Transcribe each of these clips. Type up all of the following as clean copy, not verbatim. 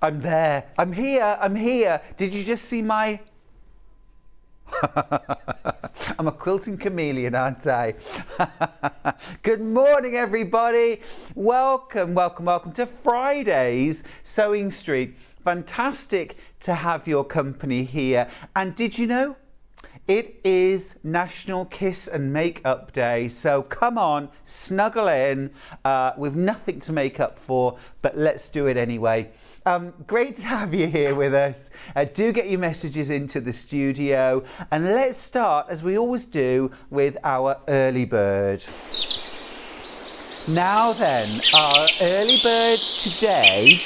I'm there. I'm here. I'm here. Did you just see my... I'm a quilting chameleon, aren't I? Good morning, everybody. Welcome to Friday's Sewing Street. Fantastic to have your company here. And did you know? It is National Kiss and Makeup Day, so come on, snuggle in. We've nothing to make up for, but let's do it anyway. Great to have you here with us. Do get your messages into the studio, and let's start, as we always do, with our early bird. Now then, our early bird today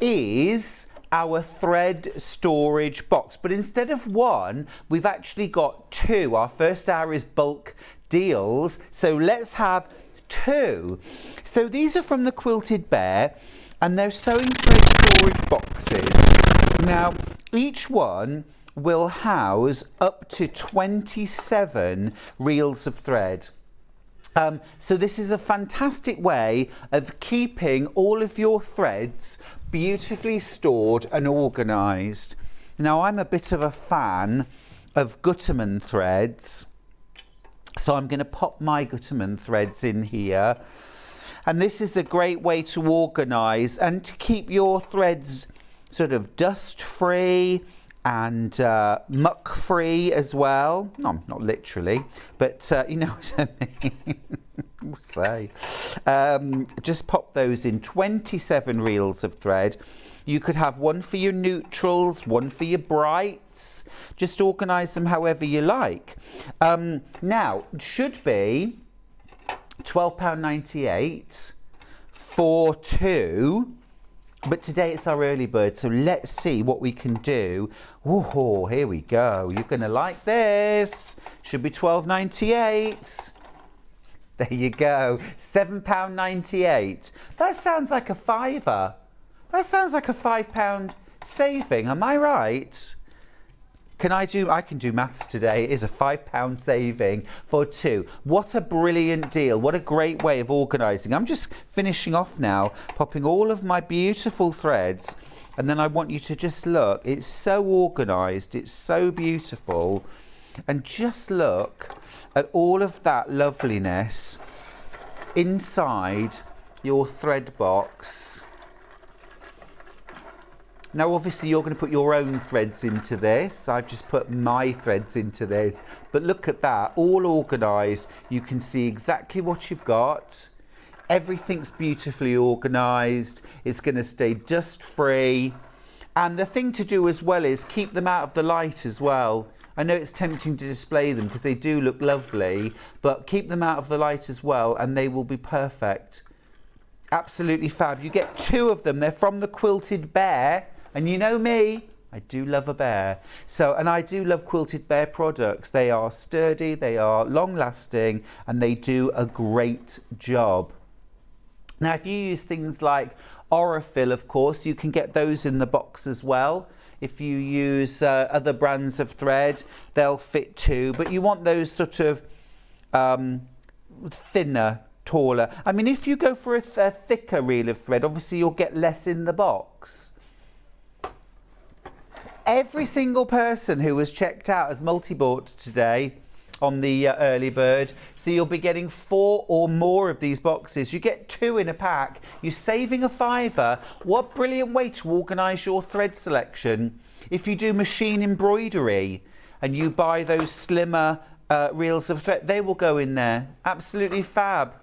is our thread storage box, but instead of one, we've actually got two. Our first hour is bulk deals, so let's have two. So these are from the Quilted Bear, and they're sewing thread storage boxes. Now, each one will house up to 27 reels of thread. So this is a fantastic way of keeping all of your threads beautifully stored and organised. Now, I'm a bit of a fan of Gutermann threads, so I'm going to pop my Gutermann threads in here. And this is a great way to organise and to keep your threads sort of dust-free and muck-free as well. No, not literally, but you know what I mean. We'll say. Just pop those in, 27 reels of thread. You could have one for your neutrals, one for your brights. Just organise them however you like. Now, it should be £12.98 for two. But today it's our early bird, so let's see what we can do. Oh, here we go. You're going to like this. Should be £12.98. There you go. £7.98. That sounds like a fiver. That sounds like a £5 saving. Am I right? I can do maths today. It is a £5 saving for two. What a brilliant deal. What a great way of organising. I'm just finishing off now, popping all of my beautiful threads, and then I want you to just look. It's so organised. It's so beautiful. And just look at all of that loveliness inside your thread box. Now, obviously, you're going to put your own threads into this. I've just put my threads into this. But look at that, all organised. You can see exactly what you've got. Everything's beautifully organised. It's going to stay dust-free. And the thing to do as well is keep them out of the light as well. I know it's tempting to display them because they do look lovely, but keep them out of the light as well, and they will be perfect. Absolutely fab. You get two of them. They're from the Quilted Bear. And you know me, I do love a bear. And I do love Quilted Bear products. They are sturdy, they are long-lasting, and they do a great job. Now, if you use things like Aurifil, of course, you can get those in the box as well. If you use other brands of thread, they'll fit too. But you want those sort of thinner, taller. I mean, if you go for a thicker reel of thread, obviously you'll get less in the box. Every single person who was checked out has multi-bought today on the early bird, so you'll be getting 4 or more of these boxes. You get 2 in a pack. You're saving a fiver. What brilliant way to organise your thread selection. If you do machine embroidery and you buy those slimmer reels of thread, they will go in there. Absolutely fab.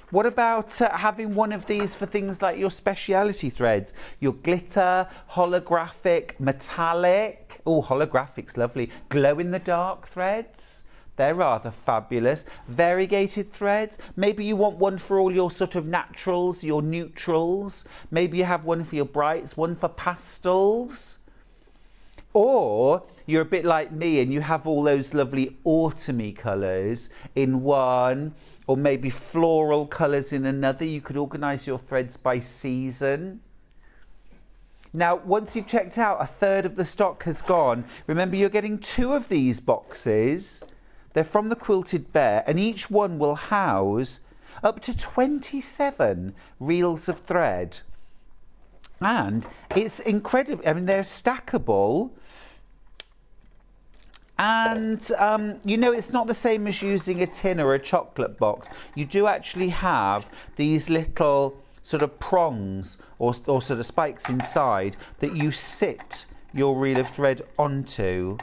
What about having one of these for things like your speciality threads? Your glitter, holographic, metallic. Oh, holographic's lovely. Glow-in-the-dark threads. They're rather fabulous. Variegated threads. Maybe you want one for all your sort of naturals, your neutrals. Maybe you have one for your brights, one for pastels. Or you're a bit like me and you have all those lovely autumny colours in one, or maybe floral colours in another. You could organise your threads by season. Now, once you've checked out, a third of the stock has gone. Remember, you're getting 2 of these boxes. They're from the Quilted Bear, and each one will house up to 27 reels of thread. And it's incredible. I mean, they're stackable. And, you know, it's not the same as using a tin or a chocolate box. You do actually have these little sort of prongs or sort of spikes inside that you sit your reel of thread onto.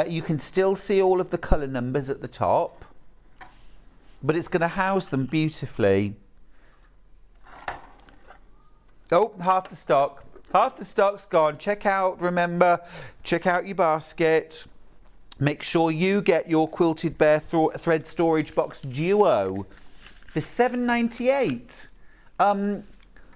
You can still see all of the colour numbers at the top, but it's going to house them beautifully. Oh, half the stock. Half the stock's gone. Remember, check out your basket. Make sure you get your Quilted Bear Thread Storage Box Duo for £7.98.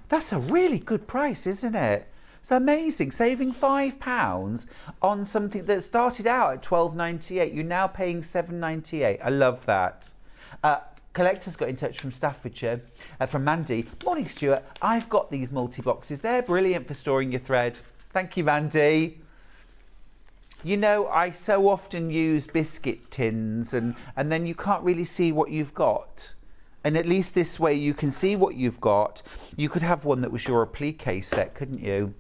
That's a really good price, isn't it? It's amazing. Saving £5 on something that started out at £12.98. You're now paying £7.98. I love that. Collectors got in touch from Staffordshire, from Mandy. Morning, Stuart. I've got these multi-boxes. They're brilliant for storing your thread. Thank you, Mandy. You know, I so often use biscuit tins and then you can't really see what you've got. And at least this way you can see what you've got. You could have one that was your applique set, couldn't you?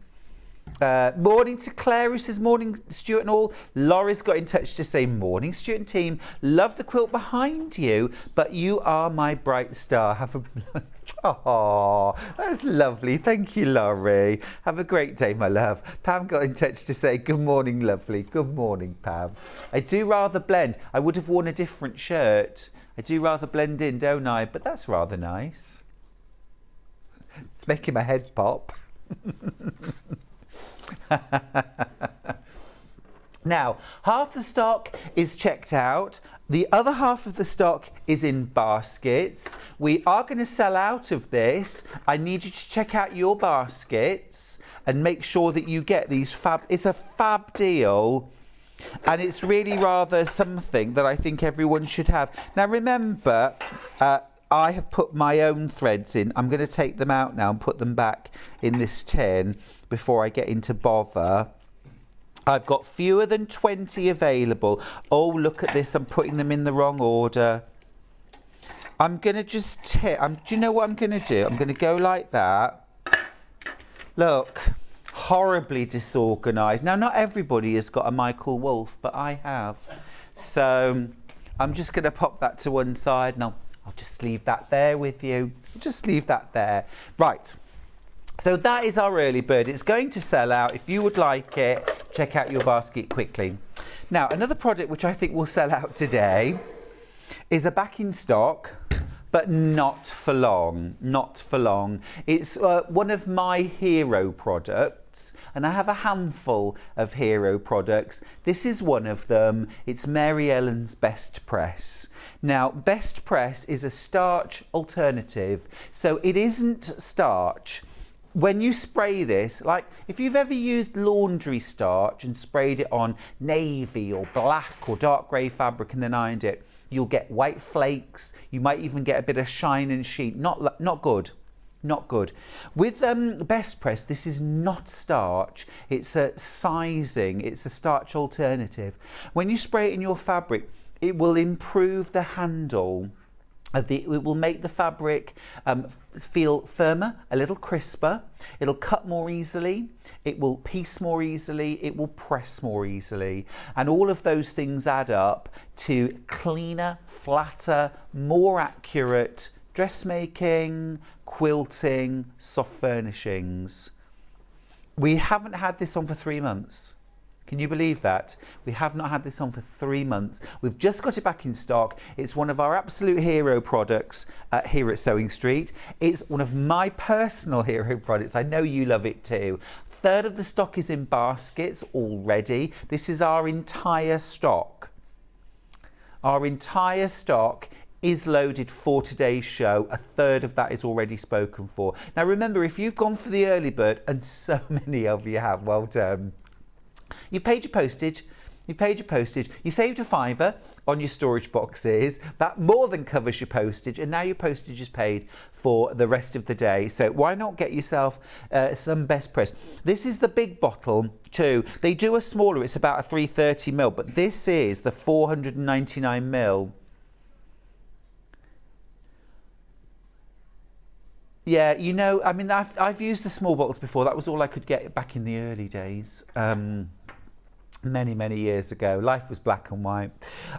Morning to Claire, who says morning Stuart and all. Laura's got in touch to say morning Stuart and team. Love the quilt behind you, but you are my bright star. Have a oh, that's lovely. Thank you, Laurie. Have a great day, my love. Pam got in touch to say good morning, lovely. Good morning, Pam. I do rather blend. I would have worn a different shirt. I do rather blend in, don't I? But that's rather nice. It's making my head pop. Now, half the stock is checked out. The other half of the stock is in baskets. We are going to sell out of this. I need you to check out your baskets and make sure that you get these fab. It's a fab deal. And it's really rather something that I think everyone should have. Now, remember, I have put my own threads in. I'm going to take them out now and put them back in this tin before I get into bother. I've got fewer than 20 available. Oh, look at this. I'm putting them in the wrong order. I'm going to just do you know what I'm going to do? I'm going to go like that. Look, horribly disorganised. Now, not everybody has got a Michael Wolf, but I have. So I'm just going to pop that to one side and I'll just leave that there with you. Just leave that there. Right. So that is our early bird. It's going to sell out. If you would like it, check out your basket quickly. Now, another product which I think will sell out today is a back in stock, but not for long. Not for long. It's one of my hero products, and I have a handful of hero products. This is one of them. It's Mary Ellen's Best Press. Now, Best Press is a starch alternative, so it isn't starch. When you spray this, like if you've ever used laundry starch and sprayed it on navy or black or dark grey fabric and then ironed it, you'll get white flakes. You might even get a bit of shine and sheen. Not good. Not good. With Best Press, this is not starch. It's a sizing. It's a starch alternative. When you spray it in your fabric, it will improve the handle. It will make the fabric feel firmer, a little crisper. It'll cut more easily. It will piece more easily. It will press more easily. And all of those things add up to cleaner, flatter, more accurate dressmaking, quilting, soft furnishings. We haven't had this on for 3 months. Can you believe that? We have not had this on for 3 months. We've just got it back in stock. It's one of our absolute hero products here at Sewing Street. It's one of my personal hero products. I know you love it too. A third of the stock is in baskets already. This is our entire stock. Our entire stock is loaded for today's show. A third of that is already spoken for. Now remember, if you've gone for the early bird, and so many of you have, well done. You paid your postage, you saved a £5 on your storage boxes. That more than covers your postage, and now your postage is paid for the rest of the day. So why not get yourself some Best Press? This is the big bottle too. They do a smaller, it's about a 330ml, but this is the 499ml. Yeah, you know, I mean, I've used the small bottles before. That was all I could get back in the early days. Many years ago. Life was black and white,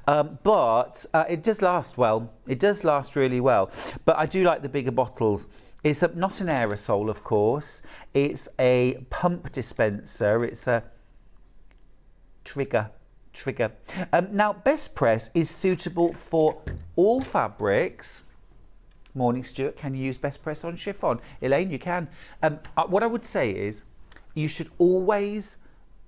but it does last well. It does last really well, but I do like the bigger bottles. It's not an aerosol, of course. It's a pump dispenser. It's a trigger. Now, Best Press is suitable for all fabrics. Morning, Stuart. Can you use Best Press on chiffon? Elaine, you can. What I would say is you should always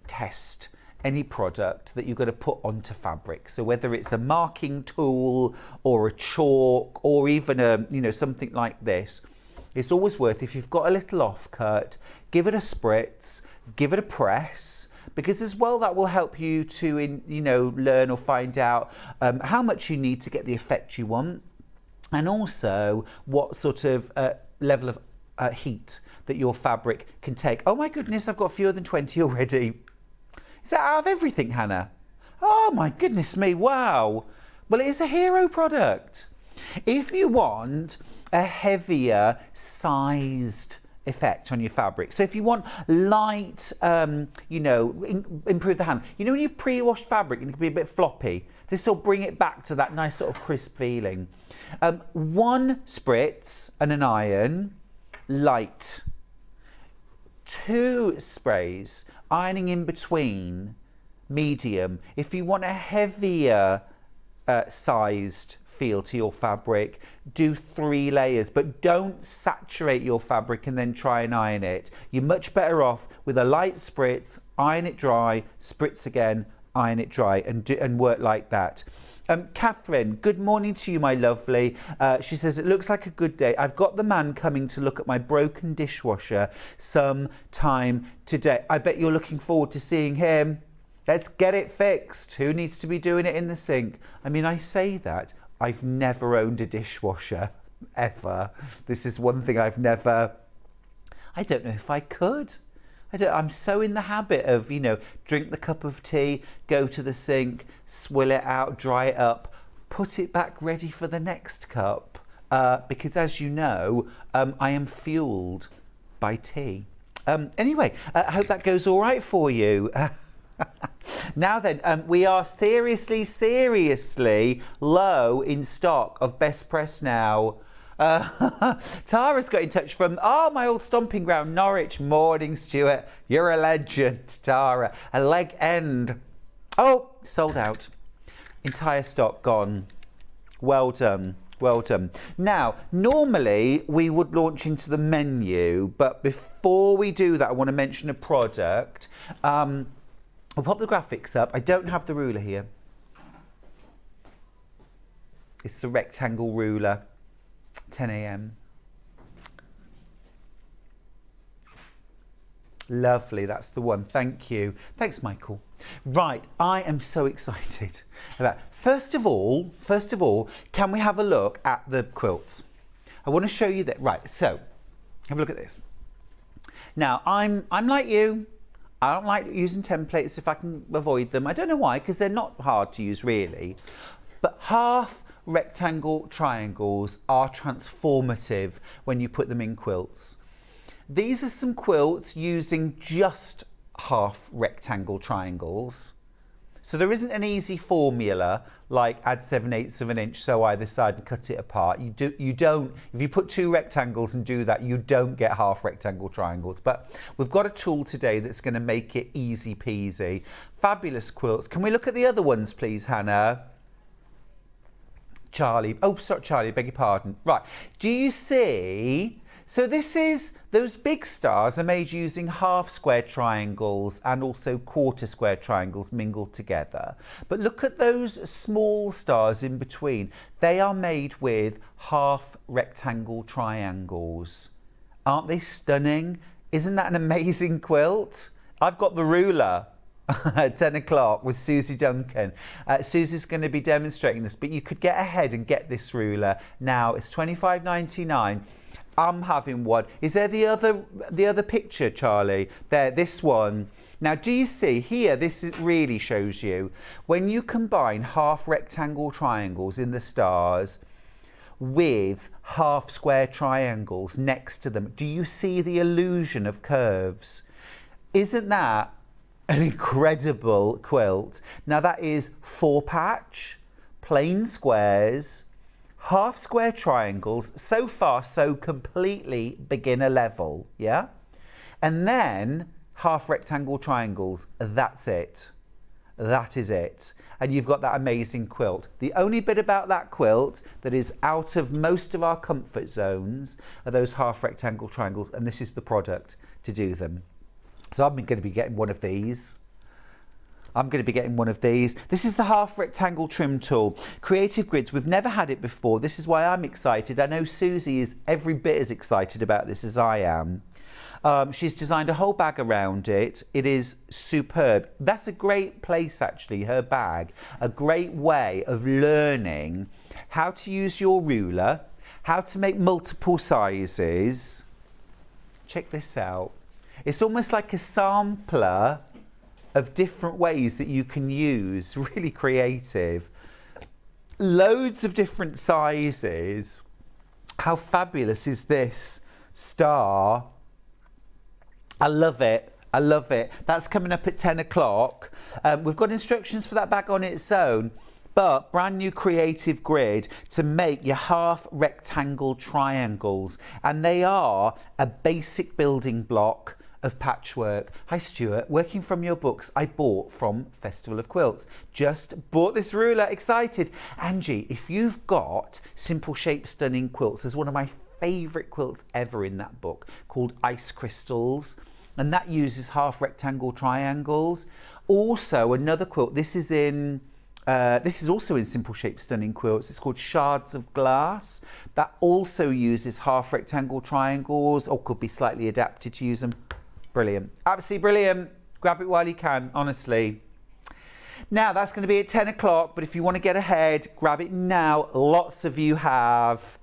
test any product that you're going to put onto fabric. So whether it's a marking tool or a chalk or even a, you know, something like this, it's always worth, if you've got a little offcut, give it a spritz, give it a press, because as well that will help you to, you know, learn or find out how much you need to get the effect you want, and also what sort of level of heat that your fabric can take. Oh my goodness, I've got fewer than 20 already. Is that out of everything, Hannah? Oh my goodness me, wow. Well, it is a hero product. If you want a heavier sized effect on your fabric, so if you want light, you know, improve the hand. You know when you've pre-washed fabric and it can be a bit floppy? This will bring it back to that nice sort of crisp feeling. 1 spritz and an iron, light. 2 sprays, ironing in between, medium. If you want a heavier sized feel to your fabric, do 3 layers, but don't saturate your fabric and then try and iron it. You're much better off with a light spritz, iron it dry, spritz again, iron it dry, and work like that. Catherine, good morning to you, my lovely. She says, it looks like a good day. I've got the man coming to look at my broken dishwasher sometime today. I bet you're looking forward to seeing him. Let's get it fixed. Who needs to be doing it in the sink? I mean, I say that. I've never owned a dishwasher, ever. This is one thing I've never... I don't know if I could. I'm so in the habit of, you know, drink the cup of tea, go to the sink, swill it out, dry it up, put it back ready for the next cup. Because as you know, I am fueled by tea. Anyway, I hope that goes all right for you. Now then, we are seriously low in stock of Best Press now. Tara's got in touch from, my old stomping ground, Norwich. Morning, Stuart. You're a legend, Tara. A leg end. Oh, sold out. Entire stock gone. Well done. Well done. Now, normally we would launch into the menu, but before we do that, I want to mention a product. I'll pop the graphics up. I don't have the ruler here. It's the rectangle ruler. 10 a.m. Lovely, that's the one. Thank you. Thanks, Michael. Right, I am so excited about. First of all, can we have a look at the quilts? I want to show you that. Right, so have a look at this. Now, I'm like you. I don't like using templates if I can avoid them. I don't know why, because they're not hard to use really. But half rectangle triangles are transformative when you put them in quilts. These are some quilts using just half rectangle triangles. So there isn't an easy formula like add 7/8 of an inch, sew either side and cut it apart. You don't, if you put 2 rectangles and do that, you don't get half rectangle triangles. But we've got a tool today that's going to make it easy peasy. Fabulous quilts. Can we look at the other ones, please, Hannah? Charlie, oh, sorry, Charlie, beg your pardon. Right, do you see? So this is, those big stars are made using half square triangles and also quarter square triangles mingled together. But look at those small stars in between. They are made with half rectangle triangles. Aren't they stunning? Isn't that an amazing quilt? I've got the ruler. At 10 o'clock with Suzie Duncan. Susie's going to be demonstrating this, but you could get ahead and get this ruler now. It's $25.99. I'm having one. Is there the other picture, Charlie? There, this one. Now, do you see here? This really shows you when you combine half rectangle triangles in the stars. with half square triangles next to them. Do you see the illusion of curves? Isn't that an incredible quilt? Now that is 4-patch, plain squares, half square triangles, so far so completely beginner level, yeah? And then half rectangle triangles, that's it. That is it. And you've got that amazing quilt. The only bit about that quilt that is out of most of our comfort zones are those half rectangle triangles, and this is the product to do them. So I'm going to be getting one of these. This is the half rectangle trim tool. Creative Grids, we've never had it before. This is why I'm excited. I know Suzie is every bit as excited about this as I am. She's designed a whole bag around it. It is superb. That's a great place, actually, her bag. A great way of learning how to use your ruler, how to make multiple sizes. Check this out. It's almost like a sampler of different ways that you can use. Really creative. Loads of different sizes. How fabulous is this star? I love it. I love it. That's coming up at 10 o'clock. We've got instructions for that bag on its own, but brand new Creative Grid to make your half rectangle triangles. And they are a basic building block of patchwork. Hi Stuart, working from your books I bought from Festival of Quilts. Just bought this ruler, excited. Angie, if you've got Simple Shape Stunning Quilts, there's one of my favourite quilts ever in that book called Ice Crystals, and that uses half rectangle triangles. Also another quilt, this is also in Simple Shape Stunning Quilts, it's called Shards of Glass, that also uses half rectangle triangles, or could be slightly adapted to use them. Brilliant, absolutely brilliant. Grab it while you can, honestly. Now that's going to be at 10 o'clock, but if you want to get ahead, grab it now. Lots of you have,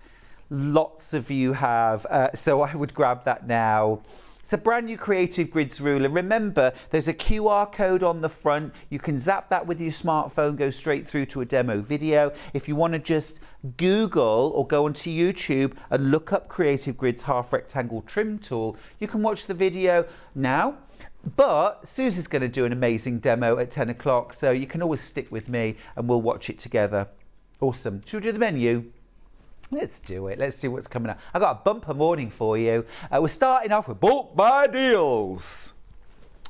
so I would grab that now. It's a brand new Creative Grids ruler. Remember, there's a QR code on the front. You can zap that with your smartphone, go straight through to a demo video. If you want to just Google or go onto YouTube and look up Creative Grids half rectangle trim tool, you can watch the video now. But Susie's going to do an amazing demo at 10 o'clock, so you can always stick with me and we'll watch it together. Awesome. Should we do the menu? Let's do it. Let's see what's coming up. I've got a bumper morning for you. We're starting off with bulk buy deals.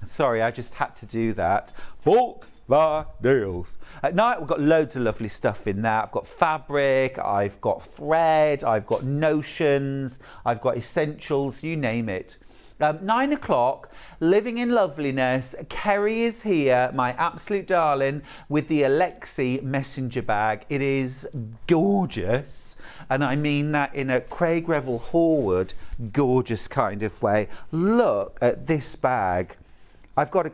Sorry, I just had to do that. Bulk buy deals. At night, we've got loads of lovely stuff in there. I've got fabric, I've got thread, I've got notions, I've got essentials, you name it. 9 o'clock, Living in Loveliness. Kerrie is here, my absolute darling, with the Alexie messenger bag. It is gorgeous, and I mean that in a Craig Revel Horwood gorgeous kind of way. Look at this bag. I've got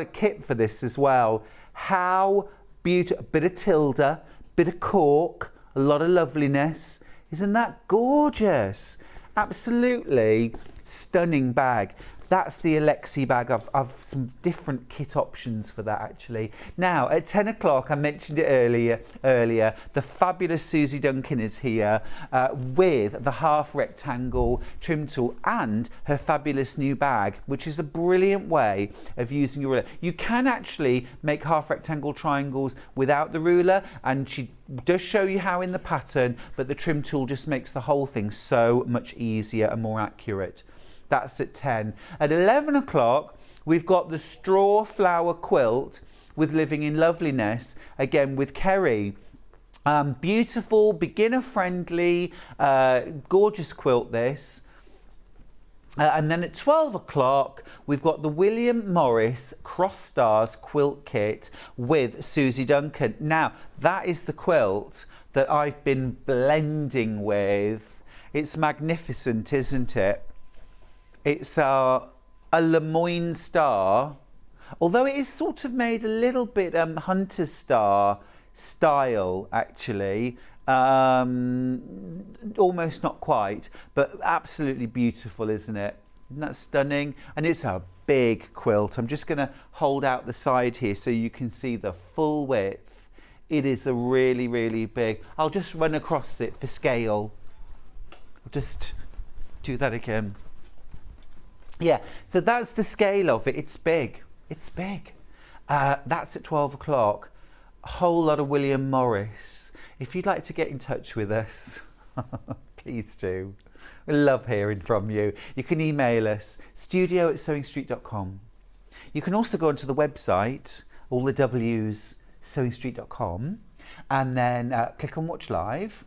a kit for this as well. How beautiful. Bit of Tilda, bit of cork, a lot of loveliness. Isn't that gorgeous? Absolutely stunning bag. That's the Alexie bag. I've some different kit options for that actually. Now at 10 o'clock, I mentioned it earlier, the fabulous Suzie Duncan is here with the half rectangle trim tool and her fabulous new bag, which is a brilliant way of using your ruler. You can actually make half rectangle triangles without the ruler, and she does show you how in the pattern, but the trim tool just makes the whole thing so much easier and more accurate. That's at 10. At 11 o'clock, we've got the Strawflower Quilt with Living in Loveliness, again with Kerrie. Beautiful, beginner-friendly, gorgeous quilt this. And then at 12 o'clock, we've got the William Morris Cross Stars Quilt Kit with Suzie Duncan. Now, that is the quilt that I've been blending with. It's magnificent, isn't it? It's a Lemoyne star, although it is sort of made a little bit hunter star style actually, almost not quite, but absolutely beautiful, isn't it? Isn't that stunning? And it's a big quilt. I'm just going to hold out the side here so you can see the full width. It is a really, really big. I'll just run across it for scale. I'll just do that again. Yeah, so that's the scale of it. It's big. It's big. That's at 12 o'clock. A whole lot of William Morris. If you'd like to get in touch with us, please do. We love hearing from you. You can email us, studio@sewingstreet.com. You can also go onto the website, all the W's, sewingstreet.com, and then click on Watch Live.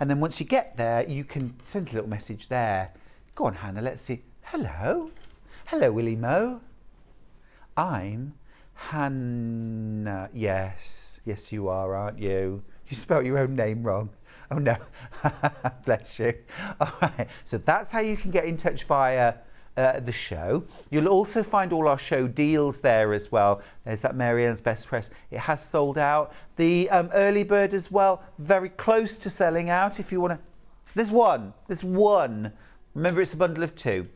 And then once you get there, you can send a little message there. Go on, Hannah, let's see. Hello. Hello, Willie Mo. I'm Hannah. Yes. Yes, you are, aren't you? You spelt your own name wrong. Oh, no. Bless you. All right. So that's how you can get in touch via the show. You'll also find all our show deals there as well. There's that Marianne's Best Press. It has sold out. The early bird as well, very close to selling out. If you want to, there's one. Remember, it's a bundle of two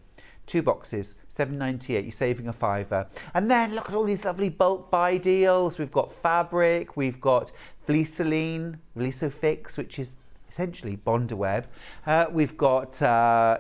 boxes, £7.98. You're saving a £5. And then look at all these lovely bulk buy deals. We've got fabric, we've got Fleeceline, Fleecofix, which is essentially Bondaweb. We've got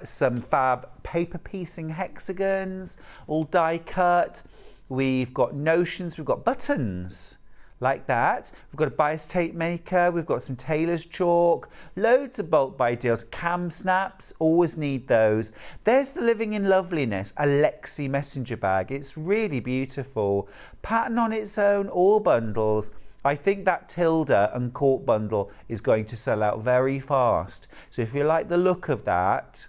some fab paper piecing hexagons, all die cut. We've got notions, we've got buttons like that. We've got a bias tape maker, we've got some tailor's chalk, loads of bulk buy deals, cam snaps, always need those. There's the Living in Loveliness Alexie messenger bag. It's really beautiful. Pattern on its own, all bundles. I think that Tilda and Court bundle is going to sell out very fast. So if you like the look of that,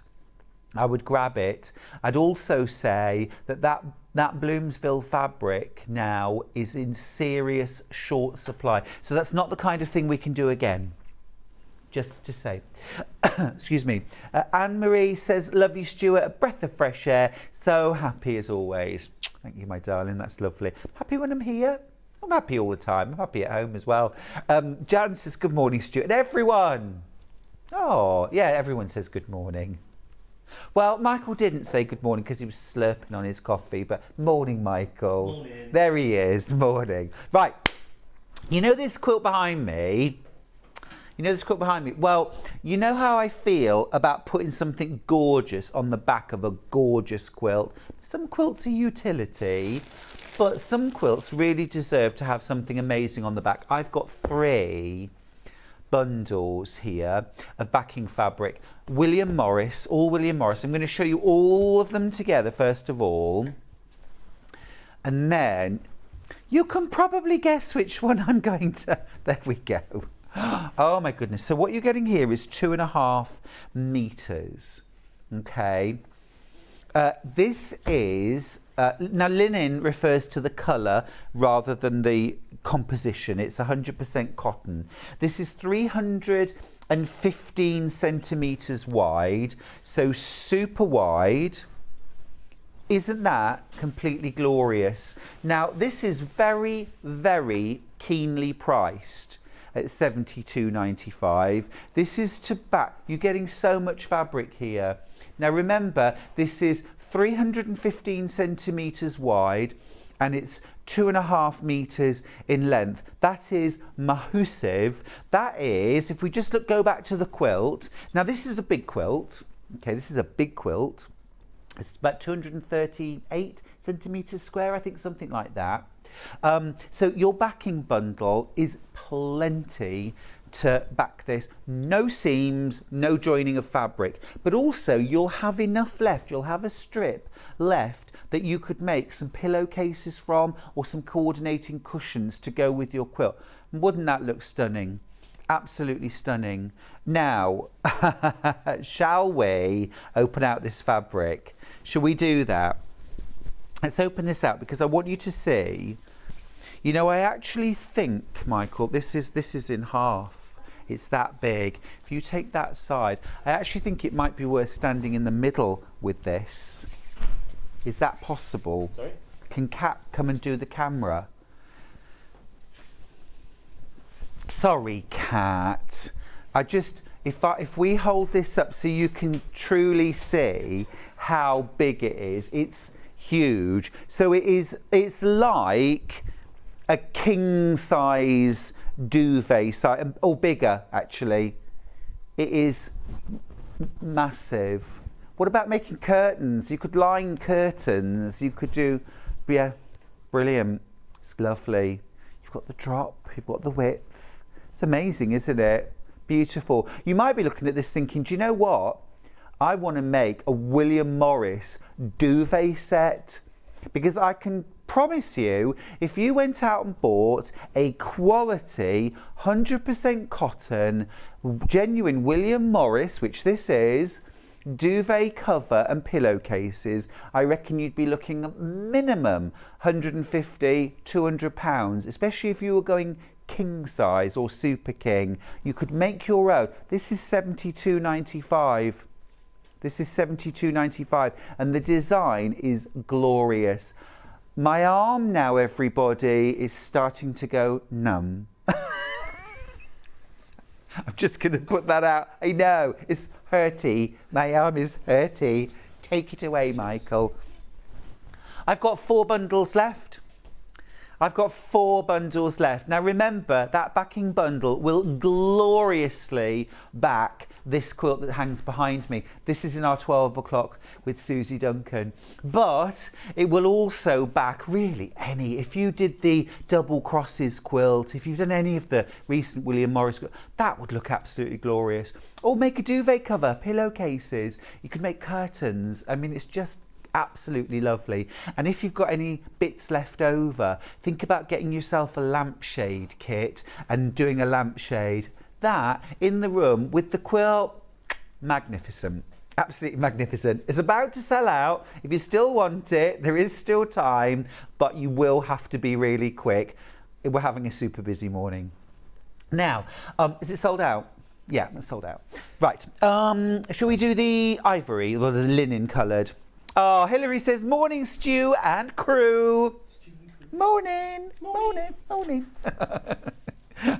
I would grab it. I'd also say that Bloomsville fabric now is in serious short supply. So that's not the kind of thing we can do again. Just to say. Excuse me. Anne-Marie says, love you, Stuart, a breath of fresh air. So happy as always. Thank you, my darling. That's lovely. Happy when I'm here. I'm happy all the time. I'm happy at home as well. Jan says, good morning, Stuart. And everyone. Oh, yeah, everyone says good morning. Well, Michael didn't say good morning because he was slurping on his coffee, but morning, Michael. Morning. There he is, morning. Right, you know this quilt behind me? Well, you know how I feel about putting something gorgeous on the back of a gorgeous quilt? Some quilts are utility, but some quilts really deserve to have something amazing on the back. I've got 3 bundles here of backing fabric. William Morris, all William Morris. I'm going to show you all of them together first of all. And then you can probably guess which one I'm going to... There we go. Oh my goodness. So what you're getting here is 2.5 meters. Okay. This is... now linen refers to the colour rather than the composition. It's 100% cotton. This is 315 centimetres wide, so super wide. Isn't that completely glorious? Now this is very, very keenly priced at £72.95. This is to back. You're getting so much fabric here. Now remember, this is 315 centimetres wide and it's 2.5 meters in length. That is massive. That is, if we just go back to the quilt. Now this is a big quilt. Okay, this is a big quilt. It's about 238 centimetres square, I think, something like that. So your backing bundle is plenty to back this. No seams, no joining of fabric, but also you'll have enough left. You'll have a strip left that you could make some pillowcases from or some coordinating cushions to go with your quilt. Wouldn't that look stunning? Absolutely stunning. Now, shall we open out this fabric? Shall we do that? Let's open this out because I want you to see. You know, I actually think, Michael, this is in half. It's that big. If you take that side, I actually think it might be worth standing in the middle with this. Is that possible? Sorry? Can Kat come and do the camera? Sorry, Kat. If we hold this up so you can truly see how big it is, it's huge. So it's like a king size duvet size, or bigger actually. It is massive. What about making curtains? You could line curtains. You could do, yeah, brilliant. It's lovely. You've got the drop, you've got the width. It's amazing, isn't it? Beautiful. You might be looking at this thinking, do you know what? I want to make a William Morris duvet set, because I can promise you, if you went out and bought a quality 100% cotton, genuine William Morris, which this is, duvet cover and pillowcases, I reckon you'd be looking at minimum 150, 200 pounds, especially if you were going king size or super king. You could make your own. This is £72.95. This is £72.95, and the design is glorious. My arm now, everybody, is starting to go numb. I'm just going to put that out. I know, it's hurty. My arm is hurty. Take it away, Michael. I've got 4 bundles left. I've got 4 bundles left. Now remember, that backing bundle will gloriously back this quilt that hangs behind me. This is in our 12 o'clock with Suzie Duncan. But it will also back really any, if you did the double crosses quilt, if you've done any of the recent William Morris quilt, that would look absolutely glorious. Or make a duvet cover, pillowcases. You could make curtains. I mean, it's just absolutely lovely. And if you've got any bits left over, think about getting yourself a lampshade kit and doing a lampshade. That in the room with the quilt, magnificent, absolutely magnificent. It's about to sell out. If you still want it, there is still time, but you will have to be really quick. We're having a super busy morning. Now, is it sold out? Yeah, it's sold out. Right, shall we do the ivory or the linen coloured? Oh, Hilary says, morning, Stu and crew. Morning, morning, morning.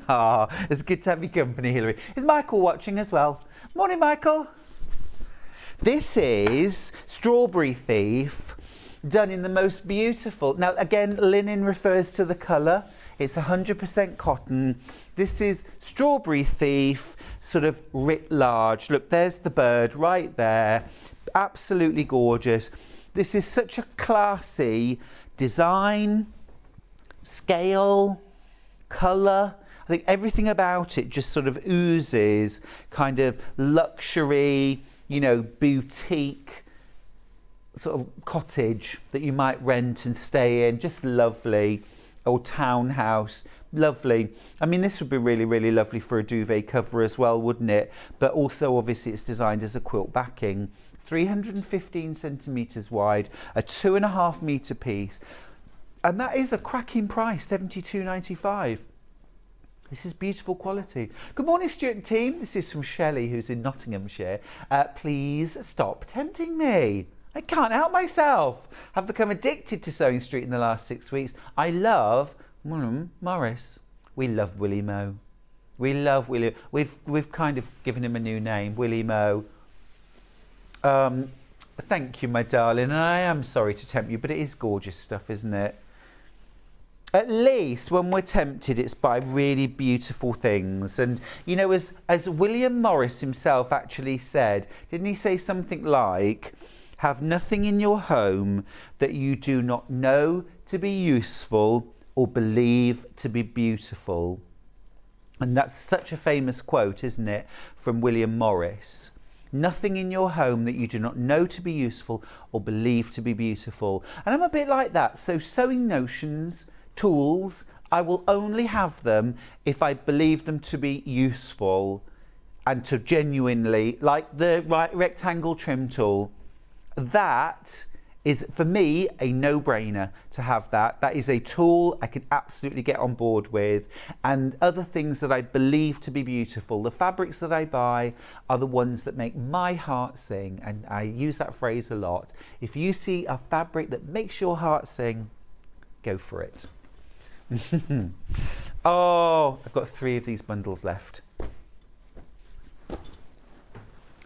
Ah, oh, it's good to have your company, Hilary. Is Michael watching as well? Morning, Michael. This is Strawberry Thief, done in the most beautiful. Now, again, linen refers to the colour. It's 100% cotton. This is Strawberry Thief, sort of writ large. Look, there's the bird right there. Absolutely gorgeous. This is such a classy design, scale, colour. I think everything about it just sort of oozes kind of luxury, you know, boutique sort of cottage that you might rent and stay in. Just lovely. Or townhouse. Lovely. I mean, this would be really, really lovely for a duvet cover as well, wouldn't it? But also, obviously, it's designed as a quilt backing. 315 centimetres wide, a 2.5 metre piece. And that is a cracking price, £72.95. This is beautiful quality. Good morning, Stuart and team. This is from Shelley, who's in Nottinghamshire. Please stop tempting me. I can't help myself. I've become addicted to Sewing Street in the last 6 weeks. I love Morris. We love Willie Mo. We love Willie. We've kind of given him a new name, Willie Mo. Thank you, my darling. And I am sorry to tempt you, but it is gorgeous stuff, isn't it? At least when we're tempted, it's by really beautiful things. And, you know, as William Morris himself actually said, didn't he say something like, have nothing in your home that you do not know to be useful or believe to be beautiful. And that's such a famous quote, isn't it, from William Morris. Nothing in your home that you do not know to be useful or believe to be beautiful. And I'm a bit like that. So sewing notions, tools, I will only have them if I believe them to be useful and to genuinely, like the rectangle trim tool, that is for me a no-brainer to have that. That is a tool I can absolutely get on board with. And other things that I believe to be beautiful, the fabrics that I buy are the ones that make my heart sing. And I use that phrase a lot. If you see a fabric that makes your heart sing, go for it. Oh, I've got 3 of these bundles left.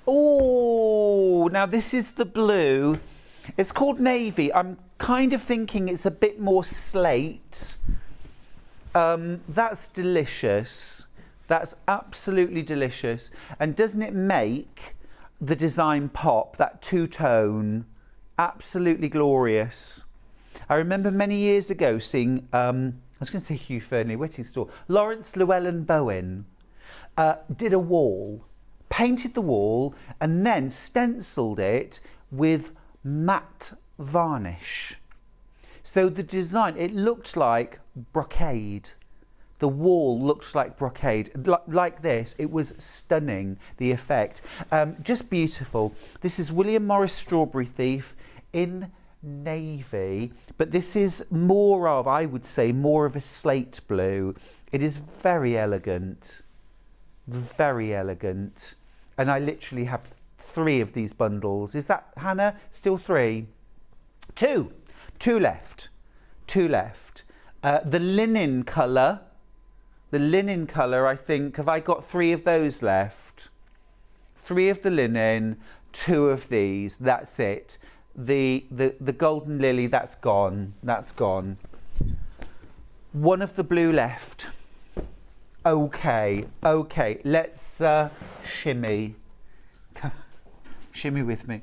Oh, now this is the blue. It's called navy. I'm kind of thinking it's a bit more slate. That's delicious. That's absolutely delicious. And doesn't it make the design pop, that two-tone, absolutely glorious. I remember many years ago seeing, I was going to say Hugh Fernley, Whitting Store, Lawrence Llewellyn Bowen did a wall, painted the wall and then stenciled it with matte varnish. So the design, it looked like brocade. The wall looked like brocade, like this. It was stunning, the effect. Just beautiful. This is William Morris Strawberry Thief in navy, but this is more of, I would say, more of a slate blue. It is very elegant, very elegant. And I literally have 3 of these bundles. Is that, Hannah, still 3? 2 left, 2 left. The linen colour, I think, have I got 3 of those left? 3 of the linen, 2 of these, that's it. The golden lily, that's gone, that's gone. 1 of the blue left. Okay, let's shimmy. Shimmy with me.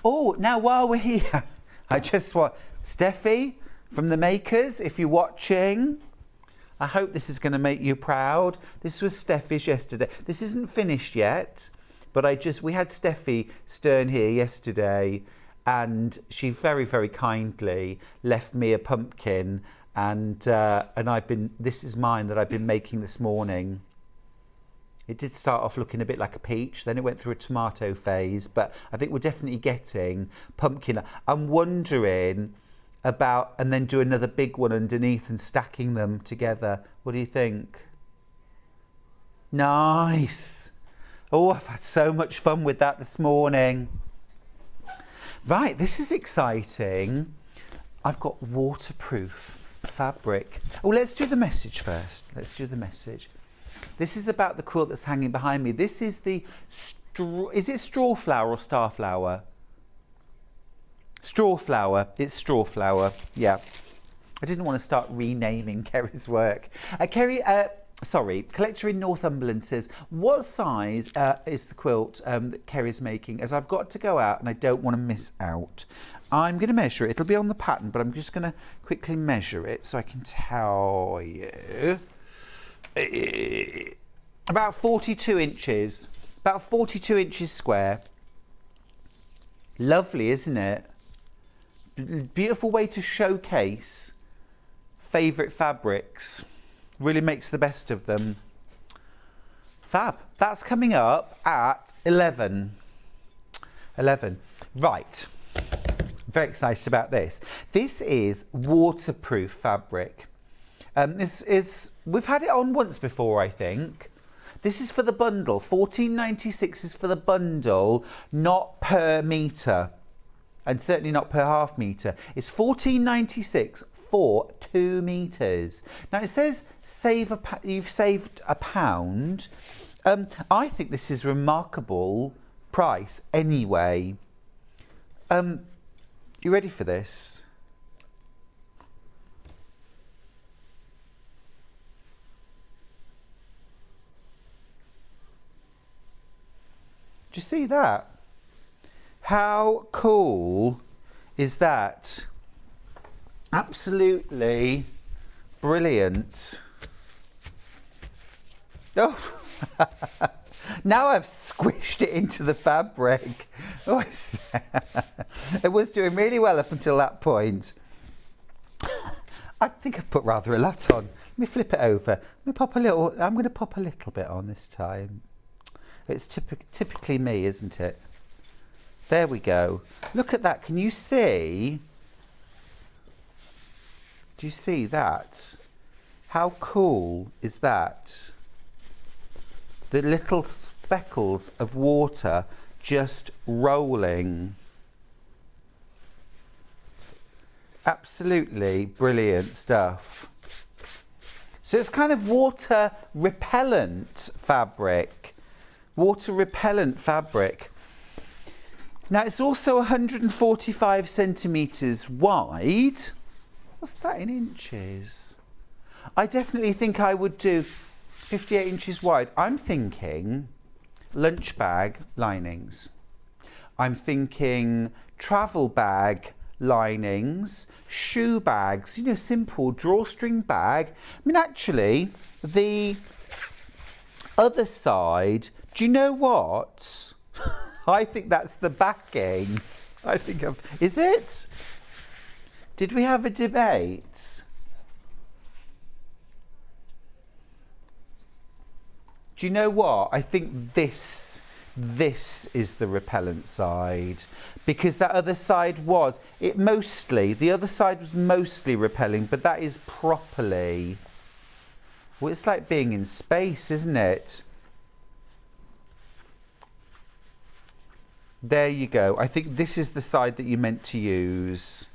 Oh, now while we're here, I just want, Steffi from the makers, if you're watching, I hope this is going to make you proud. This was Steffi's yesterday. This isn't finished yet, but we had Steffi Stern here yesterday, and she very, very kindly left me a pumpkin, and this is mine that I've been making this morning. It did start off looking a bit like a peach, then it went through a tomato phase, but I think we're definitely getting pumpkin. I'm wondering about, and then do another big one underneath and stacking them together. What do you think? Nice. Oh, I've had so much fun with that this morning. Right, this is exciting. I've got waterproof fabric. Oh, let's do the message first. Let's do the message. This is about the quilt that's hanging behind me. This is the is it Strawflower or Starflower? Strawflower. It's Strawflower. Yeah. I didn't want to start renaming Kerrie's work. Kerrie, Collector in Northumberland says, what size is the quilt that Kerrie's making? As I've got to go out and I don't want to miss out. I'm going to measure it. It'll be on the pattern, but I'm just going to quickly measure it so I can tell you. About 42 inches. About 42 inches square. Lovely, isn't it? Beautiful way to showcase favourite fabrics. Really makes the best of them. Fab. That's coming up at 11. 11. Right. Very excited about this. This is waterproof fabric. We've had it on once before, I think. This is for the bundle. $14.96 is for the bundle, not per metre. And certainly not per half metre. It's $14.96 for 2 metres. Now it says you've saved £1. I think this is a remarkable price anyway. You ready for this? Do you see that? How cool is that? Absolutely brilliant. Oh, now I've squished it into the fabric. Oh, it was doing really well up until that point. I think I've put rather a lot on. Let me flip it over. Let me pop a little. I'm going to pop a little bit on this time. It's typically me, isn't it? There we go. Look at that. Can you see? Do you see that? How cool is that? The little speckles of water just rolling. Absolutely brilliant stuff. So it's kind of water repellent fabric. Water repellent fabric. Now it's also 145 centimetres wide. What's that in inches? I definitely think I would do 58 inches wide. I'm thinking lunch bag linings. I'm thinking travel bag linings, shoe bags, you know, simple drawstring bag. I mean, actually, the other side, do you know what? I think that's the backing. Is it? Did we have a debate? Do you know what? I think this is the repellent side, because that other side was, the other side was mostly repelling, but that is properly, well, it's like being in space, isn't it? There you go. I think this is the side that you meant to use.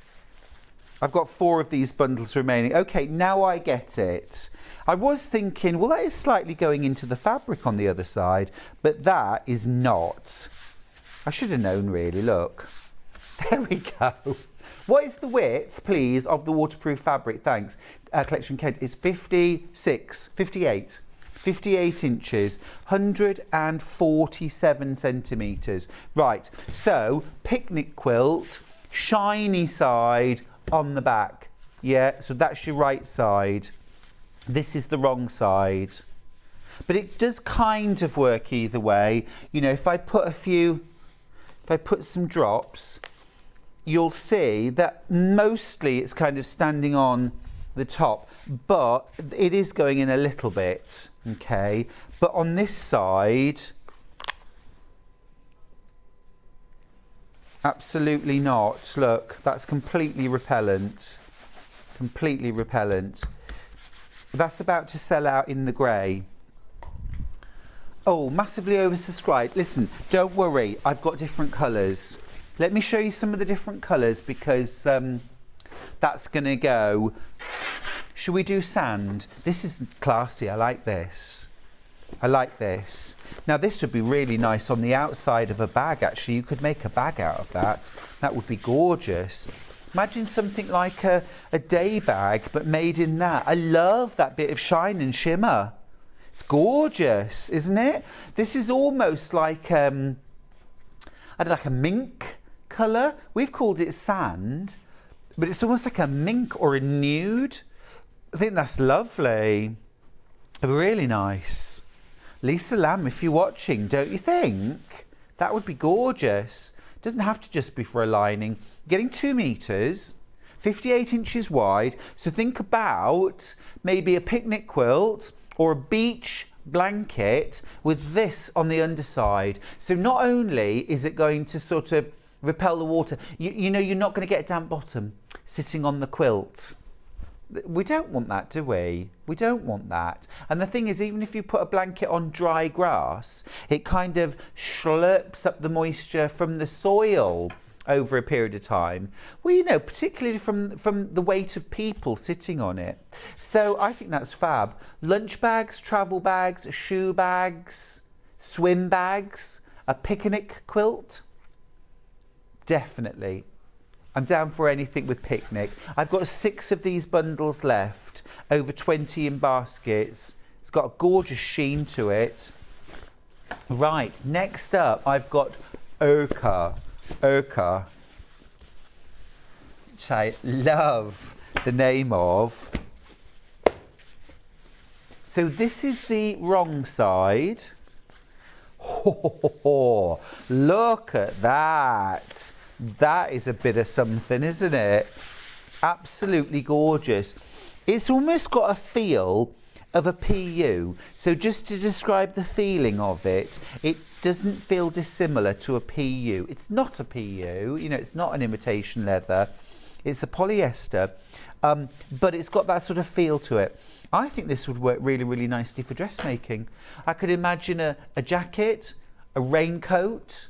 I've got 4 of these bundles remaining. Okay, now I get it. I was thinking, well, that is slightly going into the fabric on the other side, but that is not. I should have known, really. Look. There we go. What is the width, please, of the waterproof fabric? Thanks. Collection Kent, it's 58 inches, 147 centimetres. Right, so picnic quilt, shiny side on the back. Yeah, so that's your right side. This is the wrong side. But it does kind of work either way. You know, if I put some drops, you'll see that mostly it's kind of standing on the top, but it is going in a little bit, okay? But on this side, absolutely not. Look, that's completely repellent. Completely repellent. That's about to sell out in the grey. Oh, massively oversubscribed. Listen, don't worry, I've got different colours. Let me show you some of the different colours, because that's going to go. Should we do sand? This is classy. I like this. I like this. Now, this would be really nice on the outside of a bag, actually. You could make a bag out of that. That would be gorgeous. Imagine something like a day bag, but made in that. I love that bit of shine and shimmer. It's gorgeous, isn't it? This is almost like, I don't know, like a mink colour. We've called it sand, but it's almost like a mink or a nude. I think that's lovely. Really nice. Lisa Lamb, if you're watching, don't you think? That would be gorgeous. Doesn't have to just be for a lining. Getting 2 meters, 58 inches wide. So think about maybe a picnic quilt or a beach blanket with this on the underside. So not only is it going to sort of repel the water, you know, you're not going to get a damp bottom sitting on the quilt. We don't want that, do we? We don't want that. And the thing is, even if you put a blanket on dry grass, it kind of slurps up the moisture from the soil over a period of time. Well, you know, particularly from the weight of people sitting on it. So I think that's fab. Lunch bags, travel bags, shoe bags, swim bags, a picnic quilt. Definitely. I'm down for anything with picnic. I've got 6 of these bundles left, over 20 in baskets. It's got a gorgeous sheen to it. Right, next up, I've got ochre, which I love the name of. So this is the wrong side. Oh, look at that. That is a bit of something, isn't it? Absolutely gorgeous. It's almost got a feel of a PU. So just to describe the feeling of it, it doesn't feel dissimilar to a PU. It's not a PU, you know, it's not an imitation leather. It's a polyester, but it's got that sort of feel to it. I think this would work really, really nicely for dressmaking. I could imagine a jacket, a raincoat,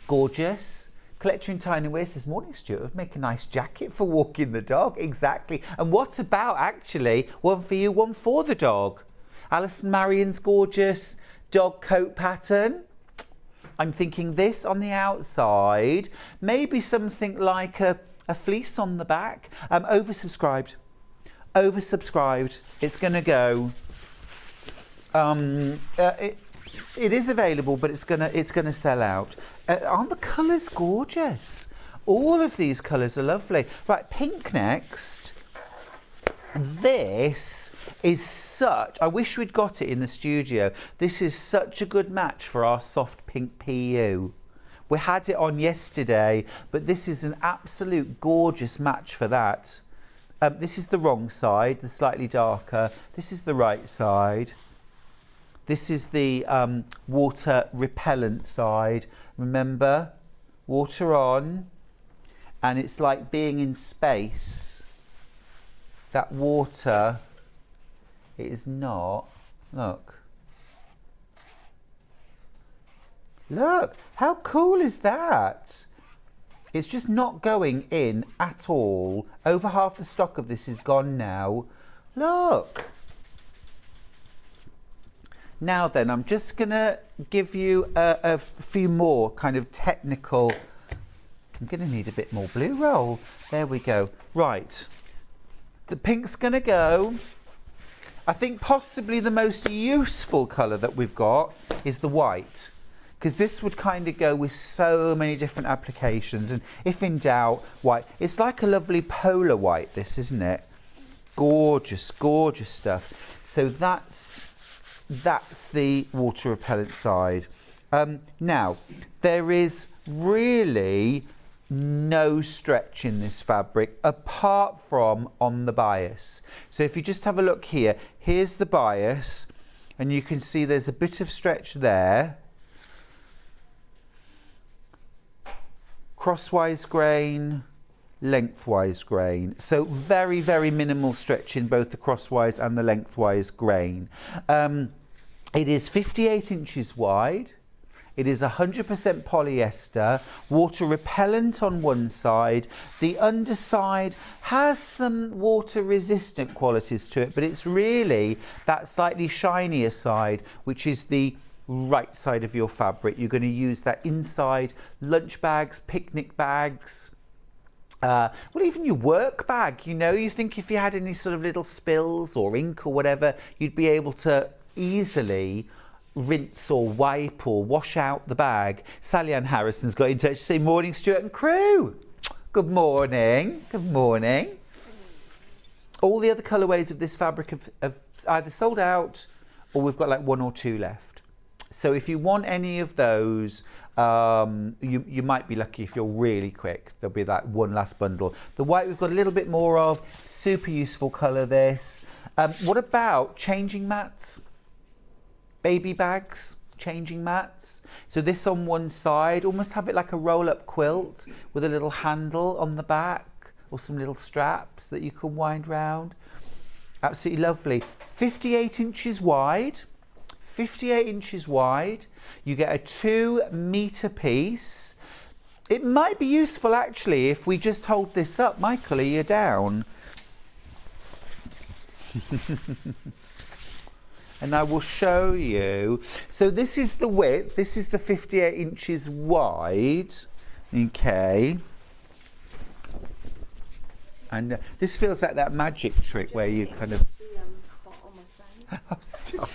gorgeous. Collector in Tiny Wear says, morning Stuart, would make a nice jacket for walking the dog. Exactly. And what about actually one for you, one for the dog? Alison Marion's gorgeous dog coat pattern. I'm thinking this on the outside, maybe something like a fleece on the back. Oversubscribed. oversubscribed. It's going to go. It is available, but it's gonna sell out. Aren't the colours gorgeous? All of these colours are lovely. Right, pink next. This is such. I wish we'd got it in the studio. This is such a good match for our soft pink PU. We had it on yesterday, but this is an absolute gorgeous match for that. This is the wrong side, the slightly darker. This is the right side. This is the water repellent side. Remember, water on, and it's like being in space. That water, it is not. Look. Look, how cool is that? It's just not going in at all. Over half the stock of this is gone now. Look. Now then, I'm just going to give you a few more kind of technical. I'm going to need a bit more blue roll. There we go. Right. The pink's going to go. I think possibly the most useful colour that we've got is the white, because this would kind of go with so many different applications. And if in doubt, white. It's like a lovely polar white, this, isn't it? Gorgeous, gorgeous stuff. So that's the water repellent side. Now, there is really no stretch in this fabric apart from on the bias. So if you just have a look here, here's the bias, and you can see there's a bit of stretch there. Crosswise grain, lengthwise grain. So very, very minimal stretch in both the crosswise and the lengthwise grain. It is 58 inches wide. It is 100% polyester, water repellent on one side. The underside has some water resistant qualities to it, but it's really that slightly shinier side, which is the right side of your fabric. You're going to use that inside lunch bags, picnic bags, well, even your work bag. You know, you think if you had any sort of little spills or ink or whatever, you'd be able to easily rinse or wipe or wash out the bag. Sally Ann Harrison's got in touch to say, morning Stuart and crew. Good morning. Good morning. All the other colourways of this fabric have either sold out or we've got like one or two left. So if you want any of those, you might be lucky if you're really quick. There'll be that one last bundle. The white we've got a little bit more of. Super useful colour this. What about changing mats? Baby bags, changing mats. So this on one side, almost have it like a roll-up quilt with a little handle on the back or some little straps that you can wind round. Absolutely lovely. 58 inches wide. 58 inches wide. You get a 2 metre piece. It might be useful actually if we just hold this up. Michael, are you down? And I will show you. So this is the width. This is the 58 inches wide. Okay. And this feels like that magic trick where you kind of... Oh, stop.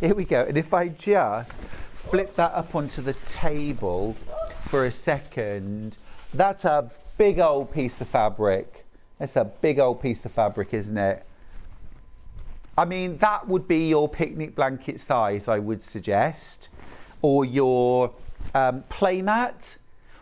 Here we go. And if I just flip that up onto the table for a second, that's a big old piece of fabric. That's a big old piece of fabric, isn't it? I mean, that would be your picnic blanket size, I would suggest, or your playmat.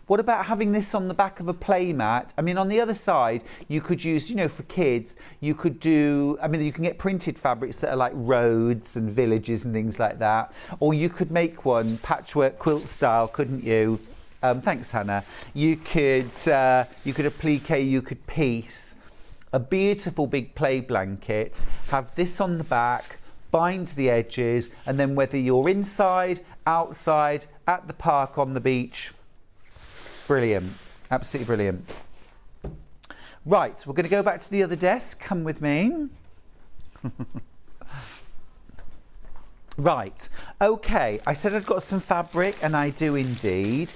What about having this on the back of a playmat? I mean, on the other side, you could use, you know, for kids, you could do, I mean, you can get printed fabrics that are like roads and villages and things like that. Or you could make one patchwork quilt style, couldn't you? Thanks, Hannah. You could applique, you could piece a beautiful big play blanket, have this on the back, bind the edges, and then whether you're inside, outside, at the park, on the beach, brilliant, absolutely brilliant. Right, we're going to go back to the other desk. Come with me. Right, okay, I said I've got some fabric, and I do indeed.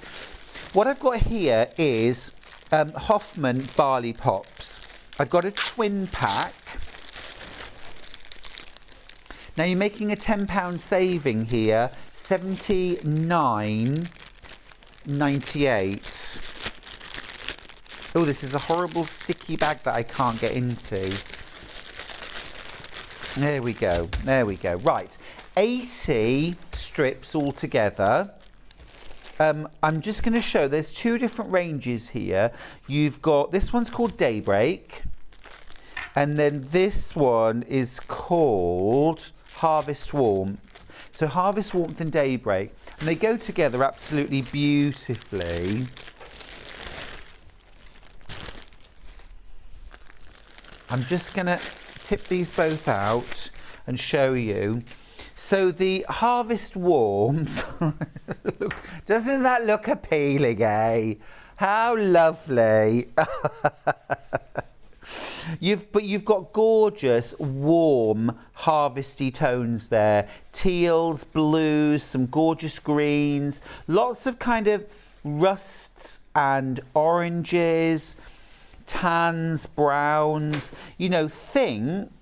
What I've got here is Hoffman Barley Pops. I've got a twin pack. Now you're making a £10 saving here, £79.98. Oh, this is a horrible sticky bag that I can't get into. There we go, there we go. Right, 80 strips altogether. I'm just going to show, there's two different ranges here. You've got, this one's called Daybreak, and then this one is called Harvest Warmth. So Harvest Warmth and Daybreak, and they go together absolutely beautifully. I'm just going to tip these both out and show you. So the Harvest Warmth, doesn't that look appealing, eh? How lovely. You've got gorgeous, warm, harvesty tones there. Teals, blues, some gorgeous greens, lots of kind of rusts and oranges, tans, browns. You know, think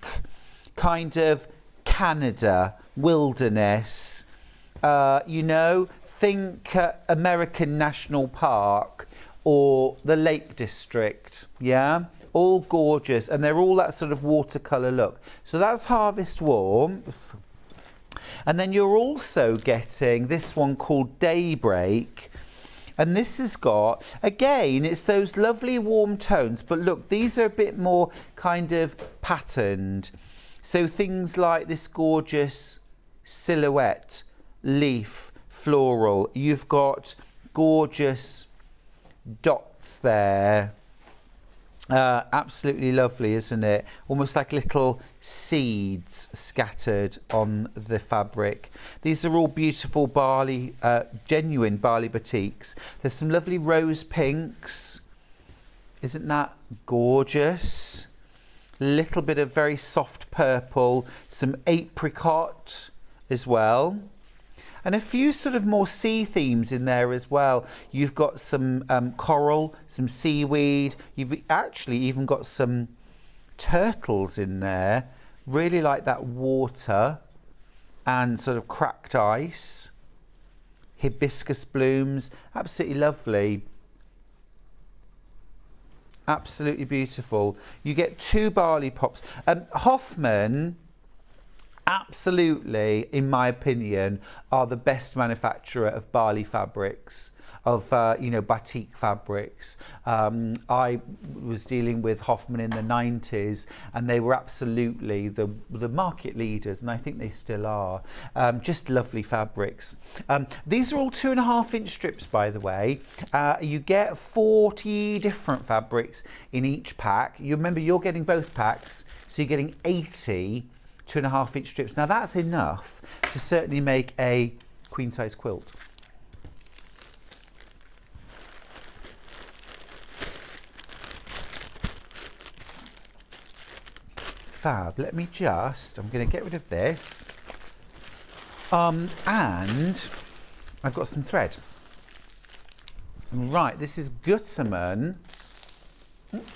kind of Canada, wilderness, you know, think American National Park or the Lake District, yeah? All gorgeous, and they're all that sort of watercolour look. So that's Harvest Warmth. And then you're also getting this one called Daybreak. And this has got, again, it's those lovely warm tones, but look, these are a bit more kind of patterned. So things like this gorgeous silhouette, leaf, floral. You've got gorgeous dots there. Absolutely lovely, isn't it? Almost like little seeds scattered on the fabric. These are all beautiful barley, genuine barley batiks. There's some lovely rose pinks. Isn't that gorgeous? Little bit of very soft purple, some apricot as well, and a few sort of more sea themes in there as well. You've got some coral, some seaweed. You've actually even got some turtles in there. Really like that water and sort of cracked ice. Hibiscus blooms, absolutely lovely. Absolutely beautiful. You get 2 barley pops. Hoffman, absolutely, in my opinion, are the best manufacturer of barley fabrics, of batik fabrics. I was dealing with Hoffman in the 90s, and they were absolutely the market leaders, and I think they still are. Just lovely fabrics. These are all 2.5-inch strips, by the way. You get 40 different fabrics in each pack. You remember, you're getting both packs, so you're getting 80 2.5-inch strips. Now that's enough to certainly make a queen size quilt. Fab. Let me just, I'm going to get rid of this. And I've got some thread. Right, this is Gutermann.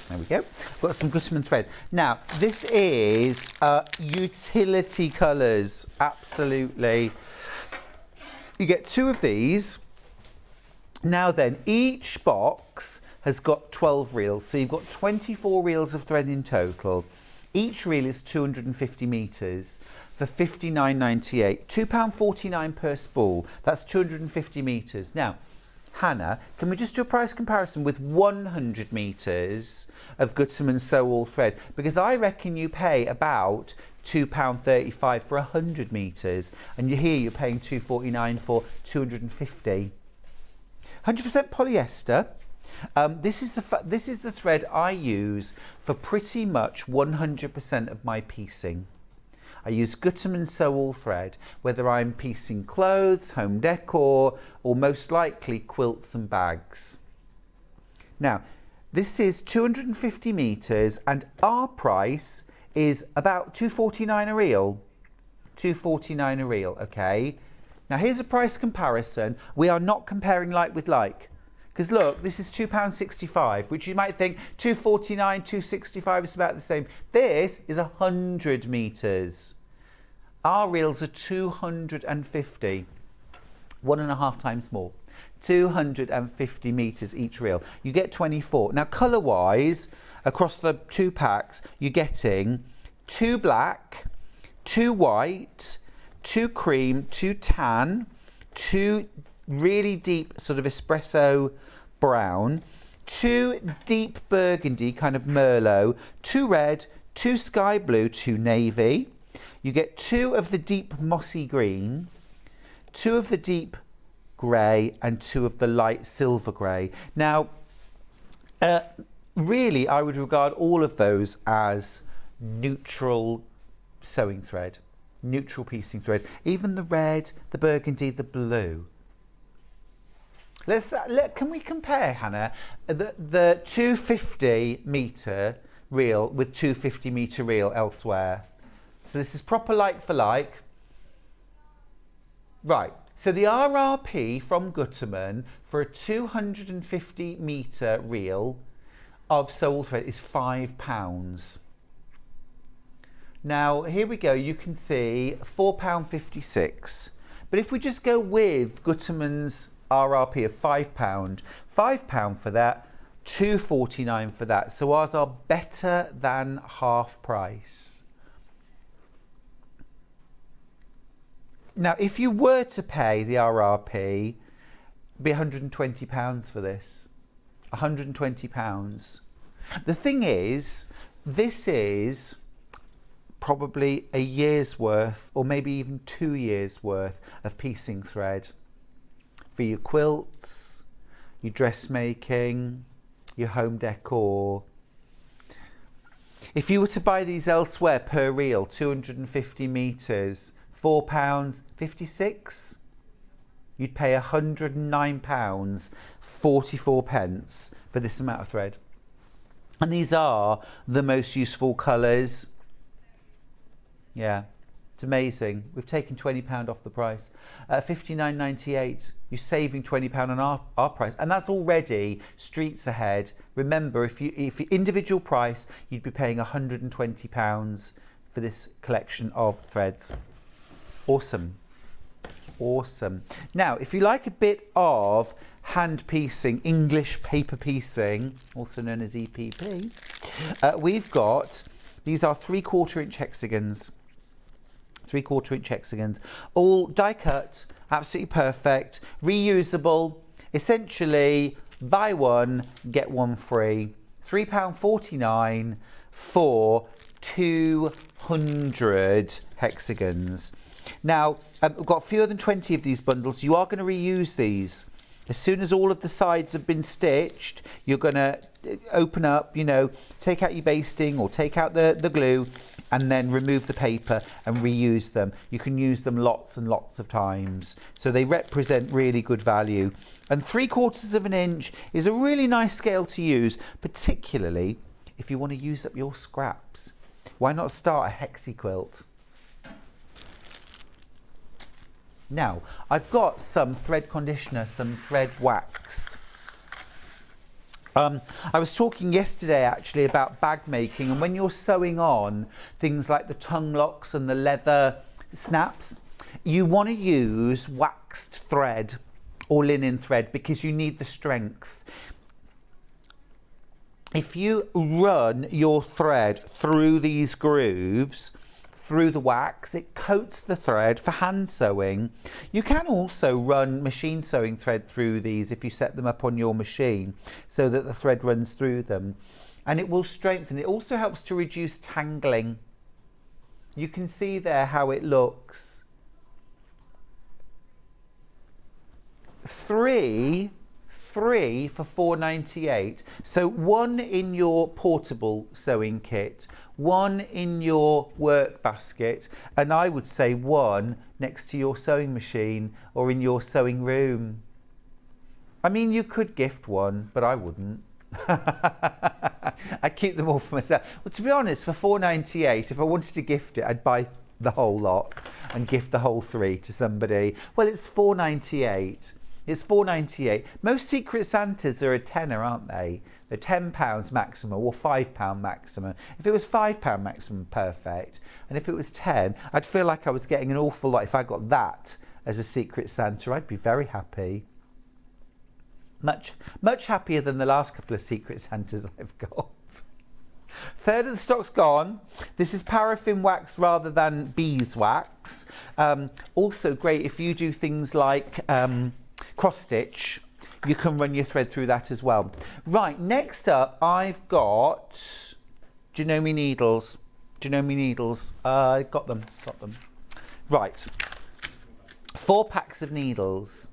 There we go. I've got some Gutermann thread. Now, this is utility colours. Absolutely. You get 2 of these. Now then, each box has got 12 reels. So you've got 24 reels of thread in total. Each reel is 250 metres for £59.98. £2.49 per spool. That's 250 metres. Now, Hannah, can we just do a price comparison with 100 metres of Gutermann Sew All thread? Because I reckon you pay about £2.35 for 100 metres, and you're paying £2.49 for 250. 100% polyester. This is the thread I use for pretty much 100% of my piecing. I use Gutermann Sew All thread, whether I'm piecing clothes, home decor, or most likely quilts and bags. Now, this is 250 metres, and our price is about £2.49 a reel. £2.49 a reel, okay? Now, here's a price comparison. We are not comparing like with like. Because look, this is £2.65, which you might think £2.49, £2.65 is about the same. This is 100 metres. Our reels are 250, 1.5 times more. 250 metres each reel. You get 24. Now, colour-wise, across the 2 packs, you're getting 2 black, 2 white, 2 cream, 2 tan, 2 really deep sort of espresso brown, 2 deep burgundy, kind of Merlot, 2 red, 2 sky blue, 2 navy. You get 2 of the deep mossy green, 2 of the deep grey, and 2 of the light silver grey. Now, really, I would regard all of those as neutral sewing thread, neutral piecing thread. Even the red, the burgundy, the blue. Can we compare, Hannah, the 250 metre reel with 250 metre reel elsewhere? So this is proper like for like. Right, so the RRP from Gutermann for a 250 metre reel of sole thread is £5. Now, here we go, you can see £4.56. But if we just go with Gutermann's RRP of £5, £5 for that, £2.49 for that. So ours are better than half price. Now, if you were to pay the RRP, it'd be £120 for this. £120. The thing is, this is probably a year's worth, or maybe even 2 years worth of piecing thread for your quilts, your dressmaking, your home decor. If you were to buy these elsewhere per reel, 250 metres, £4.56, you'd pay £109, 44 pence for this amount of thread. And these are the most useful colours. Yeah, it's amazing. We've taken £20 off the price. £59.98, you're saving £20 on our price. And that's already streets ahead. Remember, if your individual price, you'd be paying £120 for this collection of threads. Awesome. Awesome. Now, if you like a bit of hand piecing, English paper piecing, also known as EPP, we've got, these are 3/4 inch hexagons. 3/4 inch hexagons, all die cut, absolutely perfect, reusable, essentially buy one, get one free. £3.49 for 200 hexagons. Now, we've got fewer than 20 of these bundles. You are going to reuse these. As soon as all of the sides have been stitched, you're going to open up, take out your basting or take out the glue and then remove the paper and reuse them. You can use them lots and lots of times. So they represent really good value. And 3/4 inch is a really nice scale to use, particularly if you want to use up your scraps. Why not start a hexie quilt? Now, I've got some thread conditioner, some thread wax. I was talking yesterday actually about bag making, and when you're sewing on things like the tongue locks and the leather snaps, you want to use waxed thread or linen thread because you need the strength. If you run your thread through these grooves, through the wax, it coats the thread for hand sewing. You can also run machine sewing thread through these if you set them up on your machine so that the thread runs through them, and it will strengthen. It also helps to reduce tangling. You can see there how it looks. Three for £4.98. So one in your portable sewing kit, one in your work basket, and I would say one next to your sewing machine or in your sewing room. I mean, you could gift one, but I wouldn't. I'd keep them all for myself. Well, to be honest, for £4.98, if I wanted to gift it, I'd buy the whole lot and gift the whole 3 to somebody. Well, it's £4.98. It's £4.98. Most Secret Santas are a tenner, aren't they? They're £10 maximum or £5 maximum. If it was £5 maximum, perfect. And if it was 10, I'd feel like I was getting an awful lot. If I got that as a Secret Santa, I'd be very happy. Much happier than the last couple of Secret Santas I've got. Third of the stock's gone. This is paraffin wax rather than beeswax. Also great if you do things like cross stitch. You can run your thread through that as well. Right, next up I've got, do you know me needles? Do you know me needles? Got them. Right, 4 packs of needles.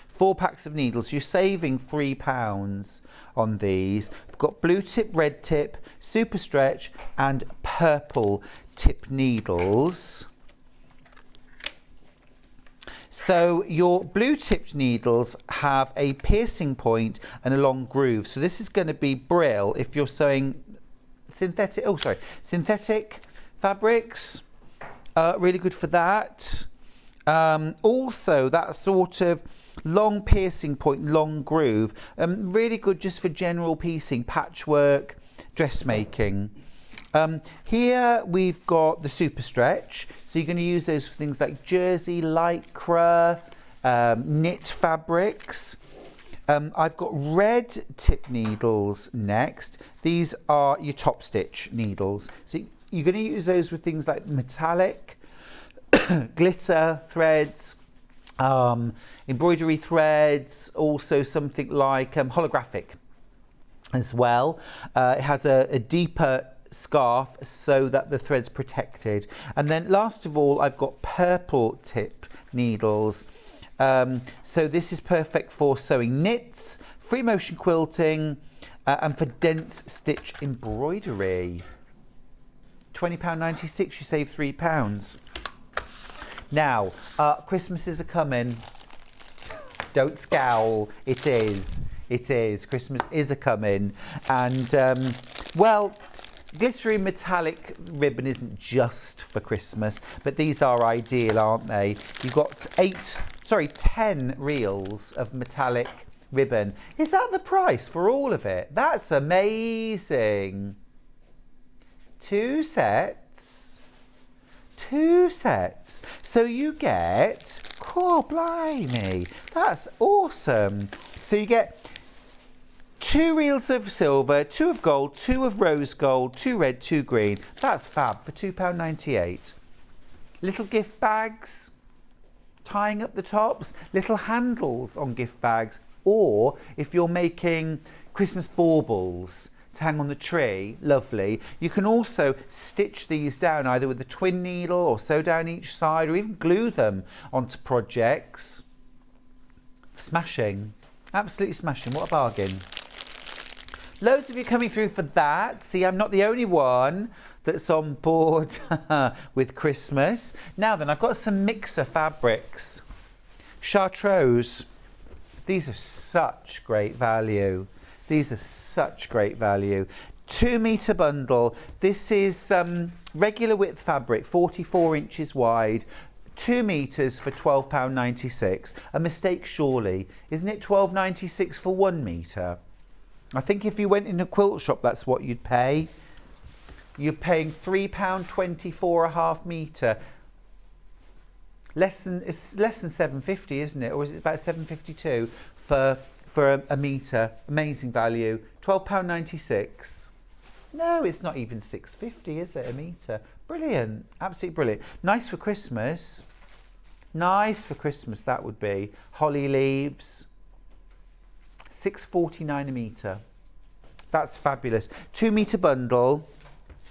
4 packs of needles. You're saving £3 on these. We've got blue tip, red tip, super stretch and purple tip needles. So your blue tipped needles have a piercing point and a long groove. So this is going to be brill if you're sewing synthetic fabrics. Really good for that. Also that sort of long piercing point, long groove, really good just for general piecing, patchwork, dressmaking. Here we've got the super stretch, so you're going to use those for things like jersey, lycra, knit fabrics. I've got red tip needles next. These are your top stitch needles, so you're going to use those with things like metallic, glitter threads, embroidery threads, also something like holographic as well. It has a deeper scarf so that the thread's protected. And then last of all, I've got purple tip needles. So this is perfect for sewing knits, free motion quilting, and for dense stitch embroidery. £20.96, you save £3. Now, Christmases are coming. Don't scowl. It is. Christmas is a coming. And, well, glittery metallic ribbon isn't just for Christmas, but these are ideal, aren't they? You've got 10 reels of metallic ribbon. Is that the price for all of it? That's amazing. 2 sets. So you get, oh blimey, that's awesome. So you get 2 reels of silver, 2 of gold, 2 of rose gold, 2 red, 2 green. That's fab for £2.98. Little gift bags, tying up the tops, little handles on gift bags, or if you're making Christmas baubles to hang on the tree, lovely. You can also stitch these down either with a twin needle or sew down each side or even glue them onto projects. Smashing, absolutely smashing, what a bargain. Loads of you coming through for that. See, I'm not the only one that's on board with Christmas. Now then, I've got some mixer fabrics. Chartreuse. These are such great value. 2 metre bundle. This is regular width fabric, 44 inches wide. 2 metres for £12.96. A mistake surely. Isn't it £12.96 for 1 metre? I think if you went in a quilt shop, that's what you'd pay. You're paying £3.24 a half metre. It's less than £7.50, isn't it? Or is it about £7.52 for a metre? Amazing value. £12.96. No, it's not even £6.50, is it, a metre? Brilliant, absolutely brilliant. Nice for Christmas. That would be. Holly leaves. £6.49 a metre. That's fabulous. 2 metre bundle.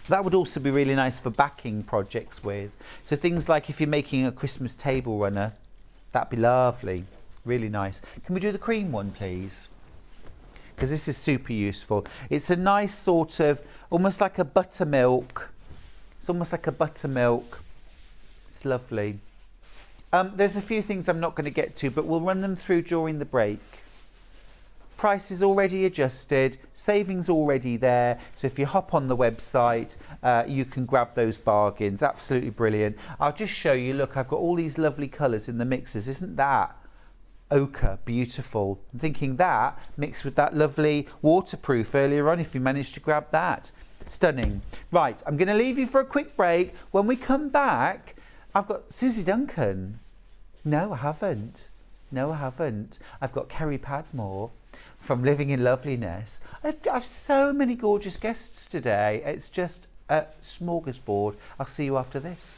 That would also be really nice for backing projects with. So things like if you're making a Christmas table runner, that'd be lovely. Really nice. Can we do the cream one, please? Because this is super useful. It's a nice sort of, almost like a buttermilk. It's almost like a buttermilk. It's lovely. There's a few things I'm not going to get to, but we'll run them through during the break. Price is already adjusted, savings already there. So if you hop on the website, you can grab those bargains. Absolutely brilliant. I'll just show you, look, I've got all these lovely colours in the mixers. Isn't that ochre, beautiful. I'm thinking that mixed with that lovely waterproof earlier on, if you managed to grab that. Stunning. Right, I'm going to leave you for a quick break. When we come back, I've got Suzie Duncan. No, I haven't. No, I haven't. I've got Kerrie Padmore from Living in Loveliness. I've so many gorgeous guests today. It's just a smorgasbord. I'll see you after this.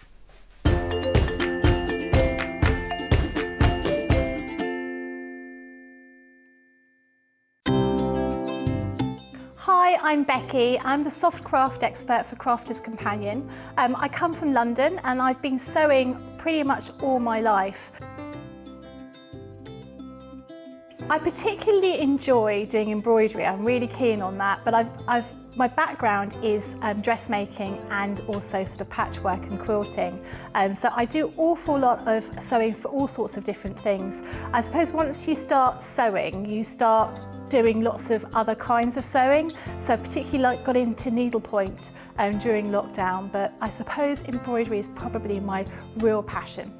Hi, I'm Becky. I'm the soft craft expert for Crafter's Companion. I come from London and I've been sewing pretty much all my life. I particularly enjoy doing embroidery. I'm really keen on that, but my background is dressmaking and also sort of patchwork and quilting. So I do an awful lot of sewing for all sorts of different things. I suppose once you start sewing, you start doing lots of other kinds of sewing. So particularly got into needlepoint during lockdown, but I suppose embroidery is probably my real passion.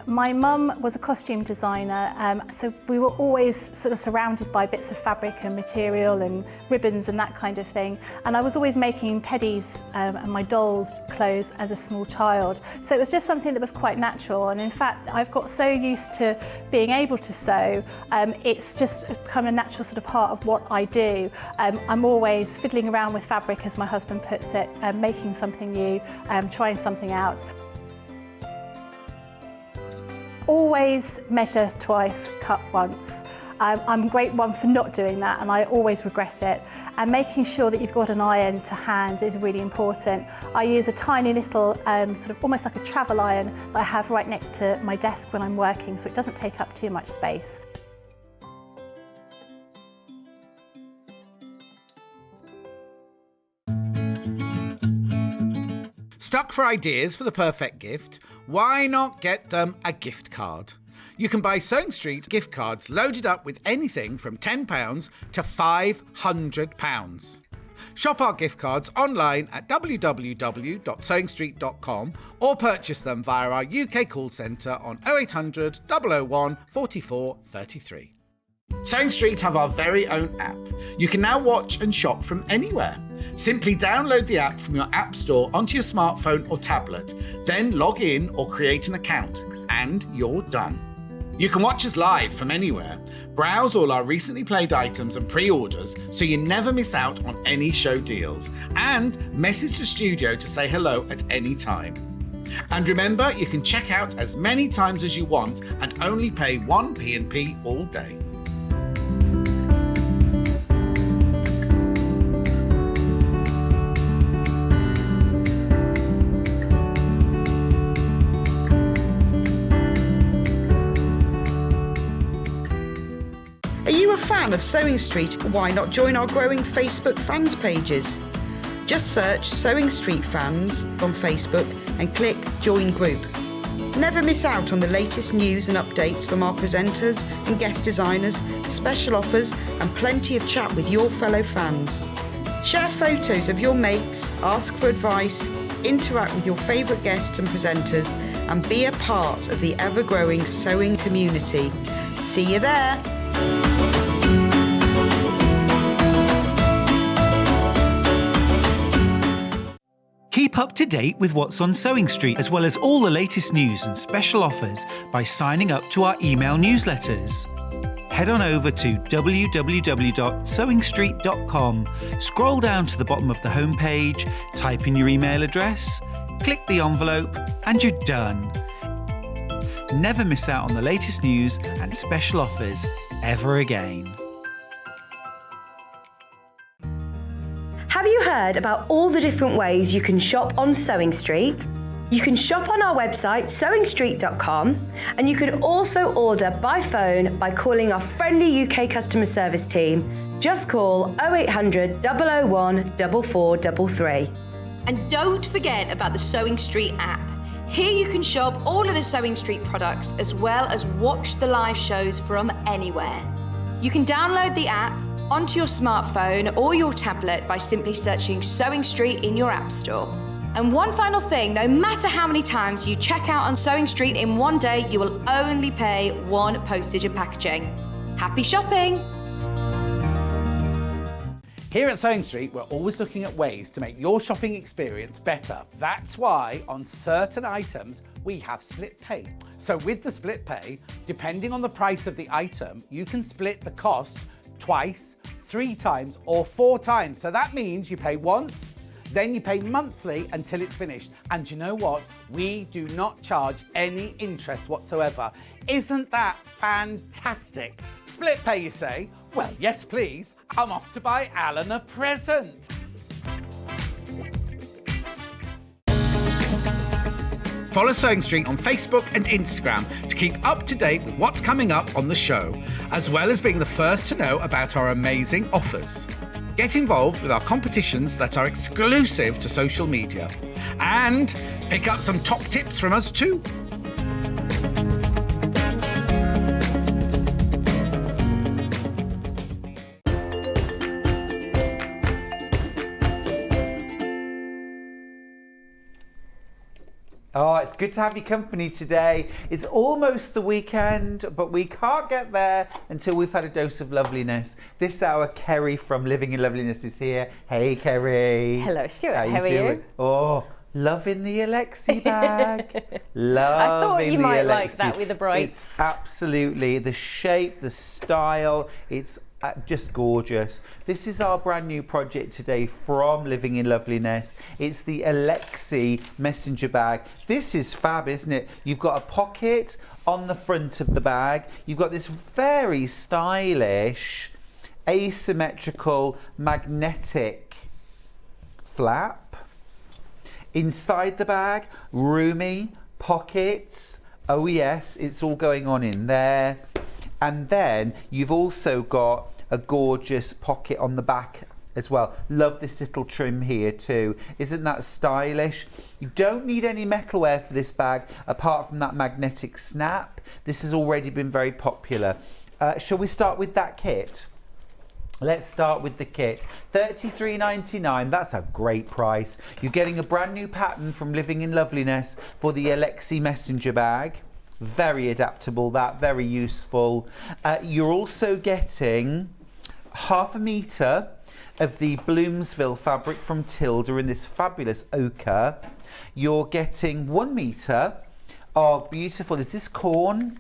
My mum was a costume designer, so we were always sort of surrounded by bits of fabric and material and ribbons and that kind of thing. And I was always making teddies and my dolls' clothes as a small child. So it was just something that was quite natural. And in fact, I've got so used to being able to sew, it's just become a natural sort of part of what I do. I'm always fiddling around with fabric, as my husband puts it, making something new, trying something out. Always measure twice, cut once. I'm a great one for not doing that, and I always regret it. And making sure that you've got an iron to hand is really important. I use a tiny little, sort of almost like a travel iron that I have right next to my desk when I'm working, so it doesn't take up too much space. Stuck for ideas for the perfect gift? Why not get them a gift card? You can buy Sewing Street gift cards loaded up with anything from £10 to £500. Shop our gift cards online at www.sewingstreet.com or purchase them via our UK call centre on 0800 001 44 33. Sewing Street have our very own app. You can now watch and shop from anywhere. Simply download the app from your app store onto your smartphone or tablet, then log in or create an account, and you're done. You can watch us live from anywhere, browse all our recently played items and pre-orders so you never miss out on any show deals, and message the studio to say hello at any time. And remember, you can check out as many times as you want and only pay 1 P&P all day. Are you a fan of Sewing Street? Why not join our growing Facebook fans pages? Just search Sewing Street Fans on Facebook and click Join Group. Never miss out on the latest news and updates from our presenters and guest designers, special offers and plenty of chat with your fellow fans. Share photos of your makes, ask for advice, interact with your favourite guests and presenters and be a part of the ever-growing sewing community. See you there! Keep up to date with what's on Sewing Street, as well as all the latest news and special offers by signing up to our email newsletters. Head on over to www.sewingstreet.com, scroll down to the bottom of the homepage, type in your email address, click the envelope, and you're done. Never miss out on the latest news and special offers ever again. Have you heard about all the different ways you can shop on Sewing Street? You can shop on our website sewingstreet.com, and you can also order by phone by calling our friendly UK customer service team. Just call 0800 001 4433. And don't forget about the Sewing Street app. Here you can shop all of the Sewing Street products as well as watch the live shows from anywhere. You can download the app onto your smartphone or your tablet by simply searching Sewing Street in your app store. And one final thing, no matter how many times you check out on Sewing Street in one day, you will only pay 1 postage and packaging. Happy shopping! Here at Sewing Street, we're always looking at ways to make your shopping experience better. That's why on certain items, we have split pay. So with the split pay, depending on the price of the item, you can split the cost twice, 3 times, or 4 times. So that means you pay once, then you pay monthly until it's finished. And you know what? We do not charge any interest whatsoever. Isn't that fantastic? Split pay, you say? Well, yes, please. I'm off to buy Alan a present. Follow Sewing Street on Facebook and Instagram to keep up to date with what's coming up on the show, as well as being the first to know about our amazing offers. Get involved with our competitions that are exclusive to social media. And pick up some top tips from us too. Oh, it's good to have your company today. It's almost the weekend, but we can't get there until we've had a dose of loveliness. This hour, Kerrie from Living in Loveliness is here. Hey, Kerrie. Hello, Stuart. How are doing? you? Oh, loving the Alexie bag. Loving I thought you might the like Alexie. that with the braids. It's absolutely the shape, the style. It's just gorgeous. This is our brand new project today from Living in Loveliness. It's the Alexie messenger bag. This is fab, isn't it? You've got a pocket on the front of the bag. You've got this very stylish, asymmetrical, magnetic flap. Inside the bag, roomy pockets. Oh yes, it's all going on in there. And then you've also got a gorgeous pocket on the back as well. Love this little trim here too. Isn't that stylish? You don't need any metalware for this bag apart from that magnetic snap. This has already been very popular. Shall we start with that kit? Let's start with the kit. $33.99, that's a great price. You're getting a brand new pattern from Living in Loveliness for the Alexie messenger bag. Very adaptable, that, very useful. You're also getting 1/2 metre of the Bloomsville fabric from Tilda in this fabulous ochre. You're getting 1 metre of beautiful, is this corn?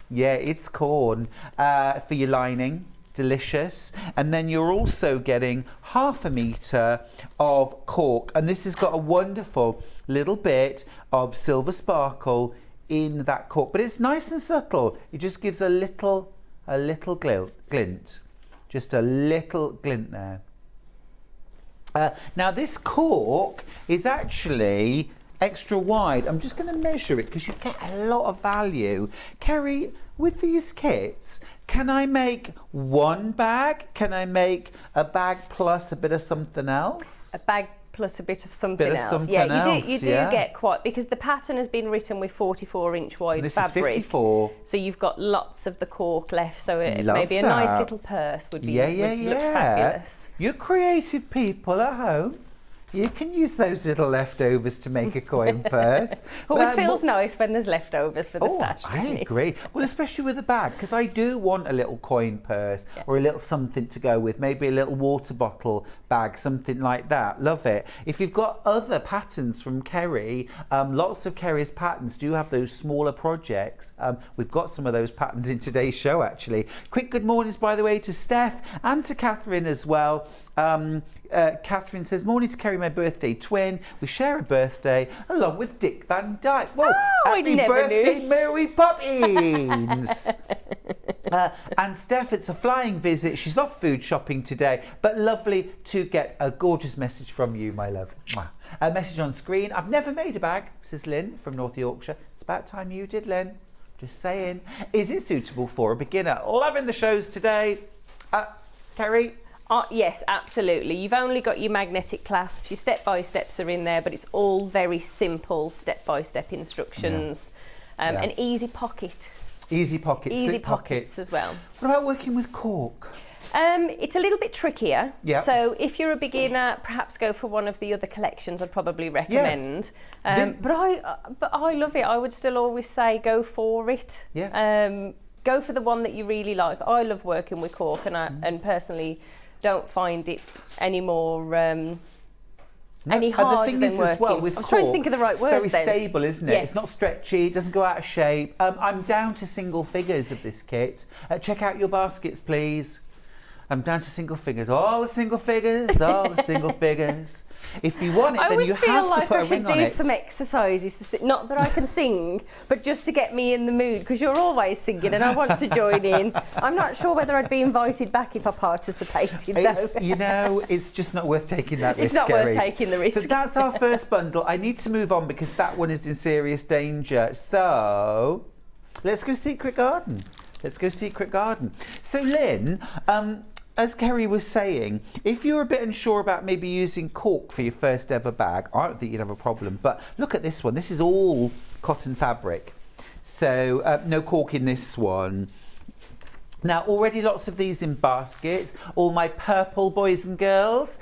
Yeah, it's corn for your lining. Delicious. And then you're also getting 1/2 metre of cork, and this has got a wonderful little bit of silver sparkle in that cork, but it's nice and subtle. It just gives a little glint, just a little glint there. Now this cork is actually extra wide. I'm just going to measure it because you get a lot of value. Kerrie, with these kits, can I make 1 bag? Can I make a bag plus a bit of something else? A bag plus a bit of something else. Something yeah, else, you do get quite, because the pattern has been written with 44-inch wide This fabric. is 54. So you've got lots of the cork left, so it Love maybe a that. nice little purse would be would look fabulous. You're creative people at home. You can use those little leftovers to make a coin purse. Always feels nice when there's leftovers for the stash. I doesn't it? agree. Well, especially with a bag, because I do want a little coin purse or a little something to go with, maybe a little water bottle bag, something like that. Love it. If you've got other patterns from Kerrie, lots of Kerrie's patterns do have those smaller projects. We've got some of those patterns in today's show, actually. Quick good mornings, by the way, to Steph and to Catherine as well. Catherine says, morning to Kerrie, my birthday twin. We share a birthday along with Dick Van Dyke. Whoa, happy birthday, Mary Poppins. And Steph, it's a flying visit. She's off food shopping today, but lovely to get a gorgeous message from you, my love. A message on screen. I've never made a bag, says Lynn from North Yorkshire. It's about time you did, Lynn. Just saying. Is it suitable for a beginner? Loving the shows today. Kerrie? Yes, absolutely. You've only got your magnetic clasps, your step-by-steps are in there, but it's all very simple step-by-step instructions. An easy pocket. Easy pockets. Easy pockets as well. What about working with cork? It's a little bit trickier. Yeah. So if you're a beginner, perhaps go for one of the other collections I'd probably recommend. But I love it. I would still always say go for it. Yeah. Go for the one that you really like. I love working with cork, and personally don't find it any more any harder than working. As well, with I was trying to think of the right it's words very stable, isn't it? Yes. It's not stretchy, it doesn't go out of shape. I'm down to single figures of this kit. Check out your baskets, please. I'm down to single figures. All the single figures, all the single figures. If you want it, then you have to put a ring on it. I always feel like I should do some exercises, not that I can sing, but just to get me in the mood, because you're always singing and I want to join in. I'm not sure whether I'd be invited back if I participated, though. You know, it's just not worth taking that risk, It's not Kerrie. worth taking the risk. So that's our first bundle. I need to move on because that one is in serious danger. So let's go Secret Garden. Let's go Secret Garden. So Lynn, as Kerrie was saying, if you're a bit unsure about maybe using cork for your first ever bag, I don't think you'd have a problem. But look at this one. This is all cotton fabric. So no cork in this one. Now, already lots of these in baskets. All my purple boys and girls.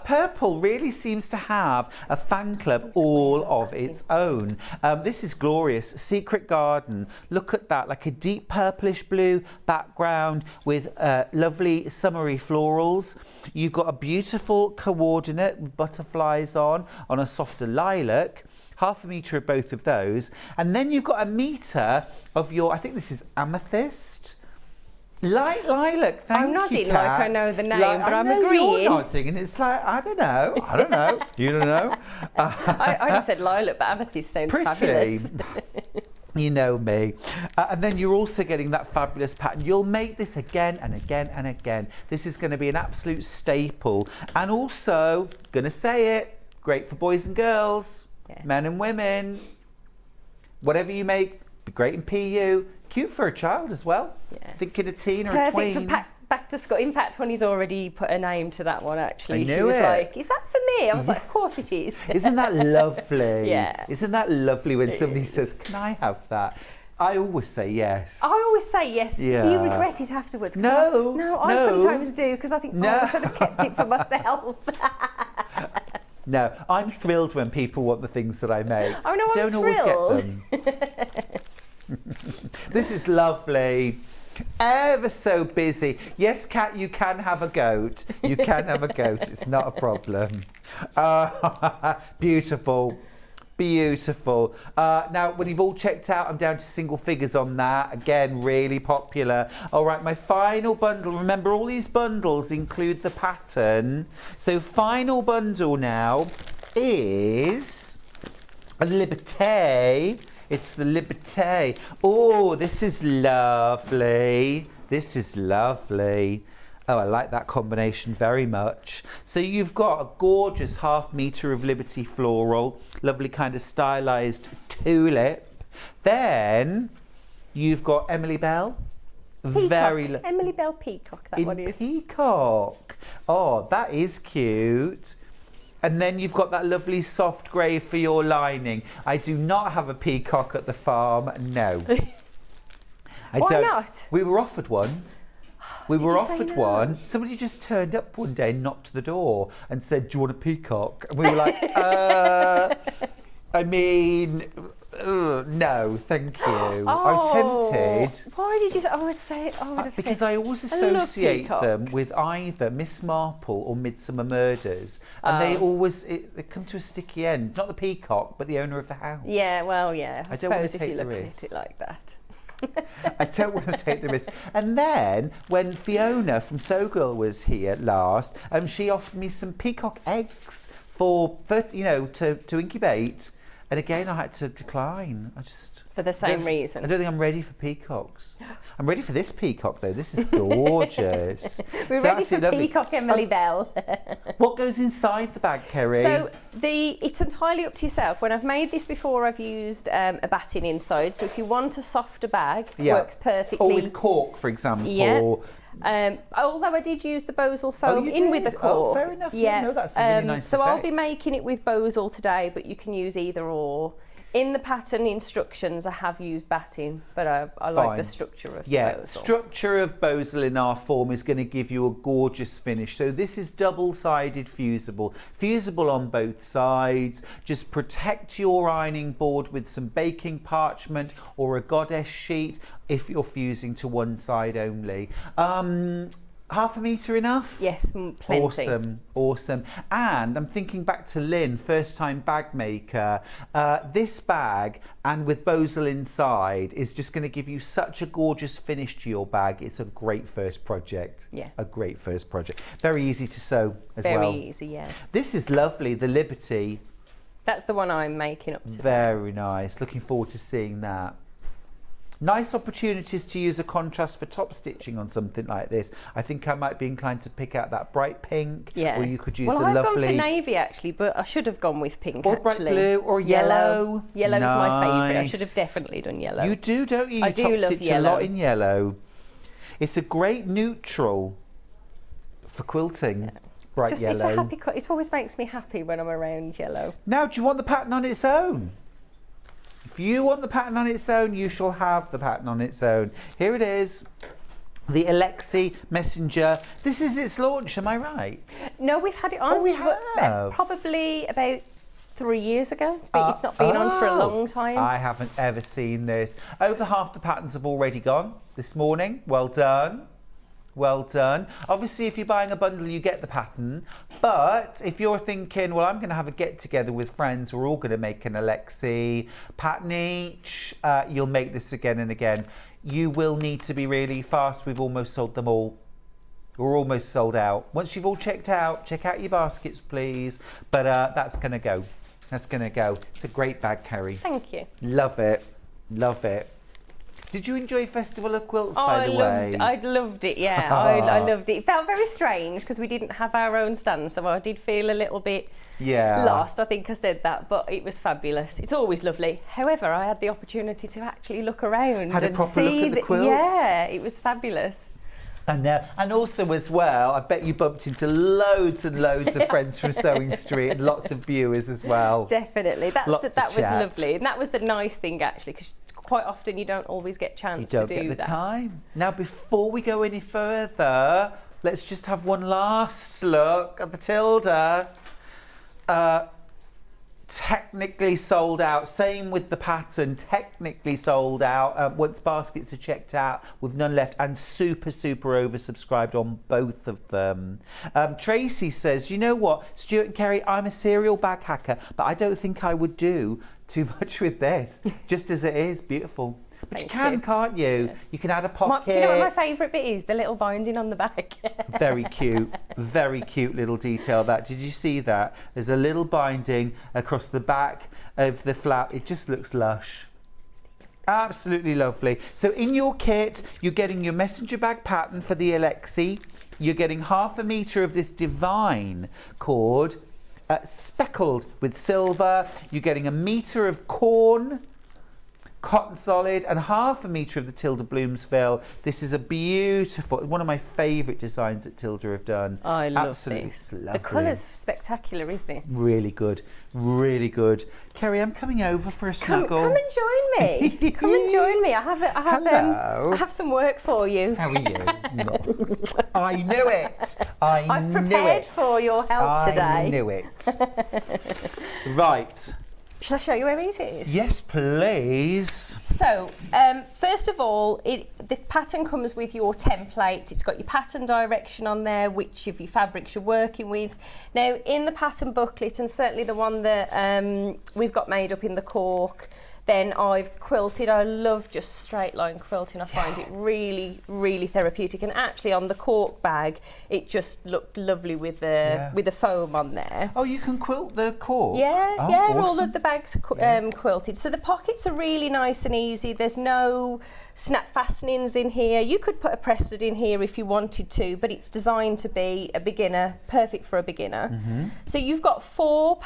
Purple really seems to have a fan club all of its own. This is glorious. Secret Garden. Look at that, like a deep purplish blue background with lovely summery florals. You've got a beautiful coordinate with butterflies on a softer lilac. Half a metre of both of those. And then you've got a metre of your, I think this is amethyst. Light lilac, thank you, I'm nodding Kat. like I know the name, but I'm You're agreeing. nodding, and it's like, I don't know, you don't know. I just said lilac, but amethyst sounds Pretty. fabulous. You know me. And then you're also getting that fabulous pattern. You'll make this again and again and again. This is going to be an absolute staple. And also, going to say it, great for boys and girls, men and women. Whatever you make, be great in PU. Cute for a child as well. Yeah. Thinking a teen or Perfect a tween. for back to school. In fact, Tony's already put a name to that one, actually. I knew she was it. like, is that for me? I was like, of course it is. Isn't that lovely? Yeah. Isn't that lovely when somebody says, can I have that? I always say yes. I always say yes. Yeah. Do you regret it afterwards? No, I no. sometimes do, because I think, I should have kept it for myself. No, I'm thrilled when people want the things that I make. Oh, no, I'm Don't thrilled. always get them. This is lovely. Ever so busy. Yes, Kat, you can have a goat. You can have a goat. It's not a problem. Beautiful. Beautiful. Now, when you've all checked out, I'm down to single figures on that. Again, really popular. All right, my final bundle. Remember, all these bundles include the pattern. So, final bundle now is a Liberté. It's the Liberté. Oh, this is lovely. This is lovely. Oh, I like that combination very much. So you've got a gorgeous half metre of Liberty floral, lovely kind of stylised tulip. Then you've got Emily Bell. Peacock. Emily Bell Peacock, that one is. Peacock. Oh, that is cute. And then you've got that lovely soft grey for your lining. I do not have a peacock at the farm, no. Why not? We were offered one. We Did were you say offered no? one. Somebody just turned up one day and knocked the door and said, do you want a peacock? And we were like, I mean, no, thank you. I was tempted. Why did you? I would have Because said. I always I love associate them peacocks. with either Miss Marple or Midsummer Murders, and they always they come to a sticky end. Not the peacock, but the owner of the house. Yeah, well, yeah. I don't wanna suppose if take you the look at risk. it like that. I don't want to take the risk. And then when Fiona from So Girl was here last, she offered me some peacock eggs for to incubate. And again, I had to decline. For the same reason. I don't think I'm ready for peacocks. I'm ready for this peacock, though. This is gorgeous. We're So ready absolutely for lovely. Peacock Emily Bell. What goes inside the bag, Kerrie? So it's entirely up to yourself. When I've made this before, I've used a batting inside. So if you want a softer bag, works perfectly. Or with cork, for example. Yeah. Although I did use the Bosal foam you in with the did? cork. Oh, fair enough. Yeah. No, that's a really nice So I'll effect. be making it with Bosal today, but you can use either or. In the pattern instructions, I have used batting, but I like Fine. the structure of Yeah, Bosel. structure of Bosel in our form is going to give you a gorgeous finish. So this is double-sided fusible. Fusible on both sides. Just protect your ironing board with some baking parchment or a goddess sheet if you're fusing to one side only. Half a metre enough? Yes, plenty. Awesome. And I'm thinking back to Lynn, first time bag maker. This bag, and with Bosel inside, is just going to give you such a gorgeous finish to your bag. It's a great first project. Yeah. A great first project. Very easy to sew as Very well. easy, yeah. This is lovely, the Liberty. That's the one I'm making up to. Very nice. Looking forward to seeing that. Nice opportunities to use a contrast for top stitching on something like this. I think I might be inclined to pick out that bright pink, Yeah. or you could use well, a I've lovely... gone for navy actually, but I should have gone with pink or actually. bright blue, or yellow. Yellow is my favourite. I Nice. should have definitely done yellow. You do, don't you? I You do top love stitch a yellow. lot in yellow. It's a great neutral for quilting. Bright Just yellow. it's a happy. It always makes me happy when I'm around yellow. Now, do you want the pattern on its own? If you want the pattern on its own, you shall have the pattern on its own. Here it is, the Alexie Messenger. This is its launch, am I right? No, we've had it on. Oh, we but, have. probably about 3 years ago. It's not been on for a long time. I haven't ever seen this. Over half the patterns have already gone this morning. Well done. Well done. Obviously, if you're buying a bundle, you get the pattern. But if you're thinking, well, I'm going to have a get-together with friends, we're all going to make an Alexie pattern each, you'll make this again and again. You will need to be really fast. We've almost sold them all. We're almost sold out. Once you've all checked out, check out your baskets, please. But that's going to go. That's going to go. It's a great bag, Kerrie. Thank you. Love it. Love it. Did you enjoy Festival of Quilts, by the way? I loved it, yeah. I loved it. It felt very strange because we didn't have our own stand, so I did feel a little bit lost. I think I said that, but it was fabulous. It's always lovely. However, I had the opportunity to actually look around Had a and proper see look at the quilts? Yeah, it was fabulous. And also as well, I bet you bumped into loads and loads of friends from Sewing Street and lots of viewers as well. Definitely. That Lots was of chat. lovely. And that was the nice thing, actually, because quite often you don't always get a chance You don't to do get the that. time. Now, before we go any further, let's just have one last look at the Tilda. Technically sold out. Same with the pattern. Technically sold out. Once baskets are checked out, with none left, and super oversubscribed on both of them. Tracy says, you know what, Stuart and Kerrie, I'm a serial bag hacker, but I don't think I would do too much with this. Just as it is, beautiful. But Thank you can, you. can't you? Yeah. You can add a pocket. Do you know what my favourite bit is? The little binding on the back. Very cute little detail. That, did you see that? There's a little binding across the back of the flap. It just looks lush. Absolutely lovely. So in your kit, you're getting your messenger bag pattern for the Alexie. You're getting half a metre of this divine cord, speckled with silver. You're getting a metre of corn, cotton solid, and half a metre of the Tilda Bloomsville. This is a beautiful, one of my favourite designs that Tilda have done. I love Absolutely this. lovely. The colour's spectacular, isn't it? Really good, really good. Kerrie, I'm coming over for a snuggle. Come and join me. Come and join me. I Hello. have some work for you. How are you? I knew it. I've prepared for your help today. I knew it. Right. Shall I show you where it is? Yes, please. So, first of all, the pattern comes with your template. It's got your pattern direction on there, which of your fabrics you're working with. Now, in the pattern booklet, and certainly the one that we've got made up in the cork, then I've quilted. I love just straight line quilting. I find it really therapeutic. And actually, on the cork bag, it just looked lovely with the foam on there. Oh, you can quilt the cork? Yeah, Oh, yeah, and all awesome. of the bags quilted. So the pockets are really nice and easy. There's no snap fastenings in here. You could put a press stud in here if you wanted to, but it's designed to be a beginner, perfect for a beginner. Mm-hmm. So you've got four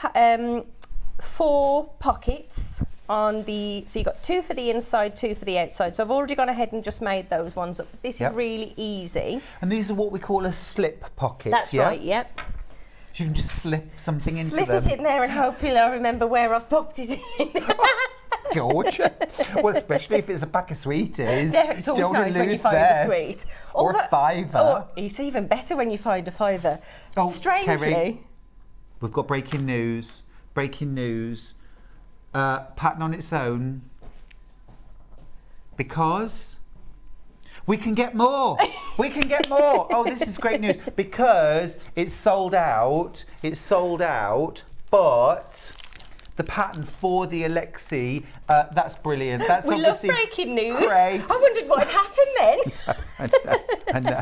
pockets on the, so you've got 2 for the inside, 2 for the outside. So I've already gone ahead and just made those ones up. This is really easy. And these are what we call a slip pocket. That's right, yep. You can just slip something into Slip them. it in there and hopefully I'll remember where I've popped it in. gorgeous. Well, especially if it's a pack of sweeties. Yeah, it's always Don't wanna nice when you lose find them. a sweet. Or a fiver. Oh, it's even better when you find a fiver. Oh, Strangely. Kerrie, we've got breaking news. Breaking news. Pattern on its own. Because we can get more. We can get more. Oh, this is great news. Because it's sold out. It's sold out. But the pattern for the Alexie, that's brilliant. That's We love obviously breaking news. Craig. I wondered what had happened then. I know.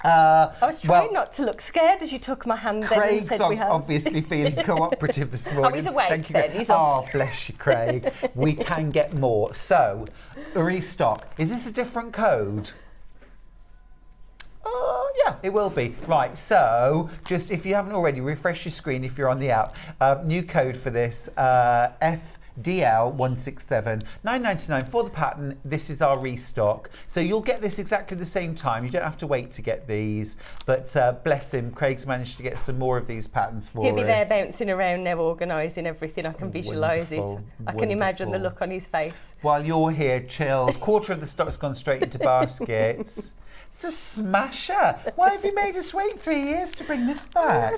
I was trying not to look scared as you took my hand then and Craig's said we have. obviously feeling cooperative this morning. he's awake Thank you. then, he's Oh, bless you, Craig. We can get more. So, restock. Is this a different code? Yeah, it will be. Right, so just if you haven't already, refresh your screen if you're on the app. New code for this, FDL167, $9.99 for the pattern. This is our restock. So you'll get this exactly the same time. You don't have to wait to get these. But bless him, Craig's managed to get some more of these patterns for us. He'll be there bouncing around now, organising everything. I can visualise it. Wonderful, I can imagine the wonderful. look on his face. While you're here, chilled. Quarter of the stock's gone straight into baskets. It's a smasher. Why have you made us wait 3 years to bring this back?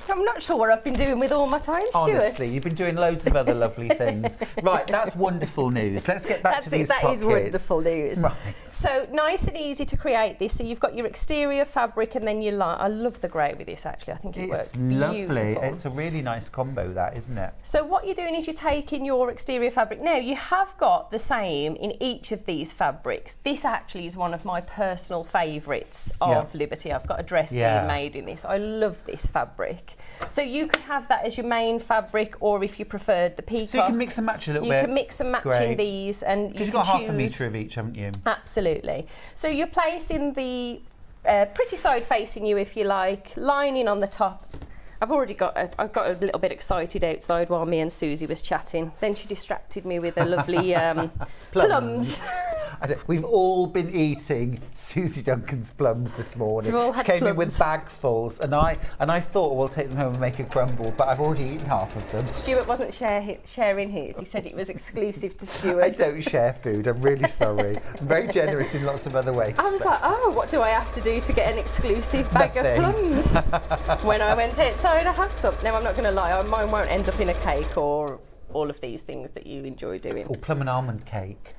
I'm not sure what I've been doing with all my time, Stuart. Honestly, you've been doing loads of other lovely things. Right, that's wonderful news. Let's get back to these That pockets. is wonderful news. Right. So nice and easy to create this. So you've got your exterior fabric and then your line. I love the grey with this actually. I think it works It's lovely. beautiful. It's a really nice combo, that, isn't it? So what you're doing is you're taking your exterior fabric. Now you have got the same in each of these fabrics. This actually is one of my personal favourites of Liberty. I've got a dress being made in this. I love this fabric. So you could have that as your main fabric, or if you preferred the peacock. So you can mix and match a little bit. You can mix and match in these, and because you've got half a metre of each, haven't you? Absolutely. So you're placing the pretty side facing you, if you like, lining on the top. I've got a little bit excited outside while me and Suzie was chatting. Then she distracted me with a lovely plums. We've all been eating Suzie Duncan's plums this morning. We've all had She came in plums. with bagfuls, and I thought we'll take them home and make a crumble, but I've already eaten half of them. Stuart wasn't sharing his. He said it was exclusive to Stuart. I don't share food. I'm really sorry. I'm very generous in lots of other ways. I was like, oh, what do I have to do to get an exclusive bag Nothing. of plums? When I went outside, I have some. Now, I'm not going to lie, mine won't end up in a cake or all of these things that you enjoy doing. Oh, plum and almond cake.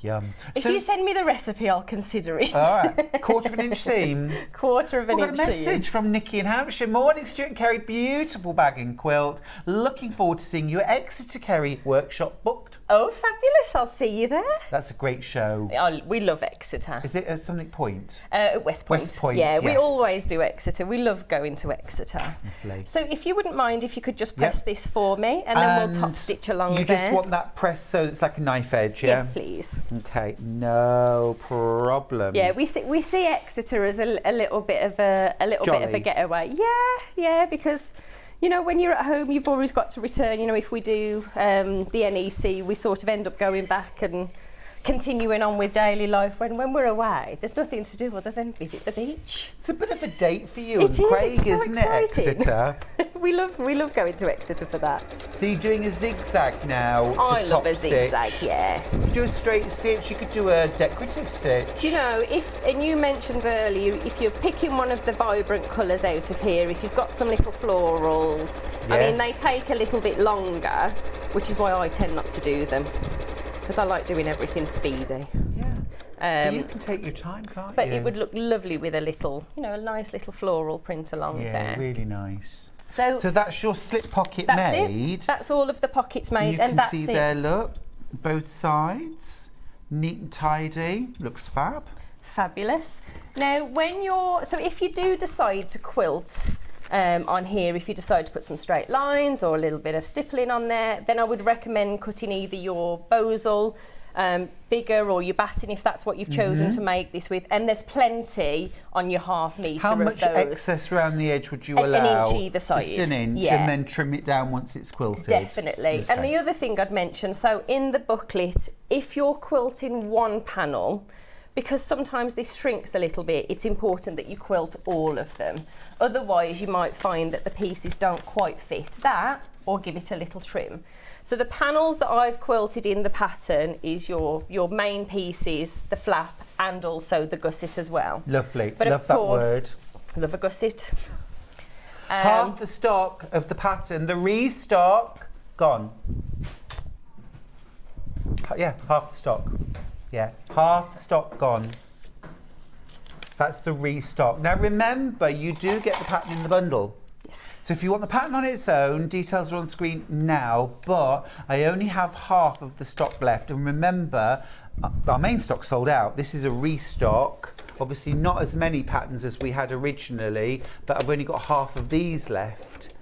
Yum. If So- you send me the recipe, I'll consider it. all right, quarter of an inch seam. Quarter of an We've got a inch seam. message from Nikki in Hampshire. Morning, Stuart and Kerrie. Beautiful bag and quilt. Looking forward to seeing you at Exeter, Kerrie. Workshop booked. Oh, fabulous. I'll see you there. That's a great show. We love Exeter. Is it at something point? At West Point. West Point, Yeah, we yes. always do Exeter. We love going to Exeter. Lovely. So if you wouldn't mind if you could just press this for me, and then we'll top stitch along You there. just want that press so it's like a knife edge, yeah? Yes, please. Okay, no problem. Yeah, we see Exeter as a little bit of a bit of Jolly. a getaway. Yeah, because you know when you're at home, you've always got to return. You know, if we do the NEC, we sort of end up going back and continuing on with daily life. When we're away, there's nothing to do other than visit the beach. It's a bit of a date for you It and is, Craig, it's so isn't exciting. it, Exeter? we love going to Exeter for that. So you're doing a zigzag now to I love top a zigzag, stitch. yeah. You could do a straight stitch, you could do a decorative stitch. Do you know, and you mentioned earlier, if you're picking one of the vibrant colours out of here, if you've got some little florals, I Yeah. mean, they take a little bit longer, which is why I tend not to do them, because I like doing everything speedy. Yeah. You can take your time, can't But you? it would look lovely with a little, a nice little floral print along Yeah, there. really nice. So that's your slip pocket that's made. it. That's all of the pockets made, You and can that's see it. there, look, both sides, neat and tidy, looks fab. Fabulous. Now, if you do decide to quilt on here, if you decide to put some straight lines or a little bit of stippling on there, then I would recommend cutting either your bozal bigger or your batting if that's what you've chosen to make this with, and there's plenty on your half metre How of much those. excess around the edge would you An allow? inch either side. Just an inch, Yeah. and then trim it down once it's quilted. Definitely. And the other thing I'd mention, so in the booklet, if you're quilting one panel, because sometimes this shrinks a little bit, it's important that you quilt all of them. Otherwise, you might find that the pieces don't quite fit that, or give it a little trim. So the panels that I've quilted in the pattern is your main pieces, the flap, and also the gusset as well. Lovely. But Love of that course, word. Love a gusset. Half the stock of the pattern, the restock, gone. Yeah, half the stock. Yeah, half the stock gone. That's the restock. Now remember, you do get the pattern in the bundle. Yes. So if you want the pattern on its own, details are on screen now, but I only have half of the stock left. And remember, our main stock sold out. This is a restock. Obviously not as many patterns as we had originally, but I've only got half of these left.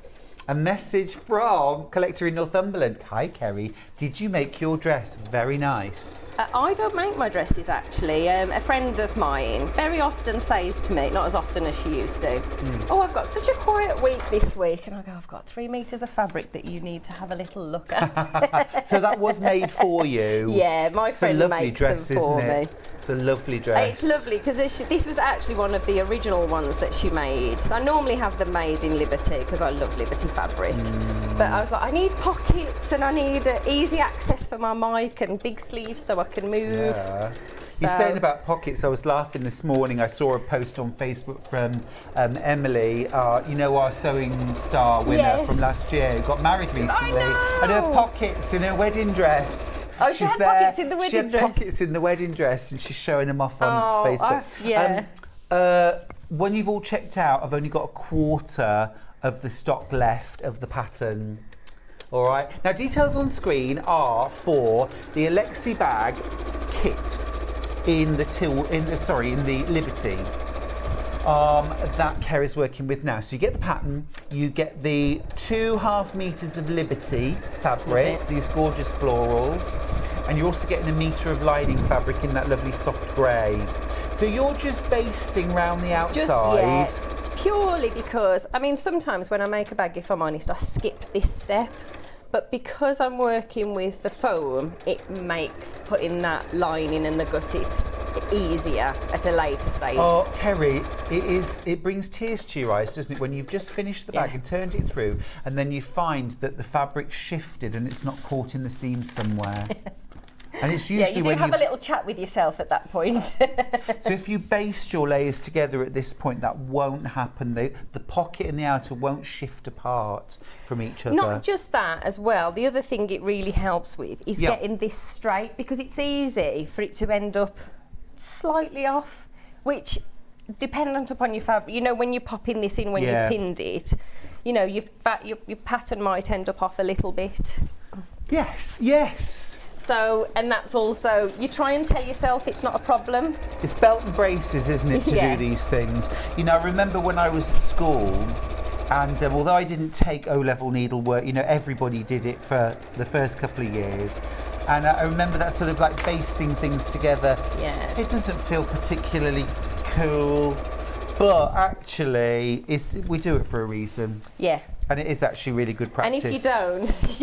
A message from collector in Northumberland. Hi Kerrie, did you make your dress? Very nice. I don't make my dresses actually. A friend of mine very often says to me, not as often as she used to, oh, I've got such a quiet week this week. And I go, I've got 3 meters of fabric that you need to have a little look at. So that was made for you? Yeah, my friend makes dress, them for me. It's a lovely dress. It's lovely because this was actually one of the original ones that she made. So I normally have them made in Liberty because I love Liberty fabric. But I was like, I need pockets and I need easy access for my mic and big sleeves so I can move. Yeah. So, You're saying about pockets, I was laughing this morning. I saw a post on Facebook from Emily, you know, our sewing star winner from last year, who got married recently. And her pockets in her wedding dress. Oh, she had pockets in the wedding dress? She had pockets in the wedding dress and she's showing them off on Facebook. When you've all checked out, I've only got a quarter of the stock left of the pattern. All right. Now, details on screen are for the Alexie bag kit in the Liberty that Kerrie's working with now. So you get the pattern, you get the 2.5 meters of Liberty fabric, these gorgeous florals, and you're also getting 1 meter of lining fabric in that lovely soft grey. So you're just basting round the outside. Purely because, I mean, sometimes when I make a bag, if I'm honest, I skip this step. But because I'm working with the foam, it makes putting that lining and the gusset easier at a later stage. Oh, Kerrie, it brings tears to your eyes, doesn't it, when you've just finished the bag and turned it through, and then you find that the fabric shifted and it's not caught in the seam somewhere. And it's usually you do have a little chat with yourself at that point. So if you baste your layers together at this point, that won't happen. The pocket and the outer won't shift apart from each other. Not just that as well. The other thing it really helps with is getting this straight, because it's easy for it to end up slightly off, which, dependent upon your fabric, you know, when you're popping this in, when you've pinned it, you know, your pattern might end up off a little bit. Yes, yes. So, and that's also, you try and tell yourself it's not a problem. It's belt and braces, isn't it, to do these things? You know, I remember when I was at school, and although I didn't take O-level needlework, you know, everybody did it for the first couple of years. And I remember that sort of like basting things together. Yeah. It doesn't feel particularly cool, but actually, we do it for a reason. Yeah. And it is actually really good practice. And if you don't,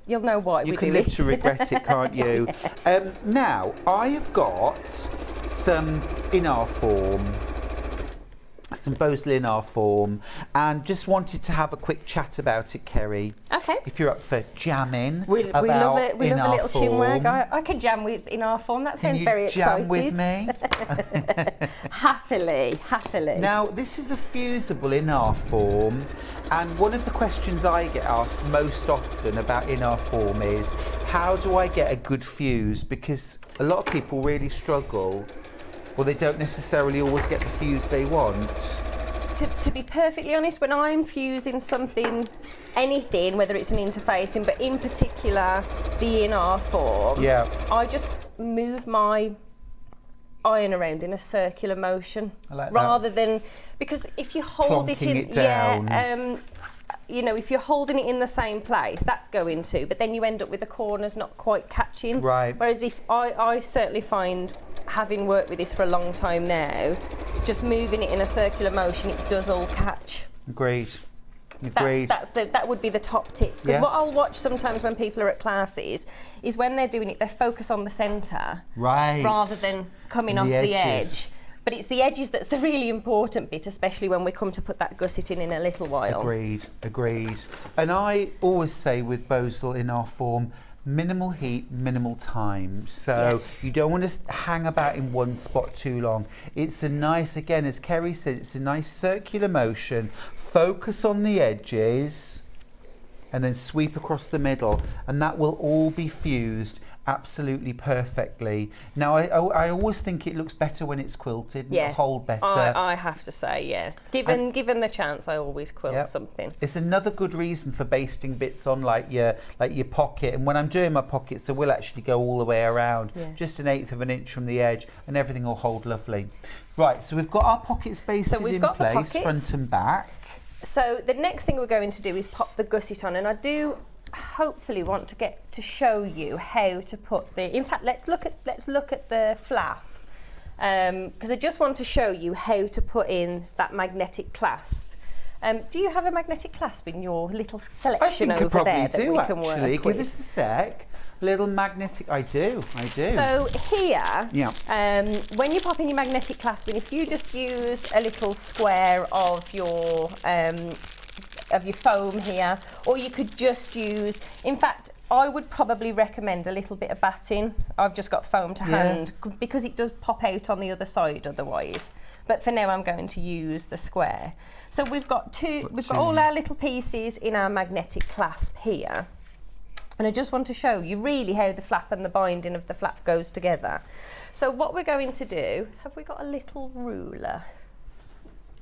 you'll know why we do it. You can live to regret it, can't you? Now, I have got some in-our form, some Bosley in-our form, and just wanted to have a quick chat about it, Kerrie. Okay. If you're up for jamming, we love it. We love a little chinwag. I can jam with in-our form. That sounds very exciting. Can you jam with me? Happily. Now, this is a fusible in-our form, and one of the questions I get asked most often about in-our form is, how do I get a good fuse? Because a lot of people really struggle. Well, they don't necessarily always get the fuse they want. To be perfectly honest, when I'm fusing something, anything, whether it's an interfacing, but in particular the in-our form, I just move my iron around in a circular motion, rather than, because if you hold it in, you know, if you're holding it in the same place, that's going to, but then you end up with the corners not quite catching. Right. Whereas if I certainly find, having worked with this for a long time now, just moving it in a circular motion, it does all catch. Agreed. Agreed. That would be the top tip. Because Yeah. what I'll watch sometimes when people are at classes is when they're doing it, they focus on the centre Right. rather than coming And off the the edges. edge. But it's the edges that's the really important bit, especially when we come to put that gusset in a little while. Agreed. And I always say with Bozel in our form, minimal heat, minimal time. So you don't want to hang about in one spot too long. It's a nice, again, as Kerrie said, it's a nice circular motion. Focus on the edges and then sweep across the middle, and that will all be fused absolutely perfectly. Now, I always think it looks better when it's quilted, and it'll hold better. I have to say, yeah. Given the chance, I always quilt something. It's another good reason for basting bits on like your pocket. And when I'm doing my pockets, I will actually go all the way around, just 1/8 of an inch from the edge, and everything will hold lovely. Right, so we've got our pockets basted in place, front and back. So the next thing we're going to do is pop the gusset on, and I do hopefully want to get to show you how to put the. In fact, let's look at the flap, because I just want to show you how to put in that magnetic clasp. Do you have a magnetic clasp in your little selection over there that we can work with? Give us a sec. Little magnetic. I do. So here, when you pop in your magnetic clasp in, if you just use a little square of your foam here, or you could just use, in fact, I would probably recommend a little bit of batting. I've just got foam to hand because it does pop out on the other side otherwise. But for now, I'm going to use the square. So we've got all our little pieces in our magnetic clasp here. And I just want to show you really how the flap and the binding of the flap goes together. So what we're going to do, have we got a little ruler?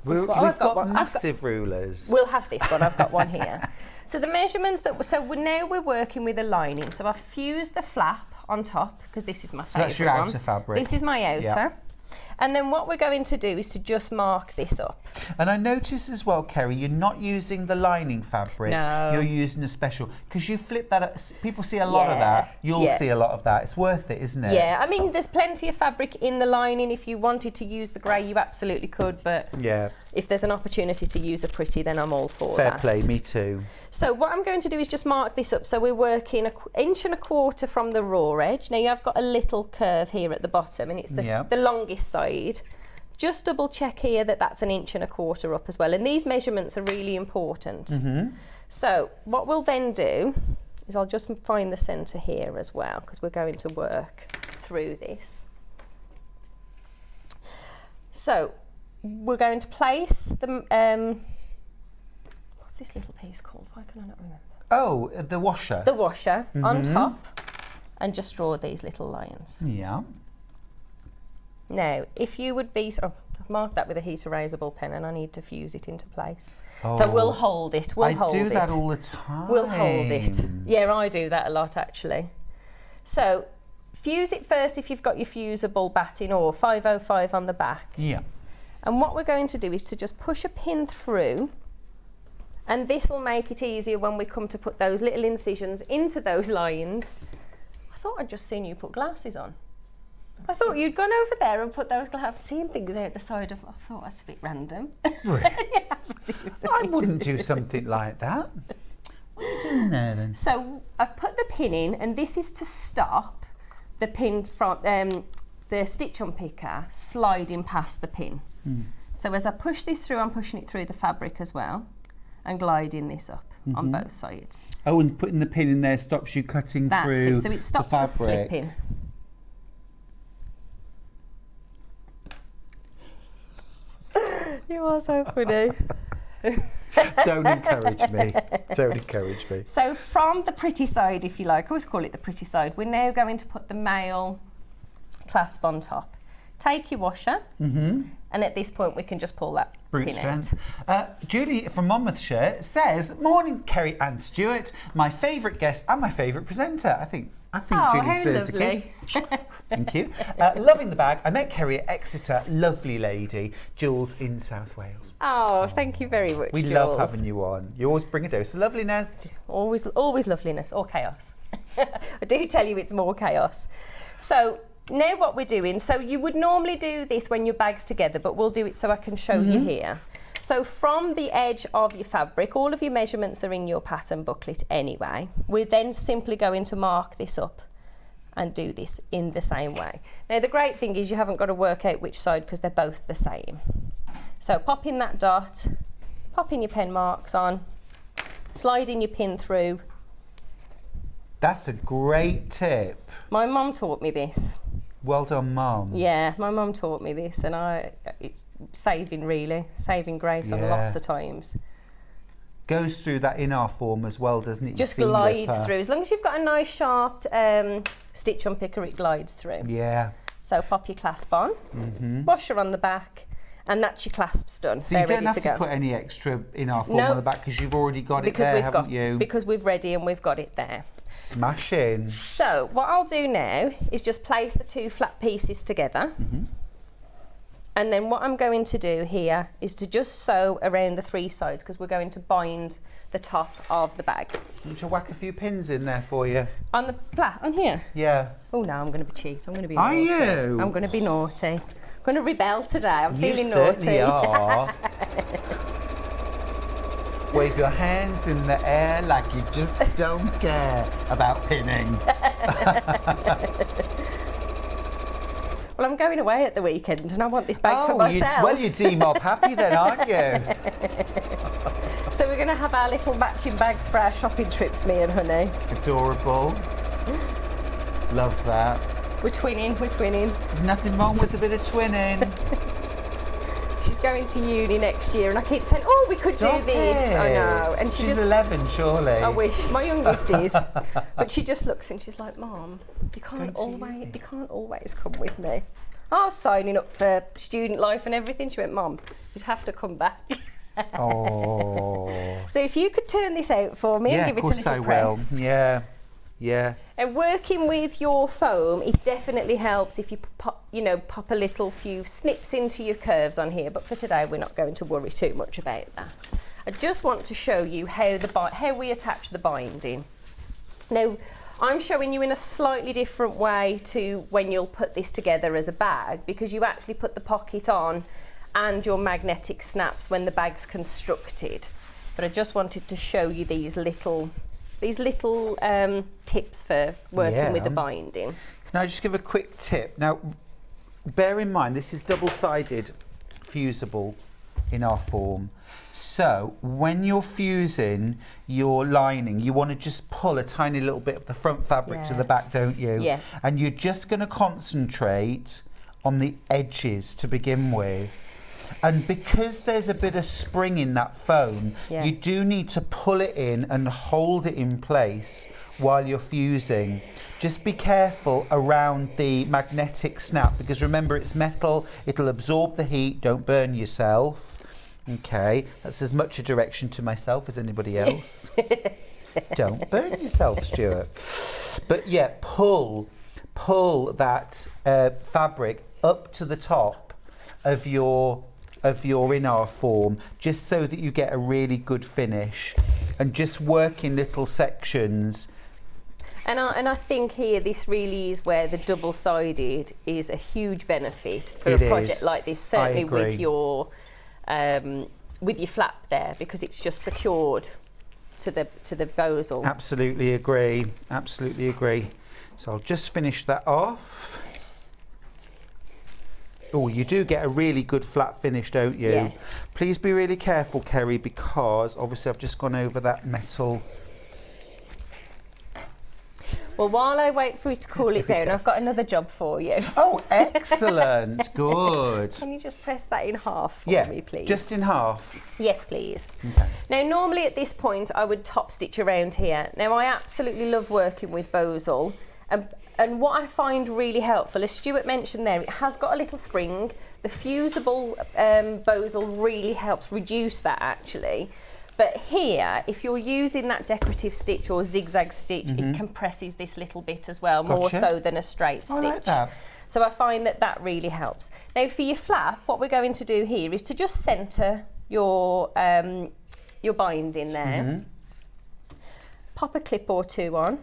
We've got massive rulers. We'll have this one, I've got one here. So the measurements now we're working with a lining. So I've fused the flap on top, because this is my favourite one. That's your outer fabric. This is my outer. Yeah. And then what we're going to do is to just mark this up. And I notice as well, Kerrie, you're not using the lining fabric. No. You're using a special, because you flip that, people see a lot of that. You'll see a lot of that. It's worth it, isn't it? Yeah, I mean, there's plenty of fabric in the lining. If you wanted to use the grey, you absolutely could, but if there's an opportunity to use a pretty, then I'm all for that. Fair play, me too. So what I'm going to do is just mark this up. So we're working 1.25 inches from the raw edge. Now you've got a little curve here at the bottom, and it's the longest side. Just double check here that that's 1.25 inches up as well. And these measurements are really important. So what we'll then do is I'll just find the centre here as well, because we're going to work through this. So we're going to place the what's this little piece called? Why can I not remember? Oh, the washer. The washer on top, and just draw these little lines. Yeah. Now, if you would be, I've marked that with a heat erasable pen, and I need to fuse it into place. So we'll hold it. I do that all the time. We'll hold it. Yeah, I do that a lot actually. So fuse it first if you've got your fusible batting, or 505 on the back. Yeah. And what we're going to do is to just push a pin through, and this will make it easier when we come to put those little incisions into those lines. I thought I'd just seen you put glasses on. I thought you'd gone over there and put those glasses. I've seen things out the side of. I thought that's a bit random. Really? I wouldn't do something like that. What are you doing there then? So I've put the pin in, and this is to stop the pin from the stitch unpicker sliding past the pin. So as I push this through, I'm pushing it through the fabric as well, and gliding this up on both sides. Oh, and putting the pin in there stops you cutting through That's it. So it stops us slipping. You are so funny. Don't encourage me. Don't encourage me. So from the pretty side, if you like, I always call it the pretty side, we're now going to put the male clasp on top. Take your washer, and at this point we can just pull that Brute pin strength. out. Julie from Monmouthshire says, "Morning, Kerrie and Stuart. My favourite guest and my favourite presenter." I think Julie how deserves a lovely. kiss. Thank you. Loving the bag. I met Kerrie at Exeter. Lovely lady. Jules in South Wales. Oh, thank you very much, We Jules. love having you on. You always bring a dose of loveliness. Always loveliness, or chaos. I do tell you it's more chaos. So now what we're doing, so you would normally do this when your bag's together, but we'll do it so I can show you here. So from the edge of your fabric, all of your measurements are in your pattern booklet anyway. We're then simply going to mark this up and do this in the same way. Now the great thing is you haven't got to work out which side because they're both the same. So pop in that dot, pop in your pen marks on, slide in your pin through. That's a great tip. My mum taught me this. Well done, Mum. Yeah, my mum taught me this, and it's saving grace on lots of times. Goes through that in-arm form as well, doesn't it? Just glides through. As long as you've got a nice sharp stitch unpicker, it glides through. Yeah. So pop your clasp on, washer on the back, and that's your clasps done. So They're you don't ready have to to go. put any extra in-arm form on the back because you've already got it Because there, we've haven't got, you? because we've ready and we've got it there. Smashing. So what I'll do now is just place the two flat pieces together. And then what I'm going to do here is to just sew around the three sides because we're going to bind the top of the bag. You to whack a few pins in there for you. On the flat, on here? Yeah. Oh no, I'm going to be cheat. I'm going to be Are naughty. you? I'm going to be naughty. I'm going to rebel today. I'm feeling You naughty. certainly are. Wave your hands in the air like you just don't care about pinning. Well, I'm going away at the weekend and I want this bag for myself. Well, you're D-Mob happy then, aren't you? So we're going to have our little matching bags for our shopping trips, me and honey. Adorable. Love that. We're twinning, we're twinning. There's nothing wrong with a bit of twinning. She's going to uni next year and I keep saying, oh, we could Stop do this. it. I know. And She's 11, surely. I wish. My youngest is. But she just looks and she's like, Mom, you can't always come with me. I was signing up for student life and everything. She went, Mom, you'd have to come back. Oh. So if you could turn this out for me and give it a little press. Will. Yeah. Yeah. And working with your foam, it definitely helps if you pop a little few snips into your curves on here. But for today, we're not going to worry too much about that. I just want to show you how we attach the binding. Now, I'm showing you in a slightly different way to when you'll put this together as a bag, because you actually put the pocket on and your magnetic snaps when the bag's constructed. But I just wanted to show you these little tips for working with the binding. Can I just give a quick tip? Now, bear in mind, this is double-sided fusible in our form. So when you're fusing your lining, you want to just pull a tiny little bit of the front fabric to the back, don't you? Yeah. And you're just going to concentrate on the edges to begin with. And because there's a bit of spring in that foam, you do need to pull it in and hold it in place while you're fusing. Just be careful around the magnetic snap, because remember, it's metal, it'll absorb the heat, don't burn yourself. Okay, that's as much a direction to myself as anybody else. Don't burn yourself, Stuart. But yeah, pull that fabric up to the top of your in-arm form, just so that you get a really good finish, and just work in little sections. And I think here this really is where the double-sided is a huge benefit for a project like this, certainly with your flap there, because it's just secured to the bozal. Absolutely agree. Absolutely agree. So I'll just finish that off. Oh, you do get a really good flat finish, don't you? Yeah. Please be really careful, Kerrie, because obviously I've just gone over that metal. Well, while I wait for it to cool it down, I've got another job for you. Oh, excellent. Good. Can you just press that in half for me, please? Just in half. Yes, please. Okay. Now, normally at this point, I would top stitch around here. Now, I absolutely love working with bozal. And what I find really helpful, as Stuart mentioned there, it has got a little spring. The fusible bozal really helps reduce that, actually. But here, if you're using that decorative stitch or zigzag stitch, it compresses this little bit as well, more so than a straight stitch. I like that. So I find that really helps. Now, for your flap, what we're going to do here is to just centre your binding there. Pop a clip or two on.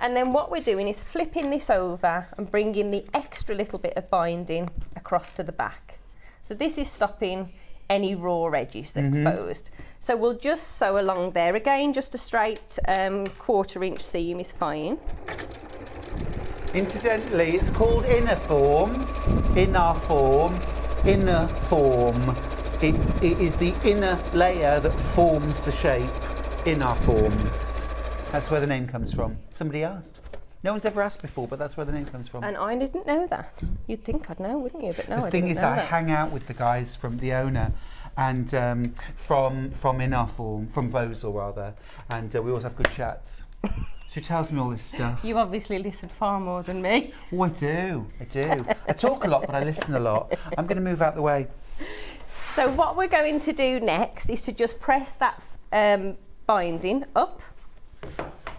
And then what we're doing is flipping this over and bringing the extra little bit of binding across to the back. So this is stopping any raw edges exposed. So we'll just sew along there. Again, just a straight 1/4 inch seam is fine. Incidentally, it's called inner form, inner form, inner form. It is the inner layer that forms the shape, inner form. That's where the name comes from. Somebody asked. No one's ever asked before, but that's where the name comes from. And I didn't know that. You'd think I'd know, wouldn't you? But no, I The thing didn't is, know I that. hang out with the guys from the owner, and from Inner Form, from Vosel rather, and we always have good chats. She tells me all this stuff. You obviously listen far more than me. Oh, I do. I talk a lot, but I listen a lot. I'm going to move out the way. So what we're going to do next is to just press that binding up.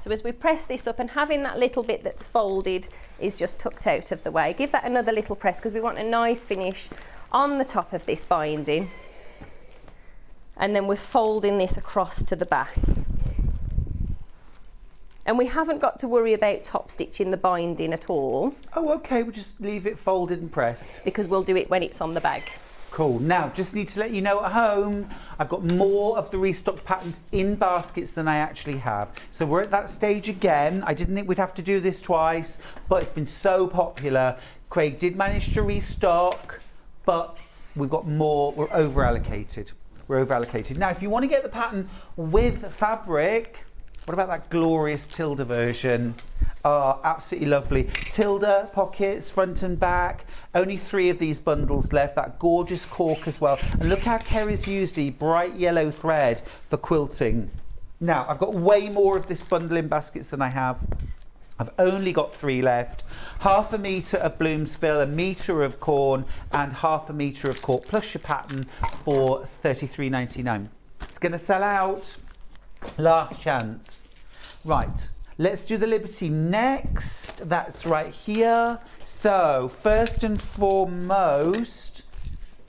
So as we press this up, and having that little bit that's folded is just tucked out of the way, give that another little press because we want a nice finish on the top of this binding. And then we're folding this across to the back. And we haven't got to worry about top stitching the binding at all. Oh, okay. We'll just leave it folded and pressed. Because we'll do it when it's on the bag. Cool. Now, just need to let you know at home, I've got more of the restocked patterns in baskets than I actually have. So we're at that stage again. I didn't think we'd have to do this twice, but it's been so popular. Craig did manage to restock, but we've got more. We're over allocated. Now, if you want to get the pattern with fabric, what about that glorious Tilda version? Oh, absolutely lovely. Tilda pockets, front and back. Only 3 of these bundles left. That gorgeous cork as well. And look how Kerrie's used the bright yellow thread for quilting. Now, I've got way more of this bundle in baskets than I have. I've only got 3 left. 1/2 metre of Bloomsville, 1 metre of corn, and 1/2 metre of cork, plus your pattern for $33.99. It's going to sell out. Last chance. Right, let's do the Liberty next. That's right here. So, first and foremost,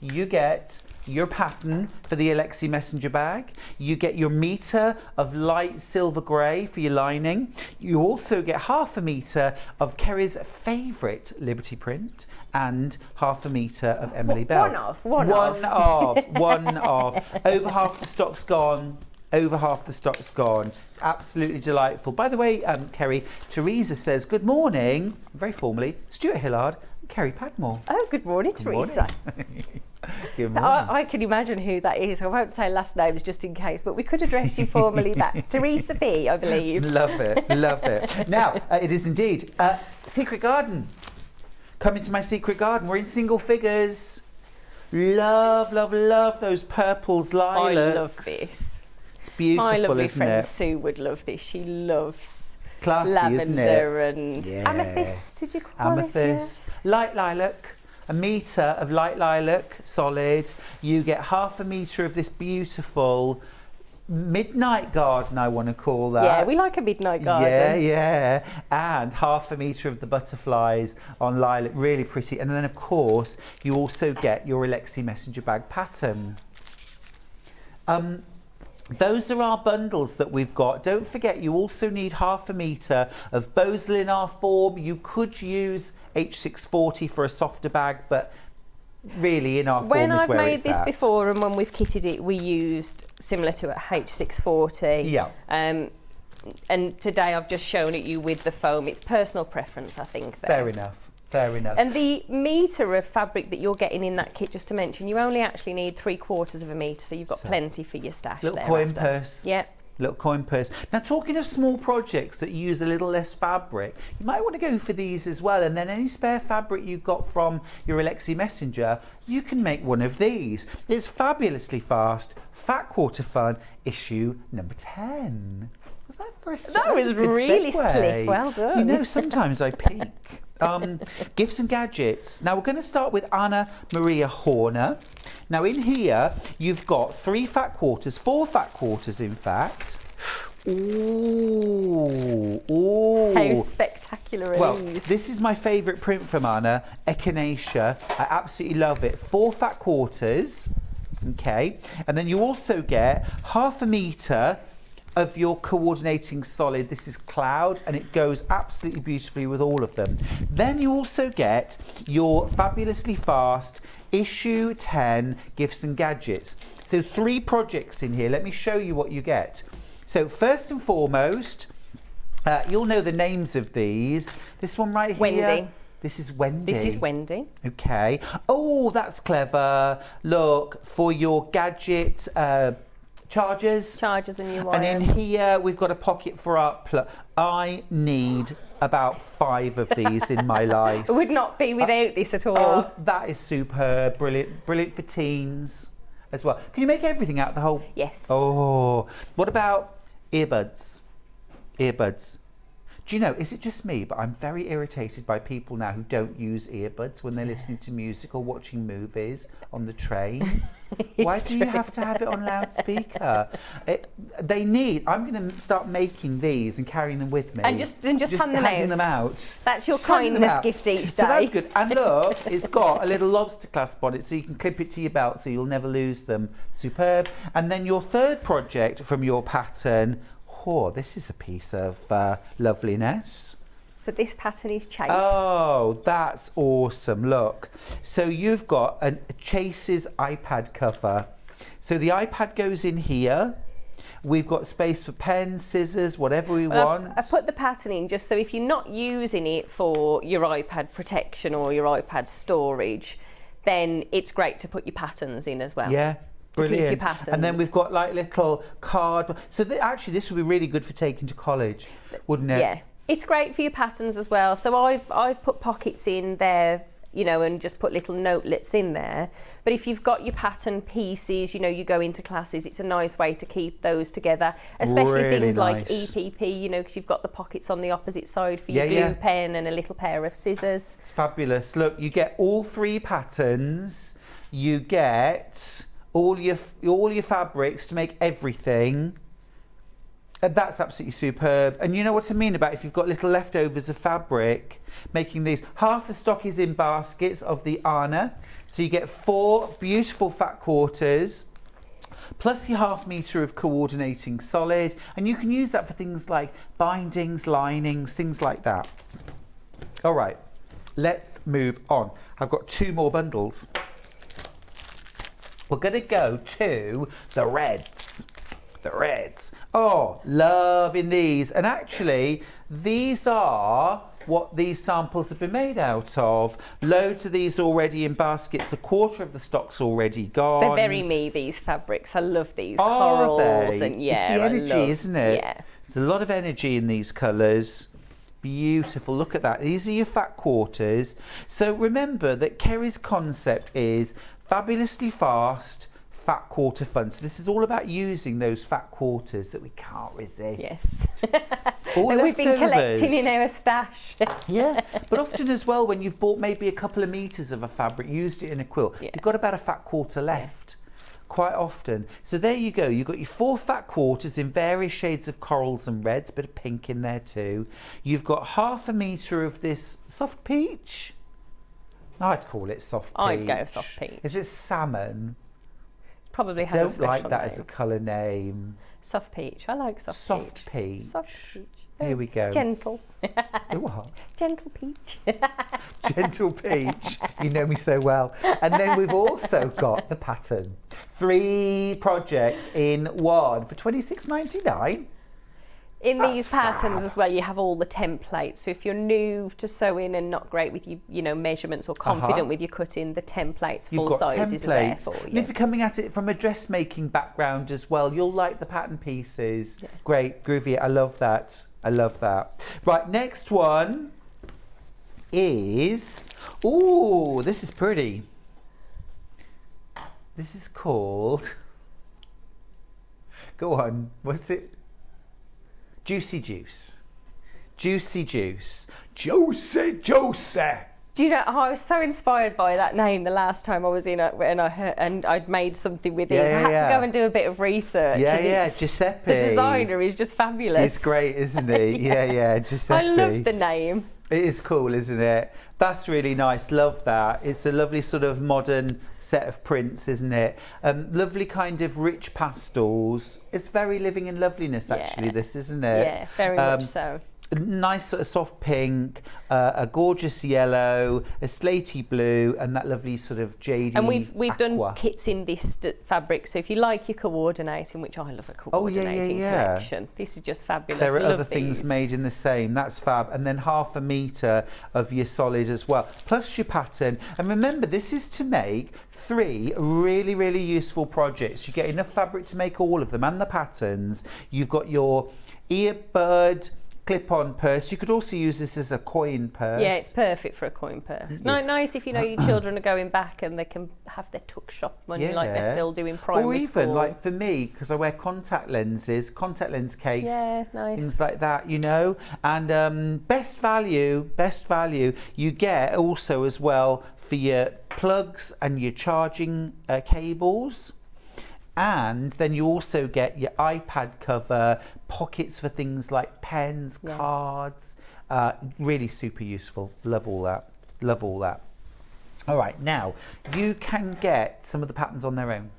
you get your pattern for the Alexie messenger bag. You get your metre of light silver grey for your lining. You also get 1/2 metre of Kerrie's favourite Liberty print and 1/2 metre of Emily Bell. One of. Over half the stock's gone. Over half the stock's gone. Absolutely delightful. By the way, Kerrie, Teresa says, good morning, very formally, Stuart Hillard and Kerrie Padmore. Oh, good morning, Teresa. Good morning. I can imagine who that is. I won't say last names just in case, but we could address you formally back. Teresa B, I believe. Love it. Now, it is indeed. Secret Garden. Come into my secret garden. We're in single figures. Love those purples, lilacs. I love this. Beautiful, my lovely isn't friend it? Sue would love this. She loves Classy, lavender isn't it? and amethyst. Did you call Amethyst. it? Yes. Light lilac. 1 metre of light lilac, solid. You get 1/2 metre of this beautiful midnight garden, I want to call that. Yeah, we like a midnight garden. Yeah. And 1/2 metre of the butterflies on lilac, really pretty. And then, of course, you also get your Alexie messenger bag pattern. Those are our bundles that we've got. Don't forget, you also need 1/2 metre of Bosel in our form. You could use H640 for a softer bag, but really in our form When is I've where made it's this at. before and when we've kitted it, we used similar to a H640. Yeah. And today I've just shown it you with the foam. It's personal preference, I think. There. Fair enough. And the metre of fabric that you're getting in that kit, just to mention, you only actually need 3/4 of a metre, so you've got plenty for your stash. Little coin thereafter. purse. Yeah. Little coin purse. Now, talking of small projects that use a little less fabric, you might want to go for these as well. And then any spare fabric you've got from your Alexie messenger, you can make one of these. It's fabulously fast, fat quarter fun, issue number 10. Was that for a That was a good really segue? slick. Well done. You know, sometimes I peek. Gifts and gadgets. Now we're going to start with Anna Maria Horner. Now in here you've got 3 fat quarters, 4 fat quarters in fact. Ooh. How spectacular Well, it is. this is my favourite print from Anna, Echinacea. I absolutely love it. 4 fat quarters. Okay, and then you also get 1/2 metre of your coordinating solid. This is Cloud, and it goes absolutely beautifully with all of them. Then you also get your fabulously fast issue 10 gifts and gadgets. So 3 projects in here. Let me show you what you get. So first and foremost, you'll know the names of these. This one right here. Wendy. This is Wendy. This is Wendy. Okay. Oh, that's clever. Look, for your gadget chargers. Chargers and new wires. And in here, we've got a pocket for our plug. I need about 5 of these in my life. It would not be without this at all. That is superb. Brilliant. Brilliant for teens as well. Can you make everything out of the whole? Yes. Oh. What about earbuds? Earbuds. Do you know, is it just me, but I'm very irritated by people now who don't use earbuds when they're listening to music or watching movies on the train. Why do you have to have it on loudspeaker? I'm going to start making these and carrying them with me. And just handing them out. That's your Just handing them kindness out. gift each day. So that's good. And look, it's got a little lobster clasp on it, so you can clip it to your belt so you'll never lose them. Superb. And then your third project from your pattern. Oh, this is a piece of loveliness. So this pattern is Chase. Oh, that's awesome. Look. So you've got a Chase's iPad cover. So the iPad goes in here. We've got space for pens, scissors, whatever we want. I put the pattern in just so if you're not using it for your iPad protection or your iPad storage, then it's great to put your patterns in as well. Yeah. Brilliant. Your patterns. And then we've got like little card. So actually this would be really good for taking to college, wouldn't it? Yeah. It's great for your patterns as well. So I've put pockets in there, you know, and just put little notelets in there. But if you've got your pattern pieces, you know, you go into classes, it's a nice way to keep those together, especially really things nice. like EPP, you know, because you've got the pockets on the opposite side for your glue pen and a little pair of scissors. It's fabulous. Look, you get all 3 patterns. You get all your fabrics to make everything. That's absolutely superb. And you know what I mean about if you've got little leftovers of fabric, making these. Half the stock is in baskets of the Anna. So you get 4 beautiful fat quarters, plus your ½ metre of coordinating solid. And you can use that for things like bindings, linings, things like that. All right, let's move on. I've got 2 more bundles. We're going to go to the reds. The reds. Oh, loving these. And actually, these are what these samples have been made out of. Loads of these already in baskets. A quarter of the stock's already gone. They're very me, these fabrics. I love these Are corals. they? And yeah, it's the energy, isn't it? Yeah. There's a lot of energy in these colours. Beautiful. Look at that. These are your fat quarters. So remember that Kerrie's concept is fabulously fast, fat quarter fun. So this is all about using those fat quarters that we can't resist. Yes. All that we've been leftovers. collecting in our stash. Yeah, but often as well, when you've bought maybe a couple of metres of a fabric, used it in a quilt, you've got about a fat quarter left. Quite often. So there you go. You've got your 4 fat quarters in various shades of corals and reds, bit of pink in there too. You've got ½ metre of this soft peach. I'd call it soft peach. I'd go soft peach. Is it salmon? Probably has Don't a special like that name. as a colour name. Soft peach. I like soft peach. Soft peach. Soft peach. Here we go. Gentle. What? Gentle peach. Gentle peach. You know me so well. And then we've also got the pattern. 3 projects in one for £26.99. In these patterns fab. as well, you have all the templates. So if you're new to sewing and not great with your measurements or confident with your cutting, the templates, You've full got sizes are there templates. for And you. if you're coming at it from a dressmaking background as well, you'll like the pattern pieces. Yeah. Great, groovy. I love that. I love that. Right, next one is, ooh, this is pretty. This is called, go on, what's it? Juicy Juice. Juicy Juice. Juicy Juicy. Do you know, I was so inspired by that name the last time I was in it and I'd made something with these. I had to go and do a bit of research. Yeah, Giuseppe. The designer is just fabulous. He's great, isn't he? Yeah, Giuseppe. I love the name. It is cool, isn't it? That's really nice. Love that. It's a lovely sort of modern set of prints, isn't it? Lovely kind of rich pastels. It's very Living in Loveliness, actually, this, isn't it? Yeah, very much so. A nice sort of soft pink, a gorgeous yellow, a slatey blue, and that lovely sort of jadey And we've aqua. done kits in this fabric, so if you like your coordinating, which I love a coordinating collection, this is just fabulous. There are I love other things these. made in the same. That's fab. And then 1/2 metre of your solid as well, plus your pattern. And remember, this is to make 3 really, really useful projects. You get enough fabric to make all of them and the patterns. You've got your earbud clip-on purse. You could also use this as a coin purse. Yeah, it's perfect for a coin purse. Nice if you know your children are going back and they can have their tuck shop money like they're still doing primary school. Or even like for me, because I wear contact lens case, nice. things like that, you know. And best value you get also as well for your plugs and your charging cables. And then you also get your iPad cover, pockets for things like pens, cards. Really super useful. Love all that. Love all that. All right, now you can get some of the patterns on their own.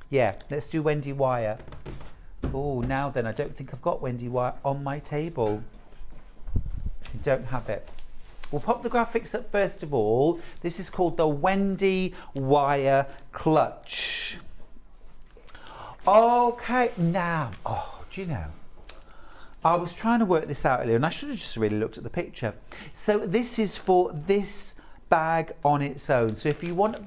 Yeah, let's do Wendy Wire. Oh, now then, I don't think I've got Wendy Wire on my table. I don't have it. We'll pop the graphics up first of all. This is called the Wendy Wire Clutch. Okay, now, do you know, I was trying to work this out earlier and I should have just really looked at the picture. So this is for this bag on its own. So if you want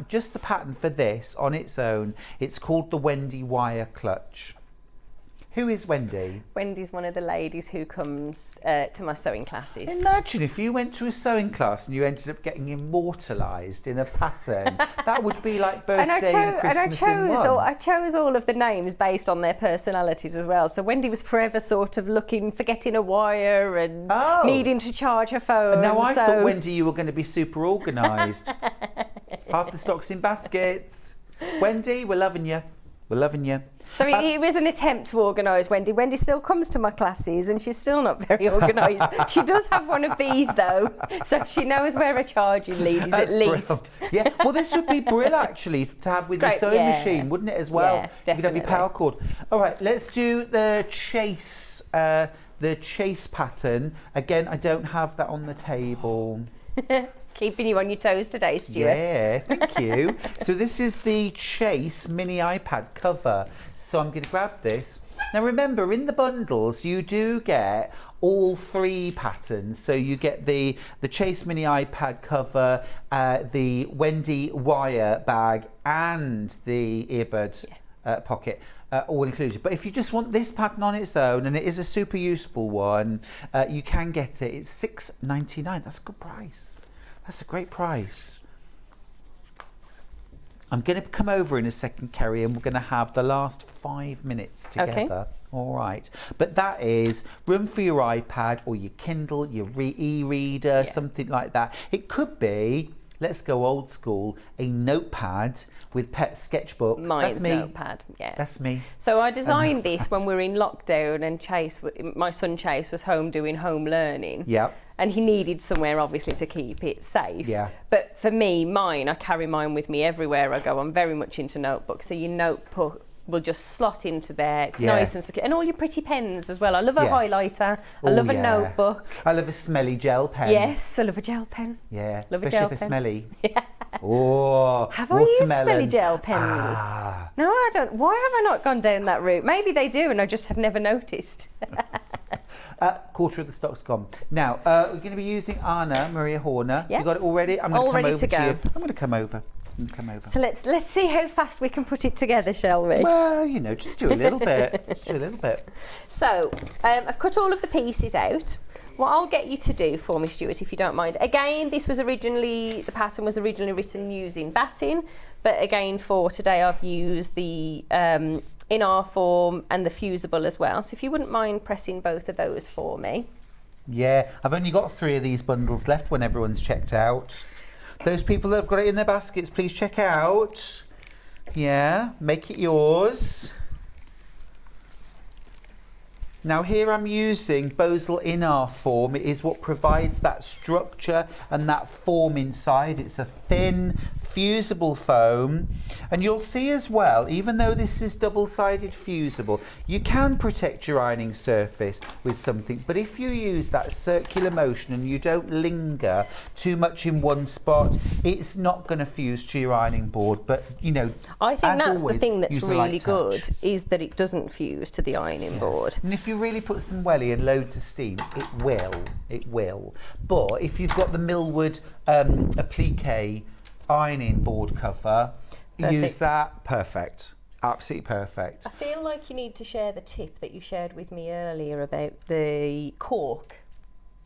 just the pattern for this on its own, it's called the Wendy Wire Clutch. Who is Wendy? Wendy's one of the ladies who comes to my sewing classes. Imagine if you went to a sewing class and you ended up getting immortalised in a pattern. That would be like birthday and Christmas in one. I chose all of the names based on their personalities as well. So Wendy was forever sort of forgetting a wire and needing to charge her phone. Now I thought, Wendy, you were going to be super organised. Half the stock's in baskets. Wendy, we're loving you. We're loving you. So it was an attempt to organise Wendy. Wendy still comes to my classes and she's still not very organised. She does have one of these though, so she knows where her charging lead is at least. Yeah, well this would be brilliant actually to have with your sewing machine, wouldn't it, as well? Yeah, definitely. You could have your power cord. All right, let's do the chase pattern. Again, I don't have that on the table. Keeping you on your toes today, Stuart. Yeah, thank you. So this is the Chase mini iPad cover. So I'm going to grab this. Now remember, in the bundles, you do get all 3 patterns. So you get the Chase mini iPad cover, the Wendy Wire bag, and the earbud pocket. All included. But if you just want this pattern on its own, and it is a super useful one, you can get it. It's $6.99. That's a good price. That's a great price. I'm going to come over in a second, Kerrie, and we're going to have the last 5 minutes together. Okay. All right. But that is room for your iPad or your Kindle, your e-reader, something like that. It could be, let's go old school, a notepad with pet sketchbook. Mine's That's me. notepad, yeah. That's me. So I designed this when we were in lockdown and my son Chase was home doing home learning. Yeah. And he needed somewhere obviously to keep it safe. Yeah. But for me, I carry mine with me everywhere I go. I'm very much into notebooks. So your notebook will just slot into there. It's nice and secure. And all your pretty pens as well. I love a highlighter. I love a notebook. I love a smelly gel pen. Yes, I love a gel pen. Yeah, love especially a gel if they're pen. smelly. Oh, Have I used watermelon. smelly gel pens? No, I don't. Why have I not gone down that route? Maybe they do and I just have never noticed. Quarter of the stock's gone. Now, we're going to be using Anna Maria Horner. Yeah. You got it already? I'm going All to come ready over to to you. go. I'm going to come over. So let's see how fast we can put it together, shall we? Well, you know, just do a little bit. Just do a little bit. So I've cut all of the pieces out. What I'll get you to do for me, Stuart, if you don't mind. Again, the pattern was originally written using batting, but again for today I've used the in R form and the fusible as well. So if you wouldn't mind pressing both of those for me. Yeah, I've only got 3 of these bundles left when everyone's checked out. Those people that have got it in their baskets, please check out. Yeah, make it yours. Now here I'm using Bosal Inar form. It is what provides that structure and that form inside. It's a thin, fusible foam. And you'll see as well, even though this is double-sided fusible, you can protect your ironing surface with something. But if you use that circular motion and you don't linger too much in one spot, it's not going to fuse to your ironing board. But, you know, I think as that's always, the thing that's use a light really touch. good, is that it doesn't fuse to the ironing board. And if you really put some welly and loads of steam, it will. But if you've got the Millwood applique ironing board cover, use that. Perfect. Absolutely perfect. I feel like you need to share the tip that you shared with me earlier about the cork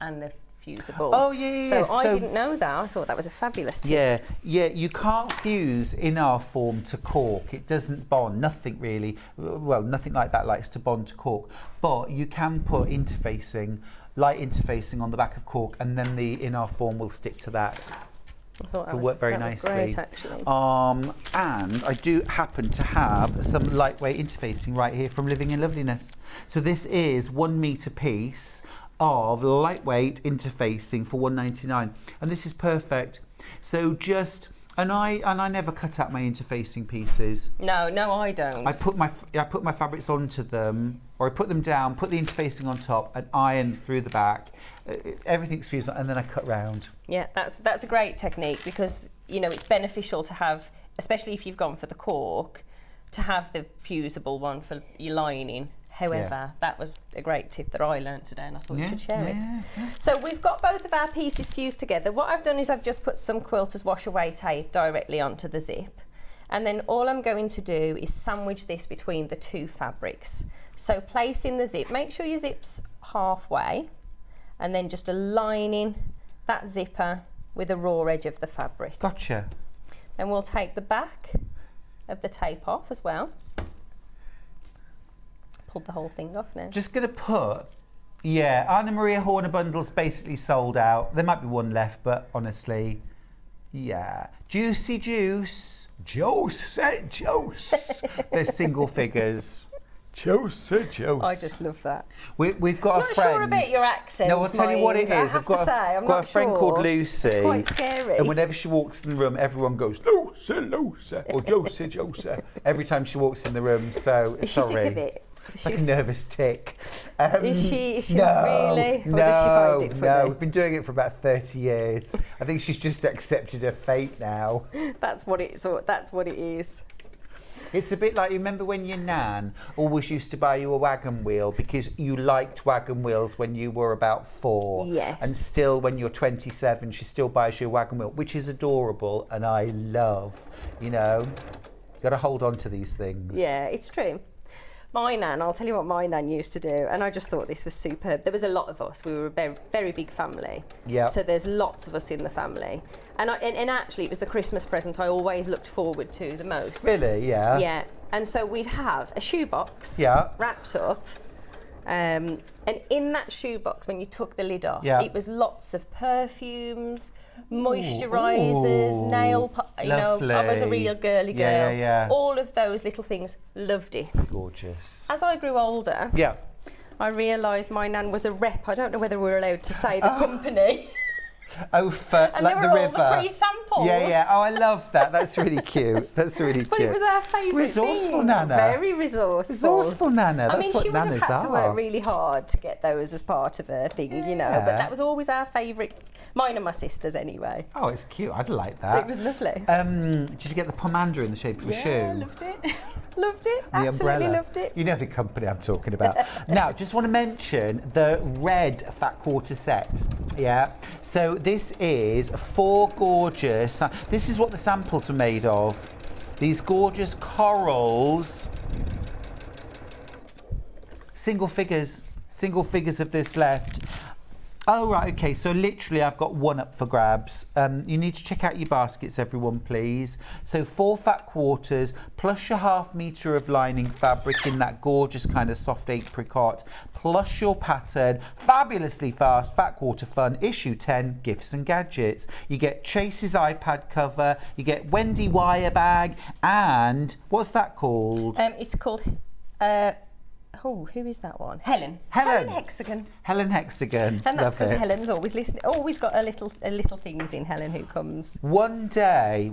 and the fusible. Oh, yeah. So I didn't know that. I thought that was a fabulous tip. Yeah, you can't fuse in our form to cork. It doesn't bond, nothing really. Well, nothing like that likes to bond to cork. But you can put interfacing, light interfacing on the back of cork, and then the in our form will stick to that. I thought It'll work very nicely. Great, actually. And I do happen to have some lightweight interfacing right here from Living in Loveliness. So this is 1 metre piece of lightweight interfacing for $1.99, and this is perfect. So just and I never cut out my interfacing pieces. No, I don't. I put my fabrics onto them, or I put them down, put the interfacing on top, and iron through the back. Everything's fused on, and then I cut round. Yeah, that's a great technique, because you know it's beneficial to have, especially if you've gone for the cork, to have the fusible one for your lining. However, that was a great tip that I learned today, and I thought you should share it. So we've got both of our pieces fused together. What I've done is I've just put some quilter's wash away tape directly onto the zip, and then all I'm going to do is sandwich this between the two fabrics. So placing the zip, make sure your zip's halfway, and then just aligning that zipper with the raw edge of the fabric. Gotcha. Then we'll take the back of the tape off as well. Pulled the whole thing off now. Just going to put, Anna Maria Horner bundle's basically sold out. There might be one left, but honestly, Juicy Juice. They're single figures. Juicy Juice. I just love that. We've got I'm a not friend. sure about your accent. No, I'll tell you what it is. I have to say, I'm got not a friend sure. called Lucy. It's quite scary. And whenever she walks in the room, everyone goes, Lucy, or Josie. Every time she walks in the room, so Is she sorry. sick of it? It's like a nervous tick. Is she no, really? Or no, does she find it funny? No, we've been doing it for about 30 years. I think she's just accepted her fate now. That's what it is. It's a bit like, you remember when your nan always used to buy you a wagon wheel because you liked wagon wheels when you were about 4. Yes. And still, when you're 27, she still buys you a wagon wheel, which is adorable and I love. You know, you got to hold on to these things. Yeah, it's true. My nan, I'll tell you what my nan used to do, and I just thought this was superb. There was a lot of us. We were a very, very big family. Yeah. So there's lots of us in the family. And actually, it was the Christmas present I always looked forward to the most. Really? Yeah. Yeah. And so we'd have a shoebox wrapped up. And in that shoebox, when you took the lid off, it was lots of perfumes, moisturisers, nail polish. You know, I was a real girly girl. Yeah. All of those little things, loved it. Gorgeous. As I grew older, I realised my nan was a rep. I don't know whether we're allowed to say the company. Oh, and like there were the all river. the free samples. Yeah. Oh, I love that. That's really cute. That's really cute. But it was our favourite Resourceful thing. Nana. Very resourceful. Resourceful Nana. That's I mean, what she would have nanas had to work are. really hard to get those as part of her thing, you know. But that was always our favourite. Mine and my sister's anyway. Oh, it's cute. I'd like that. It was lovely. Did you get the pomander in the shape of a shoe? Yeah, loved it. Loved it. The Absolutely umbrella. loved it. You know the company I'm talking about. Now, just want to mention the red fat quarter set. Yeah. So this is 4 gorgeous. This is what the samples are made of. These gorgeous corals. Single figures of this left. Oh, right, okay, so literally I've got 1 up for grabs. You need to check out your baskets, everyone, please. So 4 fat quarters, plus your ½ metre of lining fabric in that gorgeous kind of soft apricot, plus your pattern, fabulously fast fat quarter fun, issue 10, gifts and gadgets. You get Chase's iPad cover, you get Wendy wire bag, and what's that called? It's called who is that one? Helen. Helen. Hexagon. Helen Hexagon. And that's Love because it. Helen's always listening. Always got a little things in Helen who comes. One day,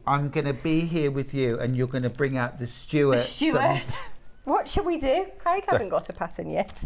I'm going to be here with you and you're going to bring out the Stuart. What shall we do? Craig hasn't got a pattern yet.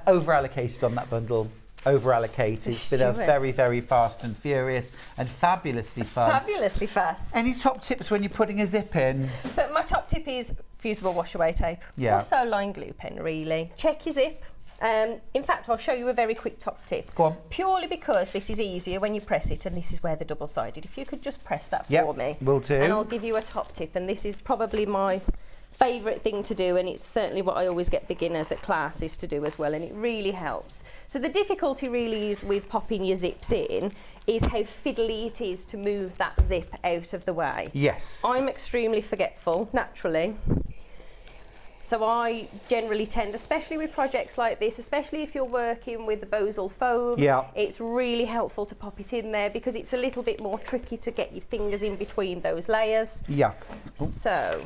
Over-allocated on that bundle. Over-allocated. It's been a very, very fast and furious and fabulously fun. Fabulously fast. Any top tips when you're putting a zip in? So my top tip is fusible wash-away tape. Yeah. Or Soline glue pen, really. Check your zip. In fact, I'll show you a very quick top tip. Go on. Purely because this is easier when you press it, and this is where the double-sided. If you could just press that for me. Will do. And I'll give you a top tip, and this is probably my favourite thing to do, and it's certainly what I always get beginners at classes to do as well, and it really helps. So the difficulty really is with popping your zips in is how fiddly it is to move that zip out of the way. Yes. I'm extremely forgetful, naturally. So I generally tend, especially with projects like this, especially if you're working with the Bosal foam, it's really helpful to pop it in there because it's a little bit more tricky to get your fingers in between those layers. Yes. So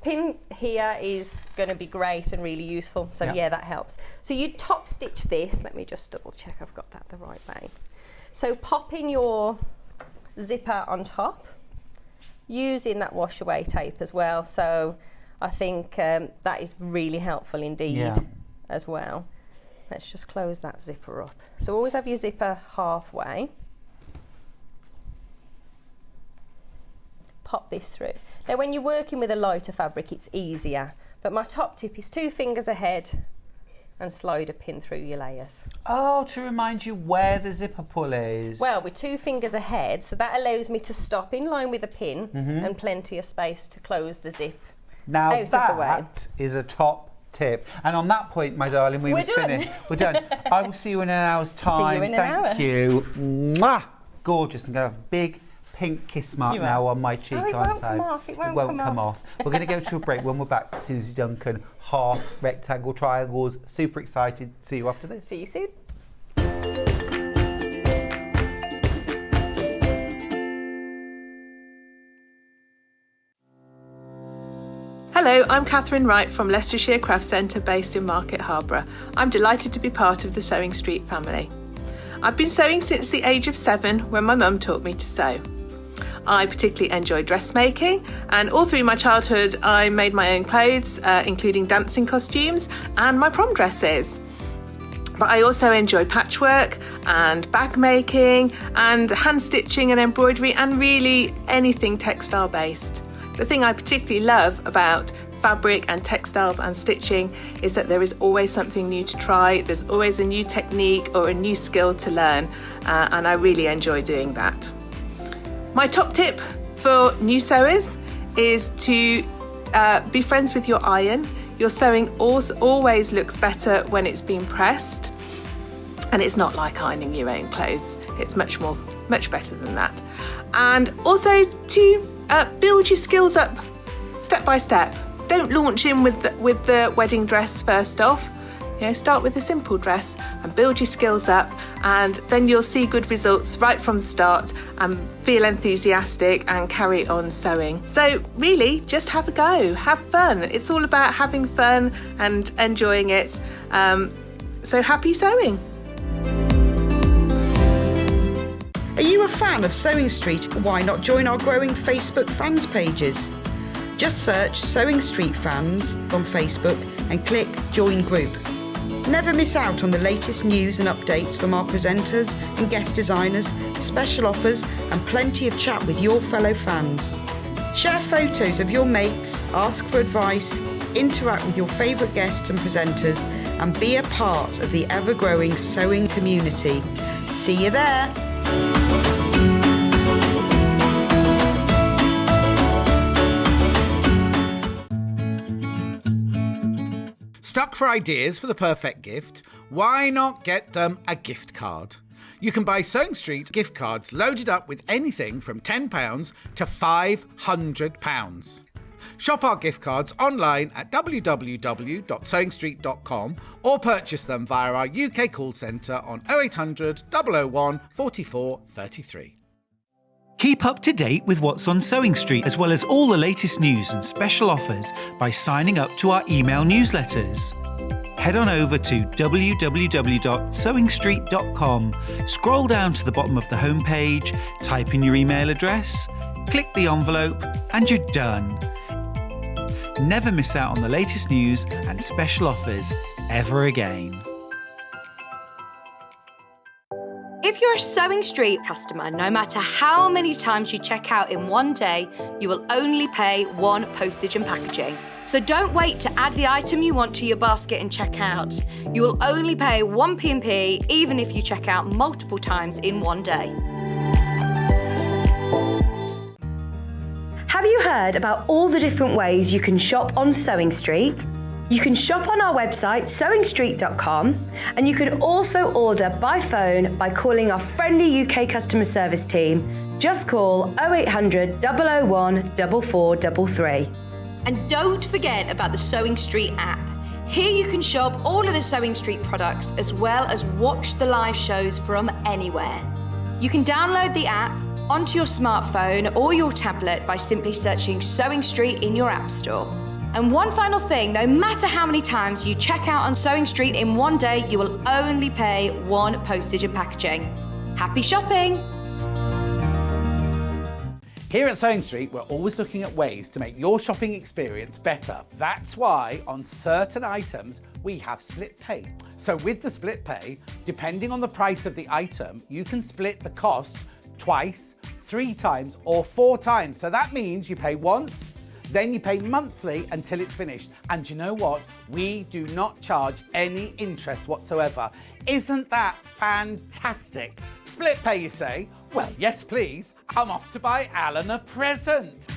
pin here is going to be great and really useful. So yeah, that helps. So you top stitch this. Let me just double check I've got that the right way. So pop in your zipper on top, using that wash away tape as well. So I think that is really helpful indeed as well. Let's just close that zipper up. So always have your zipper halfway. Pop this through. Now when you're working with a lighter fabric it's easier, but my top tip is 2 fingers ahead and slide a pin through your layers. Oh, to remind you where the zipper pull is. Well, with 2 fingers ahead, so that allows me to stop in line with the pin and plenty of space to close the zip now out of the way. That is a top tip. And on that point, my darling, we're finished. We're done. I will see you in an hour's time. See you in an hour. Thank you. Mwah! Gorgeous. I'm going to have a big pink kiss mark now on my cheek, it aren't won't I? come off. It won't come off. We're going to go to a break. When we're back, Suzie, Duncan, half, rectangle, triangles. Super excited. See you after this. See you soon. Hello, I'm Catherine Wright from Leicestershire Craft Centre based in Market Harborough. I'm delighted to be part of the Sewing Street family. I've been sewing since the age of 7 when my mum taught me to sew. I particularly enjoy dressmaking, and all through my childhood I made my own clothes, including dancing costumes and my prom dresses. But I also enjoy patchwork and bag making and hand stitching and embroidery and really anything textile based. The thing I particularly love about fabric and textiles and stitching is that there is always something new to try, there's always a new technique or a new skill to learn, and I really enjoy doing that. My top tip for new sewers is to be friends with your iron. Your sewing always looks better when it's been pressed, and it's not like ironing your own clothes. It's much better than that. And also to build your skills up step by step. Don't launch in with the wedding dress first off. You know, start with a simple dress and build your skills up, and then you'll see good results right from the start and feel enthusiastic and carry on sewing. So really, just have a go, have fun. It's all about having fun and enjoying it. So happy sewing. Are you a fan of Sewing Street? Why not join our growing Facebook fans pages? Just search Sewing Street Fans on Facebook and click Join Group. Never miss out on the latest news and updates from our presenters and guest designers, special offers and plenty of chat with your fellow fans. Share photos of your makes, ask for advice, interact with your favourite guests and presenters, and be a part of the ever-growing sewing community. See you there! Stuck for ideas for the perfect gift? Why not get them a gift card? You can buy Sewing Street gift cards loaded up with anything from £10 to £500. Shop our gift cards online at www.sewingstreet.com or purchase them via our UK call centre on 0800 001 44 33. Keep up to date with what's on Sewing Street, as well as all the latest news and special offers by signing up to our email newsletters. Head on over to www.sewingstreet.com, scroll down to the bottom of the homepage, type in your email address, click the envelope, and you're done. Never miss out on the latest news and special offers ever again. If you're a Sewing Street customer, no matter how many times you check out in one day, you will only pay one postage and packaging. So don't wait to add the item you want to your basket and check out. You will only pay one P&P even if you check out multiple times in one day. Have you heard about all the different ways you can shop on Sewing Street? You can shop on our website sewingstreet.com, and you can also order by phone by calling our friendly UK customer service team. Just call 0800 001 4433. And don't forget about the Sewing Street app. Here you can shop all of the Sewing Street products as well as watch the live shows from anywhere. You can download the app onto your smartphone or your tablet by simply searching Sewing Street in your app store. And one final thing, no matter how many times you check out on Sewing Street in one day, you will only pay one postage and packaging. Happy shopping! Here at Sewing Street, we're always looking at ways to make your shopping experience better. That's why on certain items, we have split pay. So with the split pay, depending on the price of the item, you can split the cost twice, 3 times, or 4 times. So that means you pay once, then you pay monthly until it's finished. And you know what? We do not charge any interest whatsoever. Isn't that fantastic? Split pay, you say? Well, yes, please. I'm off to buy Alan a present.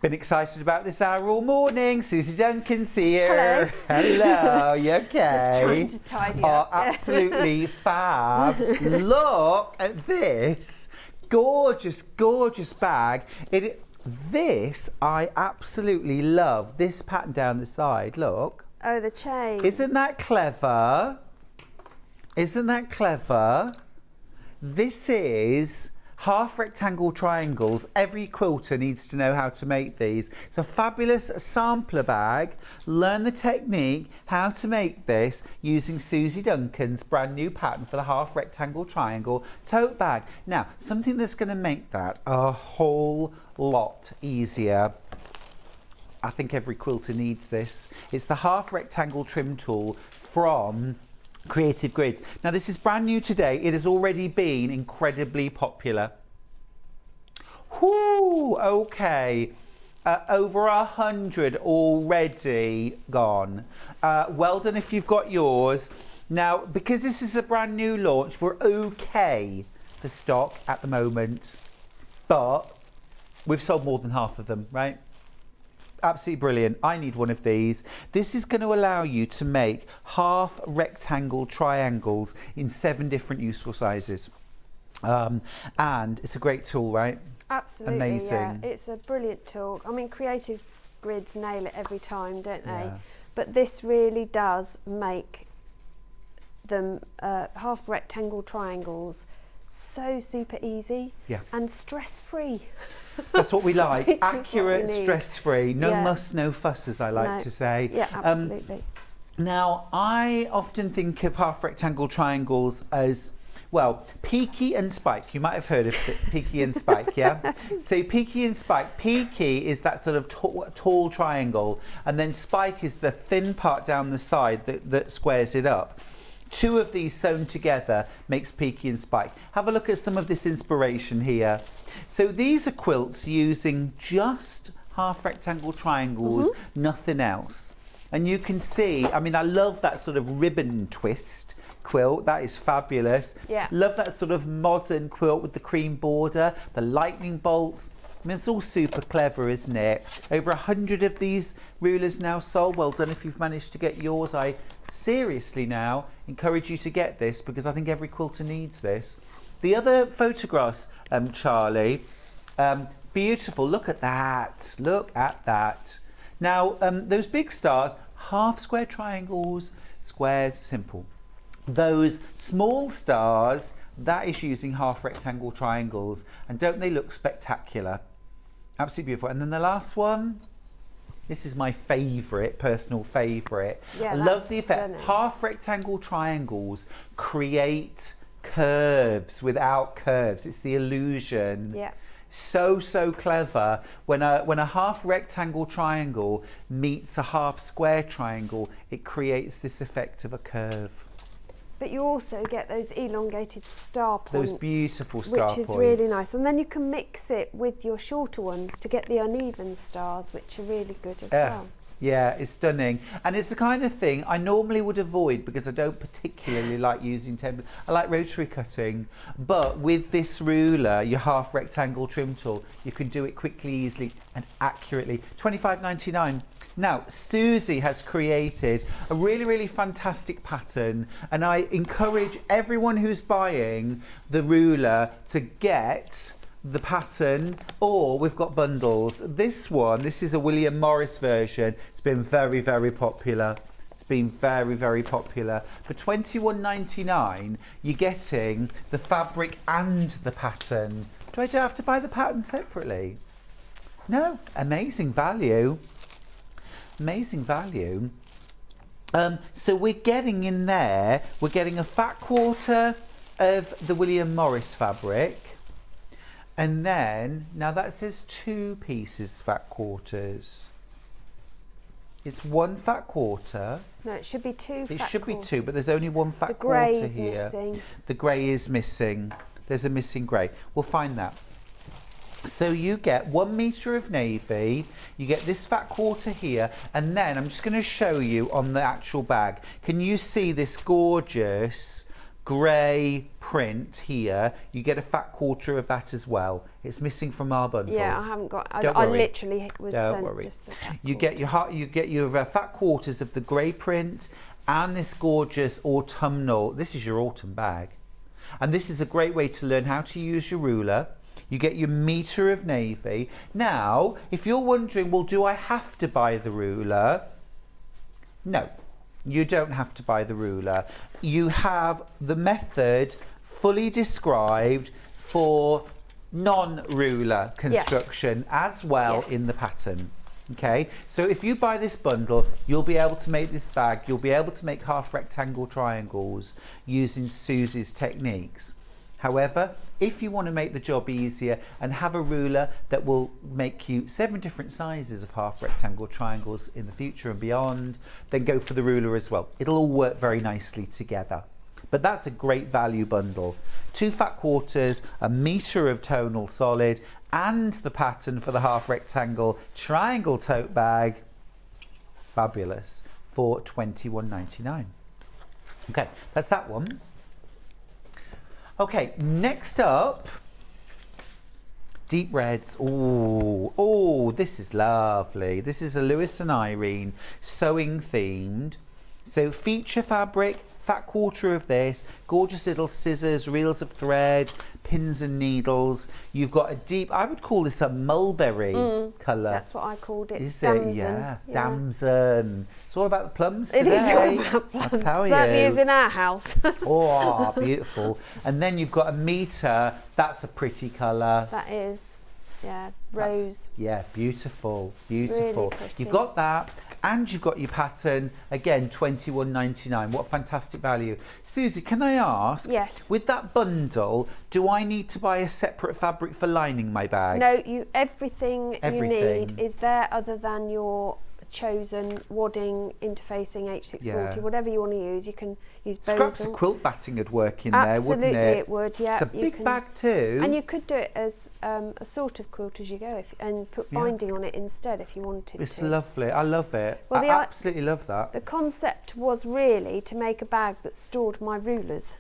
Been excited about this hour all morning. Suzie Duncan's here. Hello, you okay? Just trying to tidy Oh, up. absolutely fab. Look at this gorgeous, gorgeous bag. This I absolutely love. This pattern down the side, look. Oh, the chain. Isn't that clever? Isn't that clever? This is half rectangle triangles. Every quilter needs to know how to make these. It's a fabulous sampler bag. Learn the technique, how to make this using Suzie Duncan's brand new pattern for the half rectangle triangle tote bag. Now, something that's going to make that a whole lot easier. I think every quilter needs this. It's the half rectangle trim tool from Creative Grids. Now this is brand new today. It has already been incredibly popular. Whoo, okay. Over 100 already gone. Well done if you've got yours. Now, because this is a brand new launch, we're okay for stock at the moment, but we've sold more than half of them, right? Absolutely brilliant. I need one of these. This is going to allow you to make half rectangle triangles in 7 different useful sizes. And it's a great tool, right? Absolutely, Amazing. yeah. It's a brilliant tool. I mean, Creative Grids nail it every time, don't they? Yeah. But this really does make them half rectangle triangles so super easy and stress-free. That's what we like. Which is what Accurate, we need. stress-free. No Yeah. muss, no fuss, as I like to say. Yeah, absolutely. Now, I often think of half rectangle triangles as, well, Peaky and Spike. You might have heard of Peaky and Spike, yeah? So Peaky and Spike. Peaky is that sort of tall triangle, and then Spike is the thin part down the side that squares it up. 2 of these sewn together makes Peaky and Spike. Have a look at some of this inspiration here. So these are quilts using just half rectangle triangles, nothing else. And you can see, I mean, I love that sort of ribbon twist quilt. That is fabulous. Yeah. Love that sort of modern quilt with the cream border, the lightning bolts. I mean, it's all super clever, isn't it? Over 100 of these rulers now sold. Well done if you've managed to get yours. I seriously now encourage you to get this because I think every quilter needs this. The other photographs, Charlie, beautiful. Look at that. Look at that. Now, those big stars, half square triangles, squares, simple. Those small stars, that is using half rectangle triangles. And don't they look spectacular? Absolutely beautiful. And then the last one, this is my favourite, personal favourite. Yeah, I love the effect. stunning. Half rectangle triangles create curves without curves. It's the illusion. Yeah. So clever. When a half rectangle triangle meets a half square triangle, it creates this effect of a curve. But you also get those elongated star points. Those beautiful star which is points. really nice. And then you can mix it with your shorter ones to get the uneven stars, which are really good as well. Yeah, it's stunning. And it's the kind of thing I normally would avoid because I don't particularly like using template. I like rotary cutting. But with this ruler, your half rectangle trim tool, you can do it quickly, easily and accurately. $25.99. Now, Suzie has created a really fantastic pattern, and I encourage everyone who's buying the ruler to get the pattern, or we've got bundles. This is a William Morris version. It's been very popular. It's been very popular. For $21.99, you're getting the fabric and the pattern. Do I have to buy the pattern separately? No, amazing value. Amazing value. So we're getting in there, we're getting a fat quarter of the William Morris fabric. And then, now that says 2 pieces fat quarters. It's 1 fat quarter. No, it should be 2 fat It should be quarters. 2, but there's only 1 fat The quarter grey's here. missing. The grey is missing. There's a missing grey. We'll find that. So you get 1 metre of navy, you get this fat quarter here, and then I'm just going to show you on the actual bag. Can you see this gorgeous grey print here? You get a fat quarter of that as well. It's missing from our bundle. Yeah, I haven't got. I Don't worry. literally was Don't sent worry. just the You get your fat quarters of the grey print and this gorgeous autumnal. This is your autumn bag, and this is a great way to learn how to use your ruler. You get your metre of navy. Now, if you're wondering, well, do I have to buy the ruler? No, you don't have to buy the ruler. You have the method fully described for non-ruler construction as well in the pattern. Okay, so if you buy this bundle, you'll be able to make this bag, you'll be able to make half rectangle triangles using Suzie's techniques. However, if you want to make the job easier and have a ruler that will make you 7 different sizes of half rectangle triangles in the future and beyond, then go for the ruler as well. It'll all work very nicely together. But that's a great value bundle. 2 fat quarters, a metre of tonal solid, and the pattern for the half rectangle triangle tote bag. Fabulous, for $21.99. Okay, that's that one. Okay, next up, deep reds. Oh, this is lovely. This is a Lewis and Irene sewing themed. So feature fabric, fat quarter of this, gorgeous little scissors, reels of thread, pins and needles. You've got a deep, I would call this a mulberry colour. That's what I called it. Is Damson. it? Yeah, damson. It's all about the plums It today. is all about plums. I'll tell Certainly you. is in our house. Oh, beautiful. And then you've got a metre. That's a pretty colour. That is, yeah, rose. Yeah, beautiful, beautiful. Really pretty. You've got that, and you've got your pattern. Again, $21.99. What fantastic value. Suzie, can I ask? Yes. With that bundle, do I need to buy a separate fabric for lining my bag? No, everything you need Everything. is there other than your chosen wadding, interfacing, H640, Yeah. whatever you want to use. You can use Scraps bows. of quilt batting would work in Absolutely, there, wouldn't it? it would, yeah. It's a You big can- bag too. And you could do it as a sort of quilt as you go, and put binding on it instead if you wanted It's to. lovely. I love it. Well, I the absolutely love that. The concept was really to make a bag that stored my rulers.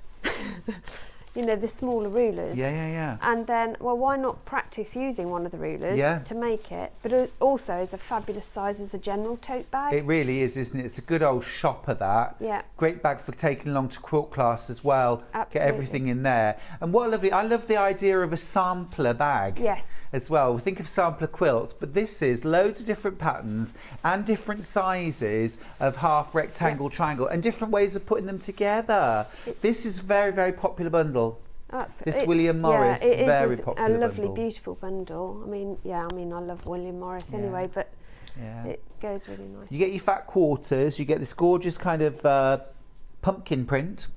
you know, the smaller rulers. Yeah. And then, well, why not practice using one of the rulers to make it? But it also is a fabulous size as a general tote bag. It really is, isn't it? It's a good old shopper, that. Yeah. Great bag for taking along to quilt class as well. Absolutely. Get everything in there. And what I love the idea of a sampler bag. Yes. As well. We think of sampler quilts, but this is loads of different patterns and different sizes of half rectangle, triangle, and different ways of putting them together. This is a very, very popular bundle. This William Morris, it very is popular a lovely, bundle. beautiful bundle. I mean, I love William Morris anyway, but it goes really nice. You get your fat quarters, you get this gorgeous kind of pumpkin print,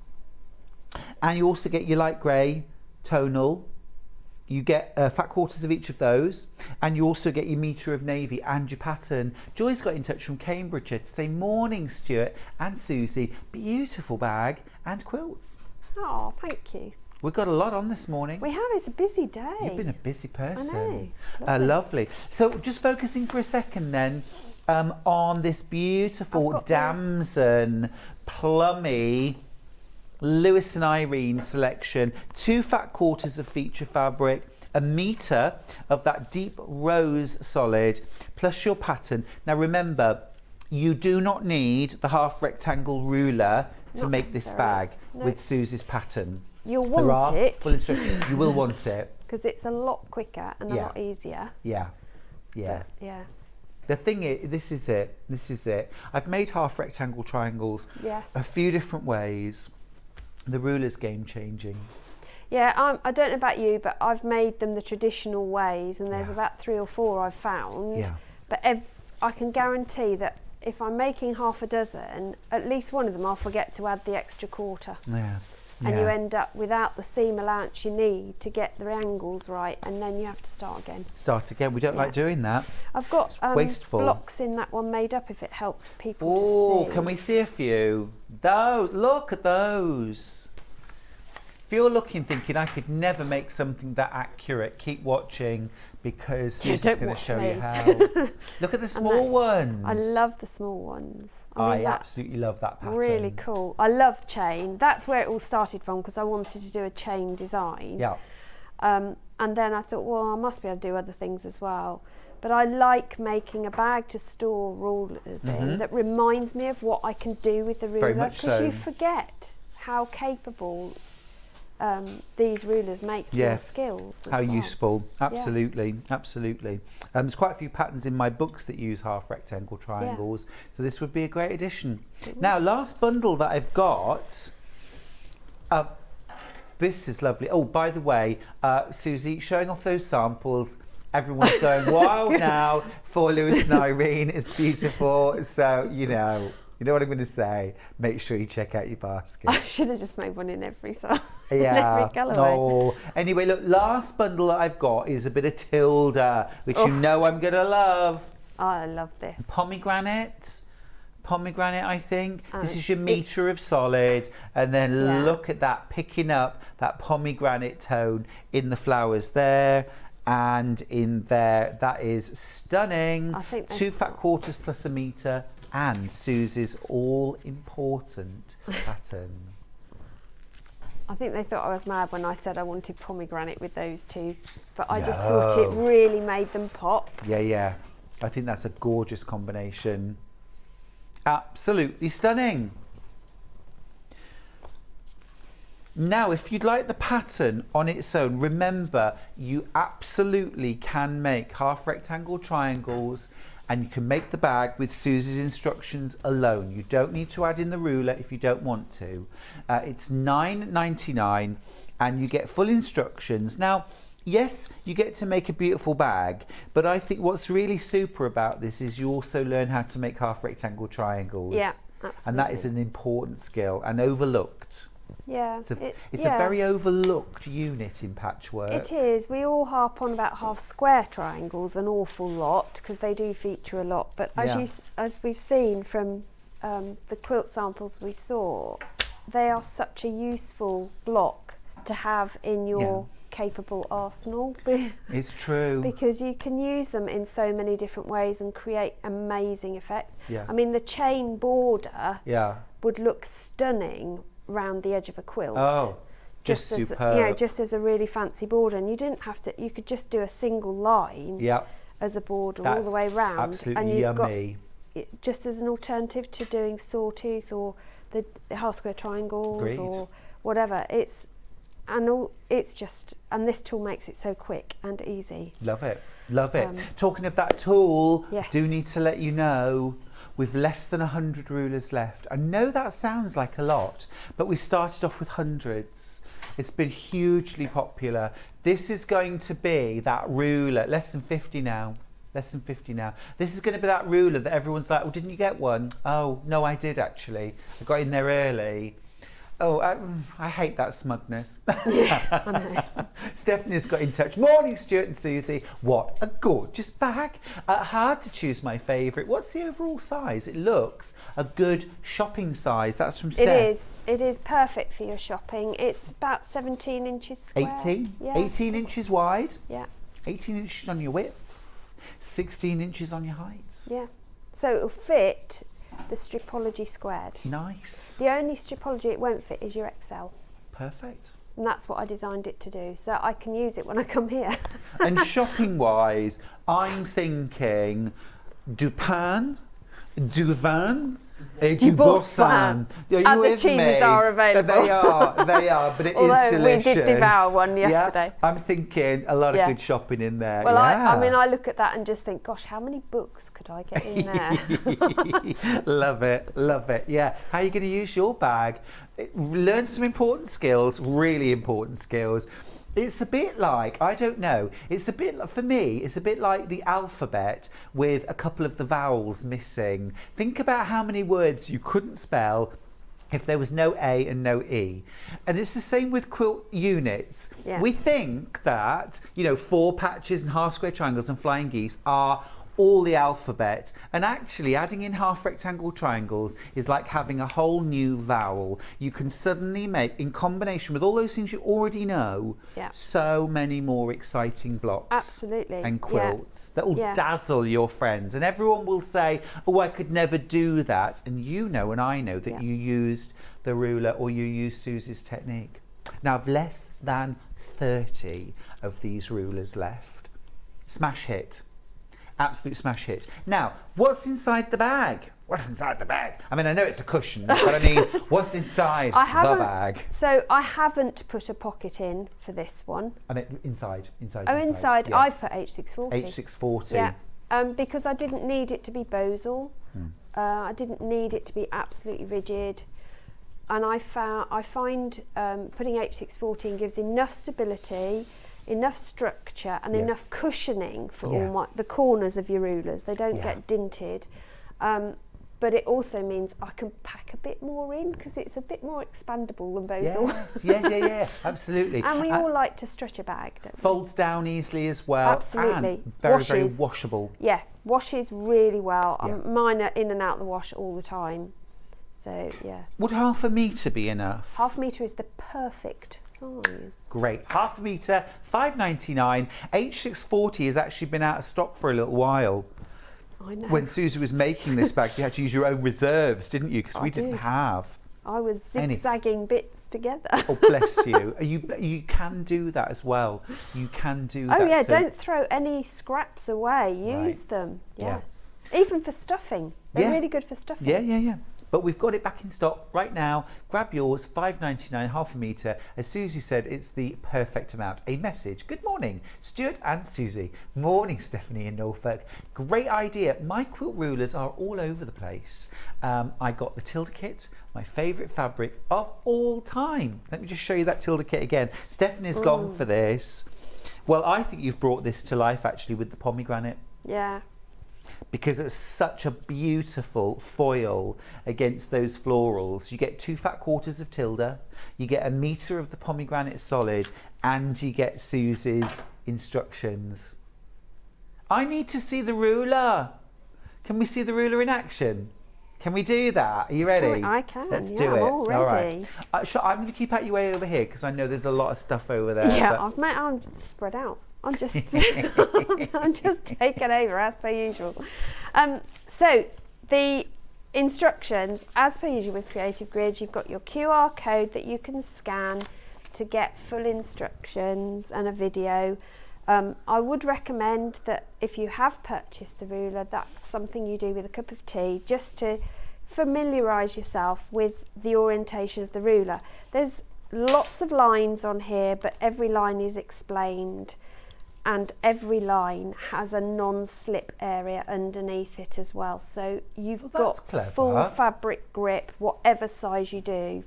and you also get your light grey tonal. You get fat quarters of each of those, and you also get your metre of navy and your pattern. Joy's got in touch from Cambridgeshire to say, morning Stuart and Susie, beautiful bag and quilts. Oh, thank you. We've got a lot on this morning. We have, it's a busy day. You've been a busy person. I know. It's lovely. Lovely. So just focusing for a second then on this beautiful damson, plummy Lewis and Irene selection. 2 fat quarters of feature fabric, a metre of that deep rose solid, plus your pattern. Now remember, you do not need the half rectangle ruler to make this bag with Susie's pattern. You'll want it. Full instructions. You will want it. Because it's a lot quicker and a lot easier. Yeah. But, The thing is, this is it. I've made half rectangle triangles a few different ways. The ruler's game changing. Yeah, I don't know about you, but I've made them the traditional ways, and there's about 3 or 4 I've found. Yeah. But I can guarantee that if I'm making half a dozen, at least one of them I'll forget to add the extra quarter. Yeah. And you end up without the seam allowance you need to get the angles right, and then you have to start again. We don't like doing that. I've got wasteful. blocks in that one made up if it helps people to see. Can we see a few? Look at those. If you're looking thinking I could never make something that accurate, keep watching, because Susie's going to show you how. Look at the small ones. I love the small ones. I absolutely love that pattern. Really cool. I love chain. That's where it all started from, because I wanted to do a chain design. Yeah. And then I thought, well, I must be able to do other things as well. But I like making a bag to store rulers in that reminds me of what I can do with the ruler. Very much so. Because you forget how capable these rulers make your skills. How useful. Absolutely. There's quite a few patterns in my books that use half rectangle triangles, so this would be a great addition. Now, last bundle that I've got, this is lovely. Oh, by the way, Susie, showing off those samples, everyone's going, wow, now for Lewis and Irene, it's beautiful. So, you know what I'm going to say? Make sure you check out your basket. I should have just made one in every size. Yeah. Every colourway. Anyway, look, last bundle that I've got is a bit of Tilda, which you know I'm going to love. Oh, I love this. Pomegranate, I think. This is your metre of solid. And then look at that, picking up that pomegranate tone in the flowers there. And in there, that is stunning. I think 2 fat quarters plus a metre. And Susie's all-important pattern. I think they thought I was mad when I said I wanted pomegranate with those 2, but I just thought it really made them pop. Yeah. I think that's a gorgeous combination. Absolutely stunning. Now, if you'd like the pattern on its own, remember, you absolutely can make half rectangle triangles, and you can make the bag with Susie's instructions alone. You don't need to add in the ruler if you don't want to. It's $9.99 and you get full instructions. Now, yes, you get to make a beautiful bag, but I think what's really super about this is you also learn how to make half rectangle triangles. Yeah, absolutely. And that is an important skill and overlooked. Yeah, it's a very overlooked unit in patchwork. It is. We all harp on about half square triangles an awful lot because they do feature a lot. But as we've seen from the quilt samples we saw, they are such a useful block to have in your capable arsenal. It's true. Because you can use them in so many different ways and create amazing effects. Yeah. I mean, the chain border would look stunning round the edge of a quilt. Just as, superb. just as a really fancy border, and you didn't have to. You could just do a single line as a border all the way round, absolutely and you've yummy. got it just as an alternative to doing sawtooth or the half square triangles Agreed. or whatever. It's just, and this tool makes it so quick and easy. Love it. Love it. Talking of that tool, Yes. do need to let you know we've less than 100 rulers left. I know that sounds like a lot, but we started off with hundreds. It's been hugely popular. This is going to be that ruler, less than 50 now. Less than 50 now. This is going to be that ruler that everyone's like, oh, didn't you get one? Oh, no, I did actually. I got in there early. Oh, I hate that smugness. Yeah, I know. Stephanie's got in touch. Morning, Stuart and Susie. What a gorgeous bag. Hard to choose my favourite. What's the overall size? It looks a good shopping size. That's from Steph. It is perfect for your shopping. It's about 17 inches square. 18? Yeah. 18 inches wide. Yeah. 18 inches on your width. 16 inches on your height. Yeah. So it'll fit the Stripology squared. Nice. The only Stripology it won't fit is your XL. Perfect. And that's what I designed it to do, so that I can use it when I come here. And shopping wise, I'm thinking Dupin, Duvan, Du Boursin. Are you And the with cheeses me? are available. They are, but it is Although delicious. we did devour one yesterday. Yeah, I'm thinking a lot of good shopping in there. Well, yeah. I look at that and just think, gosh, how many books could I get in there? Love it, love it. Yeah, how are you going to use your bag? Learn some important skills, really important skills. It's a bit like, I don't know, it's a bit, for me, it's a bit like the alphabet with a couple of the vowels missing. Think about how many words you couldn't spell if there was no A and no E. And it's the same with quilt units. Yeah. We think that, 4 patches and half square triangles and flying geese are all the alphabet, and actually adding in half rectangle triangles is like having a whole new vowel. You can suddenly make, in combination with all those things you already know, so many more exciting blocks. Absolutely. And quilts that will dazzle your friends, and everyone will say, oh, I could never do that, and you know and I know that you used the ruler or you used Susie's technique. Now I've less than 30 of these rulers left. Smash hit. Absolute smash hit. Now, what's inside the bag? What's inside the bag? I mean, I know it's a cushion, but I mean, what's inside the bag? So I haven't put a pocket in for this one. I mean, inside. Oh, inside. Yeah. I've put H640. H640. Yeah, because I didn't need it to be bosal. I didn't need it to be absolutely rigid. And I find putting H640 in gives enough stability, enough structure and enough cushioning for all the corners of your rulers. They don't get dinted. But it also means I can pack a bit more in because it's a bit more expandable than bosal. Yes, yeah, absolutely. And we all like to stretch a bag, don't we? Folds down easily as well. Absolutely. And very washable. Yeah, washes really well. Mine are in and out the wash all the time. So, yeah. Would half a metre be enough? Half a metre is the perfect size. Great. Half a metre, $5.99. H640 has actually been out of stock for a little while. I know. When Susie was making this bag, you had to use your own reserves, didn't you? Because we didn't have. I was zigzagging bits together. Oh, bless you. You can do that as well. You can do that. Oh, yeah, don't throw any scraps away. Use them. Yeah. Even for stuffing. They're really good for stuffing. Yeah. But we've got it back in stock right now. Grab yours, $5.99, half a metre. As Susie said, it's the perfect amount. A message. Good morning, Stuart and Susie. Morning, Stephanie in Norfolk. Great idea. My quilt rulers are all over the place. I got the Tilda kit, my favourite fabric of all time. Let me just show you that Tilda kit again. Stephanie's gone for this. Well, I think you've brought this to life actually with the pomegranate. Yeah. Because it's such a beautiful foil against those florals. You get 2 fat quarters of Tilda, you get a metre of the pomegranate solid, and you get Susie's instructions. I need to see the ruler. Can we see the ruler in action? Can we do that? Are you ready? I can. Let's do it. I'm all ready. All right. I'm going to keep out your way over here because I know there's a lot of stuff over there. Yeah, I'm spread out. I'm just I'm just taking over as per usual. So the instructions, as per usual with Creative Grids, you've got your QR code that you can scan. to get full instructions and a video. I would recommend that if you have purchased the ruler, that's something you do with a cup of tea, just to familiarise yourself with the orientation of the ruler. There's lots of lines on here, but every line is explained, and every line has a non-slip area underneath it as well. So you've got full fabric grip, whatever size you do.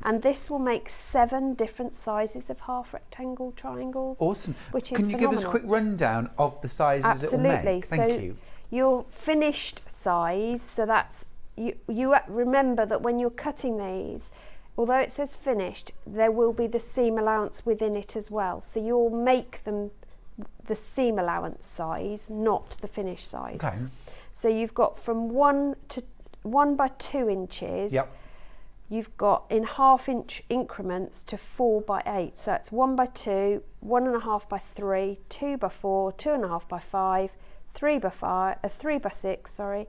And this will make 7 different sizes of half rectangle triangles. Awesome. Which is Can you phenomenal. give us a quick rundown of the sizes Absolutely. it will make? Thank you. Your finished size, so that's, you remember that when you're cutting these, although it says finished, there will be the seam allowance within it as well. So you'll make them the seam allowance size, not the finished size. Okay. So you've got from 1 by 2 inches. Yep. You've got in half-inch increments to 4 by 8. So it's 1 by 2, 1.5 by 3, 2 by 4, 2.5 by 5, 3 by 5, 3 by 6, sorry,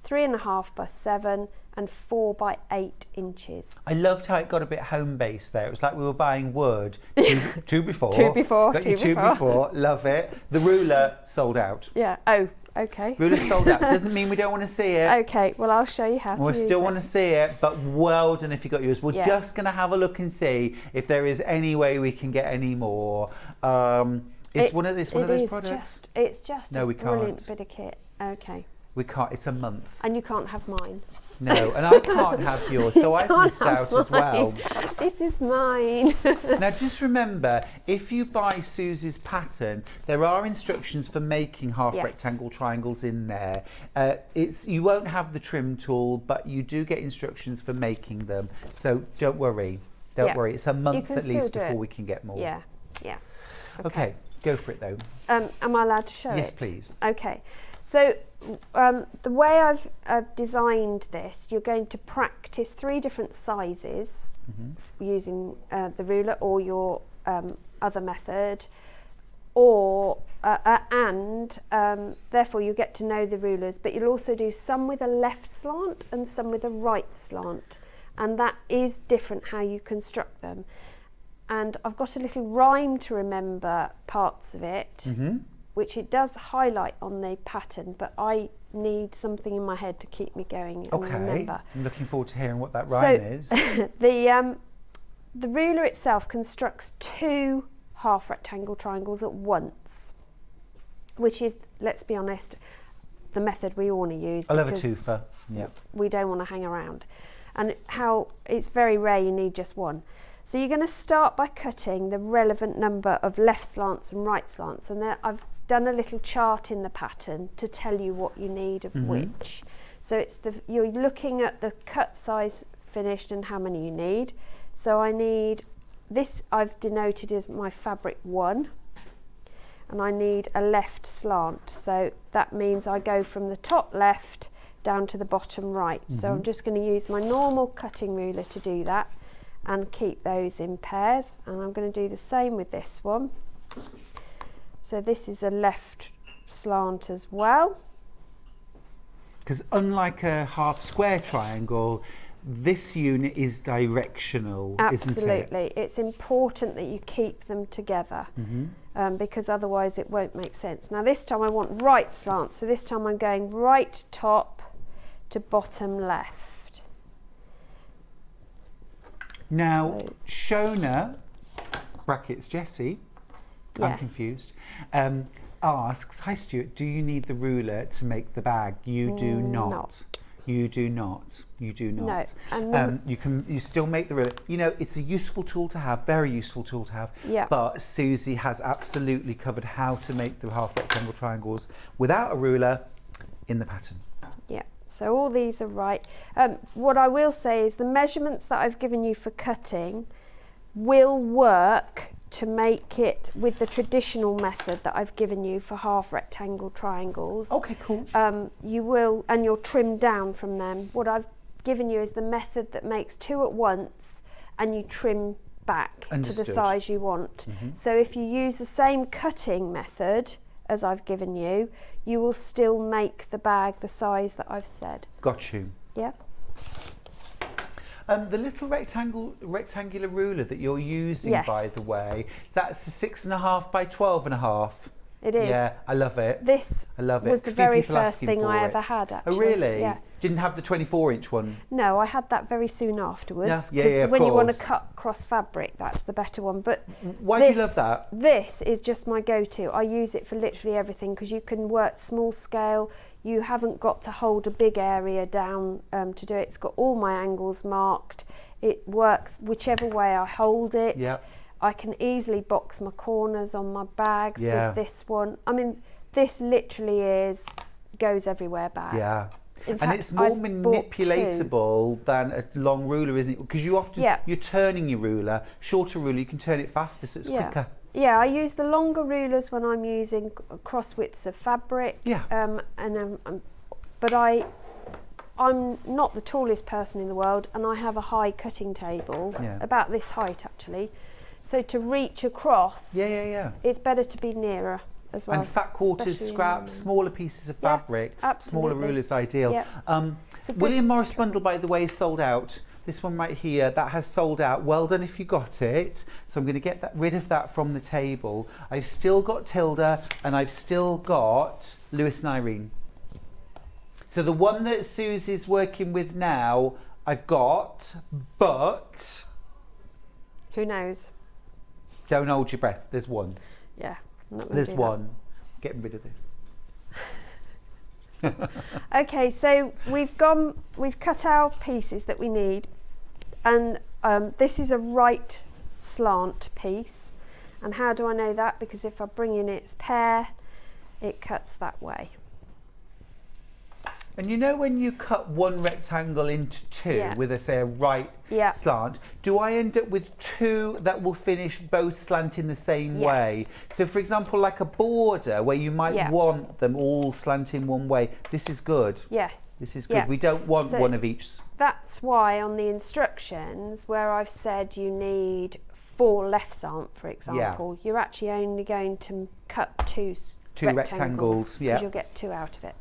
3.5 by 7, and 4 by 8 inches. I loved how it got a bit home-based there. It was like we were buying wood. Two before. Got you two before. Love it. The ruler sold out. Yeah. Oh, okay. Ruler sold out. Doesn't mean we don't want to see it. Okay. Well, I'll show you how to use it. We still want to see it, but well done if you got yours. We're just going to have a look and see if there is any way we can get any more. It's one of those products. It's just no, a we brilliant can't. bit of kit. Okay. We can't. It's a month. And you can't have mine. No, and I can't have yours, so I've missed out as well. This is mine. Now just remember, if you buy Susie's pattern, there are instructions for making half rectangle triangles in there. You won't have the trim tool, but you do get instructions for making them. So don't worry. Don't worry. It's a month at least before we can get more. Yeah, yeah. Okay, go for it though. Am I allowed to show it? Yes, please. Okay. So the way I've designed this, you're going to practice 3 different sizes using the ruler or your other method, or and therefore you get to know the rulers, but you'll also do some with a left slant and some with a right slant, and that is different how you construct them. And I've got a little rhyme to remember parts of it, which it does highlight on the pattern, but I need something in my head to keep me going and remember. I'm looking forward to hearing what that rhyme is. The ruler itself constructs 2 half rectangle triangles at once, which is, let's be honest, the method we all want to use. I love a twofer. Yeah. We don't want to hang around. And how it's very rare you need just one. So you're going to start by cutting the relevant number of left slants and right slants, and there I've done a little chart in the pattern to tell you what you need of which. So it's you're looking at the cut size finished and how many you need. So I need this, I've denoted as my fabric 1, and I need a left slant. So that means I go from the top left down to the bottom right. So I'm just going to use my normal cutting ruler to do that and keep those in pairs, and I'm going to do the same with this one. So this is a left slant as well. Because unlike a half square triangle, this unit is directional, isn't it? Absolutely. It's important that you keep them together because otherwise it won't make sense. Now this time I want right slant, so this time I'm going right top to bottom left. Now, Shona, brackets Jessie, I'm confused, asks, hi Stuart, do you need the ruler to make the bag? You do not. You do not. You do not. No. You still make the ruler. You know, it's a useful tool to have, very useful tool to have. Yeah. But Suzie has absolutely covered how to make the half rectangle triangles without a ruler in the pattern. Yeah. So all these are right. What I will say is the measurements that I've given you for cutting will work to make it with the traditional method that I've given you for half rectangle triangles. Okay, cool. You will, and you'll trim down from them. What I've given you is the method that makes 2 at once and you trim back to the size you want. So if you use the same cutting method as I've given you, you will still make the bag the size that I've said. Got you. Yeah. The little rectangular ruler that you're using, Yes. by the way, that's a 6.5 by 12.5. It is. Yeah, I love it. This I love it. was the A few very people first asking thing for I it. ever had, actually. Oh, really? Yeah. Didn't have the 24-inch one? No, I had that very soon afterwards. Yeah, yeah, of when you want to course. cut cross fabric, that's the better one. But Why do you love that? This is just my go-to. I use it for literally everything because you can work small scale. You haven't got to hold a big area down to do it. It's got all my angles marked. It works whichever way I hold it. Yeah. I can easily box my corners on my bags Yeah. with this one. I mean, this literally goes everywhere bag. Yeah. In And fact, it's more I've bought manipulatable than a long ruler, isn't it? Because you often, Yeah. you're turning your ruler, shorter ruler, you can turn it faster, so it's quicker. Yeah, I use the longer rulers when I'm using cross widths of fabric. Yeah. But I'm not the tallest person in the world, and I have a high cutting table, Yeah. about this height actually. So to reach across, Yeah. it's better to be nearer as well. And fat quarters, especially scraps, smaller pieces of Yeah, fabric, absolutely. smaller rulers ideal. Yeah. So good. William Morris bundle, by the way, is sold out. This one right here, that has sold out. Well done if you got it. So I'm going to get rid of that from the table. I've still got Tilda, and I've still got Lewis and Irene. So the one that Susie's working with now, I've got, but Who knows? don't hold your breath. There's one. Yeah. I'm not gonna There's do that. one. Getting rid of this. Okay, so we've cut our pieces that we need, and this is a right slant piece. And how do I know that? Because if I bring in its pair, it cuts that way. And you know when you cut one rectangle into two Yeah. with, say, a right Yeah. slant, do I end up with two that will finish both slanting the same Yes. way? So, for example, like a border where you might Yeah. want them all slanting one way. This is good. Yes. This is good. Yeah. We don't want So one of each. That's why on the instructions where I've said you need 4 left slant, for example, you're actually only going to cut two rectangles, yeah. because you'll get 2 out of it.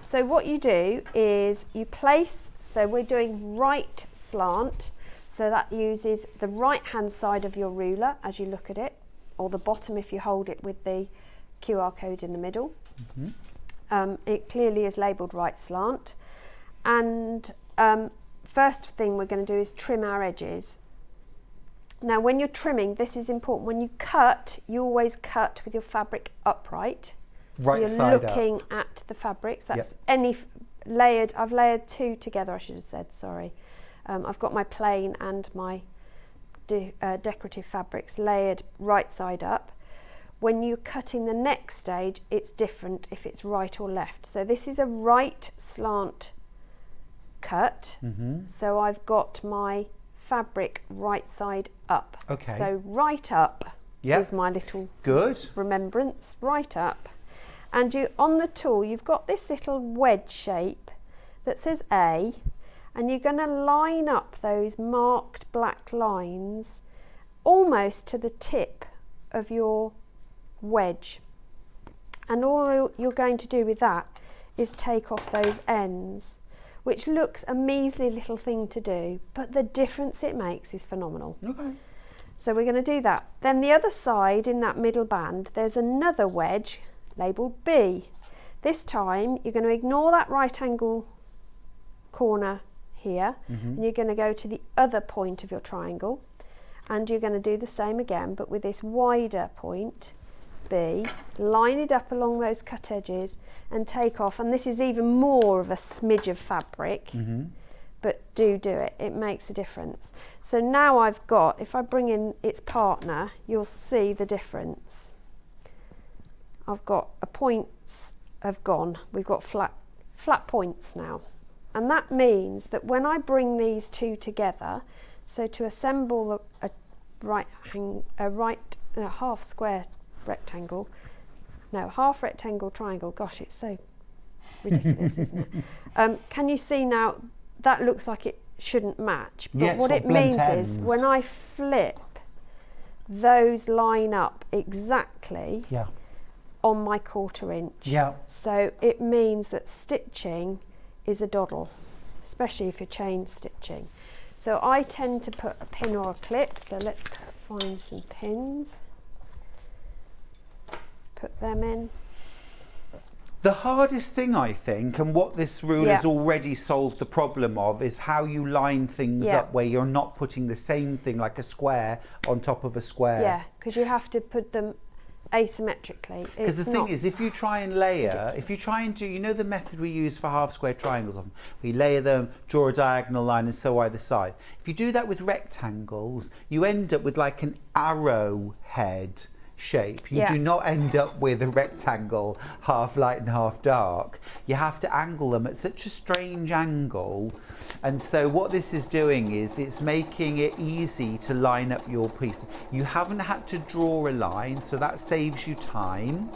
So what you do is you place, so we're doing right slant, so that uses the right hand side of your ruler as you look at it, or the bottom if you hold it with the QR code in the middle. It clearly is labelled right slant. And first thing we're going to do is trim our edges. Now when you're trimming, this is important, when you cut, you always cut with your fabric upright. Right so side you're up. looking at the fabrics. That's Yep. any layered. I've layered 2 together, I should have said, sorry. I've got my plain and my decorative fabrics layered right side up. When you're cutting the next stage, it's different if it's right or left. So this is a right slant cut. So I've got my fabric right side up. Okay. So right up Yep. is my little Good. remembrance, right up. And you, on the tool, you've got this little wedge shape that says A, and you're going to line up those marked black lines almost to the tip of your wedge. And all you're going to do with that is take off those ends, which looks a measly little thing to do, but the difference it makes is phenomenal. Okay. So we're going to do that. Then the other side in that middle band, there's another wedge labelled B. This time you're going to ignore that right angle corner here, and you're going to go to the other point of your triangle, and you're going to do the same again, but with this wider point B, line it up along those cut edges and take off. And this is even more of a smidge of fabric, but do it, it makes a difference. So now I've got, if I bring in its partner, you'll see the difference. I've got points have gone, we've got flat points now. And that means that when I bring these two together, so to assemble a half square rectangle, no, half rectangle triangle, gosh, it's so ridiculous, isn't it? Can you see now, that looks like it shouldn't match, but Yeah, it's what got it blunt means is ends. when I flip, those line up exactly Yeah. on my 1/4 inch. Yeah. So it means that stitching is a doddle, especially if you're chain stitching. So I tend to put a pin or a clip, so let's find some pins. Put them in. The hardest thing, I think, and what this rule has already solved the problem of, is how you line things up where you're not putting the same thing like a square on top of a square. Yeah, because you have to put them asymmetrically. Because the thing is, if you try and layer, if you try and do, you know the method we use for half square triangles, we layer them, draw a diagonal line and so either side. If you do that with rectangles, you end up with like an arrow head shape. You do not end up with a rectangle, half light and half dark. You have to angle them at such a strange angle. And so what this is doing is it's making it easy to line up your piece. You haven't had to draw a line, so that saves you time.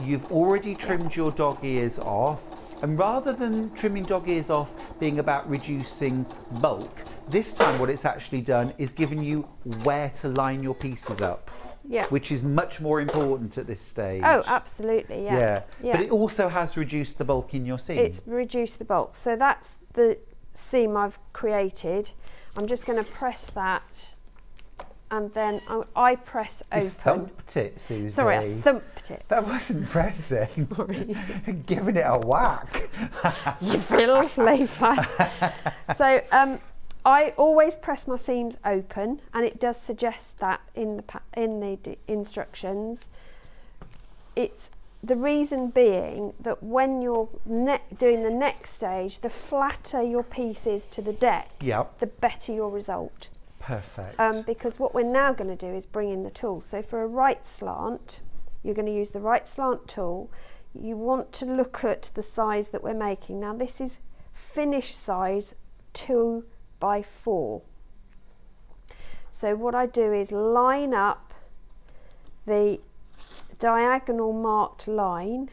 You've already trimmed your dog ears off. And rather than trimming dog ears off being about reducing bulk, this time what it's actually done is given you where to line your pieces up. Yeah. Which is much more important at this stage. Oh, absolutely, yeah. But it also has reduced the bulk in your seam. It's reduced the bulk. So that's the seam I've created. I'm just going to press that, and then I press open. You thumped it, Suzie. Sorry, I thumped it. That wasn't pressing. Sorry. Giving it a whack. You filthy fly. So I always press my seams open, and it does suggest that in the instructions. It's the reason being that when you're doing the next stage, the flatter your piece is to the deck, the better your result. Perfect. Because what we're now going to do is bring in the tool. So for a right slant, you're going to use the right slant tool. You want to look at the size that we're making. Now this is finish size 2x4. So what I do is line up the diagonal marked line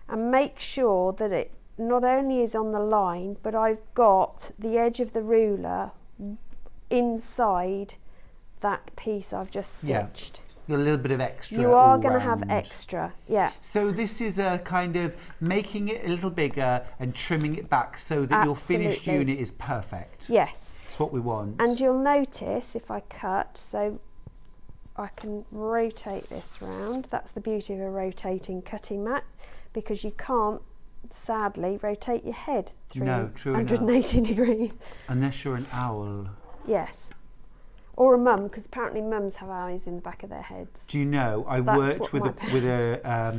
and make sure that it not only is on the line, but I've got the edge of the ruler inside that piece I've just stitched. A little bit of extra. You are going to have extra, So this is a kind of making it a little bigger and trimming it back so that your finished unit is perfect. Yes. That's what we want. And you'll notice if I cut, so I can rotate this round. That's the beauty of a rotating cutting mat, because you can't, sadly, rotate your head through 180 degrees. Unless you're an owl. Yes. Or a mum, because apparently mums have eyes in the back of their heads. Do you know, I worked with a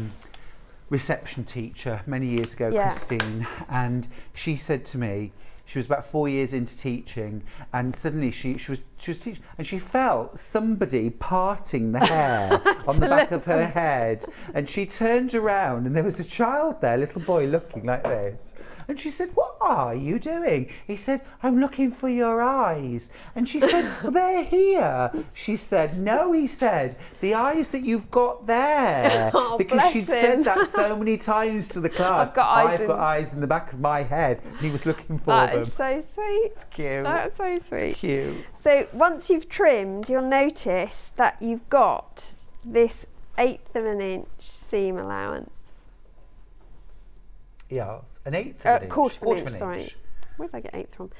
reception teacher many years ago, Christine, and she said to me, she was about 4 years into teaching, and suddenly she was teaching, and she felt somebody parting the hair on the back of her head, and she turned around and there was a child there, a little boy looking like this, and she said, "What are you doing?" He said, "I'm looking for your eyes." And she said, "Well, they're here." She said, "No," he said, "the eyes that you've got there." Because she'd said that so many times to the class. I've got eyes in the back of my head. And he was looking for them. That is so sweet. It's cute. That's so sweet. It's cute. So once you've trimmed, you'll notice that you've got this 1/8 of an inch seam allowance. Yeah, an 1/8 of an inch. Quarter of an inch, sorry. Where did I get 1/8 from?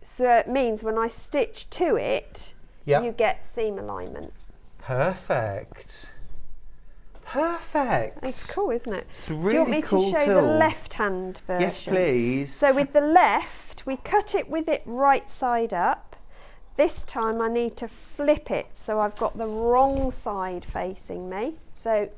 So it means when I stitch to it, you get seam alignment. Perfect. Perfect. It's cool, isn't it? It's a really Do you want me cool to show the left-hand version? Yes, please. So with the left, we cut it with it right side up. This time I need to flip it so I've got the wrong side facing me. So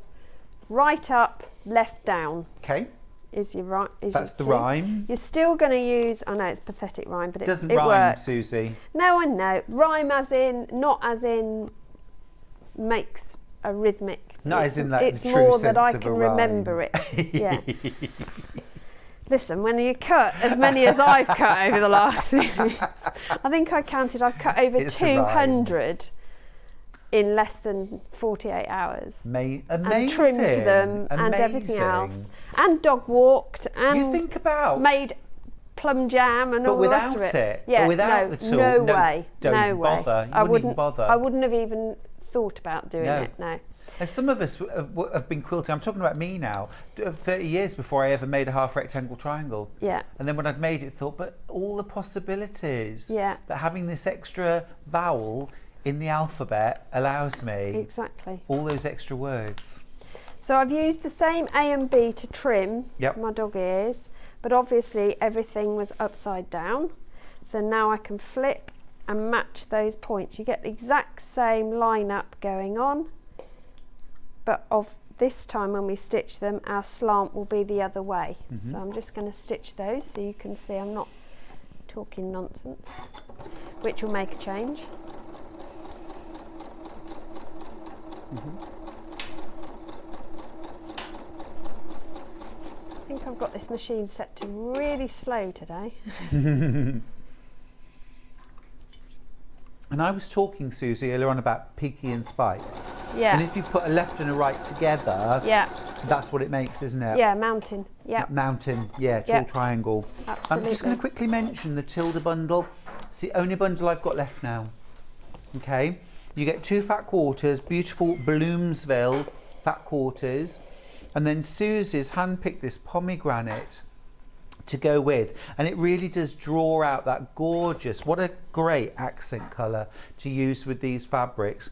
right up, left down. Okay. Is your right? That's the rhyme. You're still going to use. I know it's pathetic rhyme, but it doesn't it rhyme, works. Suzie. No, I know. Rhyme as in, not as in, makes a rhythmic. Not as in that. It's the true more sense that I of can a rhyme. remember it. Yeah. Listen, when you cut as many as I've cut over the last few weeks, I think I counted. I've cut over 200 in less than 48 hours. Amazing. And trimmed them and everything else. And dog walked and you think about made plum jam and all the rest of it. It. Yeah, but without the tool, no way. Don't no way. bother. You wouldn't even bother. I wouldn't have even thought about doing No. it. No. And some of us have been quilting, I'm talking about me now, 30 years before I ever made a half rectangle triangle. Yeah. And then when I'd made it, thought, but all the possibilities Yeah. that having this extra vowel in the alphabet allows me. Exactly. All those extra words. So I've used the same A and B to trim Yep. my dog ears, but obviously everything was upside down. So now I can flip and match those points. You get the exact same line-up going on, but of this time when we stitch them, our slant will be the other way. So I'm just going to stitch those so you can see I'm not talking nonsense, which will make a change. I think I've got this machine set to really slow today. And I was talking, Susie, earlier on about Peaky and Spike. Yeah. And if you put a left and a right together, Yeah. that's what it makes, isn't it? Yeah, mountain. Yeah. Mountain, yeah, tall Yep. triangle. I'm Absolutely. just going to quickly mention the Tilda bundle. It's the only bundle I've got left now. Okay, you get 2 fat quarters, beautiful Bloomsville fat quarters, and then Susie's handpicked this pomegranate to go with, and it really does draw out that gorgeous, what a great accent colour to use with these fabrics.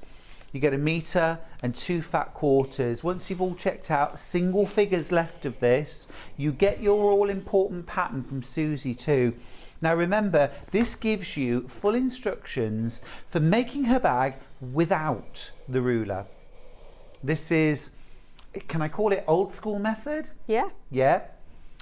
You get 1 metre and 2 fat quarters. Once you've all checked out, single figures left of this, you get your all important pattern from Suzie too. Now remember, this gives you full instructions for making her bag without the ruler. This is, can I call it old school method? Yeah. Yeah.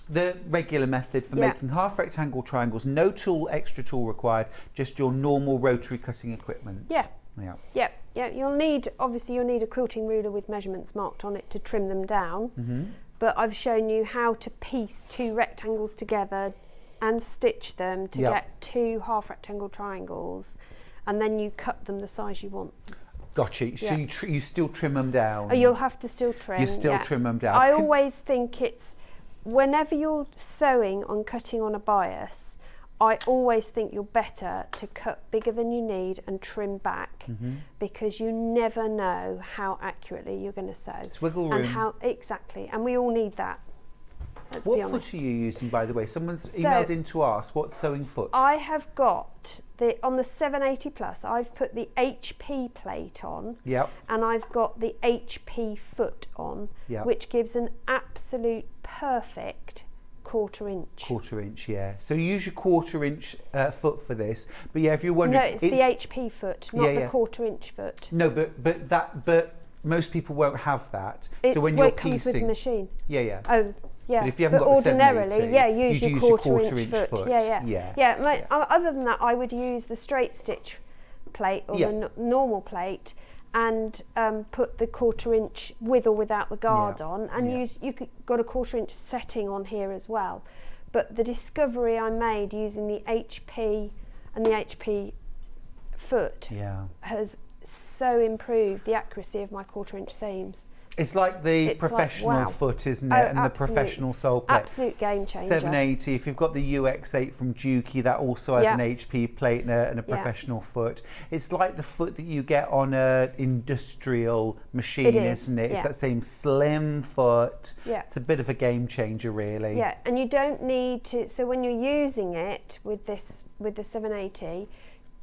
The regular method for Yeah. making half rectangle triangles, no tool, extra tool required, just your normal rotary cutting equipment. Yeah. Yeah. Yeah. Yeah. You'll need a quilting ruler with measurements marked on it to trim them down. But I've shown you how to piece 2 rectangles together and stitch them to Yep. get 2 half rectangle triangles, and then you cut them the size you want. Gotcha. So Yeah. you still trim them down. Oh, you'll have to still trim. You still yeah. trim them down. I always think it's, whenever you're sewing on cutting on a bias, I always think you're better to cut bigger than you need and trim back, because you never know how accurately you're going to sew. It's wiggle room. And how exactly, and we all need that. Let's be What honest. foot are you using, by the way? Someone's So- emailed in to ask what sewing foot. I have got on the 780 plus. I've put the HP plate on. Yep. And I've got the HP foot on, Yep. which gives an absolute perfect 1/4 inch. 1/4 inch, yeah. So you use your 1/4 inch foot for this. But yeah, if you're No, wondering, it's the HP foot, not Yeah, the yeah. 1/4 inch foot. No, but most people won't have that. It, so when well, you're it comes with the piecing, machine. yeah. Oh, yeah. But if you haven't got the ordinarily, 780, yeah, use you'd your use your 1/4 inch 1/4 foot. foot. Yeah. Other than that, I would use the straight stitch plate or Yeah. the normal plate, and put the 1/4 inch with or without the guard Yeah. on, and got a 1/4 inch setting on here as well. But the discovery I made using the HP and the HP foot Yeah. has so improved the accuracy of my 1/4 inch seams. It's like the It's like, professional wow. foot, isn't it? Oh, And the absolute- professional sole plate. Absolute game changer. 780. If you've got the UX8 from Juki, that also has Yeah. an HP plate and a Yeah. professional foot. It's like the foot that you get on a industrial machine, It is, isn't it? It's yeah. that same slim foot. Yeah. It's a bit of a game changer, really. Yeah, and you don't need to. So when you're using it with the 780,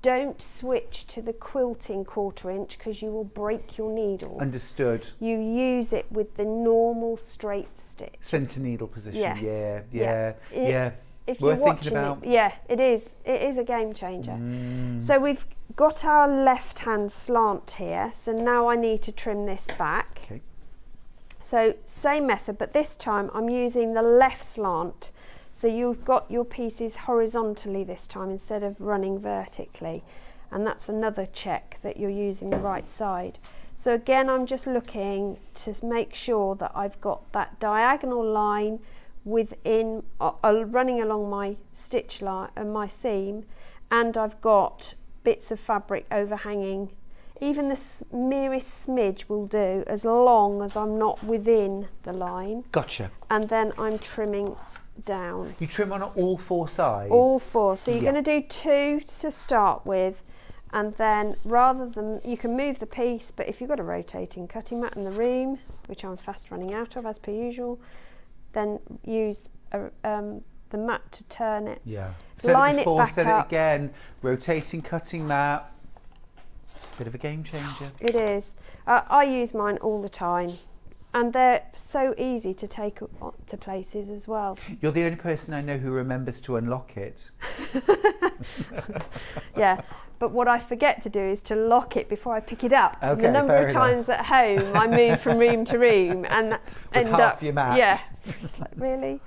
don't switch to the quilting 1/4 inch because you will break your needle. Understood. You use it with the normal straight stitch. Centre needle position. Yes. Yeah. If Worth you're thinking watching about. it, yeah, it is. It is a game changer. So we've got our left hand slant here. So now I need to trim this back. Okay. So same method, but this time I'm using the left slant. So you've got your pieces horizontally this time instead of running vertically. And that's another check that you're using the right side. So again, I'm just looking to make sure that I've got that diagonal line within, running along my stitch line and my seam, and I've got bits of fabric overhanging. Even the merest smidge will do, as long as I'm not within the line. Gotcha. And then I'm trimming down. You trim on all 4 sides? All 4. So you're Yeah. going to do 2 to start with, And then rather than, you can move the piece, but if you've got a rotating cutting mat in the room, which I'm fast running out of as per usual, then use the mat to turn it. Yeah. Line Said it before, it back said up. it again. Rotating cutting mat. Bit of a game changer. It is. I use mine all the time. And they're so easy to take to places as well. You're the only person I know who remembers to unlock it. Yeah, but what I forget to do is to lock it before I pick it up. Okay, And the number fair of times at home I move from room to room and end half up. your mat. Yeah, it's like, really?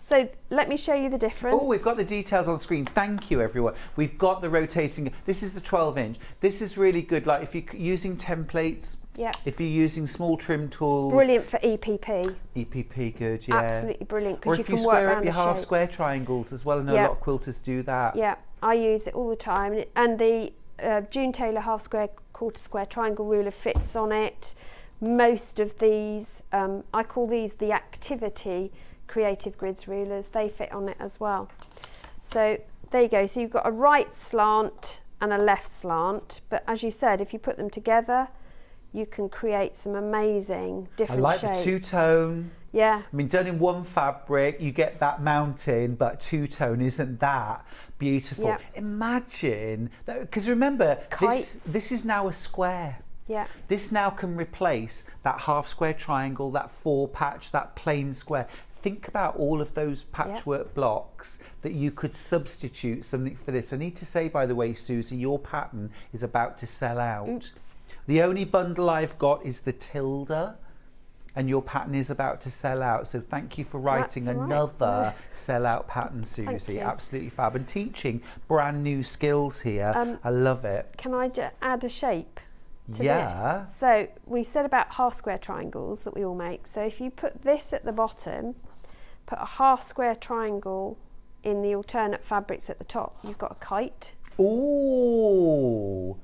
So let me show you the difference. Oh, we've got the details on screen. Thank you, everyone. We've got the rotating. This is the 12-inch. This is really good. Like if you're using templates, Yeah. if you're using small trim tools. Brilliant for EPP. EPP, good, yeah. Absolutely brilliant, Or because you if you can work square up around your the half shape. square triangles as well. I know Yeah. a lot of quilters do that. Yeah, I use it all the time. And the June Taylor half square, quarter square triangle ruler fits on it. Most of these, I call these the activity creative grids rulers, they fit on it as well. So there you go. So you've got a right slant and a left slant, but as you said, if you put them together, you can create some amazing different I like shapes. the two-tone. Yeah. I mean, done in one fabric, you get that mountain, but two-tone, isn't that beautiful? Yeah. Imagine that, because remember, this is now a square. Yeah. This now can replace that half square triangle, that 4-patch, that plain square. Think about all of those patchwork blocks that you could substitute something for this. I need to say, by the way, Susie, your pattern is about to sell out. Oops. The only bundle I've got is the Tilda, and your pattern is about to sell out. So thank you for writing That's all right. another sell-out pattern, Susie. you. Absolutely fab. And teaching brand new skills here. I love it. Can I add a shape to Yeah. this? So we said about half square triangles that we all make. So if you put this at the bottom, put a half square triangle in the alternate fabrics at the top, you've got a kite. Ooh.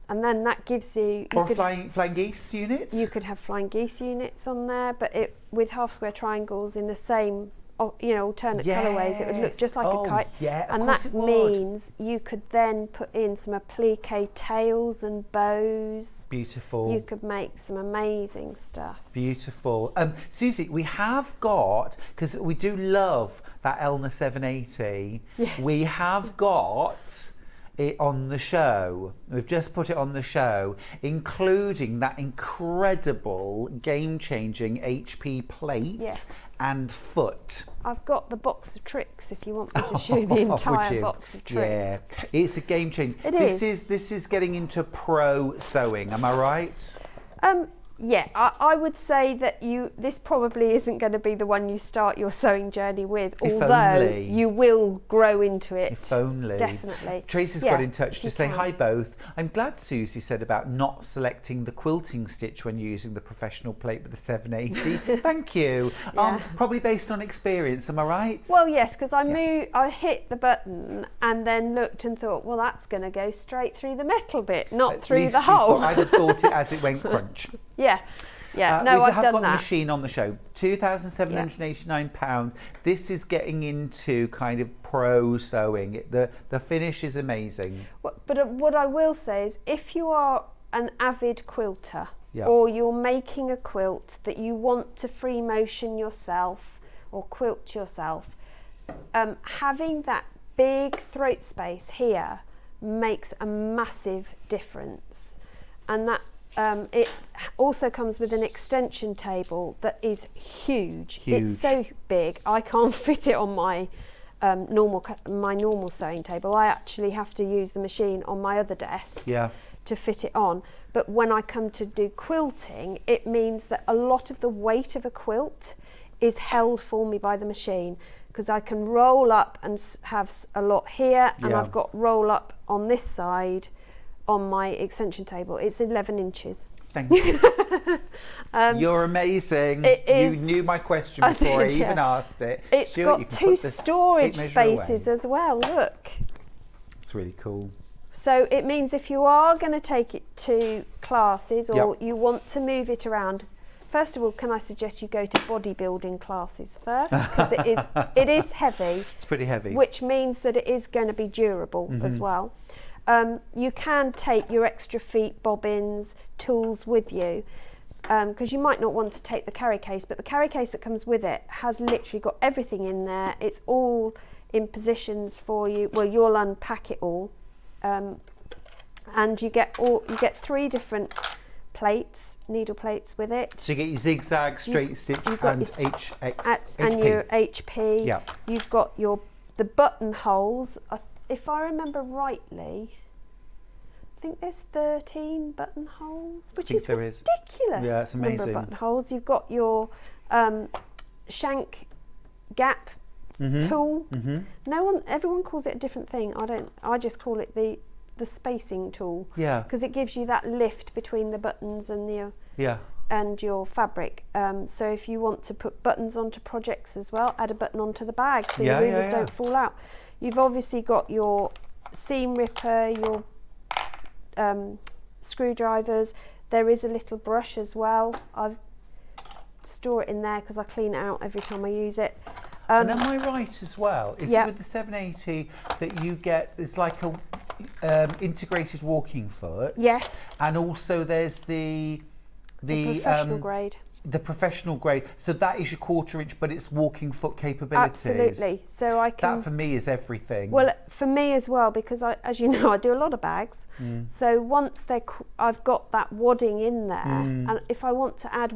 And then that gives you... Or flying geese unit? You could have flying geese units on there, but with half square triangles in the same, alternate colourways, it would look just like a kite. Yeah, and that means you could then put in some applique tails and bows. Beautiful. You could make some amazing stuff. Beautiful. Susie, we have got, because we do love that Elna 780, Yes. we have got it on the show. We've just put it on the show, including that incredible game-changing HP plate Yes. and foot. I've got the box of tricks if you want me to show the entire box of tricks. Yeah, it's a game changer. This is getting into pro sewing, am I right? Yeah, I would say that this probably isn't going to be the one you start your sewing journey with, although you will grow into it. If only. Definitely. Tracy's got in touch to say, hi both. I'm glad Susie said about not selecting the quilting stitch when using the professional plate with the 780. Thank you. Yeah. Probably based on experience, am I right? Well, yes, because I hit the button and then looked and thought, well, that's going to go straight through the metal bit, not through the hole. I'd have thought it as it went crunch. Yeah. No, we I've have done got that. the machine on the show, £2,789. This is getting into kind of pro sewing. The finish is amazing. But what I will say is, if you are an avid quilter, Yeah. or you're making a quilt that you want to free motion yourself or quilt yourself, having that big throat space here makes a massive difference. And that it also comes with an extension table that is huge. It's so big I can't fit it on my normal sewing table. I actually have to use the machine on my other desk to fit it on. But when I come to do quilting, it means that a lot of the weight of a quilt is held for me by the machine, because I can roll up and have a lot here, and I've got roll up on this side on my extension table. It's 11 inches. Thank you. You're amazing. You knew my question before I even asked it. It's Stuart, got 2 storage spaces as well, look. It's really cool. So it means if you are going to take it to classes, or you want to move it around, first of all, can I suggest you go to bodybuilding classes first, because it is heavy. It's pretty heavy. Which means that it is going to be durable as well. You can take your extra feet, bobbins, tools with you, because you might not want to take the carry case, but the carry case that comes with it has literally got everything in there. It's all in positions for you. Well, you'll unpack it all, and you get 3 different plates, needle plates with it. So you get your zigzag, straight stitch, and HP. And your HP. Yeah. You've got the buttonholes. If I remember rightly, I think there's 13 buttonholes, which is ridiculous. Yeah, it's amazing. Number of buttonholes. You've got your shank gap tool. Everyone calls it a different thing. I just call it the spacing tool. Yeah. Because it gives you that lift between the buttons and your fabric. So if you want to put buttons onto projects as well, add a button onto the bag so your reels don't fall out. You've obviously got your seam ripper, your screwdrivers. There is a little brush as well. I store it in there because I clean it out every time I use it. And am I right as well? Is it with the 780 that you get, it's like a integrated walking foot? Yes. And also there's the professional grade. The professional grade. So that is your 1/4 inch, but it's walking foot capabilities. Absolutely. So I can. That for me is everything. Well, for me as well, because as you know, I do a lot of bags. So once I've got that wadding in there, and if I want to add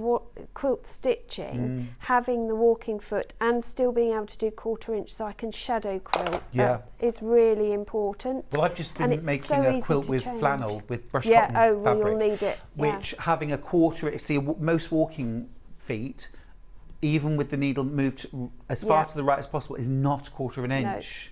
quilt stitching, having the walking foot and still being able to do 1/4 inch, so I can shadow quilt, is really important. Well, I've just been making a quilt with flannel, with brushed cotton fabric. You'll need it. Which having a 1/4 inch, see, most walking feet, even with the needle moved as far to the right as possible, is not 1/4 inch.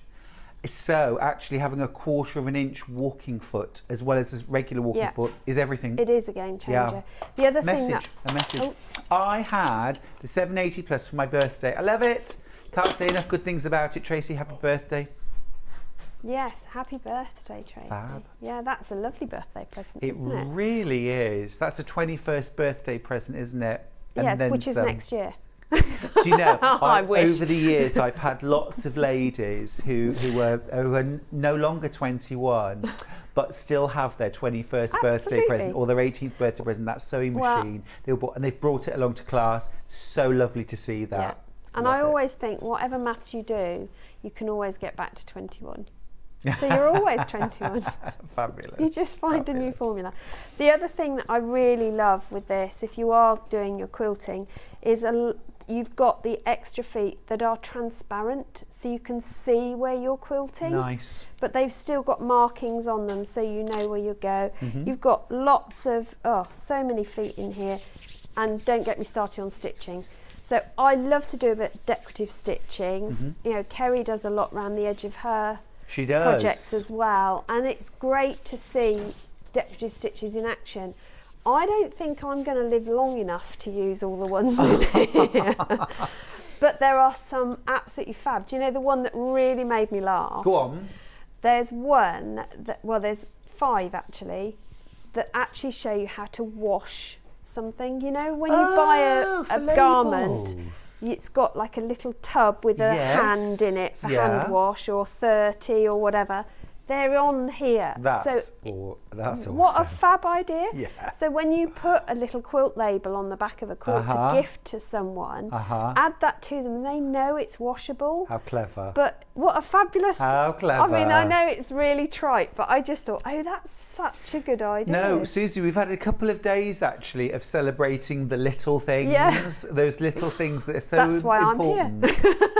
So actually having a 1/4 inch walking foot as well as a regular walking foot is everything. It is a game changer. The other thing a message. I had the 780 Plus for my birthday. I love it. Can't say enough good things about it. Tracy, happy birthday. Yes, happy birthday, Tracy. Fab. Yeah, that's a lovely birthday present, isn't It really is. That's a 21st birthday present, isn't it? And then which is next year. Do you know, I wish. Over the years I've had lots of ladies who are no longer 21 but still have their 21st birthday present or their 18th birthday present, that sewing machine and they've brought it along to class. So lovely to see that. Yeah. And I always think whatever maths you do, you can always get back to 21. So you're always 21. Fabulous. You just find a new formula. The other thing that I really love with this, if you are doing your quilting, is you've got the extra feet that are transparent, so you can see where you're quilting. Nice. But they've still got markings on them, so you know where you go. You've got lots of, so many feet in here. And don't get me started on stitching. So I love to do a bit of decorative stitching. You know, Kerrie does a lot around the edge of her projects as well, and it's great to see decorative stitches in action. I don't think I'm going to live long enough to use all the ones in here, but there are some absolutely fab. Do you know the one that really made me laugh? Go on. There's one that, well, there's 5 actually, that actually show you how to wash something. You know, when you buy a garment, it's got like a little tub with a hand in it for hand wash, or 30 or whatever. They're on here. That's awesome. What a fab idea. Yeah. So when you put a little quilt label on the back of a quilt to gift to someone, add that to them and they know it's washable. How clever. But what a fabulous... How clever. I mean, I know it's really trite, but I just thought, that's such a good idea. No, Suzie, we've had a couple of days actually of celebrating the little things, those little things that are so That's why important. I'm here.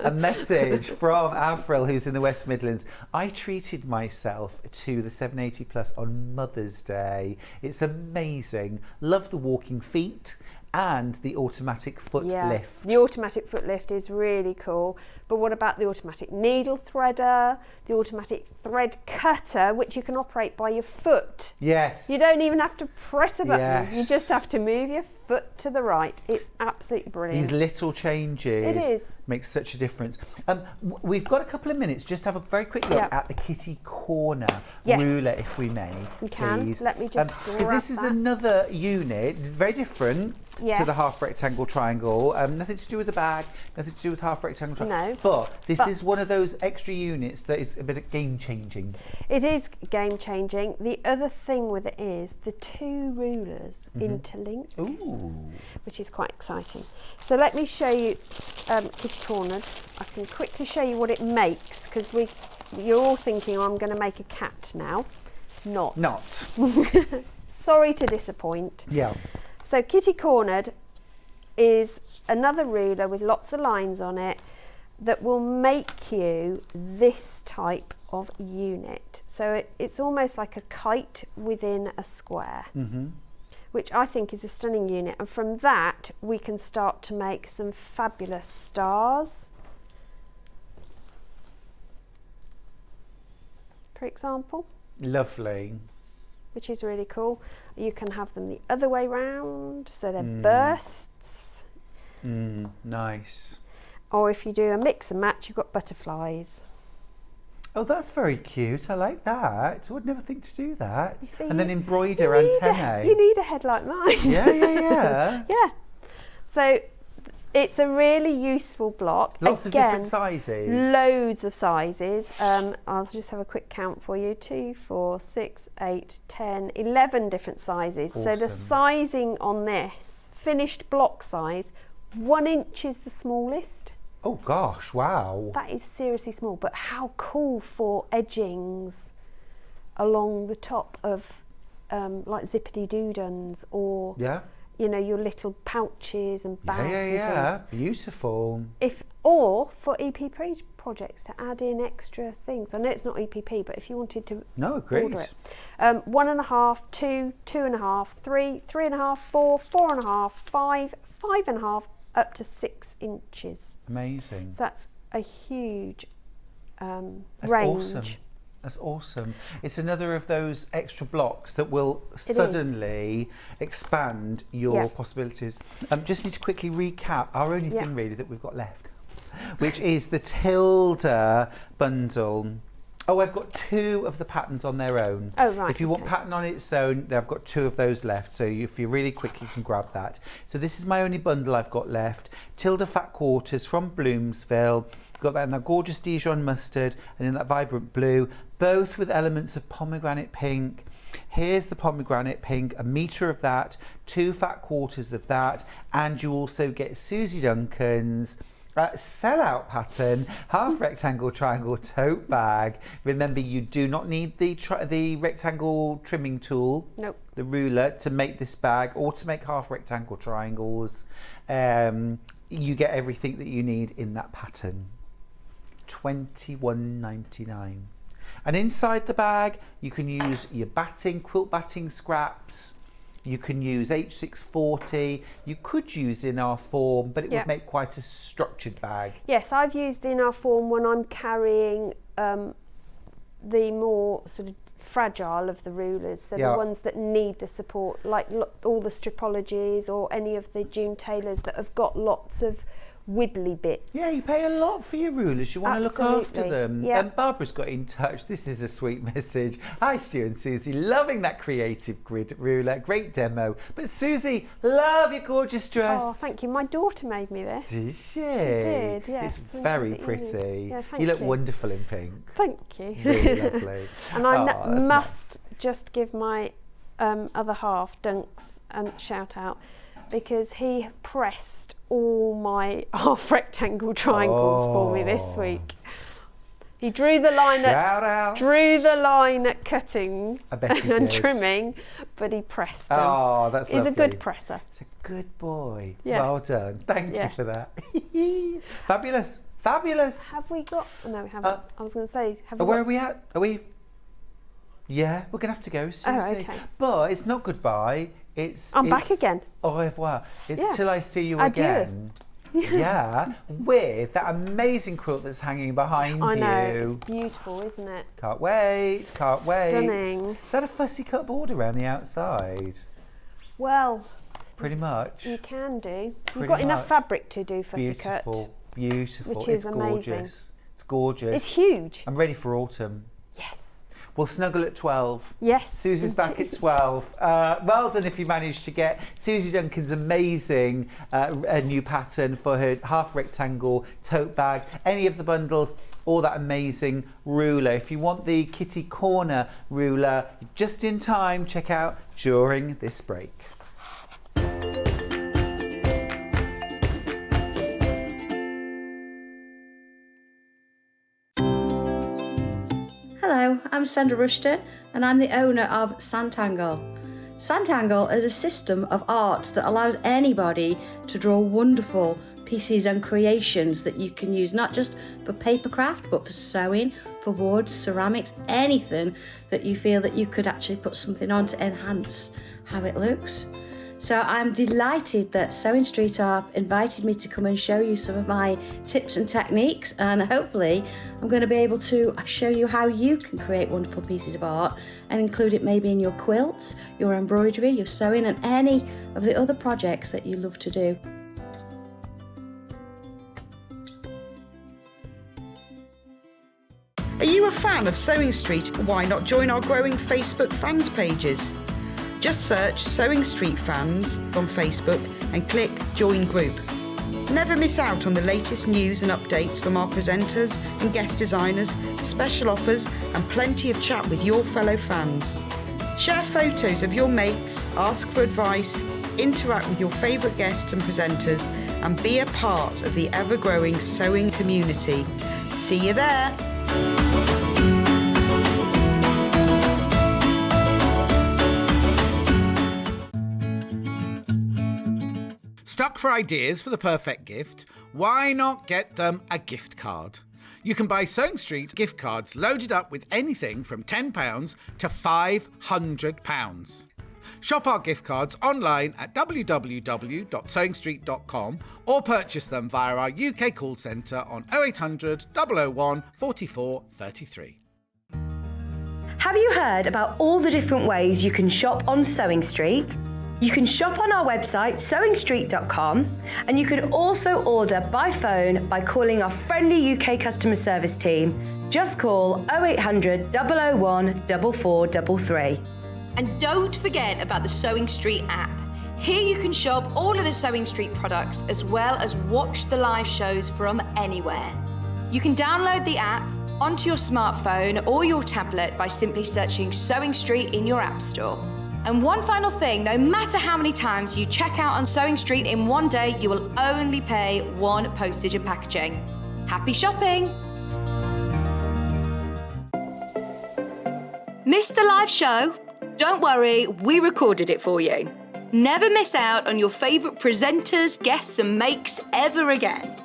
A message from Avril, who's in the West Midlands. I treated myself to the 780 Plus on Mother's Day. It's amazing. Love the walking feet and the automatic foot lift. The automatic foot lift is really cool. But what about the automatic needle threader, the automatic thread cutter, which you can operate by your foot? Yes. You don't even have to press a button. You just have to move your foot to the right. It's absolutely brilliant. These little changes It is. make such a difference. We've got a couple of minutes just to have a very quick look Yep. at the kitty corner Yes. ruler, if we may. We can. Please. Let me just Because this is grab that. another unit, very different to the Yes. half rectangle triangle. Nothing to do with the bag, nothing to do with half rectangle triangle. No. But this But- is one of those extra units that is a bit of game changing. It is game changing. The other thing with it is the two rulers interlink, Ooh. which is quite exciting. So let me show you kitty cornered. I can quickly show you what it makes, because you're all thinking, I'm going to make a cat now. Not. Sorry to disappoint. Yeah. So kitty cornered is another ruler with lots of lines on it that will make you this type of unit. So it's almost like a kite within a square, which I think is a stunning unit. And from that, we can start to make some fabulous stars, for example. Lovely. Which is really cool. You can have them the other way round, so they're bursts. Nice. Or if you do a mix and match, you've got butterflies. Oh, that's very cute. I like that. I would never think to do that. You see, And then you embroider need antennae. You need a head like mine. Yeah. Yeah. So it's a really useful block. Lots of Again, different sizes. Loads of sizes. I'll just have a quick count for you. 2, 4, 6, 8, 10, 11 different sizes. So the Awesome. sizing on this, finished block size, 1 inch is the smallest. Oh gosh, wow. That is seriously small, but how cool for edgings along the top of like zippity-doo-duns, or Yeah. you know, your little pouches and bags Yeah. and things. Beautiful. Or for EPP projects to add in extra things. I know it's not EPP, but if you wanted to No, great. order it. 1.5, 2, 2.5, 3, 3.5, 4, 4.5, 5, 5.5, up to 6 inches. Amazing. So that's a huge That's range. awesome. That's awesome. It's another of those extra blocks that will is. suddenly expand your Yeah. possibilities. Just need to quickly recap our only Yeah. thing really that we've got left, which is the Tilda bundle. Oh, I've got 2 of the patterns on their own. Oh, right, If you want okay. pattern on its own, I've got 2 of those left. So if you're really quick, you can grab that. So this is my only bundle I've got left. Tilda Fat Quarters from Bloomsville. Got that in that gorgeous Dijon mustard and in that vibrant blue, both with elements of pomegranate pink. Here's the pomegranate pink, 1 metre of that, 2 fat quarters of that, and you also get Suzie Duncan's sellout pattern, half rectangle triangle tote bag. Remember, you do not need the rectangle trimming tool, Nope. the ruler, to make this bag or to make half rectangle triangles. You get everything that you need in that pattern. $21.99. And inside the bag, you can use your quilt batting scraps. You can use H640. You could use in our form, but it Yeah. would make quite a structured bag. Yes, I've used in our form when I'm carrying the more sort of fragile of the rulers, so Yeah. the ones that need the support, like all the stripologies or any of the June Taylors that have got lots of wibbly bits. Yeah, you pay a lot for your rulers. You want to look after Absolutely. them. Yeah. And Barbara's got in touch. This is a sweet message. Hi, Stu and Susie. Loving that creative grid ruler. Great demo. But Susie, love your gorgeous dress. Oh, thank you. My daughter made me this. Did she? did, yes, It's when she very was at uni. pretty. Yeah, thank you look you. wonderful in pink. Thank you. Really lovely. And I Oh, that's must just give my other half, Dunks, a shout out, because he pressed all my half rectangle triangles for me this week. He drew the line Shout out. at cutting I bet he and did. trimming, but he pressed them. Oh, that's He's lovely. a good presser. He's a good boy. Yeah. Well done. Thank Yeah. you for that. Fabulous. Fabulous. Have we got? Oh, no, we haven't. I was going to say, have we Where got? are we at? Are we? Yeah, we're gonna have to go, Susie. Oh, okay. But it's not goodbye. I'm back again. Au revoir. It's Yeah. till I see you Adieu. again. Yeah, with that amazing quilt that's hanging behind I know, you. it's beautiful, isn't it? Can't wait. Can't wait. Stunning. Is that a fussy cut border around the outside? Well, Pretty much. You can do. Pretty You've got enough much. fabric to do fussy cut. Beautiful. Which It's is amazing. gorgeous. It's gorgeous. It's huge. I'm ready for autumn. Yes. We'll snuggle at 12. Yes. Susie's back at 12. Well done if you managed to get Suzie Duncan's amazing a new pattern for her half rectangle tote bag, any of the bundles, or that amazing ruler. If you want the kitty corner ruler just in time, check out during this break. Hello, I'm Sandra Rushton and I'm the owner of Sanntangle. Sanntangle is a system of art that allows anybody to draw wonderful pieces and creations that you can use not just for paper craft but for sewing, for wood, ceramics, anything that you feel that you could actually put something on to enhance how it looks. So I'm delighted that Sewing Street have invited me to come and show you some of my tips and techniques, and hopefully I'm going to be able to show you how you can create wonderful pieces of art and include it maybe in your quilts, your embroidery, your sewing and any of the other projects that you love to do. Are you a fan of Sewing Street? Why not join our growing Facebook fans pages? Just search Sewing Street Fans on Facebook and click Join Group. Never miss out on the latest news and updates from our presenters and guest designers, special offers and plenty of chat with your fellow fans. Share photos of your makes, ask for advice, interact with your favourite guests and presenters and be a part of the ever-growing sewing community. See you there! Stuck for ideas for the perfect gift? Why not get them a gift card? You can buy Sewing Street gift cards loaded up with anything from £10 to £500. Shop our gift cards online at www.sewingstreet.com or purchase them via our UK call centre on 0800 001 44 33. Have you heard about all the different ways you can shop on Sewing Street? You can shop on our website sewingstreet.com and you can also order by phone by calling our friendly UK customer service team. Just call 0800 001 4433. And don't forget about the Sewing Street app. Here you can shop all of the Sewing Street products as well as watch the live shows from anywhere. You can download the app onto your smartphone or your tablet by simply searching Sewing Street in your app store. And one final thing, no matter how many times you check out on Sewing Street in one day, you will only pay one postage and packaging. Happy shopping! Missed the live show? Don't worry, we recorded it for you. Never miss out on your favourite presenters, guests and makes ever again.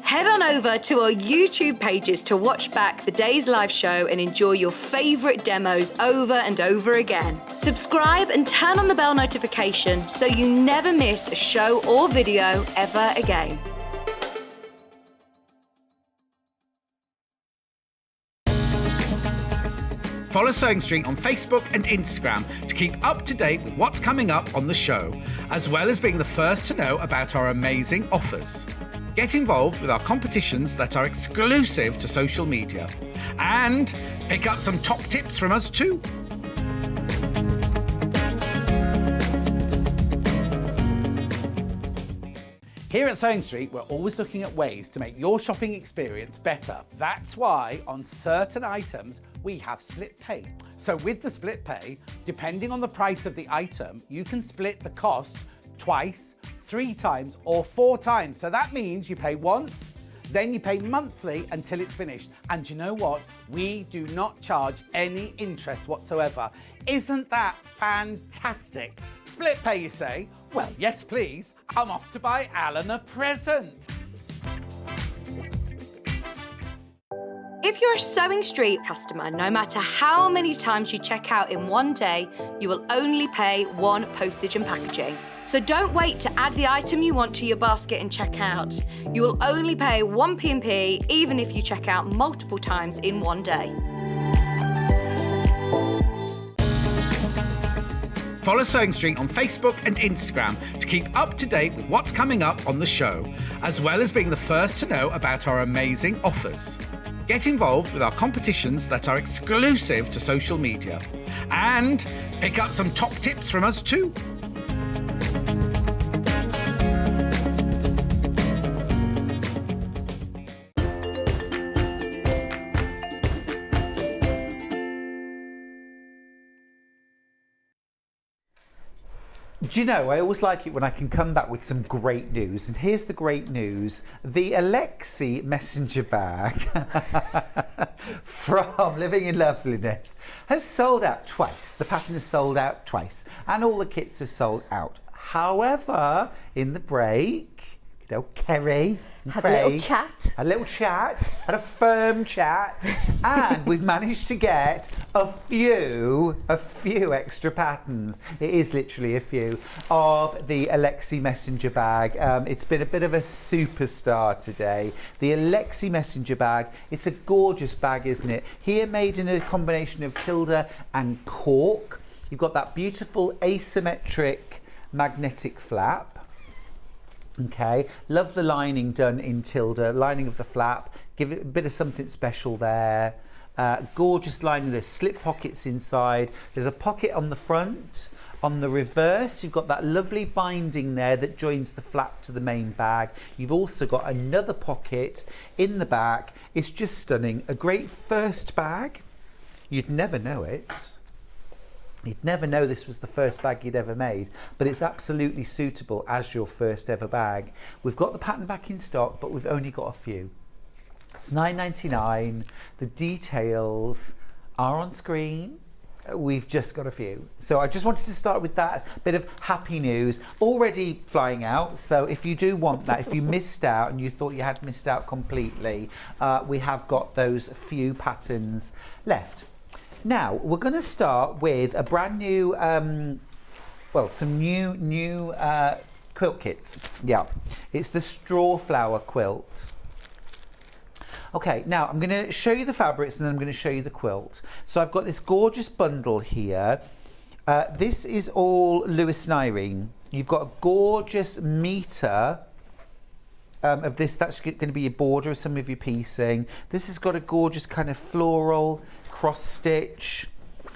Head on over to our YouTube pages to watch back the day's live show and enjoy your favourite demos over and over again. Subscribe and turn on the bell notification so you never miss a show or video ever again. Follow Sewing Street on Facebook and Instagram to keep up to date with what's coming up on the show, as well as being the first to know about our amazing offers. Get involved with our competitions that are exclusive to social media. And pick up some top tips from us too. Here at Sewing Street, we're always looking at ways to make your shopping experience better. That's why on certain items, we have split pay. So with the split pay, depending on the price of the item, you can split the cost twice, 3 times or 4 times. So that means you pay once, then you pay monthly until it's finished. And you know what? We do not charge any interest whatsoever. Isn't that fantastic? Split pay, you say? Well, yes, please. I'm off to buy Alan a present. If you're a Sewing Street customer, no matter how many times you check out in one day, you will only pay one postage and packaging. So don't wait to add the item you want to your basket and check out. You will only pay one P&P even if you check out multiple times in one day. Follow Sewing Street on Facebook and Instagram to keep up to date with what's coming up on the show, as well as being the first to know about our amazing offers. Get involved with our competitions that are exclusive to social media. And pick up some top tips from us too. Do you know, I always like it when I can come back with some great news. And here's the great news. The Alexie messenger bag from Living in Loveliness has sold out twice. The pattern has sold out twice. And all the kits are sold out. However, in the break, you know, Kerrie had a little chat. A little chat, had a firm chat, and we've managed to get a few extra patterns. It is literally a few of the Alexie messenger bag. It's been a bit of a superstar today. The Alexie messenger bag, it's a gorgeous bag, isn't it? Here made in a combination of Tilda and cork. You've got that beautiful asymmetric magnetic flap. Okay, love the lining done in Tilda, lining of the flap, give it a bit of something special there. Gorgeous lining, there's slip pockets inside, there's a pocket on the front. On the reverse, you've got that lovely binding there that joins the flap to the main bag. You've also got another pocket in the back. It's just stunning, a great first bag. You'd never know it. You'd never know this was the first bag you'd ever made, but it's absolutely suitable as your first ever bag. We've got the pattern back in stock, but we've only got a few. It's $9.99. The details are on screen. We've just got a few. So I just wanted to start with that bit of happy news. Already flying out, so if you do want that, if you missed out and you thought you had missed out completely, we have got those few patterns left. Now, we're going to start with a brand new, some new quilt kits. Yeah, it's the Strawflower Quilt. Okay, now I'm going to show you the fabrics and then I'm going to show you the quilt. So I've got this gorgeous bundle here. This is all Lewis and Irene. You've got a gorgeous metre of this. That's going to be your border of some of your piecing. This has got a gorgeous kind of floral cross stitch.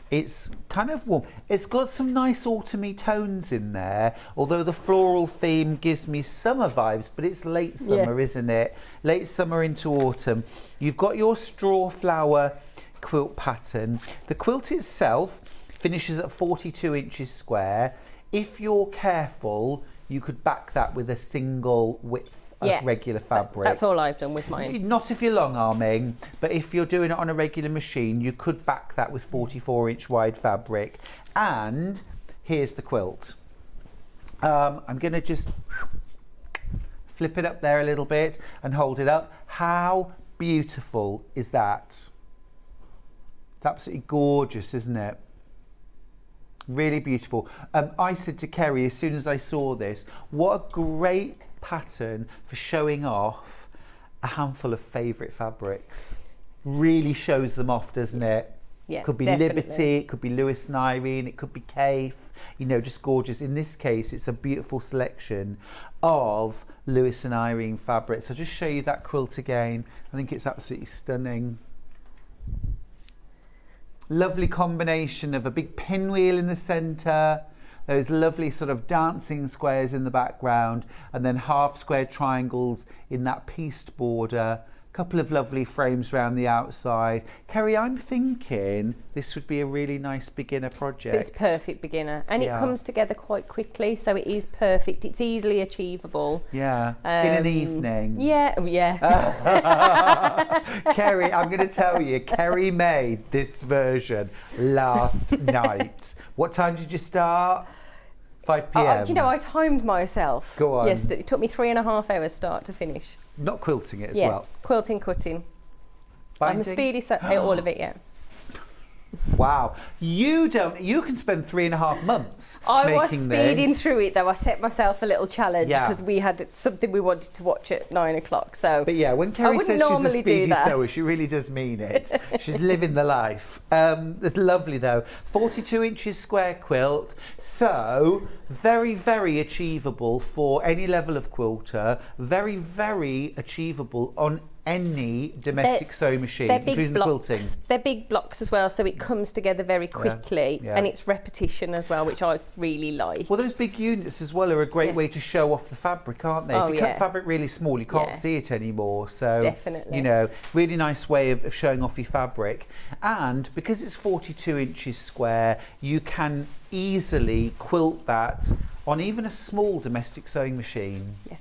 It's kind of warm. It's got some nice autumny tones in there, although the floral theme gives me summer vibes, but it's late summer, isn't it? Late summer into autumn. You've got your Strawflower quilt pattern. The quilt itself finishes at 42 inches square. If you're careful, you could back that with a single width of regular fabric. That's all I've done with mine. Not if you're long arming, but if you're doing it on a regular machine, you could back that with 44-inch wide fabric. And here's the quilt. I'm going to just flip it up there a little bit and hold it up. How beautiful is that? It's absolutely gorgeous, isn't it? Really beautiful. I said to Kerrie as soon as I saw this, what a great pattern for showing off a handful of favourite fabrics. Really shows them off, doesn't it? Yeah, could be definitely. Liberty, it could be Lewis and Irene, it could be Kaif, you know, just gorgeous. In this case, it's a beautiful selection of Lewis and Irene fabrics. I'll just show you that quilt again. I think it's absolutely stunning. Lovely combination of a big pinwheel in the centre, those lovely sort of dancing squares in the background, and then half square triangles in that pieced border. A couple of lovely frames around the outside. Kerrie, I'm thinking this would be a really nice beginner project. It's perfect beginner, and it comes together quite quickly, so it is perfect. It's easily achievable. Yeah, in an evening. Yeah. Kerrie, I'm going to tell you, Kerrie made this version last night. What time did you start? 5 p.m. Do you know, I timed myself. Go on. Yesterday. It took me 3.5 hours start to finish. Not quilting it as well. Quilting, cutting. Binding? I'm a speedy, all of it, yeah. Wow. You can spend 3.5 months I making was speeding this. through it though. I set myself a little challenge Yeah. because we had something we wanted to watch at 9 o'clock. So, But yeah, when Kerrie wouldn't says she's a normally do speedy that. sewer, she really does mean it. She's living the life. It's lovely though. 42 inches square quilt. So very, very achievable for any level of quilter. Very, very achievable on any domestic sewing machine, they're big including the quilting. blocks. They're big blocks as well, so it comes together very quickly, yeah. and it's repetition as well, which I really like. Well, those big units as well are a great way to show off the fabric, aren't they? Oh, if you cut yeah. fabric really small, you can't Yeah. see it anymore. So, Definitely. you know, really nice way of showing off your fabric. And because it's 42 inches square, you can easily quilt that on even a small domestic sewing machine. Yeah.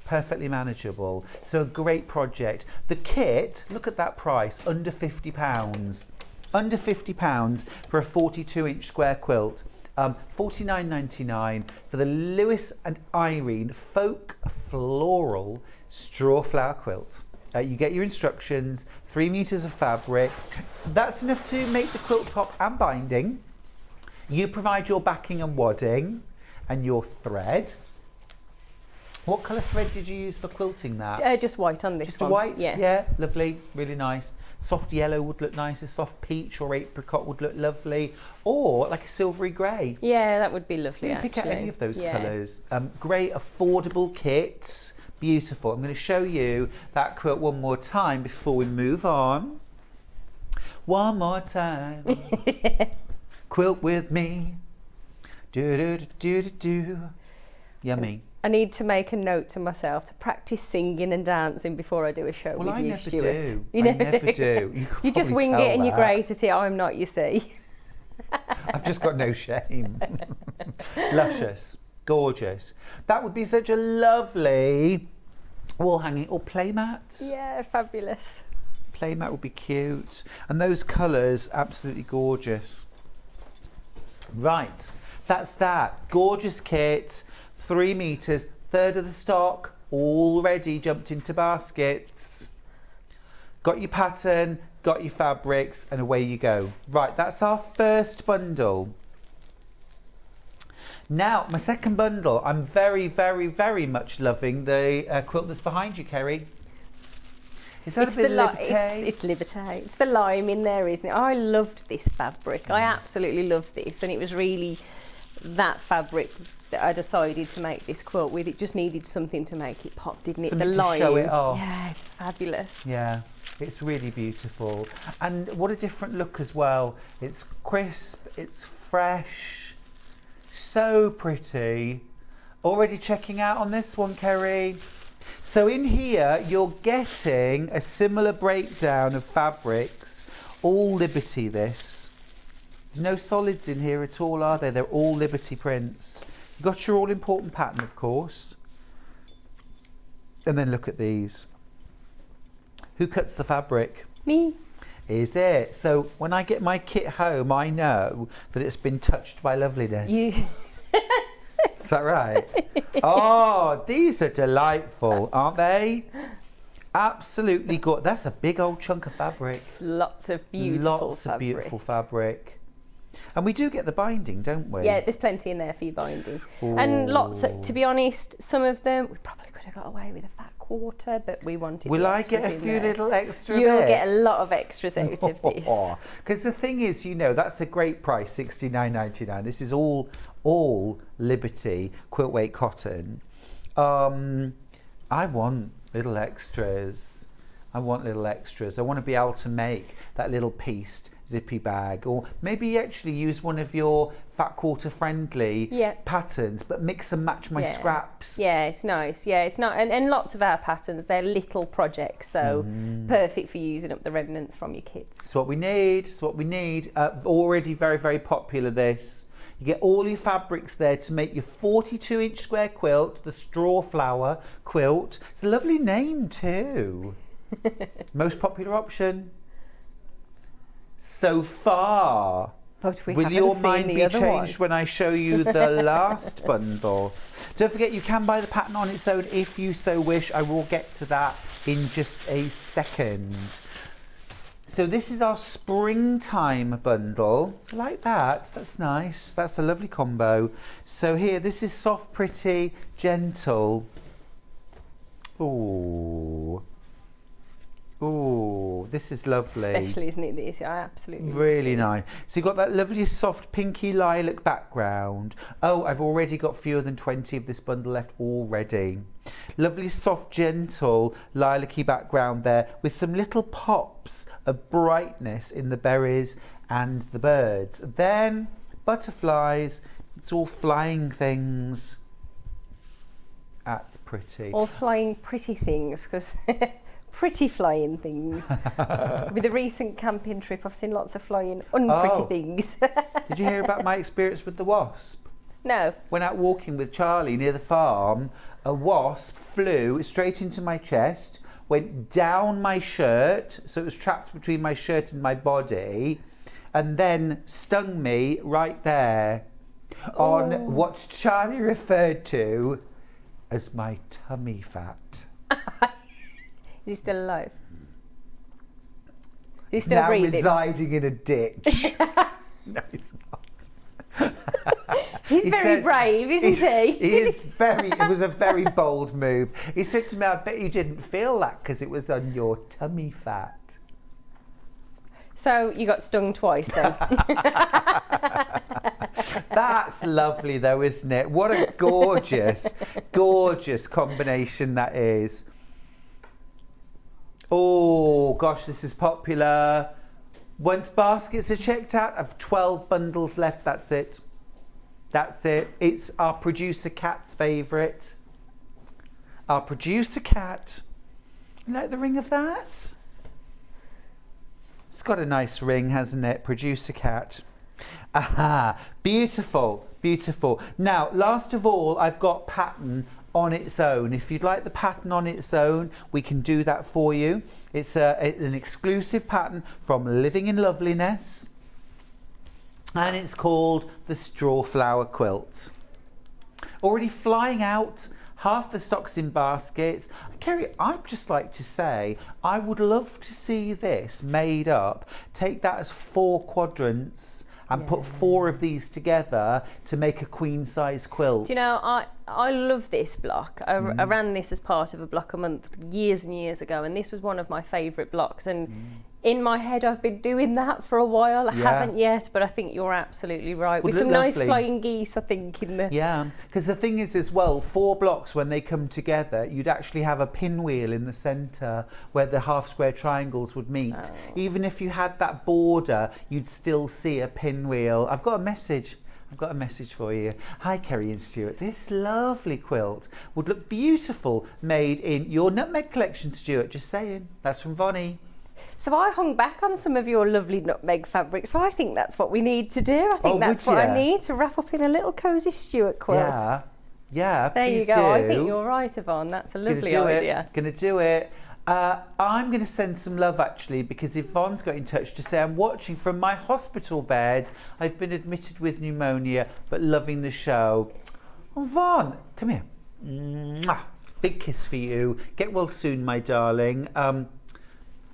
Perfectly manageable. So a great project. The kit, look at that price, under £50. Under £50 for a 42-inch square quilt. $49.99 for the Lewis and Irene Folk Floral Strawflower Quilt. You get your instructions, 3 meters of fabric. That's enough to make the quilt top and binding. You provide your backing and wadding and your thread. What colour thread did you use for quilting that? Just white on this Just one. a white? Yeah. Lovely, really nice. Soft yellow would look nice, a soft peach or apricot would look lovely, or like a silvery grey. Yeah, that would be lovely. You can pick out actually. any of those Yeah. colours. Great affordable kit, beautiful. I'm going to show you that quilt one more time before we move on. One more time. Quilt with me. Do do do do do do. Yummy. I need to make a note to myself to practice singing and dancing before I do a show Well, with I you, never Stuart. do. You I never never do. do. You You just probably wing tell it and you're that. great at it. I'm not, you see. I've just got no shame. Luscious, gorgeous. That would be such a lovely wall hanging or playmat. Yeah, fabulous. Playmat would be cute. And those colours, absolutely gorgeous. Right, that's that. Gorgeous kit, 3 meters, third of the stock, already jumped into baskets. Got your pattern, got your fabrics, and away you go. Right, that's our first bundle. Now, my second bundle, I'm very, very, very much loving the quilt that's behind you, Kerrie. Is that a bit Liberté? It's Liberté. It's the lime in there, isn't it? I loved this fabric. I absolutely loved this, and it was really that fabric that I decided to make this quilt with. It just needed something to make it pop, didn't it? Something the to lime. show it off. Yeah, it's fabulous. Yeah, it's really beautiful. And what a different look as well. It's crisp, it's fresh, so pretty. Already checking out on this one, Kerrie. So in here, you're getting a similar breakdown of fabrics, all Liberty this. There's no solids in here at all, are there? They're all Liberty prints. You've got your all-important pattern, of course. And then look at these. Who cuts the fabric? Me. Is it? So when I get my kit home, I know that it's been touched by Loveliness. You. Is that right? Oh, these are delightful, aren't they? Absolutely good. That's a big old chunk of fabric. Lots of beautiful Lots fabric. of beautiful fabric. And we do get the binding, don't we? Yeah, there's plenty in there for your binding. And lots of, to be honest, some of them, we probably could have got away with a fat quarter, but we wanted Will the I get a extras in few there. little extra You'll bits? get a lot of extras out of this. Because the thing is, you know, that's a great price, $69.99. This is all Liberty quilt weight cotton. I want little extras. I want to be able to make that little pieced zippy bag, or maybe actually use one of your fat quarter friendly patterns, but mix and match my scraps. Yeah, it's nice. Yeah, it's not, and lots of our patterns, they're little projects, so perfect for using up the remnants from your kits. It's what we need. It's what we need. Already very, very popular this. You get all your fabrics there to make your 42-inch square quilt, the Strawflower Quilt. It's a lovely name too. Most popular option so far. But we Will haven't your seen mind the be other changed one. when I show you the last bundle? Don't forget, you can buy the pattern on its own if you so wish. I will get to that in just a second. So this is our springtime bundle. I like that. That's nice. That's a lovely combo. So here, this is soft, pretty, gentle. Ooh. Ooh, this is lovely. Especially, isn't it, this? I absolutely Really love nice. this. So you've got that lovely soft pinky lilac background. Oh, I've already got fewer than 20 of this bundle left already. Lovely soft, gentle lilac-y background there with some little pops of brightness in the berries and the birds. Then butterflies, it's all flying things. That's pretty. All flying pretty things, because pretty flying things. With a recent camping trip, I've seen lots of flying unpretty things. Did you hear about my experience with the wasp? No. Went out walking with Charlie near the farm. A wasp flew straight into my chest, went down my shirt, so it was trapped between my shirt and my body, and then stung me right there on what Charlie referred to as my tummy fat. Is he still alive? Is he still now breathing? residing in a ditch. No, he's not. He's very brave, isn't he? It was a very bold move. He said to me, I bet you didn't feel that because it was on your tummy fat. So you got stung twice then. That's lovely though, isn't it? What a gorgeous, gorgeous combination that is. Oh gosh, this is popular. Once baskets are checked out, I've 12 bundles left, that's it. That's it. It's our producer Kat's favourite. Our producer Kat. You like the ring of that? It's got a nice ring, hasn't it? Producer Kat. Aha, beautiful, beautiful. Now, last of all, I've got pattern on its own. If you'd like the pattern on its own, we can do that for you. It's an exclusive pattern from Living in Loveliness, and it's called the Strawflower Quilt. Already flying out, half the stock's in baskets. Kerrie, I'd just like to say, I would love to see this made up. Take that as 4 quadrants and put 4 of these together to make a queen size quilt. Do you know, I love this block. I ran this as part of a block a month years and years ago, and this was one of my favourite blocks. And in my head, I've been doing that for a while. I haven't yet, but I think you're absolutely right. With some nice flying geese, I think, in the... Yeah, because the thing is as well, 4 blocks, when they come together, you'd actually have a pinwheel in the centre where the half square triangles would meet. Oh. Even if you had that border, you'd still see a pinwheel. I've got a message for you. Hi Kerrie and Stuart. This lovely quilt would look beautiful made in your nutmeg collection, Stuart. Just saying. That's from Vonnie. So I hung back on some of your lovely nutmeg fabric, so I think that's what we need to do. I think that's what I need to wrap up in a little cosy Stuart quilt. Yeah, yeah, there you go. I think you're right, Yvonne. That's a lovely idea. Gonna do it. I'm going to send some love actually, because Yvonne's got in touch to say I'm watching from my hospital bed. I've been admitted with pneumonia, but loving the show. Oh, Yvonne, come here. Mwah. Big kiss for you. Get well soon, my darling.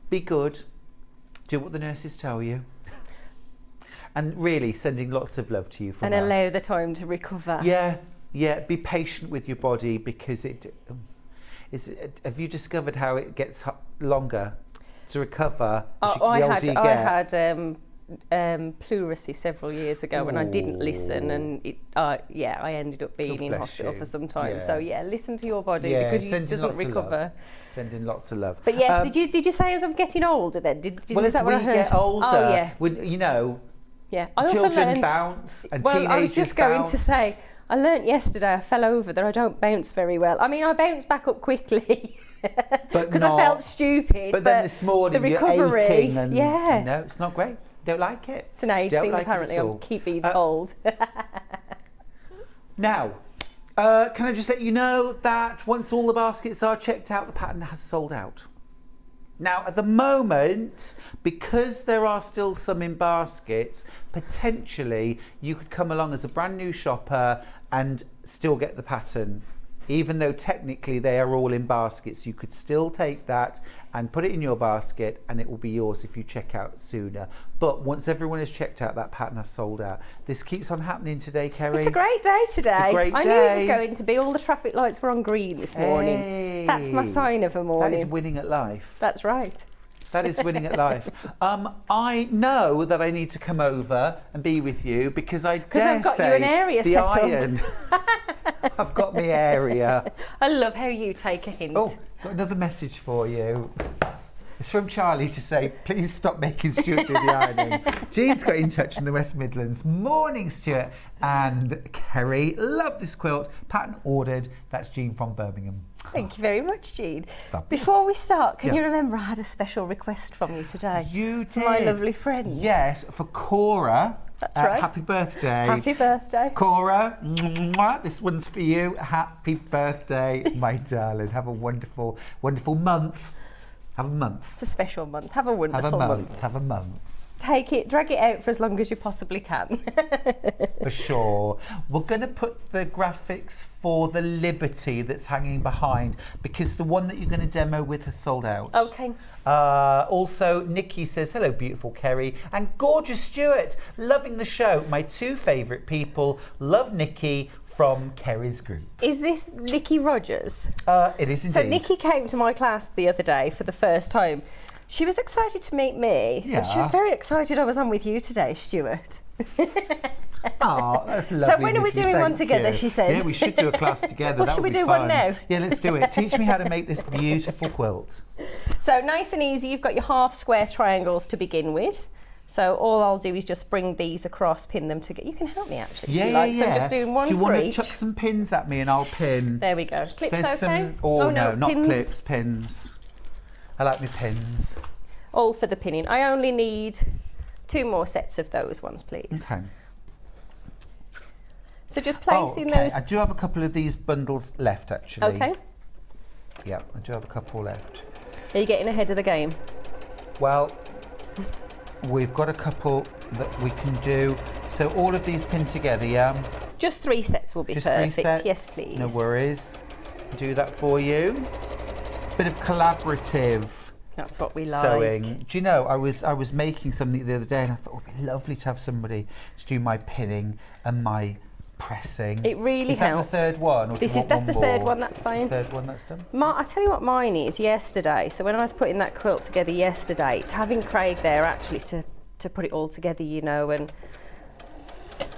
Be good. Do what the nurses tell you. And really sending lots of love to you from us. And allow the time to recover. Yeah, yeah. Be patient with your body, because have you discovered how it gets longer to recover? I had pleurisy several years ago, and I didn't listen, and I ended up being in hospital for some time. Yeah. So listen to your body, because it doesn't recover. Sending lots of love. But yes, did you say as I'm getting older then? Is that what I heard? Get older, oh yeah, when, yeah. I also children learned, bounce and teenagers I was just going to say, I learnt yesterday, I fell over, that I don't bounce very well. I mean, I bounced back up quickly because I felt stupid. But then this morning, the recovery, you're aching and no, it's not great. Don't like it. It's an age thing, apparently. I keep being told. Now, can I just let you know that once all the baskets are checked out, the pattern has sold out. Now, at the moment, because there are still some in baskets, potentially you could come along as a brand new shopper and still get the pattern. even though technically they are all in baskets, you could still take that and put it in your basket and it will be yours if you check out sooner. But once everyone has checked out, that pattern has sold out. This keeps on happening today, Kerrie. It's a great day today. It's a great day. I knew it was going to be. All the traffic lights were on green this morning. Hey. That's my sign of a morning. That is winning at life. That's right. That is winning at life. I know that I need to come over and be with you because I've got you an area the set iron. I've got my area. I love how you take a hint. Oh, got another message for you. It's from Charlie to say, please stop making Stuart do the ironing. Jean's got in touch in the West Midlands. Morning, Stuart and Kerrie. Love this quilt. Pattern ordered. That's Jean from Birmingham. Thank you very much, Jean. Fabulous. Before we start, can you remember I had a special request from you today? You did. My lovely friend. Yes, for Cora. That's right. Happy birthday. Happy birthday. Cora, mwah, this one's for you. Happy birthday, my darling. Have a wonderful, wonderful month. Have a month. It's a special month. Have a wonderful month. Have a month. Take it, drag it out for as long as you possibly can. For sure. We're going to put the graphics for the Liberty that's hanging behind because the one that you're going to demo with has sold out. Okay. Also, Nikki says, hello, beautiful Kerrie and gorgeous Stuart. Loving the show. My two favourite people. Love Nikki from Kerrie's group. Is this Nikki Rogers? It is indeed. So Nikki came to my class the other day for the first time. She was excited to meet me, but she was very excited I was on with you today, Stuart. Oh, that's lovely. So when are we Nikki, doing one thank together, you. she said? Yeah, we should do a class together. Well, That should would we be do one fun. now? Yeah, let's do it. Teach me how to make this beautiful quilt. So nice and easy, you've got your half square triangles to begin with. So all I'll do is just bring these across, pin them together. You can help me actually if you like. So I'm just doing one for each. Do you want to chuck some pins at me and I'll pin? There we go. Clips There's okay? Oh no, not pins. clips, pins. I like my pins. All for the pinning. I only need 2 more sets of those ones, please. Okay. So just placing okay. those. I do have a couple of these bundles left actually. Okay. Yeah, I do have a couple left. Are you getting ahead of the game? Well, we've got a couple that we can do. So all of these pinned together, yeah? Just 3 sets will be Just perfect. 3 sets? Yes, please. No worries. Do that for you. Bit of collaborative. That's what we like. Sewing. Do you know, I was making something the other day and I thought, oh, it'd be lovely to have somebody to do my pinning and my pressing. It really is that helps. the third one? Or That's the third one, that's fine. The third one that's done? I tell you what mine is yesterday. So when I was putting that quilt together yesterday, it's having Craig there actually to put it all together, you know, and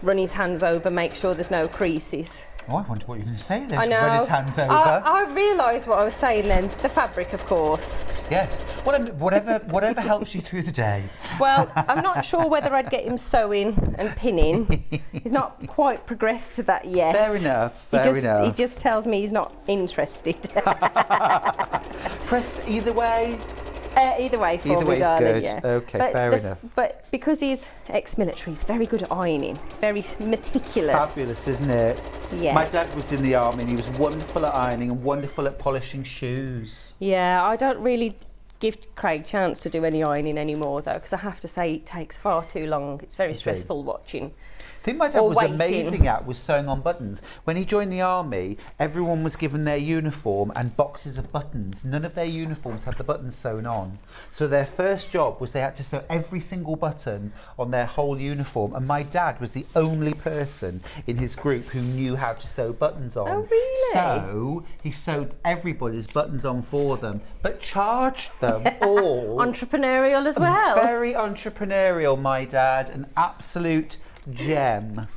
run his hands over, make sure there's no creases. Oh, I wonder what you're going to say then. I know. Run his hands over. I realised what I was saying then. The fabric, of course. Yes. Well, whatever helps you through the day. Well, I'm not sure whether I'd get him sewing and pinning. He's not quite progressed to that yet. Fair enough. Fair enough. He just tells me he's not interested. Pressed either way. Either way for Either me, way's darling. good. Yeah. Okay, fair enough. But because he's ex-military, he's very good at ironing. He's very meticulous. Fabulous, isn't it? Yeah. My dad was in the army and he was wonderful at ironing and wonderful at polishing shoes. Yeah, I don't really give Craig a chance to do any ironing anymore though, because I have to say it takes far too long. It's very stressful watching. I think my dad was amazing at was sewing on buttons. When he joined the army, everyone was given their uniform and boxes of buttons. None of their uniforms had the buttons sewn on. So their first job was they had to sew every single button on their whole uniform. And my dad was the only person in his group who knew how to sew buttons on. Oh, really? So he sewed everybody's buttons on for them, but charged them all. Entrepreneurial as well. Very entrepreneurial, my dad. An absolute gem.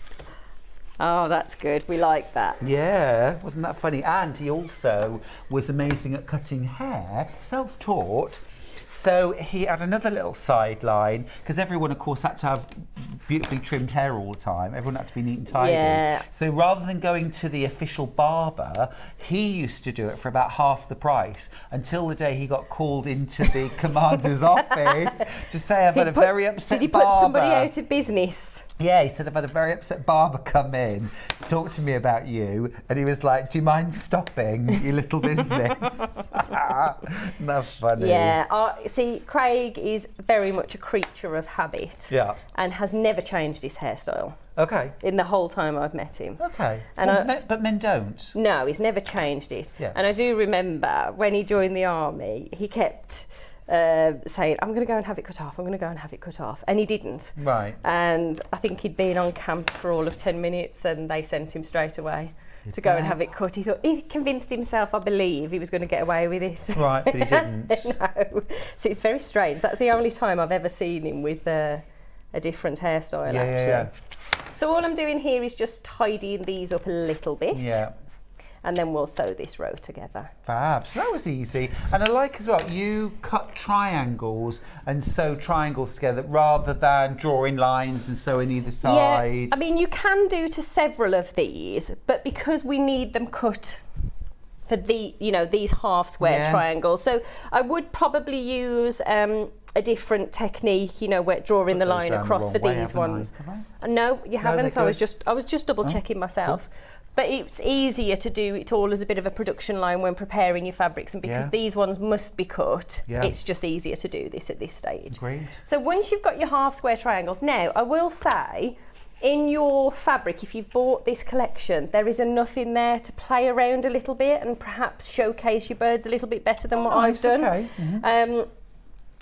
Oh, that's good. We like that. Yeah, wasn't that funny? And he also was amazing at cutting hair, self-taught. So he had another little sideline, because everyone, of course, had to have beautifully trimmed hair all the time. Everyone had to be neat and tidy. Yeah. So rather than going to the official barber, he used to do it for about half the price until the day he got called into the commander's office to say, I've had a very upset Did he barber. put somebody out of business? Yeah, he said, I've had a very upset barber come in to talk to me about you. And he was like, do you mind stopping your little business? That's funny. Yeah, see, Craig is very much a creature of habit. Yeah. And has never changed his hairstyle. Okay. In the whole time I've met him. Okay. And but men don't. No, he's never changed it. Yeah. And I do remember when he joined the army, he kept saying, I'm going to go and have it cut off, I'm going to go and have it cut off. And he didn't. Right. And I think he'd been on camp for all of 10 minutes and they sent him straight away to go and have it cut. He thought, he convinced himself, I believe, he was going to get away with it. Right, but he didn't. No. So it's very strange. That's the only time I've ever seen him with a different hairstyle, actually. Yeah. So all I'm doing here is just tidying these up a little bit. Yeah. And then we'll sew this row together. Fab. So that was easy. And I like as well, you cut triangles and sew triangles together rather than drawing lines and sewing either side. Yeah, I mean, you can do to several of these, but because we need them cut for these half square triangles, so I would probably use a different technique, where drawing the line across for these ones. No, you haven't. I was just double checking myself. Cool. But it's easier to do it all as a bit of a production line when preparing your fabrics, and because these ones must be cut, it's just easier to do this at this stage. Great. So once you've got your half square triangles, now I will say, in your fabric, if you've bought this collection, there is enough in there to play around a little bit and perhaps showcase your birds a little bit better than what I've done. Okay. Mm-hmm.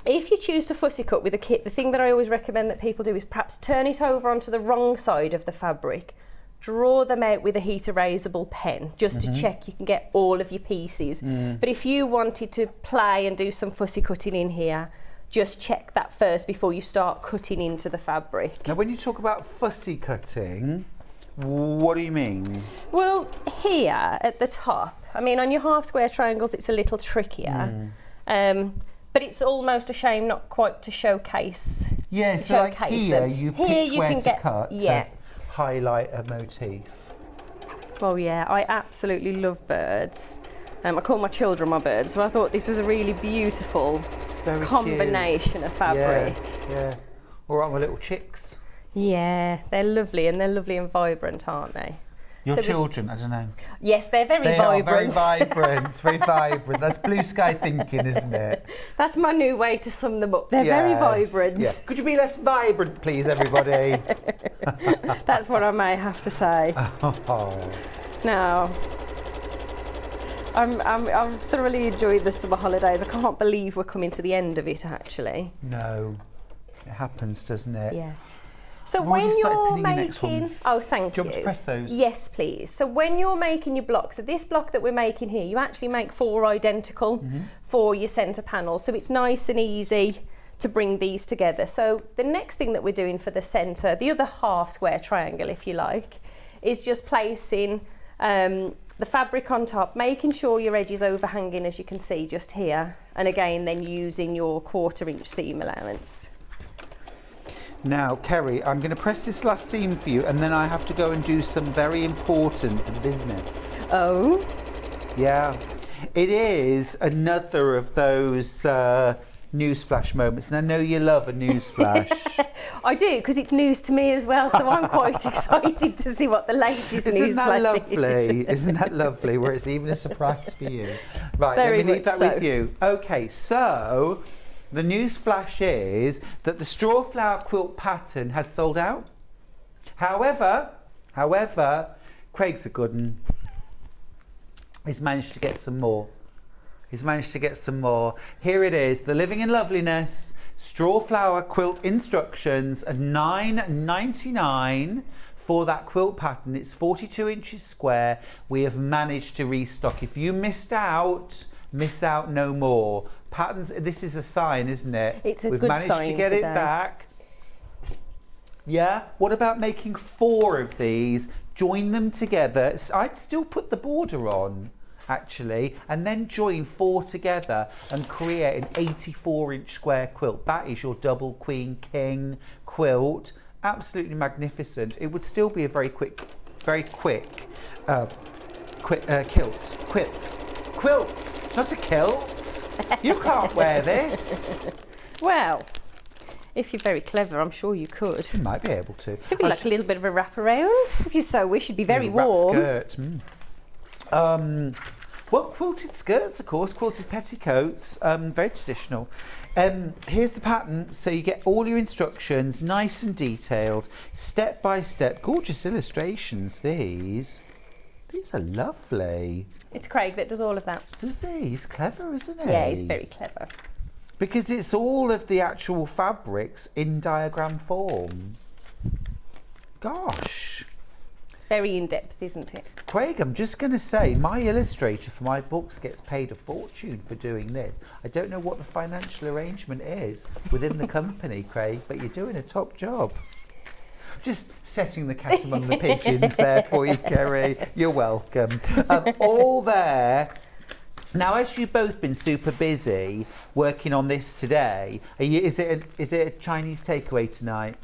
If you choose to fussy cut with a kit, the thing that I always recommend that people do is perhaps turn it over onto the wrong side of the fabric, draw them out with a heat erasable pen just to check you can get all of your pieces. But if you wanted to play and do some fussy cutting in here, just check that first before you start cutting into the fabric. Now, when you talk about fussy cutting, what do you mean? Well, here at the top, I mean, on your half square triangles, it's a little trickier. But it's almost a shame not quite to showcase. Yeah, so like here, you've picked where to cut. Yeah. Highlight a motif. Well, yeah, I absolutely love birds. I call my children my birds, so I thought this was a really beautiful combination of fabric. Yeah. All right, my little chicks. Yeah, they're lovely, and they're lovely and vibrant, aren't they? Your children, I don't know. Yes, they're very vibrant. They are very vibrant, very vibrant. That's blue sky thinking, isn't it? That's my new way to sum them up. They're very vibrant. Yeah. Could you be less vibrant, please, everybody? That's what I may have to say. Now, I've thoroughly enjoyed the summer holidays. I can't believe we're coming to the end of it, actually. No, it happens, doesn't it? Yeah. So when you're making, oh, thank you. Do you want to press those? Yes, please. So when you're making your block, so this block that we're making here, you actually make 4 identical for your centre panel. So it's nice and easy to bring these together. So the next thing that we're doing for the centre, the other half square triangle, if you like, is just placing the fabric on top, making sure your edge is overhanging, as you can see just here. And again, then using your 1/4 inch seam allowance. Now, Kerrie, I'm going to press this last seam for you, and then I have to go and do some very important business. Oh? Yeah. It is another of those newsflash moments, and I know you love a newsflash. I do, because it's news to me as well, so I'm quite excited to see what the latest newsflash is. Isn't that lovely? Isn't that lovely, where it's even a surprise for you? Right, let me leave that with you. Okay, so the news flash is that the Strawflower Quilt pattern has sold out. However, Craig's a good one. He's managed to get some more. Here it is, the Living in Loveliness Strawflower Quilt instructions, $9.99 for that quilt pattern. It's 42 inches square. We have managed to restock. If you missed out, miss out no more. Patterns, this is a sign, isn't it? It's a We've good managed sign to get today. it back. Yeah, what about making 4 of these, join them together? I'd still put the border on, actually, and then join 4 together and create an 84-inch square quilt. That is your double queen king quilt. Absolutely magnificent. It would still be a very quick quilt, not a kilt. You can't wear this. Well, if you're very clever, I'm sure you could. You might be able to. It'd be like a little bit of a wraparound. If you so wish, it'd be very warm. Skirt. Well, quilted skirts, of course, quilted petticoats, very traditional. Here's the pattern, so you get all your instructions, nice and detailed, step by step, gorgeous illustrations, these. These are lovely. It's Craig that does all of that. Does he? He's clever, isn't he? Yeah, he's very clever. Because it's all of the actual fabrics in diagram form. Gosh. It's very in-depth, isn't it? Craig, I'm just going to say, my illustrator for my books gets paid a fortune for doing this. I don't know what the financial arrangement is within the company, Craig, but you're doing a top job. Just setting the cat among the pigeons there for you, Kerrie. You're welcome. All there. Now, as you've both been super busy working on this today, is it a Chinese takeaway tonight?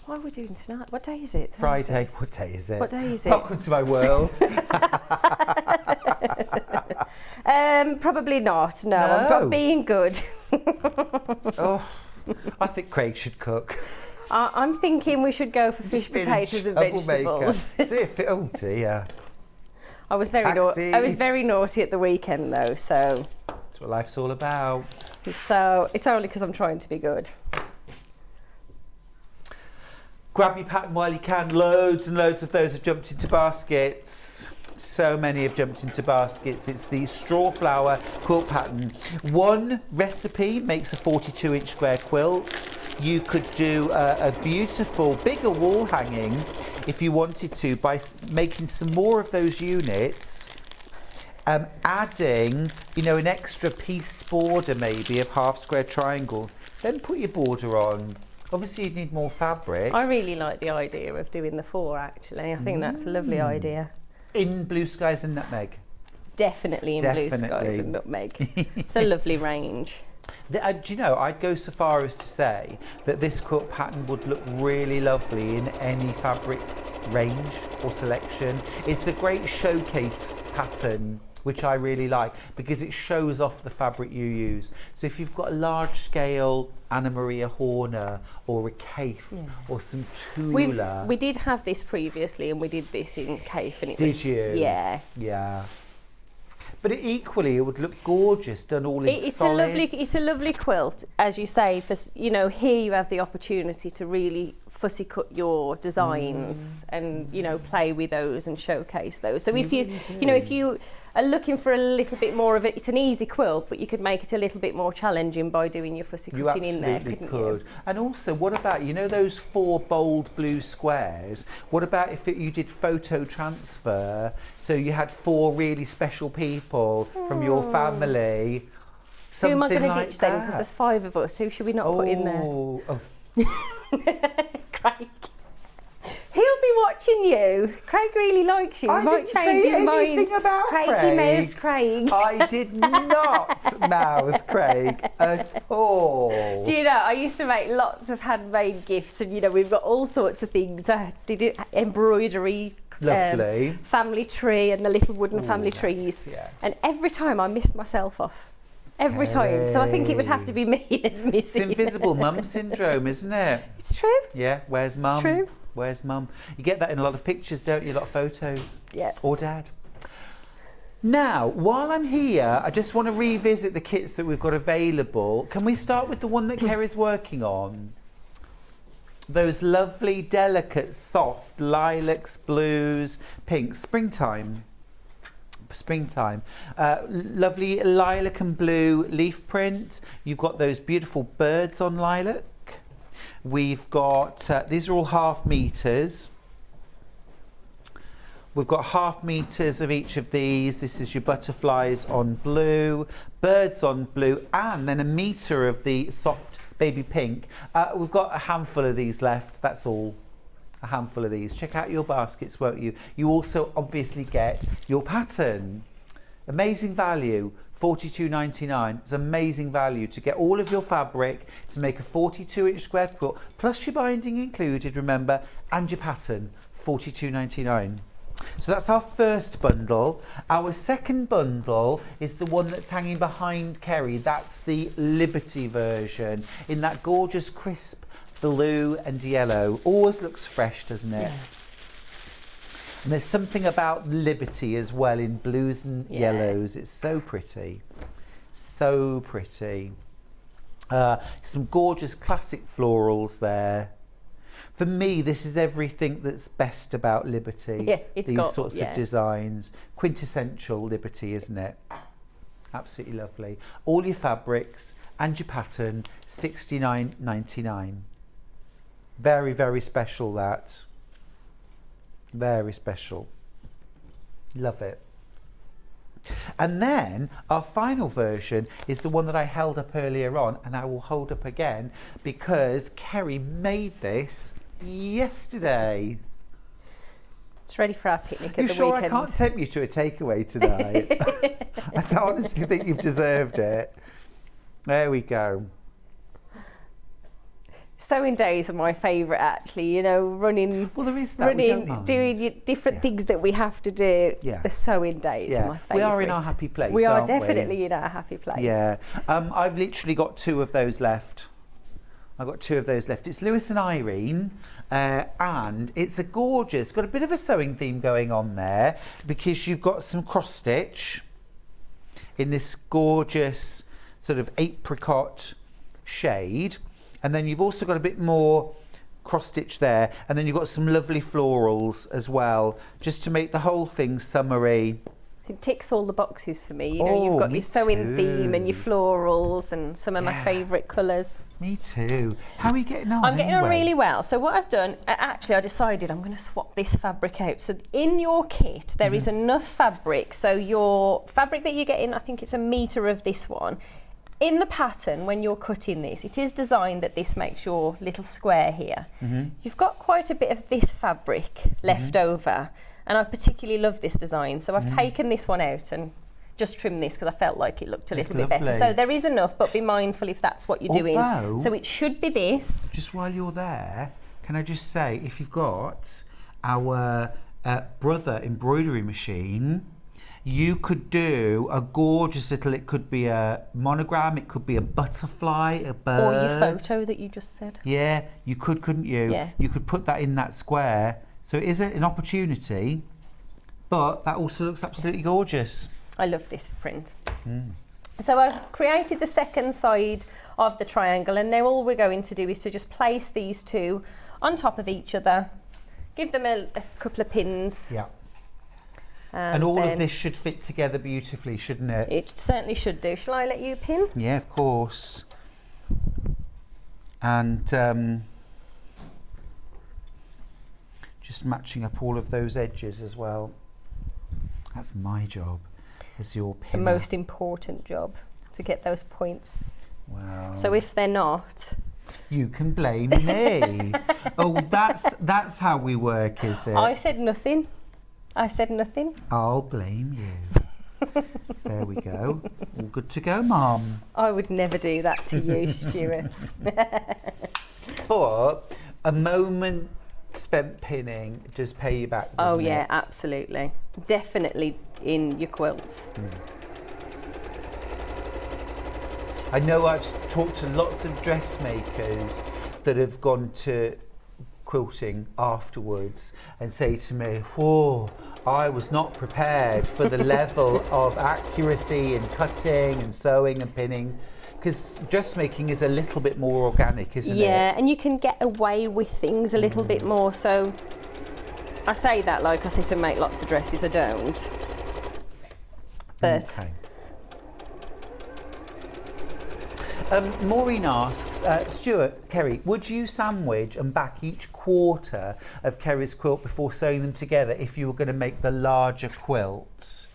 What are we doing tonight? What day is it? Friday. What day is it? What day is it? Welcome to my world. Probably not. No, I'm being good. Oh, I think Craig should cook. I'm thinking we should go for fish, potatoes and vegetables. Oh dear. I was very naughty at the weekend though, so. That's what life's all about. So it's only because I'm trying to be good. Grab your pattern while you can. Loads and loads of those have jumped into baskets. So many have jumped into baskets. It's the Strawflower Quilt pattern. One recipe makes a 42-inch square quilt. You could do a beautiful, bigger wall hanging if you wanted to by making some more of those units, adding, an extra pieced border maybe of half square triangles. Then put your border on. Obviously, you'd need more fabric. I really like the idea of doing the 4, actually. I think that's a lovely idea. In Blue Skies and Nutmeg? Definitely in Blue Skies and Nutmeg. It's a lovely range. Do you know, I'd go so far as to say that this quilt pattern would look really lovely in any fabric range or selection. It's a great showcase pattern, which I really like because it shows off the fabric you use. So if you've got a large scale Anna Maria Horner or a Cafe or some Tula. We did have this previously and we did this in Cafe and it was... Did you? Yeah. Yeah. But equally, it would look gorgeous done all in solids. It's a lovely quilt, as you say. For here you have the opportunity to really fussy cut your designs and play with those and showcase those. So if you are looking for a little bit more of it, it's an easy quilt, but you could make it a little bit more challenging by doing your fussy cutting in there, couldn't you? And also, what about those 4 bold blue squares? What about if you did photo transfer? So you had 4 really special people from your family. Who am I going to ditch then? Because there's 5 of us. Who should we not put in there? Oh. Craig. He'll be watching you. Craig really likes you. I didn't say anything about Craig. He mouths Craig. I did not mouth Craig at all. Do you know, I used to make lots of handmade gifts and, we've got all sorts of things. I did embroidery. Lovely. Family tree and the little wooden family trees. Yeah. And every time I missed myself off. Every time. So I think it would have to be me that's missing. It's invisible mum syndrome, isn't it? It's true. Yeah, where's mum? It's true. Where's mum? You get that in a lot of pictures, don't you? A lot of photos. Yeah. Or dad. Now, while I'm here, I just want to revisit the kits that we've got available. Can we start with the one that Kerrie's working on? Those lovely, delicate, soft lilacs, blues, pinks. Springtime. Lovely lilac and blue leaf print. You've got those beautiful birds on lilac. We've got, these are all 1/2 meters. We've got 1/2 meters of each of these. This is your butterflies on blue, birds on blue, and then 1 meter of the soft baby pink. We've got a handful of these left, that's all. A handful of these. Check out your baskets, won't you? You also obviously get your pattern. Amazing value, $42.99. It's amazing value to get all of your fabric to make a 42-inch square quilt, plus your binding included, remember, and your pattern, $42.99. So that's our first bundle. Our second bundle is the one that's hanging behind Kerrie. That's the Liberty version in that gorgeous crisp blue and yellow. Always looks fresh, doesn't it? Yeah. And there's something about Liberty as well in blues and yellows. It's so pretty. So pretty. Some gorgeous classic florals there. For me, this is everything that's best about Liberty. Yeah, it's these got, sorts of designs. Quintessential Liberty, isn't it? Absolutely lovely. All your fabrics and your pattern, $69.99. Very, very special, that. Very special. Love it. And then our final version is the one that I held up earlier on, and I will hold up again because Kerrie made this yesterday. It's ready for our picnic at You the sure weekend. I can't tempt you to a takeaway tonight? I honestly think you've deserved it. There we go. Sewing days are my favourite, actually. You know, running. Well, there is that. We don't mind. Doing different things that we have to do. Yeah. The sewing days are my favourite. We are in our happy place. We are aren't definitely in our happy place. Yeah. I've literally got 2 of those left. I've got 2 of those left. It's Lewis and Irene, and it's a gorgeous. Got a bit of a sewing theme going on there because you've got some cross stitch in this gorgeous sort of apricot shade. And then you've also got a bit more cross stitch there, and then you've got some lovely florals as well, just to make the whole thing summery. It ticks all the boxes for me. You know, you've got your sewing theme and your florals and some of my favourite colours. Me too. How are you getting on? I'm getting on really well. So what I've done, actually I decided I'm going to swap this fabric out. So in your kit there is enough fabric. So your fabric that you're getting, I think it's 1 metre of this one. In the pattern, when you're cutting this, it is designed that this makes your little square here. You've got quite a bit of this fabric left over, and I particularly love this design. So I've taken this one out and just trimmed this because I felt like it looked a little bit better. So there is enough, but be mindful if that's what you're doing. So it should be this. Just while you're there, can I just say, if you've got our Brother embroidery machine, you could do a gorgeous little, it could be a monogram, it could be a butterfly, a bird. Or your photo that you just said. Yeah, you could, couldn't you? Yeah. You could put that in that square. So it is an opportunity, but that also looks absolutely gorgeous. I love this print. So I've created the second side of the triangle, and now all we're going to do is to just place these 2 on top of each other, give them a couple of pins. Yeah. And all of this should fit together beautifully, shouldn't it? It certainly should do. Shall I let you pin? Yeah, of course. And just matching up all of those edges as well. That's my job as your pinner. The most important job, to get those points. Wow. So if they're not, you can blame me. Oh, that's how we work, is it? I said nothing. I said nothing. I'll blame you. There we go. All good to go, Mum. I would never do that to you, Stuart. But a moment spent pinning does pay you back, doesn't it? Absolutely. Definitely in your quilts. I know I've talked to lots of dressmakers that have gone to quilting afterwards and say to me, whoa, I was not prepared for the level of accuracy in cutting and sewing and pinning, because dressmaking is a little bit more organic, isn't it? Yeah, and you can get away with things a little bit more. So I say that like I sit and make lots of dresses, I don't. But okay. Maureen asks, Stuart, Kerrie, would you sandwich and back each quarter of Kerrie's quilt before sewing them together if you were going to make the larger quilt?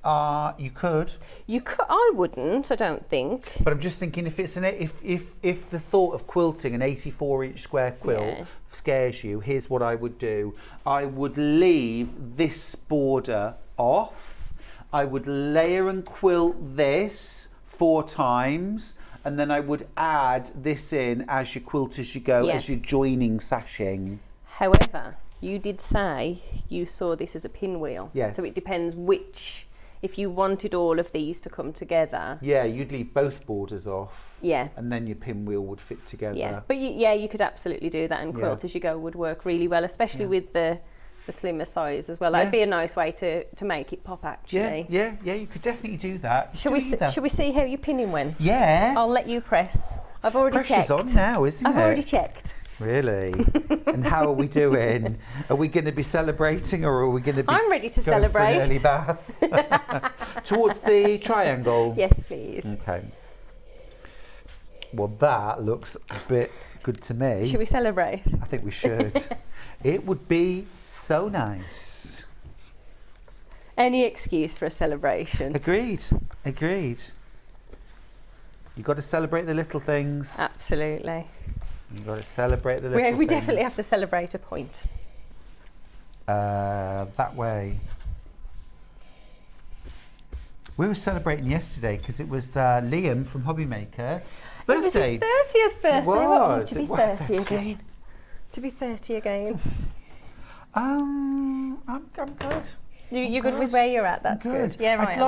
You could. You could. I wouldn't, I don't think. But I'm just thinking, if it's if the thought of quilting an 84-inch square quilt scares you, here's what I would do. I would leave this border off. I would layer and quilt this 4 times. And then I would add this in as you quilt as you go, as you're joining sashing. However, you did say you saw this as a pinwheel. Yes. So it depends which, if you wanted all of these to come together. Yeah, you'd leave both borders off. Yeah. And then your pinwheel would fit together. Yeah, but you could absolutely do that, and quilt as you go would work really well, especially with the the slimmer size as well. That'd be a nice way to make it pop, actually. Yeah, you could definitely do that. Should we see how your pinning went? Yeah. I'll let you press. I've already Pressure's checked. on now, isn't it? I've already checked. Really? And how are we doing? Are we going to be celebrating, or are we going to be I'm ready to going for an celebrate. early bath? Towards the triangle? Yes, please. Okay. Well, that looks a bit good to me. Should we celebrate? I think we should. It would be so nice. Any excuse for a celebration. Agreed. You've got to celebrate the little things. Absolutely. You've got to celebrate the little things. We definitely have to celebrate a point. That way. We were celebrating yesterday because it was Liam from Hobbymaker. His birthday. It was his 30th birthday. It was. To be 30 again. To be 30 again. I'm good. You're good with where you're at. That's good. Yeah, right.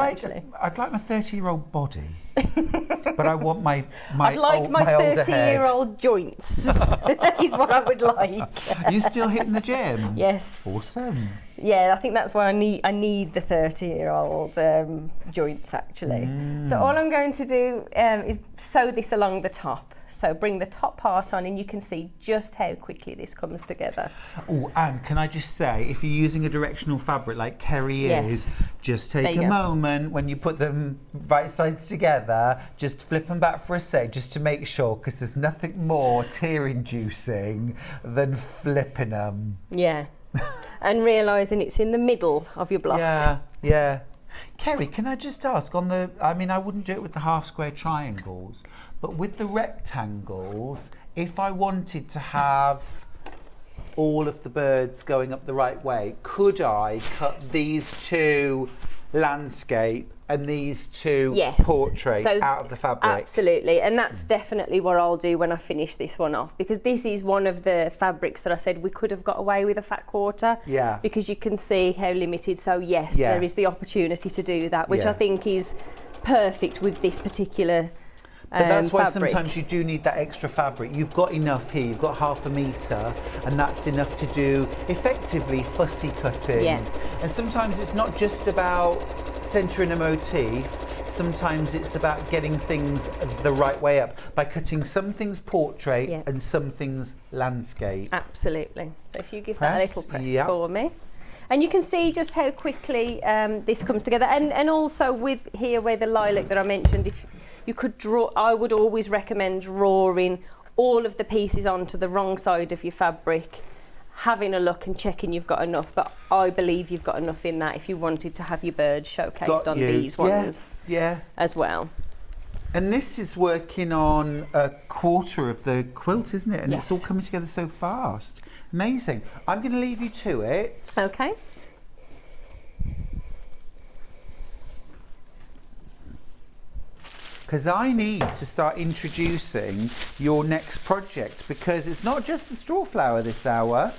I'd like my 30-year-old body, but I want my I'd like my 30-year-old joints. Is what I would like. Are you still hitting the gym? Yes. Awesome. Yeah, I think that's why I need the 30-year-old joints, actually. So all I'm going to do is sew this along the top. So bring the top part on and you can see just how quickly this comes together. Oh, and can I just say, if you're using a directional fabric like Kerrie is, just take a moment when you put them right sides together, just flip them back for a sec, just to make sure, because there's nothing more tear-inducing than flipping them. Yeah, and realising it's in the middle of your block. Yeah. Kerrie, can I just ask, I wouldn't do it with the half square triangles, but with the rectangles, if I wanted to have all of the birds going up the right way, could I cut these two landscape and these two portrait out of the fabric? Absolutely, and that's definitely what I'll do when I finish this one off, because this is one of the fabrics that I said we could have got away with a fat quarter, because you can see how limited. So yes, there is the opportunity to do that, which I think is perfect with this particular But that's why fabric. sometimes you do need that extra fabric. You've got enough here, you've got 1/2 metre, and that's enough to do effectively fussy cutting. And sometimes it's not just about centering a motif, sometimes it's about getting things the right way up by cutting some things portrait and some things landscape. Absolutely. So if you give that a little press for me. And you can see just how quickly this comes together. And also with here where the lilac that I mentioned, if you could draw, I would always recommend drawing all of the pieces onto the wrong side of your fabric, having a look and checking you've got enough. But I believe you've got enough in that if you wanted to have your birds showcased on these ones as well. And this is working on 1/4 of the quilt, isn't it? And it's all coming together so fast. Amazing. I'm going to leave you to it. Okay. Because I need to start introducing your next project, because it's not just the straw flower this hour.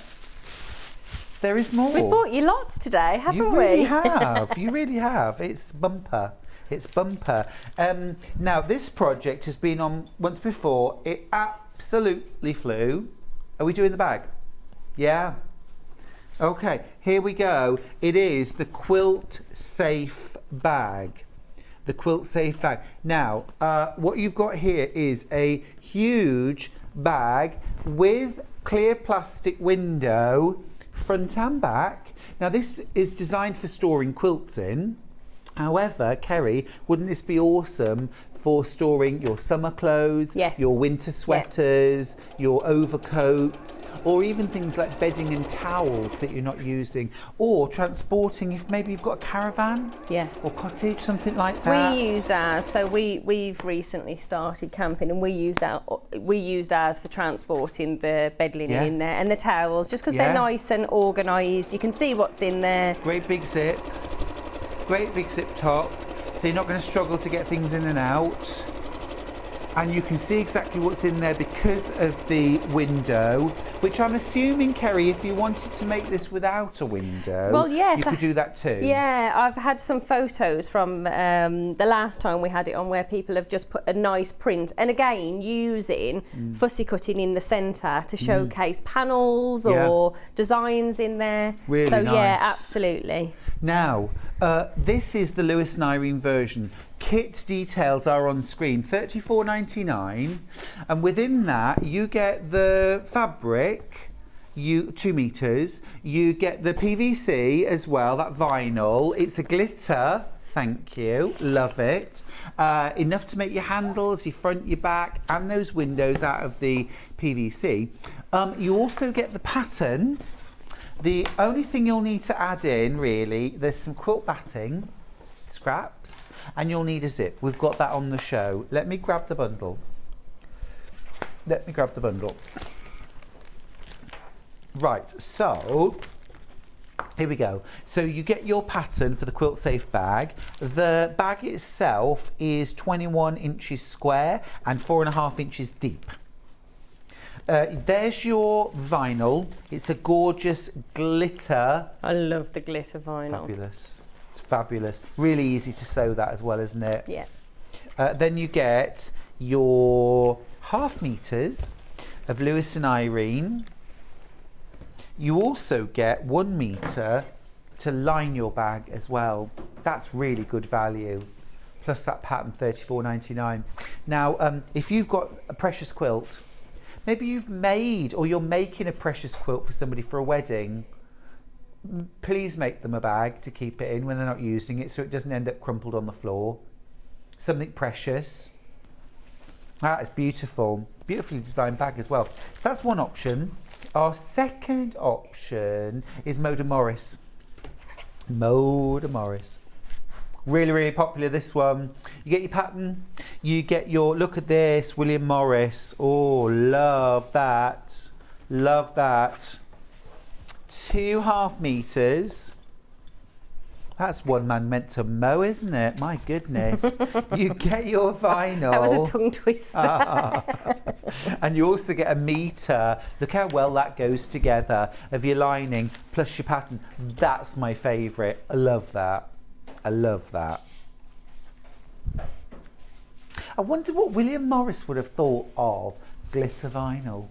There is more. We bought you lots today, haven't you we? Really have. You really have. It's bumper. It's bumper. Now, this project has been on once before. It absolutely flew. Are we doing the bag? Yeah. Okay, here we go. It is the Quilt Safe bag. The Quilt Safe bag. Now, what you've got here is a huge bag with clear plastic window, front and back. Now, this is designed for storing quilts in. However, Kerrie, wouldn't this be awesome for storing your summer clothes, your winter sweaters, your overcoats, or even things like bedding and towels that you're not using, or transporting if maybe you've got a caravan or cottage, something like that? We used ours, so we've recently started camping, and we used ours for transporting the bed linen in there and the towels, just because they're nice and organised. You can see what's in there. Great big zip top, so you're not going to struggle to get things in and out. And you can see exactly what's in there because of the window, which I'm assuming, Kerrie, if you wanted to make this without a window, Well, yes, you could do that too. Yeah, I've had some photos from the last time we had it on where people have just put a nice print, and again using fussy cutting in the centre to showcase panels or designs in there. Really so nice. yeah, absolutely. Now, this is the Lewis and Irene version. Kit details are on screen, $34.99, and within that you get the fabric, 2 meters, you get the PVC as well, that vinyl, it's a glitter, thank you, love it, enough to make your handles, your front, your back, and those windows out of the PVC. You also get the pattern. The only thing you'll need to add in, really, there's some quilt batting scraps, and you'll need a zip. We've got that on the show. Let me grab the bundle. Right, so here we go. So you get your pattern for the Quilt Safe bag. The bag itself is 21 inches square and 4.5 inches deep. There's your vinyl. It's a gorgeous glitter. I love the glitter vinyl. Fabulous. It's fabulous. Really easy to sew that as well, isn't it? Yeah. Then you get your 1/2 meters of Lewis and Irene. You also get 1 meter to line your bag as well. That's really good value. Plus that pattern, $34.99. Now, if you've got a precious quilt, maybe you've made or you're making a precious quilt for somebody for a wedding, please make them a bag to keep it in when they're not using it so it doesn't end up crumpled on the floor. Something precious. That is beautiful. Beautifully designed bag as well. So that's one option. Our second option is Moda Morris. Moda Morris. Really, really popular, this one. You get your pattern, you get your, look at this, William Morris. Oh, love that. Love that. 2.5 meters. That's one man meant to mow, isn't it? My goodness. You get your vinyl. That was a tongue twister. And you also get 1 meter. Look how well that goes together of your lining plus your pattern. That's my favourite. I love that. I love that. I wonder what William Morris would have thought of glitter vinyl.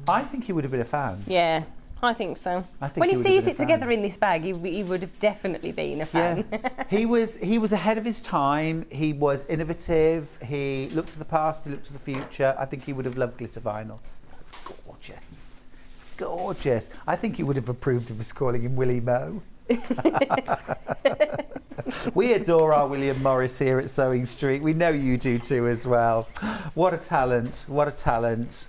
I think he would have been a fan. Yeah, I think so. When he sees it together in this bag, he would have definitely been a fan. Yeah. he was ahead of his time. He was innovative. He looked to the past. He looked to the future. I think he would have loved glitter vinyl. That's gorgeous. It's gorgeous. I think he would have approved of us calling him Willie Mo. We adore our William Morris here at Sewing Street. We know you do too as well. What a talent. What a talent.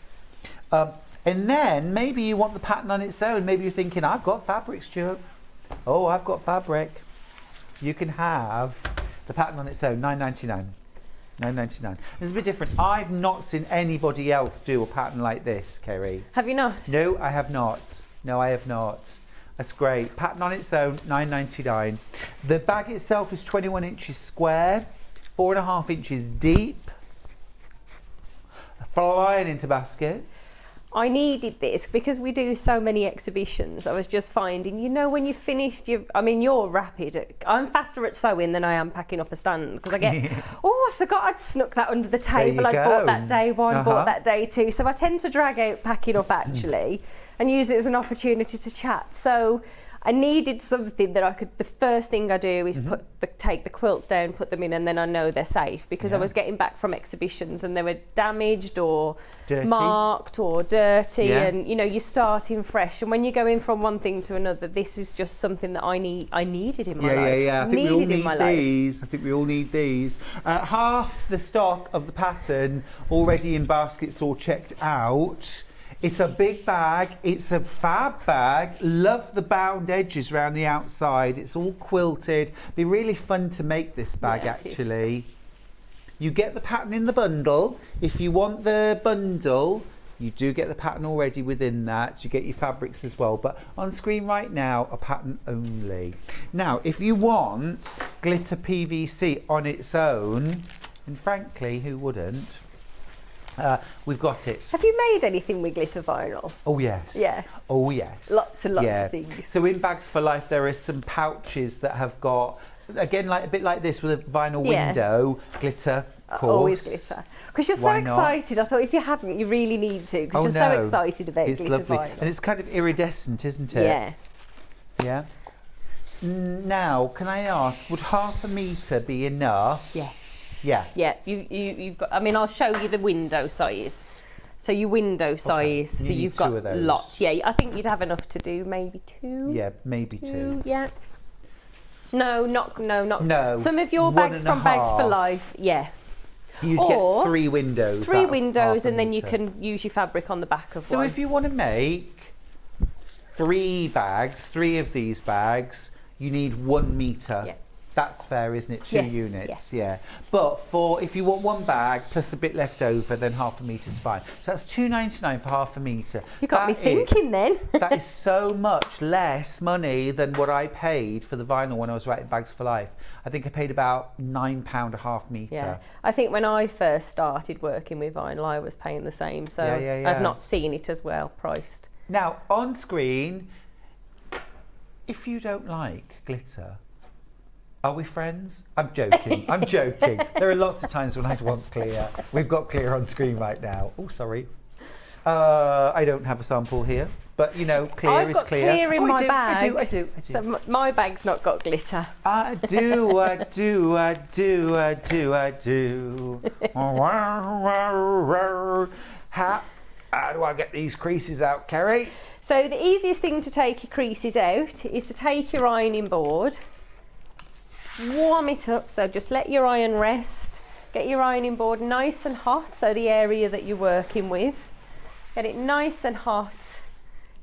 And then maybe you want the pattern on its own. Maybe you're thinking, I've got fabric, Stuart. Oh, I've got fabric. You can have the pattern on its own, $9.99. $9.99. This is a bit different. I've not seen anybody else do a pattern like this, Kerrie. Have you not? No, I have not. No, I have not. That's great. Pattern on its own, $9.99. The bag itself is 21 inches square, 4.5 inches deep. Flying into baskets. I needed this because we do so many exhibitions. I was just finding, you know, when you finished your, I mean, you're rapid. I'm faster at sewing than I am packing up a stand because I get, oh, I forgot I'd snuck that under the table. I bought that day one, bought that day two. So I tend to drag out packing up actually and use it as an opportunity to chat. So I needed something that I could, the first thing I do is take the quilts down, put them in, and then I know they're safe because I was getting back from exhibitions and they were damaged or marked or dirty and, you know, you're starting fresh. And when you're going from one thing to another, this is just something that I needed in my life. I think we all need these. I think we all need these. Half the stock of the pattern already in baskets all checked out. It's a big bag, it's a fab bag. Love the bound edges around the outside. It's all quilted. Be really fun to make this bag actually. You get the pattern in the bundle. If you want the bundle, you do get the pattern already within that. You get your fabrics as well. But on screen right now, a pattern only. Now, if you want glitter PVC on its own, and frankly, who wouldn't? We've got it. Have you made anything with glitter vinyl? Oh yes. Yeah. Oh yes. Lots and lots of things. So in Bags for Life there are some pouches that have got, again, like a bit like this with a vinyl window, glitter. Of course. Always glitter. Because you're so excited. I thought if you hadn't, you really need to, because you're so excited about it's glitter lovely. vinyl. And it's kind of iridescent, isn't it? Yeah. Yeah. Now, can I ask, would 1/2 metre be enough? Yes. Yeah. Yeah. You've got. I mean, I'll show you the window size. So your window size. So you've got lots. Yeah. I think you'd have enough to do maybe 2. Yeah, maybe 2. Yeah. No. No. Some of your bags from Bags for Life. Yeah. You'd get 3 windows. 3 windows, and then you can use your fabric on the back of one. So if you want to make 3 bags, 3 of these bags, you need 1 metre. Yeah. That's fair, isn't it? 2 units. Yes. Yeah. But if you want 1 bag plus a bit left over, then 1/2 metre's fine. So that's £2.99 for 1/2 metre. You got me thinking then. That is so much less money than what I paid for the vinyl when I was writing Bags for Life. I think I paid about £9 a 1/2 metre. Yeah. I think when I first started working with vinyl, I was paying the same. So I've not seen it as well priced. Now, on screen, if you don't like glitter, are we friends? I'm joking. I'm joking. There are lots of times when I want clear. We've got clear on screen right now. Oh, sorry. I don't have a sample here, but you know, clear I've is got clear. clear in my bag. I do. So my bag's not got glitter. I do. How do I get these creases out, Kerrie? So the easiest thing to take your creases out is to take your ironing board, warm it up, so just let your iron rest, get your ironing board nice and hot, so the area that you're working with, get it nice and hot,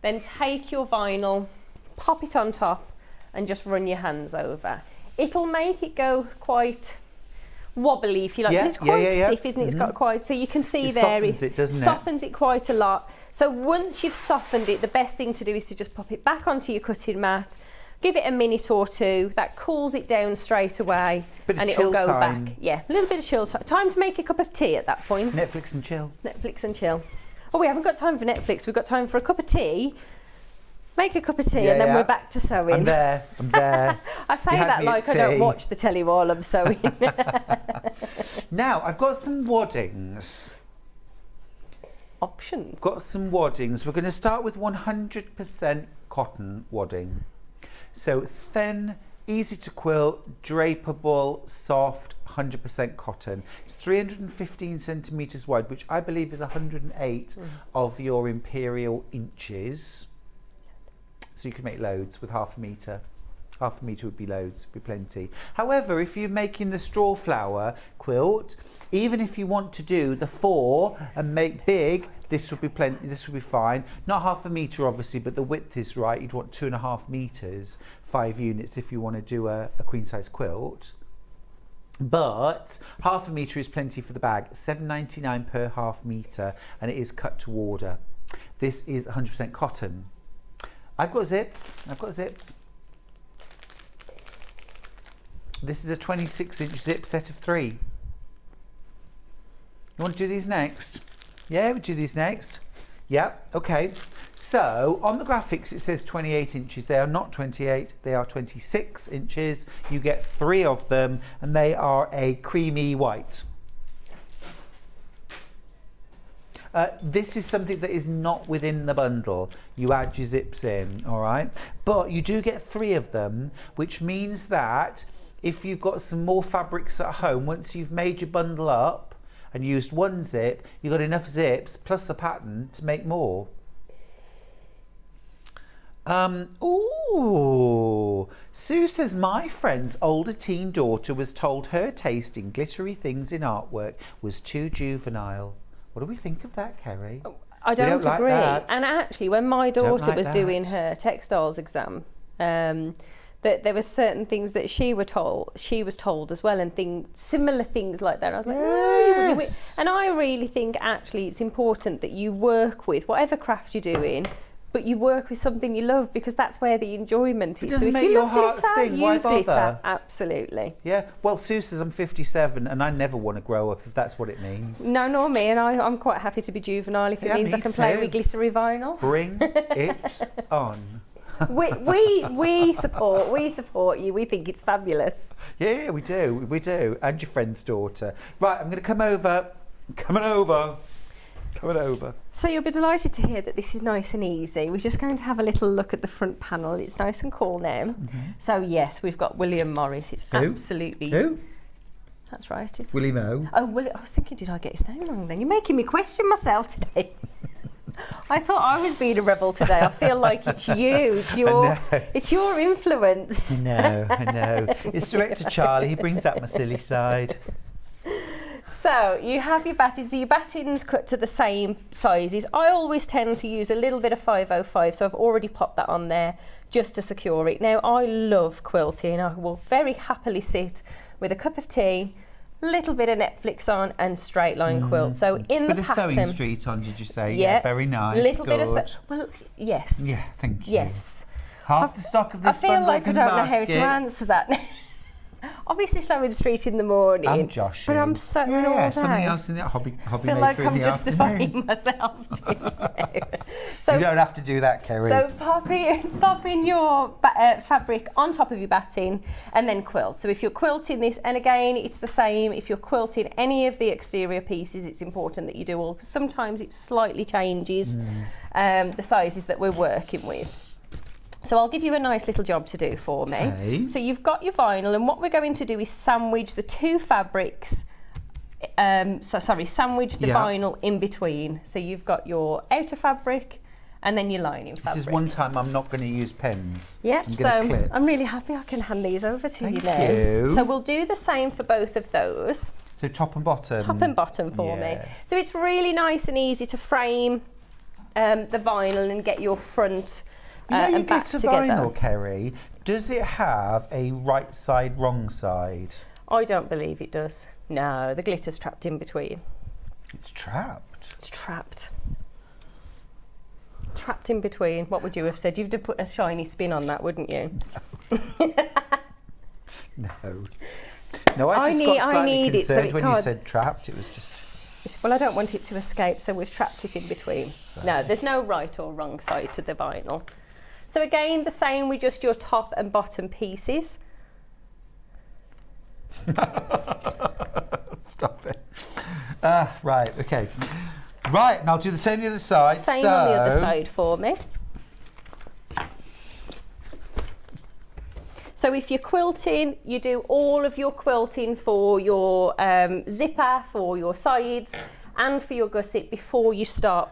then take your vinyl, pop it on top and just run your hands over. It'll make it go quite wobbly, if you like, because it's quite stiff, isn't it? It's got quite, so you can see it there softens it, doesn't it? Softens it quite a lot. So once you've softened it, the best thing to do is to just pop it back onto your cutting mat, give it a minute or 2, that cools it down straight away, and it'll go back. Yeah, a little bit of chill time. Time to make a cup of tea at that point. Netflix and chill. Netflix and chill. Oh, we haven't got time for Netflix, we've got time for a cup of tea. Make a cup of tea and then we're back to sewing. I'm there. I say that like I don't watch the telly while I'm sewing. Now, I've got some waddings. Options. Got some waddings. We're going to start with 100% cotton wadding. So thin, easy to quilt, drapeable, soft, 100% cotton. It's 315 centimetres wide, which I believe is 108 of your imperial inches. So you can make loads with 1/2 metre. 1/2 metre would be loads, would be plenty. However, if you're making the Strawflower quilt, even if you want to do the 4 and make big, this would be plenty. This would be fine. Not 1/2 metre, obviously, but the width is right. You'd want 2.5 metres, 5 units if you want to do a queen size quilt. But 1/2 metre is plenty for the bag. £7.99 per 1/2 metre, and it is cut to order. This is 100% cotton. I've got zips. This is a 26-inch zip set of 3. You want to do these next? Yeah, we do these next. Yep, okay. So on the graphics it says 28 inches. They are not 28, they are 26 inches. You get 3 of them and they are a creamy white. This is something that is not within the bundle. You add your zips in, all right? But you do get 3 of them, which means that if you've got some more fabrics at home, once you've made your bundle up and used 1 zip, you've got enough zips plus a pattern to make more. Ooh, Sue says, my friend's older teen daughter was told her taste in glittery things in artwork was too juvenile. What do we think of that, Kerrie? I don't like agree. that. And actually, when my daughter was that. doing her textiles exam, that there were certain things that she was told as well, and similar things like that. I was like, Yes. and I really think actually it's important that you work with whatever craft you're doing but you work with something you love because that's where the enjoyment is. Doesn't So if make you your love heart glitter, sing, why use bother? glitter. Absolutely. Yeah, well, Sue says I'm 57 and I never want to grow up, if that's what it means. No, nor me, and I'm quite happy to be juvenile if it Yeah, means I me can play too. with glittery vinyl. Bring it on. We support you. We think it's fabulous. Yeah, we do. And your friend's daughter. Right, I'm going to come over. Coming over. So you'll be delighted to hear that this is nice and easy. We're just going to have a little look at the front panel. It's nice and cool now. Mm-hmm. So yes, we've got William Morris. It's absolutely... Who? That's right. It's... Willie Moe. Oh, I was thinking, did I get his name wrong then? You're making me question myself today. I thought I was being a rebel today. I feel like it's you. It's your influence. I know. It's Director Charlie. He brings out my silly side. So you have your battens. So your battens cut to the same sizes. I always tend to use a little bit of 505, so I've already popped that on there just to secure it. Now, I love quilting. I will very happily sit with a cup of tea, little bit of Netflix on, and straight line quilt. So in the Bit of pattern, Sewing Street on, did you say? Yeah, very nice. Little good. bit of well, yes. Yeah, thank you. Yes. Half the stock of this I feel like I bundle's in don't know how to baskets. answer that. Obviously, Sewing Street in the morning. I'm Josh. But I'm sewing all day. Something else in that hobby I feel maker like in I'm the justifying afternoon. myself to you. So, You don't have to do that, Kerrie. so pop in your fabric on top of your batting and then quilt. So if you're quilting this, and again, it's the same. If you're quilting any of the exterior pieces, it's important that you do all. Sometimes it slightly changes the sizes that we're working with. So I'll give you a nice little job to do for me. Okay. So you've got your vinyl, and what we're going to do is sandwich the two fabrics. Sandwich the vinyl in between. So you've got your outer fabric and then your lining fabric. This is one time I'm not going to use pens. Yeah, I'm so gonna clip. I'm really happy I can hand these over to you Thank now. you. So we'll do the same for both of those. So top and bottom. Top and bottom for me. Yeah. So it's really nice and easy to frame the vinyl and get your front You know your and back glitter together. vinyl, Kerrie, does it have a right side, wrong side? I don't believe it does. No, the glitter's trapped in between. It's trapped. It's trapped. Trapped in between. What would you have said? You'd have put a shiny spin on that, wouldn't you? No, I just got slightly need it so concerned it when you can't- said trapped. It was just... Well, I don't want it to escape, so we've trapped it in between. No, there's no right or wrong side to the vinyl. So again, the same with just your top and bottom pieces. Stop it. Right, okay. Right, and I'll do the same on the other side. Same on the other side for me. So if you're quilting, you do all of your quilting for your zipper, for your sides, and for your gusset before you start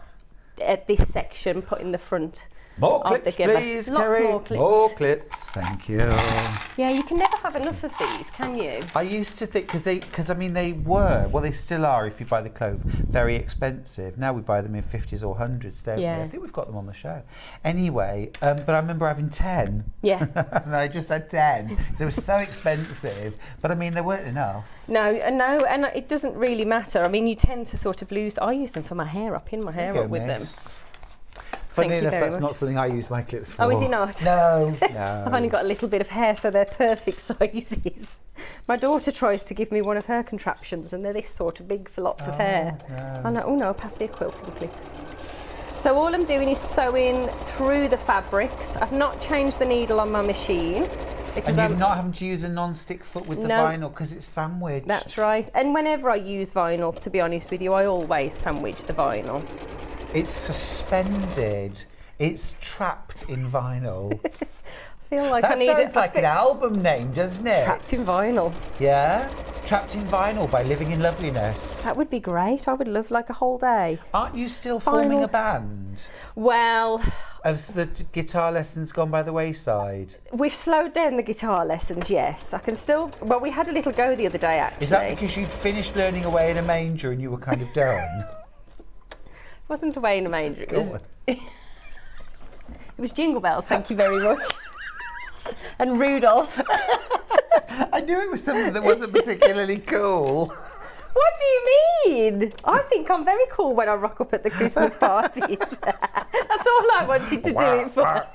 at this section, putting the front More of the clips, gibber. please, Lots Kerrie. more clips. More clips, thank you. Yeah, you can never have enough of these, can you? I used to think, because I mean they were, well they still are if you buy the clove, very expensive. Now we buy them in 50s or 100s, don't we? Yeah. I think we've got them on the show. Anyway, but I remember having 10. Yeah. And I just had 10. So it was so expensive, but I mean they weren't enough. No, and it doesn't really matter. I mean, you tend to sort of lose. I use them for my hair. I pin my hair There up you with go, them. miss. Funny Thank you enough, very that's much. not something I use my clips for. Oh, is it not? No, I've only got a little bit of hair, so they're perfect sizes. My daughter tries to give me one of her contraptions, and they're this sort of big for lots of hair. No. I'm like, oh no, pass me a quilting clip. So all I'm doing is sewing through the fabrics. I've not changed the needle on my machine because And you're not having to use a non-stick foot with the No. vinyl because it's sandwiched. That's right. And whenever I use vinyl, to be honest with you, I always sandwich the vinyl. It's suspended. It's trapped in vinyl. I feel like That I need sounds like an album name, doesn't it? Trapped in vinyl. Yeah? Trapped in Vinyl by Living in Loveliness. That would be great. I would love like a whole day. Aren't you still forming Vinyl. a band? Well, Have the guitar lessons gone by the wayside? we've slowed down the guitar lessons, yes. I can still... Well, we had a little go the other day, actually. Is that because you'd finished learning Away in a Manger and you were kind of done? It wasn't Away in a Manger. It Go was, on. it was Jingle Bells, thank you very much. And Rudolph. I knew it was something that wasn't particularly cool. What do you mean? I think I'm very cool when I rock up at the Christmas parties. That's That's all I wanted to do it for.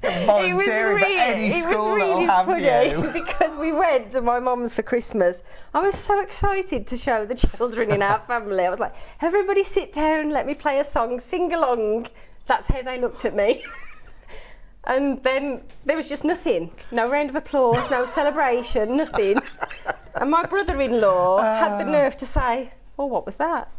It was really funny because we went to my mum's for Christmas. I was so excited to show the children in our family. I was like, everybody sit down, let me play a song, sing along. That's how they looked at me. And then there was just nothing. No round of applause, no celebration, nothing. And my brother-in-law had the nerve to say, oh, what was that?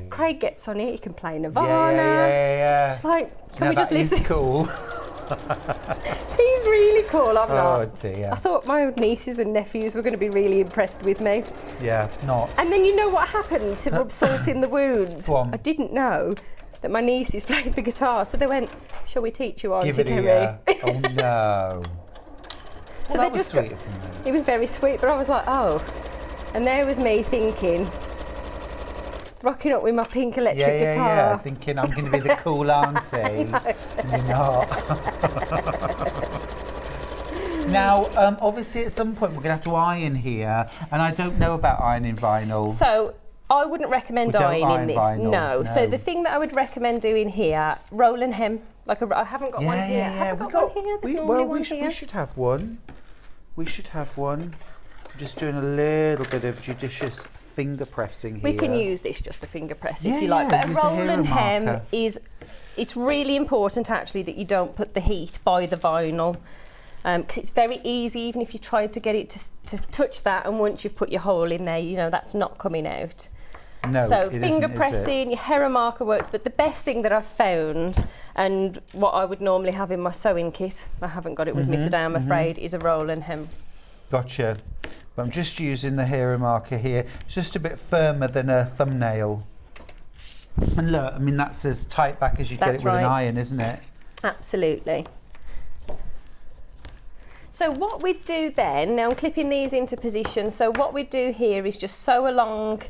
Craig gets on it, he can play Nirvana. Yeah. Just like, can we that just listen? is cool. He's really cool, I'm not. Oh dear. I thought my nieces and nephews were going to be really impressed with me. Yeah, not. And then you know what happened to rub salt in the wound? Go on. I didn't know that my nieces played the guitar, so they went, shall we teach you, Auntie Give it Kerrie? Oh no. So Well, they just sweet of them. it was very sweet, but I was like, oh. And there was me thinking, rocking up with my pink electric guitar. Yeah, thinking I'm going to be the cool auntie. And you're not. Now, obviously at some point we're going to have to iron here, and I don't know about ironing vinyl. So I wouldn't recommend We don't ironing iron this. vinyl, No. So no. the thing that I would recommend doing here, roll and hem. Like I haven't got one here. Have I got one here? There's normally one here. We should have one. We should have one. I'm just doing a little bit of judicious finger pressing here. We can use this just a finger press Yeah, if you like. yeah, But a use a roll hero and hem marker. it's really important actually that you don't put the heat by the vinyl. Because it's very easy, even if you tried to get it to touch that, and once you've put your hole in there, you know that's not coming out. No, so it finger isn't, is it? pressing, your hero marker works, but the best thing that I've found, and what I would normally have in my sewing kit, I haven't got it with me today, I'm afraid, is a roll and hem. Gotcha. But I'm just using the hero marker here. It's just a bit firmer than a thumbnail. And look, I mean that's as tight back as you get it That's with an right. iron, isn't it? Absolutely. So what we do then, now I'm clipping these into position, so what we do here is just sew along,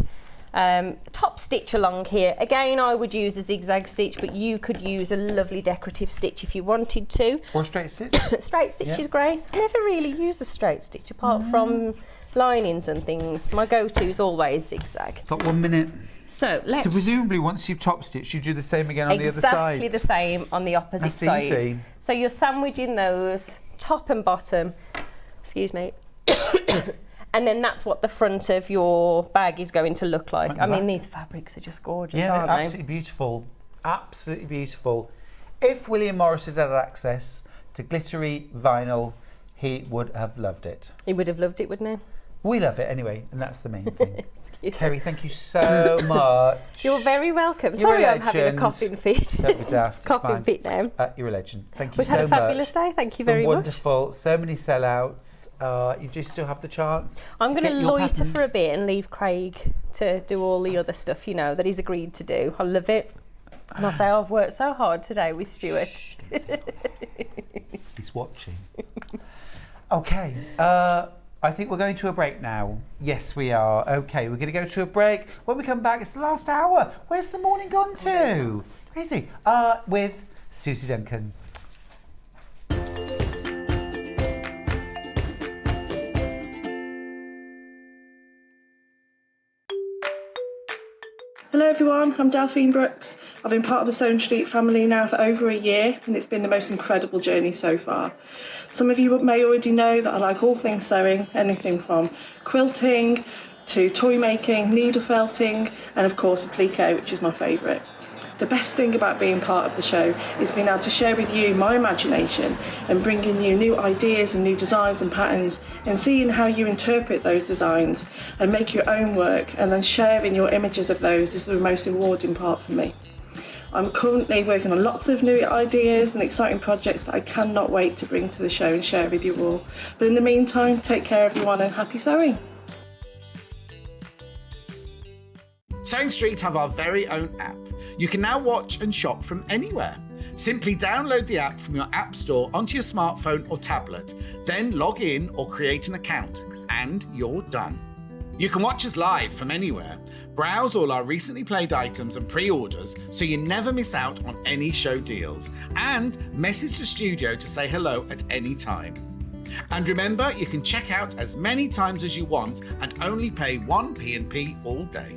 top stitch along here. Again, I would use a zigzag stitch, but you could use a lovely decorative stitch if you wanted to. Or straight stitch. Straight stitch Yeah. is great. I never really use a straight stitch apart from linings and things. My go-to is always zigzag. Got 1 minute. So let's... So presumably once you've top stitched, you do the same again on the other side. Exactly the same on the opposite That's side. easy. So you're sandwiching those top and bottom, excuse me, and then that's what the front of your bag is going to look like. Front I and mean, back. these fabrics are just gorgeous, Yeah, aren't they're they? absolutely beautiful. Absolutely beautiful. If William Morris had had access to glittery vinyl, he would have loved it. He would have loved it, wouldn't he? We love it anyway, and that's the main thing. Excuse me. Kerrie, thank you so much. You're very welcome. You're Sorry a I'm having a legend. coughing fit. Don't be daft, it's Coughing fine. fit now. You're a legend. Thank you We've so had a much. fabulous day. Thank you Been very much. wonderful. So many sellouts. You do still have the chance. I'm to going to get your loiter pattern. for a bit and leave Craig to do all the other stuff, you know, that he's agreed to do. I love it. And I say, I've worked so hard today with Stuart. He's watching. Okay. I think we're going to a break now. Yes, we are. Okay, we're going to go to a break. When we come back, it's the last hour. Where's the morning gone to? Where is he? With Suzie Duncan. Hello everyone, I'm Delphine Brooks. I've been part of the Sewing Street family now for over a year, and it's been the most incredible journey so far. Some of you may already know that I like all things sewing, anything from quilting to toy making, needle felting, and of course applique, which is my favourite. The best thing about being part of the show is being able to share with you my imagination and bringing you new ideas and new designs and patterns, and seeing how you interpret those designs and make your own work, and then sharing your images of those is the most rewarding part for me. I'm currently working on lots of new ideas and exciting projects that I cannot wait to bring to the show and share with you all. But in the meantime, take care everyone and happy sewing. Sewing Street have our very own app. You can now watch and shop from anywhere. Simply download the app from your app store onto your smartphone or tablet, then log in or create an account, and you're done. You can watch us live from anywhere, browse all our recently played items and pre-orders so you never miss out on any show deals, and message the studio to say hello at any time. And remember, you can check out as many times as you want and only pay 1 P&P all day.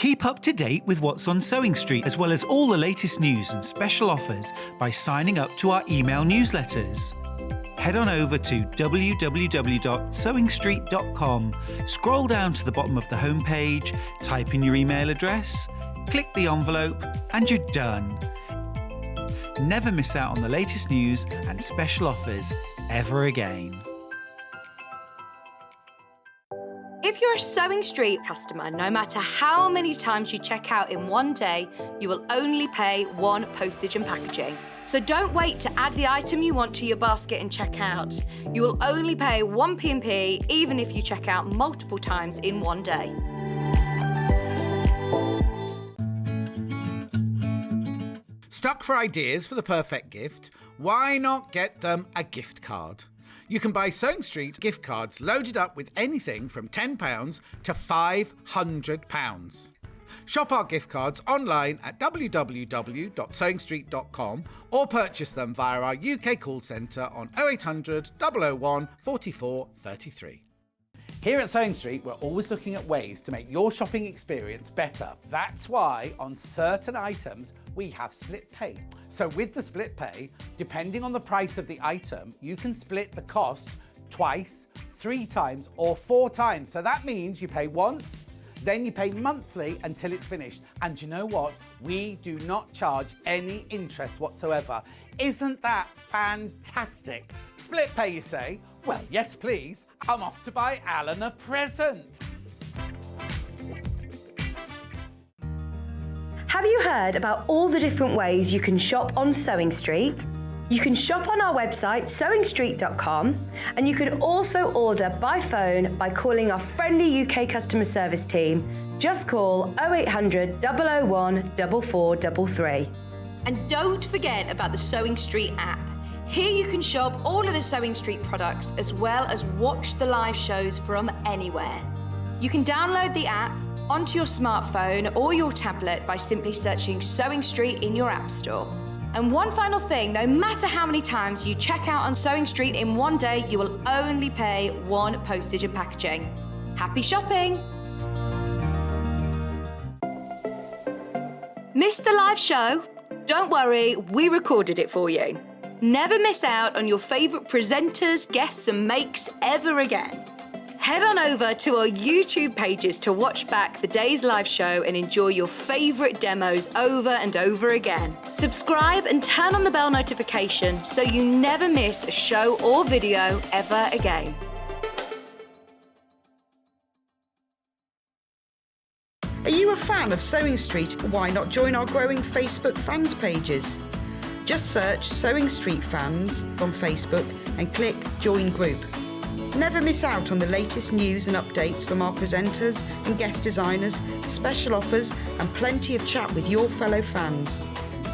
Keep up to date with what's on Sewing Street, as well as all the latest news and special offers by signing up to our email newsletters. Head on over to www.sewingstreet.com, scroll down to the bottom of the homepage, type in your email address, click the envelope, and you're done. Never miss out on the latest news and special offers ever again. If you're a Sewing Street customer, no matter how many times you check out in one day, you will only pay one postage and packaging. So don't wait to add the item you want to your basket and check out. You will only pay one P&P even if you check out multiple times in one day. Stuck for ideas for the perfect gift? Why not get them a gift card? You can buy Sewing Street gift cards loaded up with anything from £10 to £500. Shop our gift cards online at www.sewingstreet.com or purchase them via our UK call centre on 0800 001 44 33. Here at Sewing Street, we're always looking at ways to make your shopping experience better. That's why on certain items, we have split pay. So with the split pay, depending on the price of the item, you can split the cost twice, 3 times, or 4 times. So that means you pay once, then you pay monthly until it's finished. And you know what? We do not charge any interest whatsoever. Isn't that fantastic? Split pay, you say? Well, yes, please. I'm off to buy Alan a present. Have you heard about all the different ways you can shop on Sewing Street? You can shop on our website, sewingstreet.com, and you can also order by phone by calling our friendly UK customer service team. Just call 0800 001 4433. And don't forget about the Sewing Street app. Here you can shop all of the Sewing Street products as well as watch the live shows from anywhere. You can download the app onto your smartphone or your tablet by simply searching Sewing Street in your app store. And one final thing, no matter how many times you check out on Sewing Street in one day, you will only pay one postage and packaging. Happy shopping! Missed the live show? Don't worry, we recorded it for you. Never miss out on your favourite presenters, guests and makes ever again. Head on over to our YouTube pages to watch back the day's live show and enjoy your favourite demos over and over again. Subscribe and turn on the bell notification so you never miss a show or video ever again. Are you a fan of Sewing Street? Why not join our growing Facebook fans pages? Just search Sewing Street Fans on Facebook and click Join Group. Never miss out on the latest news and updates from our presenters and guest designers, special offers and plenty of chat with your fellow fans.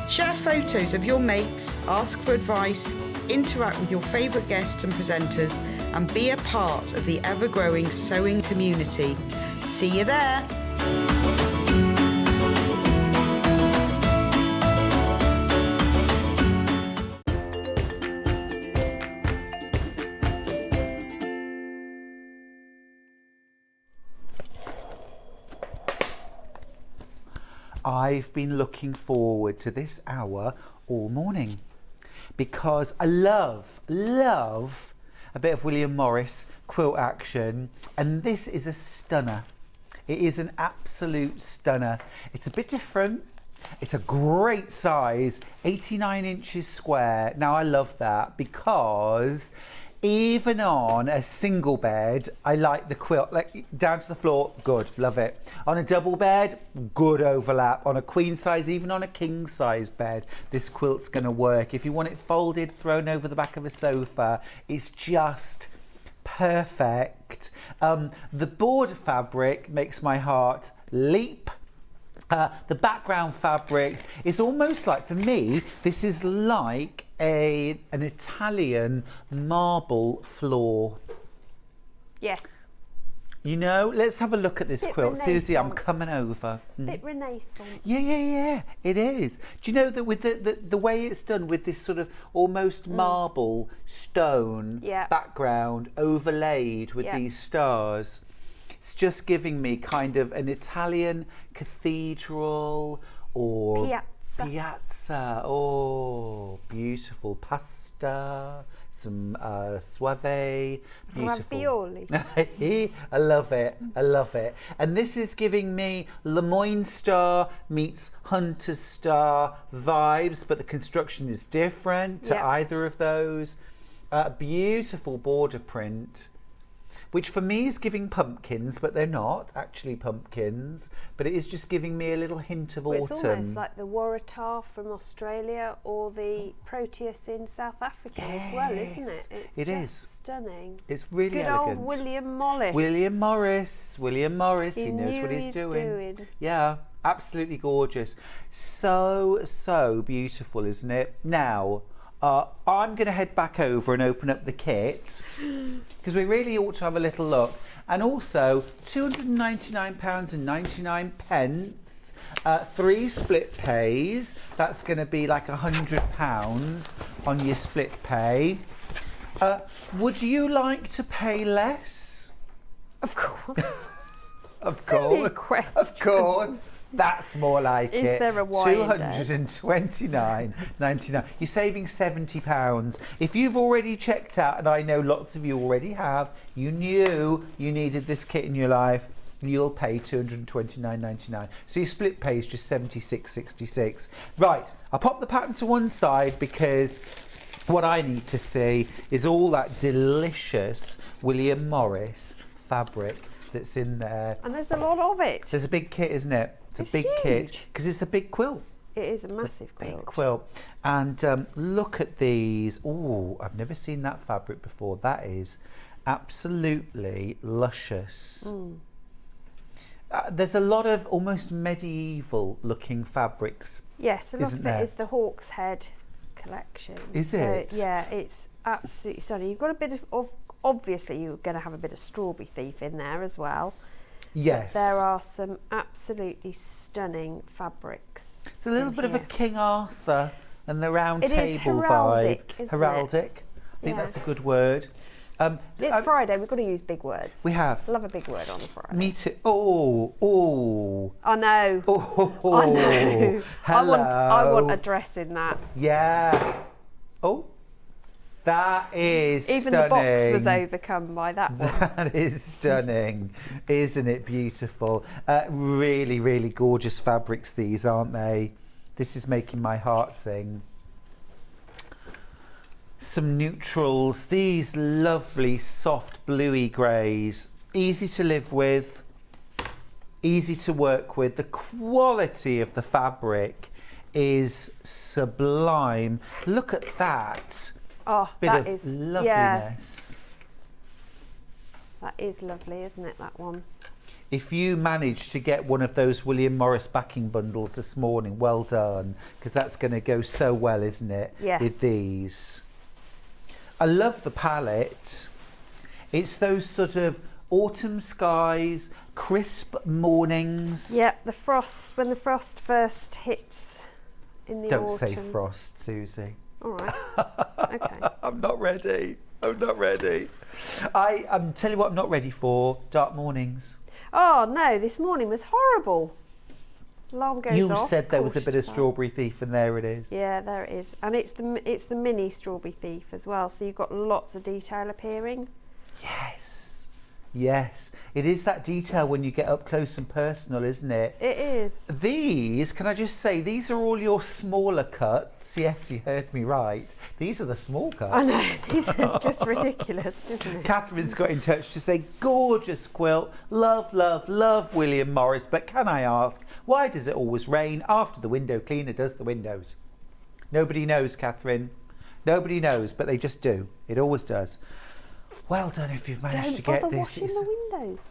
Share photos of your makes, ask for advice, interact with your favourite guests and presenters and be a part of the ever-growing sewing community. See you there! I've been looking forward to this hour all morning because I love a bit of William Morris quilt action, and this is a stunner. It is an absolute stunner. It's a bit different. It's a great size, 89 inches square. Now I love that because even on a single bed, I like the quilt, like down to the floor, good, love it. On a double bed, good overlap. On a queen size, even on a king size bed, this quilt's gonna work. If you want it folded, thrown over the back of a sofa, it's just perfect. The board fabric makes my heart leap. The background fabrics, it's almost like, for me, this is like an Italian marble floor. Yes. You know, let's have a look at this Bit quilt. Suzie, I'm Renaissance. coming over. Bit Renaissance. Yeah, it is. Do you know that with the way it's done with this sort of almost marble stone Yeah. background overlaid with Yeah. these stars? It's just giving me kind of an Italian cathedral or piazza. Oh, beautiful pasta, some suave, beautiful. Ravioli. I love it. I love it. And this is giving me Lemoyne Star meets Hunter Star vibes, but the construction is different to either of those. Beautiful border print, which for me is giving pumpkins, but they're not actually pumpkins, but it is just giving me a little hint of autumn. It's almost like the Waratah from Australia or the Proteus in South Africa as well, isn't it? It is stunning. It's really good elegant. Old William Morris. William Morris, he knows what he's doing. Yeah, absolutely gorgeous. So beautiful, isn't it? Now, I'm going to head back over and open up the kit because we really ought to have a little look. And also, £299.99, 3 split pays. That's going to be like £100 on your split pay. Would you like to pay less? Of course. Of course. That's more like it. Is there a wine? £229.99. You're saving £70. If you've already checked out, and I know lots of you already have, you knew you needed this kit in your life, you'll pay £229.99. So your split pay is just £76.66. Right, I'll pop the pattern to one side because what I need to see is all that delicious William Morris fabric that's in there. And there's a lot of it. There's a big kit, isn't it? It's a big kit because it's a big quilt. It is a massive quilt. Big quilt. And look at these. Oh, I've never seen that fabric before. That is absolutely luscious. There's a lot of almost medieval looking fabrics. Yes, a lot of it is the Hawk's Head collection. Is it? Yeah, it's absolutely stunning. You've got a bit of obviously you're going to have a bit of Strawberry Thief in there as well. Yes. But there are some absolutely stunning fabrics. It's a little bit of a King Arthur and the Round Table heraldic, vibe. Heraldic. I think that's a good word. It's Friday, we've got to use big words. We have. I love a big word on a Friday. Me too. Oh. I know. Oh. I know. Hello. I want a dress in that. Yeah. Oh. That is Even stunning. the box was overcome by that one. That is stunning. Isn't it beautiful? Really, really gorgeous fabrics these, aren't they? This is making my heart sing. Some neutrals. These lovely, soft, bluey greys. Easy to live with. Easy to work with. The quality of the fabric is sublime. Look at that. Oh, Bit that of is loveliness. That is lovely, isn't it, that one? If you managed to get one of those William Morris backing bundles this morning, well done, because that's going to go so well, isn't it? Yes. With these. I love the palette. It's those sort of autumn skies, crisp mornings. Yeah, the frost, when the frost first hits in the autumn. Don't say frost, Susie. All right. Okay. I'm not ready. I'm not ready. I'm tell you what I'm not ready for. Dark mornings. Oh no, this morning was horrible. Alarm goes You off. said there was a bit of Strawberry Thief, and there it is. Yeah, there it is, and it's the mini Strawberry Thief as well. So you've got lots of detail appearing. Yes, yes. It is that detail when you get up close and personal, isn't it? It is. These, can I just say, these are all your smaller cuts. Yes, you heard me right. These are the small cuts. I know, this is just ridiculous, isn't it? Catherine's got in touch to say, gorgeous quilt, love, love, love William Morris, but can I ask, why does it always rain after the window cleaner does the windows? Nobody knows, Catherine. Nobody knows, but they just do. It always does. Well done if you've managed to get this. Don't bother washing the windows.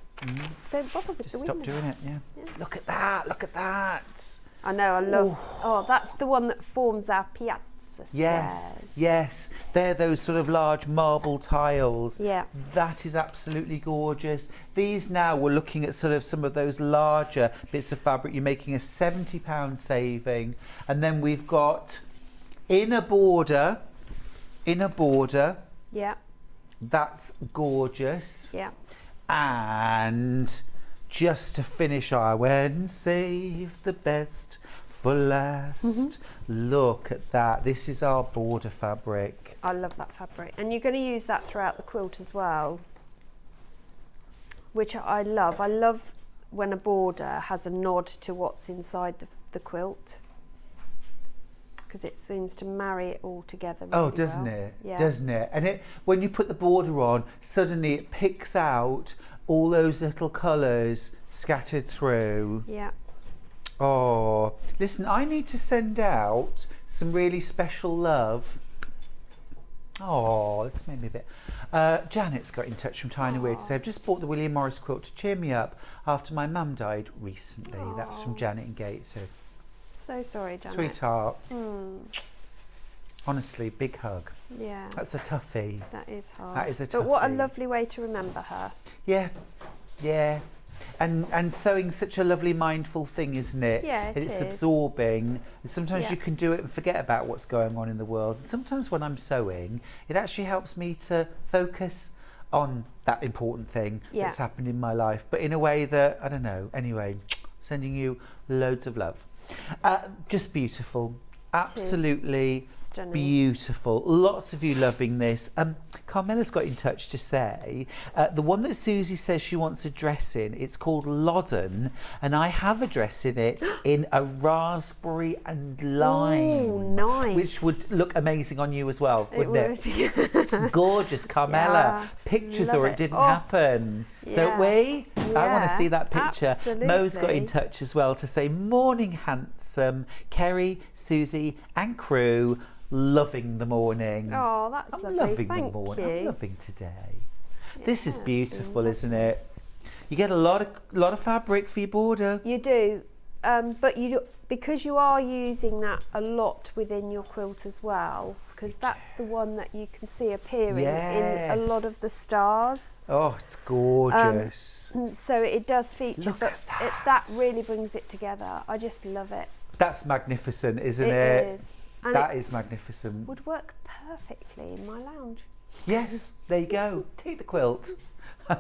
Don't bother with Just the stop windows. doing it, yeah. Look at that, look at that. I know, I love... Oh, that's the one that forms our piazza squares. Yes, yes. They're those sort of large marble tiles. Yeah. That is absolutely gorgeous. These now, we're looking at sort of some of those larger bits of fabric. You're making a £70 saving. And then we've got inner border. Yeah. That's gorgeous. Yeah. And just to finish our and save the best for last. Look at that. This is our border fabric. I love that fabric. And you're going to use that throughout the quilt as well, which I love. I love when a border has a nod to what's inside the quilt, because it seems to marry it all together really doesn't well. it? Yeah. Doesn't it? And it, when you put the border on, suddenly it picks out all those little colours scattered through. Yeah. Oh, listen, I need to send out some really special love. Oh, this made me a bit... Janet's got in touch from Tiny Weird to say, I've just bought the William Morris quilt to cheer me up after my mum died recently. That's from Janet in Gateshead. So sorry, Janet. Sweetheart. Honestly, big hug. Yeah. That's a toughie. That is hard. That is a toughie. But what a lovely way to remember her. Yeah, yeah. And sewing's such a lovely mindful thing, isn't it? Yeah, it's absorbing. And sometimes Yeah. you can do it and forget about what's going on in the world. And sometimes when I'm sewing, it actually helps me to focus on that important thing that's happened in my life, but in a way that, I don't know. Anyway, sending you loads of love. Just beautiful. Absolutely stunning. Beautiful. Lots of you loving this. Carmela's got in touch to say the one that Suzie says she wants a dress in, it's called Loddon, and I have a dress in it in a raspberry and lime. Oh, nice. Which would look amazing on you as well, wouldn't it? would. Gorgeous, Carmela. Yeah, Pictures love or it it. didn't Oh, happen. Don't we? I want to see that picture. Absolutely. Mo's got in touch as well to say, morning handsome, Kerrie, Suzie and crew, loving the morning. Oh, that's I'm lovely. loving Thank the morning. you. I'm loving today. This is Yeah, beautiful, it's isn't it? You get a lot of fabric for your border. You do, but you do, because you are using that a lot within your quilt as well, because that's the one that you can see appearing in a lot of the stars. Oh, it's gorgeous. So it does feature, Look but at that really brings it together. I just love it. That's magnificent, isn't it? It is. And That it is magnificent. would work perfectly in my lounge. Yes, there you go. Take the quilt.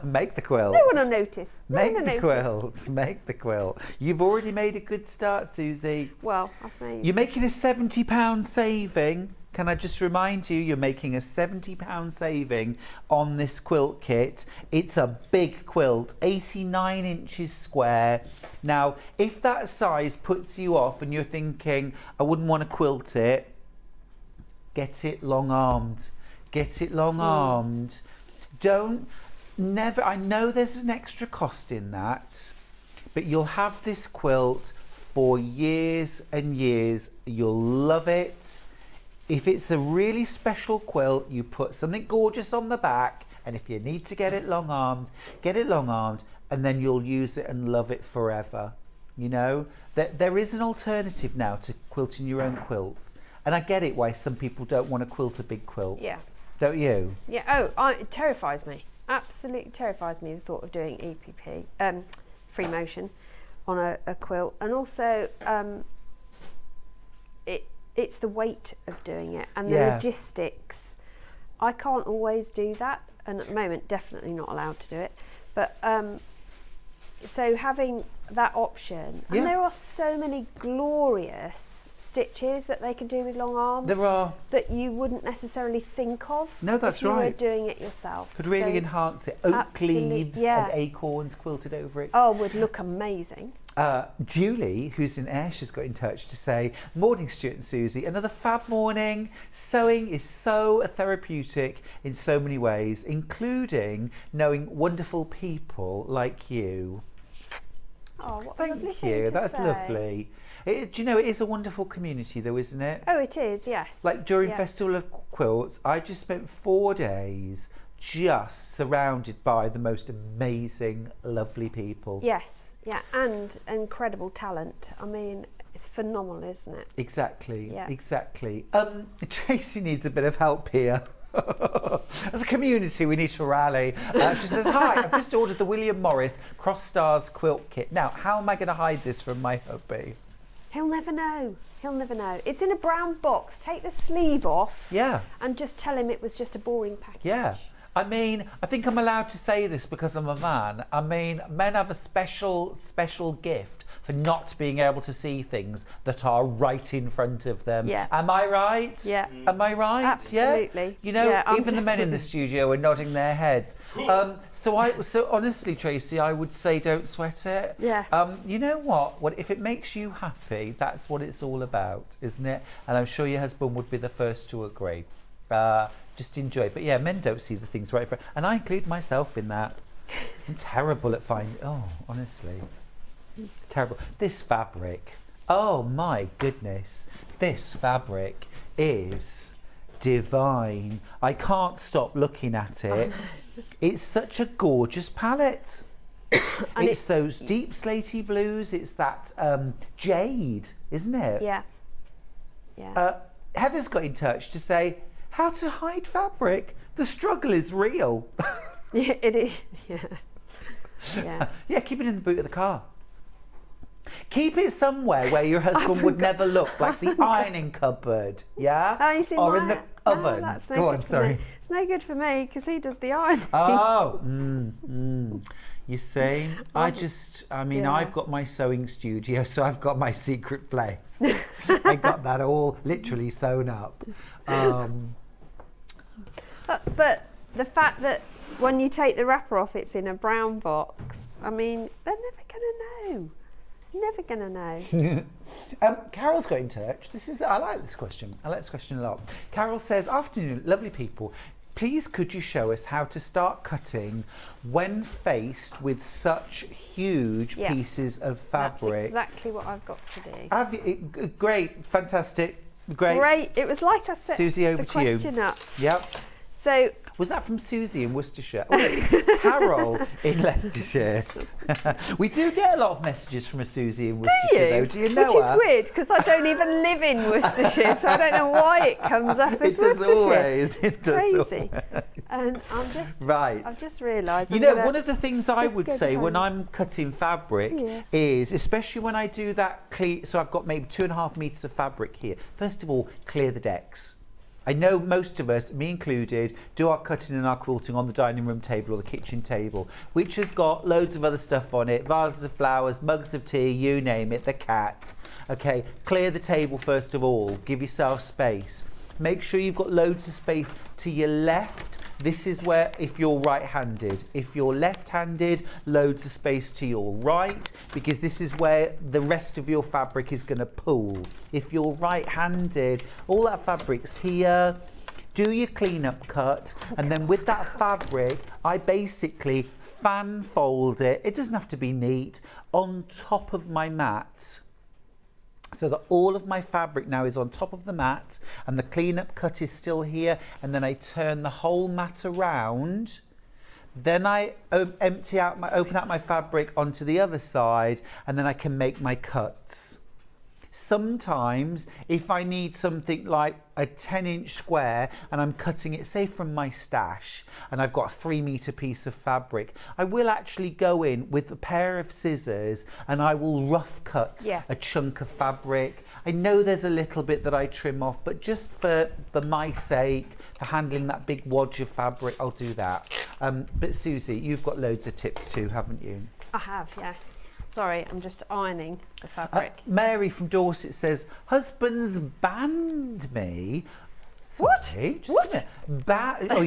Make the quilt. No one will notice. No Make one the will quilt. Make the quilt. You've already made a good start, Suzie. Well, I've made... You're making a £70 saving. Can I just remind you, you're making a £70 saving on this quilt kit. It's a big quilt, 89 inches square. Now, if that size puts you off and you're thinking, I wouldn't want to quilt it, get it long-armed. Get it long-armed. I know there's an extra cost in that, but you'll have this quilt for years and years. You'll love it. If it's a really special quilt, you put something gorgeous on the back, and if you need to get it long-armed, and then you'll use it and love it forever. You know, there is an alternative now to quilting your own quilts, and I get it why some people don't want to quilt a big quilt. Yeah. Don't you? Yeah. Oh, it terrifies me. Absolutely terrifies me, the thought of doing EPP, free motion, on a quilt, and also it's the weight of doing it and the logistics. I can't always do that, and at the moment definitely not allowed to do it, but so having that option, and there are so many glorious stitches that they can do with long arms. There are. That you wouldn't necessarily think of. No, that's if you right. were doing it yourself. Could really enhance it. Oak leaves yeah. and acorns quilted over it. Oh, would look amazing. Julie, who's in Ayrshire, has got in touch to say, morning Stuart and Suzie, another fab morning. Sewing is so therapeutic in so many ways, including knowing wonderful people like you. Oh, what a Thank lovely you, thing to that's say. lovely. Do you know, it is a wonderful community though, isn't it? Oh, it is, yes. Like during Festival of Quilts, I just spent 4 days just surrounded by the most amazing, lovely people. Yes, yeah, and incredible talent. I mean, it's phenomenal, isn't it? Exactly, Yeah. exactly. Tracy needs a bit of help here. As a community, we need to rally. She says, hi, I've just ordered the William Morris Cross Stars quilt kit. Now, how am I going to hide this from my hubby? He'll never know. He'll never know. It's in a brown box. Take the sleeve off. Yeah. And just tell him it was just a boring package. Yeah. I mean, I think I'm allowed to say this because I'm a man. I mean, men have a special gift for not being able to see things that are right in front of them. Yeah. Am I right? Yeah. Am I right? Absolutely. Yeah. You know, Yeah, even the men in the studio are nodding their heads. So honestly, Tracy, I would say don't sweat it. Yeah. You know what? If it makes you happy, that's what it's all about, isn't it? And I'm sure your husband would be the first to agree. Just enjoy. But yeah, men don't see the things right in front. And I include myself in that. I'm terrible at finding. Oh, honestly. Terrible. This fabric, oh my goodness, this fabric is divine. I can't stop looking at it. It's such a gorgeous palette. It's those deep slatey blues. It's that jade, isn't it? Yeah. Yeah. Heather's got in touch to say how to hide fabric. The struggle is real. Yeah, it is. Yeah. Yeah. Yeah, keep it in the boot of the car. Keep it somewhere where your husband would never look, like the ironing cupboard, yeah? Oh, you see, or in the oven. That's no Go good on, for sorry. me. It's no good for me because he does the ironing. Oh, you see, I've got my sewing studio, so I've got my secret place. I got that all literally sewn up. But the fact that when you take the wrapper off, it's in a brown box. I mean, they're never gonna know. Never gonna know. Carol's got in touch. I like this question. I like this question a lot. Carol says, "Afternoon, lovely people. Please could you show us how to start cutting when faced with such huge pieces of fabric?" That's exactly what I've got to do. Have you? Great, fantastic, great. Great. It was like I said. Suzie, over the to you. question up. Yep. So was that from Suzie in Worcestershire? Oh, it's Carol in Leicestershire. We do get a lot of messages from a Suzie in Worcestershire, though. Do you know Which her? is weird because I don't even live in Worcestershire, so I don't know why it comes up as It does Worcestershire. always. It does Crazy. always. And I'm just Right. I've just realised. You know, one of the things I would say when I'm cutting fabric Yeah. is, especially when I do that, so I've got maybe 2.5 metres of fabric here. First of all, clear the decks. I know most of us, me included, do our cutting and our quilting on the dining room table or the kitchen table, which has got loads of other stuff on it, vases of flowers, mugs of tea, you name it, the cat. Okay, clear the table first of all, give yourself space. Make sure you've got loads of space to your left. This is where, if you're right-handed, if you're left-handed, loads of space to your right, because this is where the rest of your fabric is going to pool. If you're right-handed, all that fabric's here. Do your clean-up cut, and then with that fabric, I basically fan fold it. It doesn't have to be neat, on top of my mat. So that all of my fabric now is on top of the mat and the clean-up cut is still here, and then I turn the whole mat around. Then I open out my fabric onto the other side, and then I can make my cuts. Sometimes if I need something like a 10-inch square and I'm cutting it, say from my stash, and I've got a 3-metre piece of fabric, I will actually go in with a pair of scissors and I will rough cut a chunk of fabric. I know there's a little bit that I trim off, but just for my sake, for handling that big wad of fabric, I'll do that. But Suzie, you've got loads of tips too, haven't you? I have, yes. Sorry, I'm just ironing the fabric. Mary from Dorset says, husband's banned me. Sorry, What?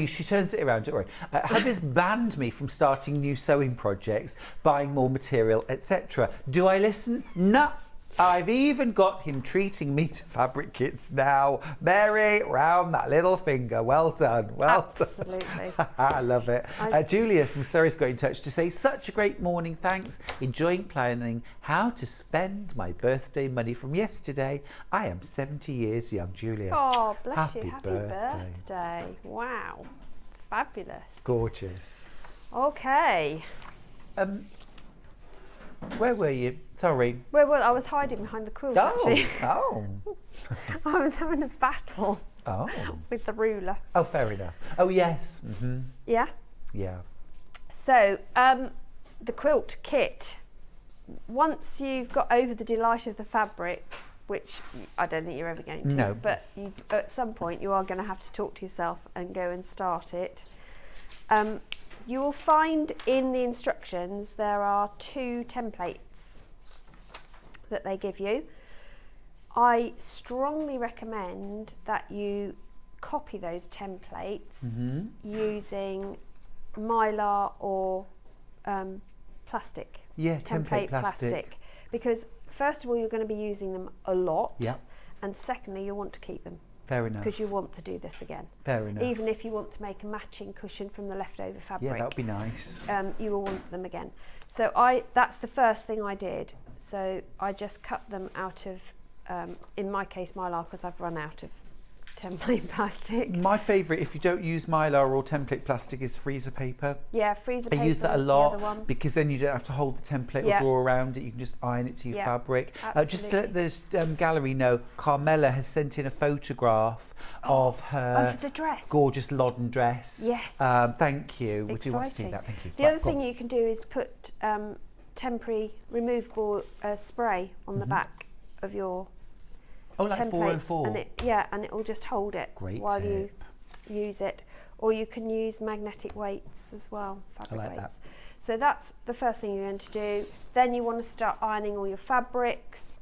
She turns it around, don't worry. Hubby's banned me from starting new sewing projects, buying more material, etc. Do I listen? No. I've even got him treating me to fabric kits now. Mary, round that little finger. Well done. Well Absolutely. done. I love it. Julia from Surrey's got in touch to say, such a great morning, thanks. Enjoying planning how to spend my birthday money from yesterday. I am 70 years young, Julia. Oh, bless you. Happy Happy birthday. Wow. Fabulous. Gorgeous. Okay. Where were you? Sorry. Well, I was hiding behind the quilt, actually. Oh. I was having a battle with the ruler. Oh, fair enough. Oh, yes. Mm-hmm. Yeah? Yeah. So, the quilt kit, once you've got over the delight of the fabric, which I don't think you're ever going to, no. but at some point you are going to have to talk to yourself and go and start it. You will find in the instructions there are 2 templates that they give you. I strongly recommend that you copy those templates using mylar or plastic. Yeah, template plastic. Because first of all, you're going to be using them a lot. Yeah. And secondly, you'll want to keep them. Fair enough. Because you want to do this again. Fair enough. Even if you want to make a matching cushion from the leftover fabric. Yeah, that would be nice. You will want them again. So that's the first thing I did. So I just cut them out of, in my case, mylar, because I've run out of template plastic. My favourite, if you don't use mylar or template plastic, is freezer paper. Yeah, freezer paper. I use that a lot because then you don't have to hold the template or draw around it. You can just iron it to your fabric. Just to let the gallery know, Carmela has sent in a photograph of her the dress. Gorgeous Loddon dress. Yes. Thank you. We do want to see Exciting. that. Thank you. The other thing you can do is put temporary removable spray on the back of your like templates, 404. and it will just hold it while you use it. Or you can use magnetic weights as well, fabric weights. That. So that's the first thing you're going to do. Then you want to start ironing all your fabrics,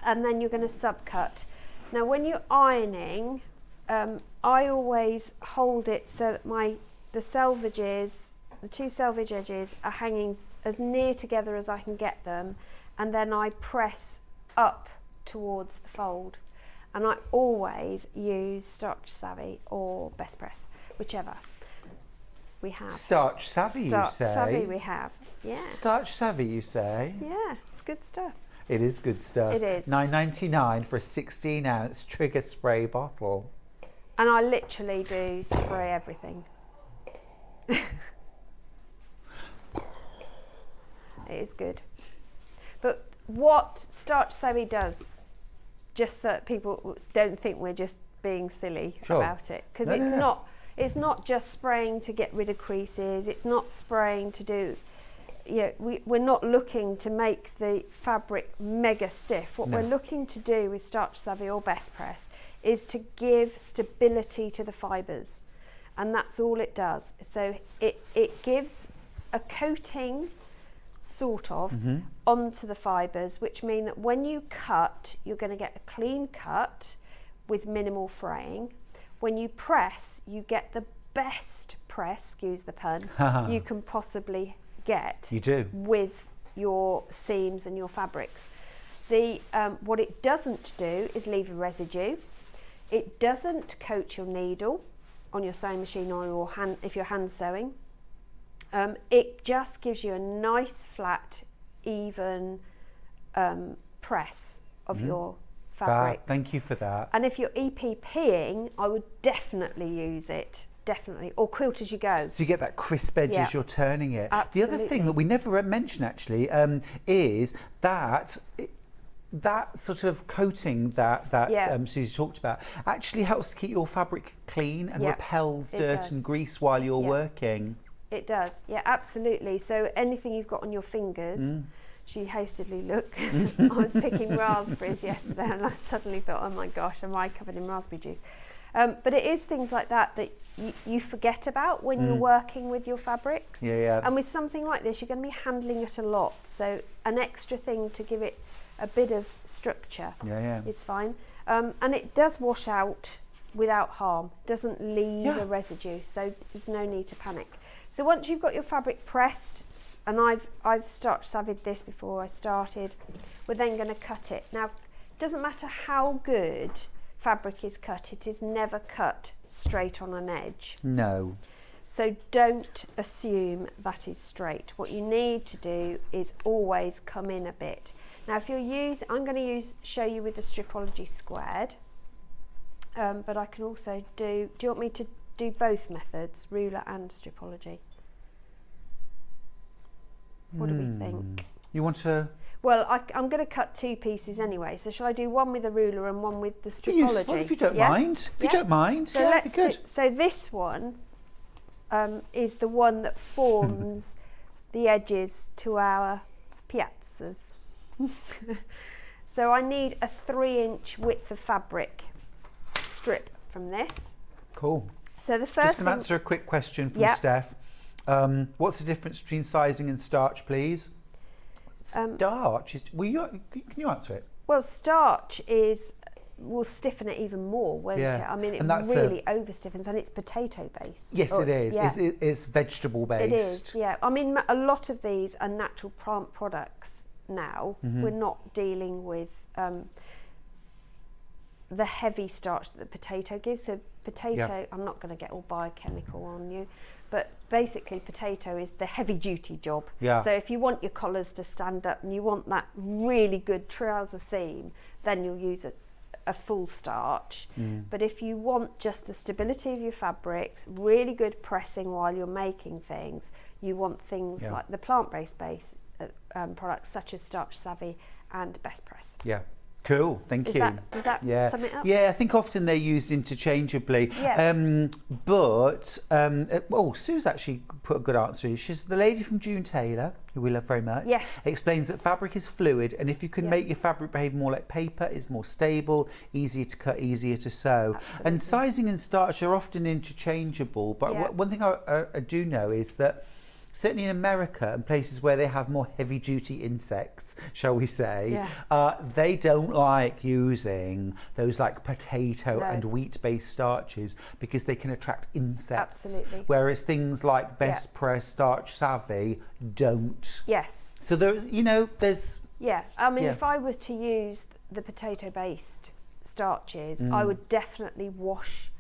and then you're going to subcut. Now when you're ironing, I always hold it so that the two selvage edges are hanging as near together as I can get them, and then I press up towards the fold, and I always use Starch Savvy or Best Press, whichever we have. Starch Savvy, you say? Starch Savvy we have, yeah. Starch Savvy, you say? Yeah, it's good stuff. It is good stuff. It is. $9.99 for a 16-ounce trigger spray bottle. And I literally do spray everything. It is good. But what Starch Savvy does, just so that people don't think we're just being silly about it, because it's not just spraying to get rid of creases, it's not spraying to do, we're not looking to make the fabric mega stiff. What we're looking to do with Starch Savvy or Best Press is to give stability to the fibres, and that's all it does. So it gives a coating sort of onto the fibres, which mean that when you cut, you're going to get a clean cut with minimal fraying. When you press, you get the best press, excuse the pun, you can possibly get. You do. With your seams and your fabrics. What it doesn't do is leave a residue. It doesn't coat your needle on your sewing machine or your hand if you're hand sewing. It just gives you a nice, flat, even press of your fabrics. Thank you for that. And if you're EPPing, I would definitely use it. Definitely. Or quilt as you go. So you get that crisp edge as you're turning it. Absolutely. The other thing that we never mentioned actually is that that sort of coating that Suzie talked about actually helps to keep your fabric clean and repels dirt and grease while you're working. It does, yeah, absolutely. So anything you've got on your fingers, she hastily looked, I was picking raspberries yesterday and I suddenly thought, oh my gosh, am I covered in raspberry juice? But it is things like that you forget about when you're working with your fabrics. And with something like this, you're going to be handling it a lot. So an extra thing to give it a bit of structure is fine. And it does wash out without harm, doesn't leave a residue, so there's no need to panic. So once you've got your fabric pressed, and I've Starch Savvied this before I started, we're then going to cut it. Now, it doesn't matter how good fabric is cut, it is never cut straight on an edge. No. So don't assume that is straight. What you need to do is always come in a bit. Now, if you're I'm going to show you with the Stripology squared, but I can also do you want me to do both methods, ruler and Stripology? What do we think? You want to? Well, I'm going to cut 2 pieces anyway, so shall I do one with a ruler and one with the Stripology? Well, if you don't mind. If you don't mind, so let's be good. So this one is the one that forms the edges to our piazzas. So I need a 3-inch width of fabric strip from this. Cool. So the Just first going to thing, answer a quick question from Yep. Steph. What's the difference between sizing and starch, please? Starch is. Can you answer it? well, starch will stiffen it even more, won't it? I mean, it And that's really over stiffens, and it's potato based. Yes, it is. Yeah. It's vegetable based. It is, yeah. I mean, a lot of these are natural plant products now. We're not dealing with the heavy starch that the potato gives. So potato, I'm not going to get all biochemical on you, but basically potato is the heavy duty job. Yeah. So if you want your collars to stand up and you want that really good trouser seam, then you'll use a full starch. But if you want just the stability of your fabrics, really good pressing while you're making things, you want things like the plant-based products such as Starch Savvy and Best Press. Yeah. Cool, thank you. Does that sum it up? Yeah, I think often they're used interchangeably. Yeah. Sue's actually put a good answer here. She's the lady from June Taylor, who we love very much. Yes. Explains that fabric is fluid, and if you can make your fabric behave more like paper, it's more stable, easier to cut, easier to sew. Absolutely. And sizing and starch are often interchangeable, but one thing I do know is that certainly in America and places where they have more heavy-duty insects, shall we say, they don't like using those like potato and wheat-based starches because they can attract insects. Absolutely. Whereas things like Best Press, Starch Savvy don't. Yes. So there's. Yeah, I mean, if I was to use the potato-based starches, I would definitely wash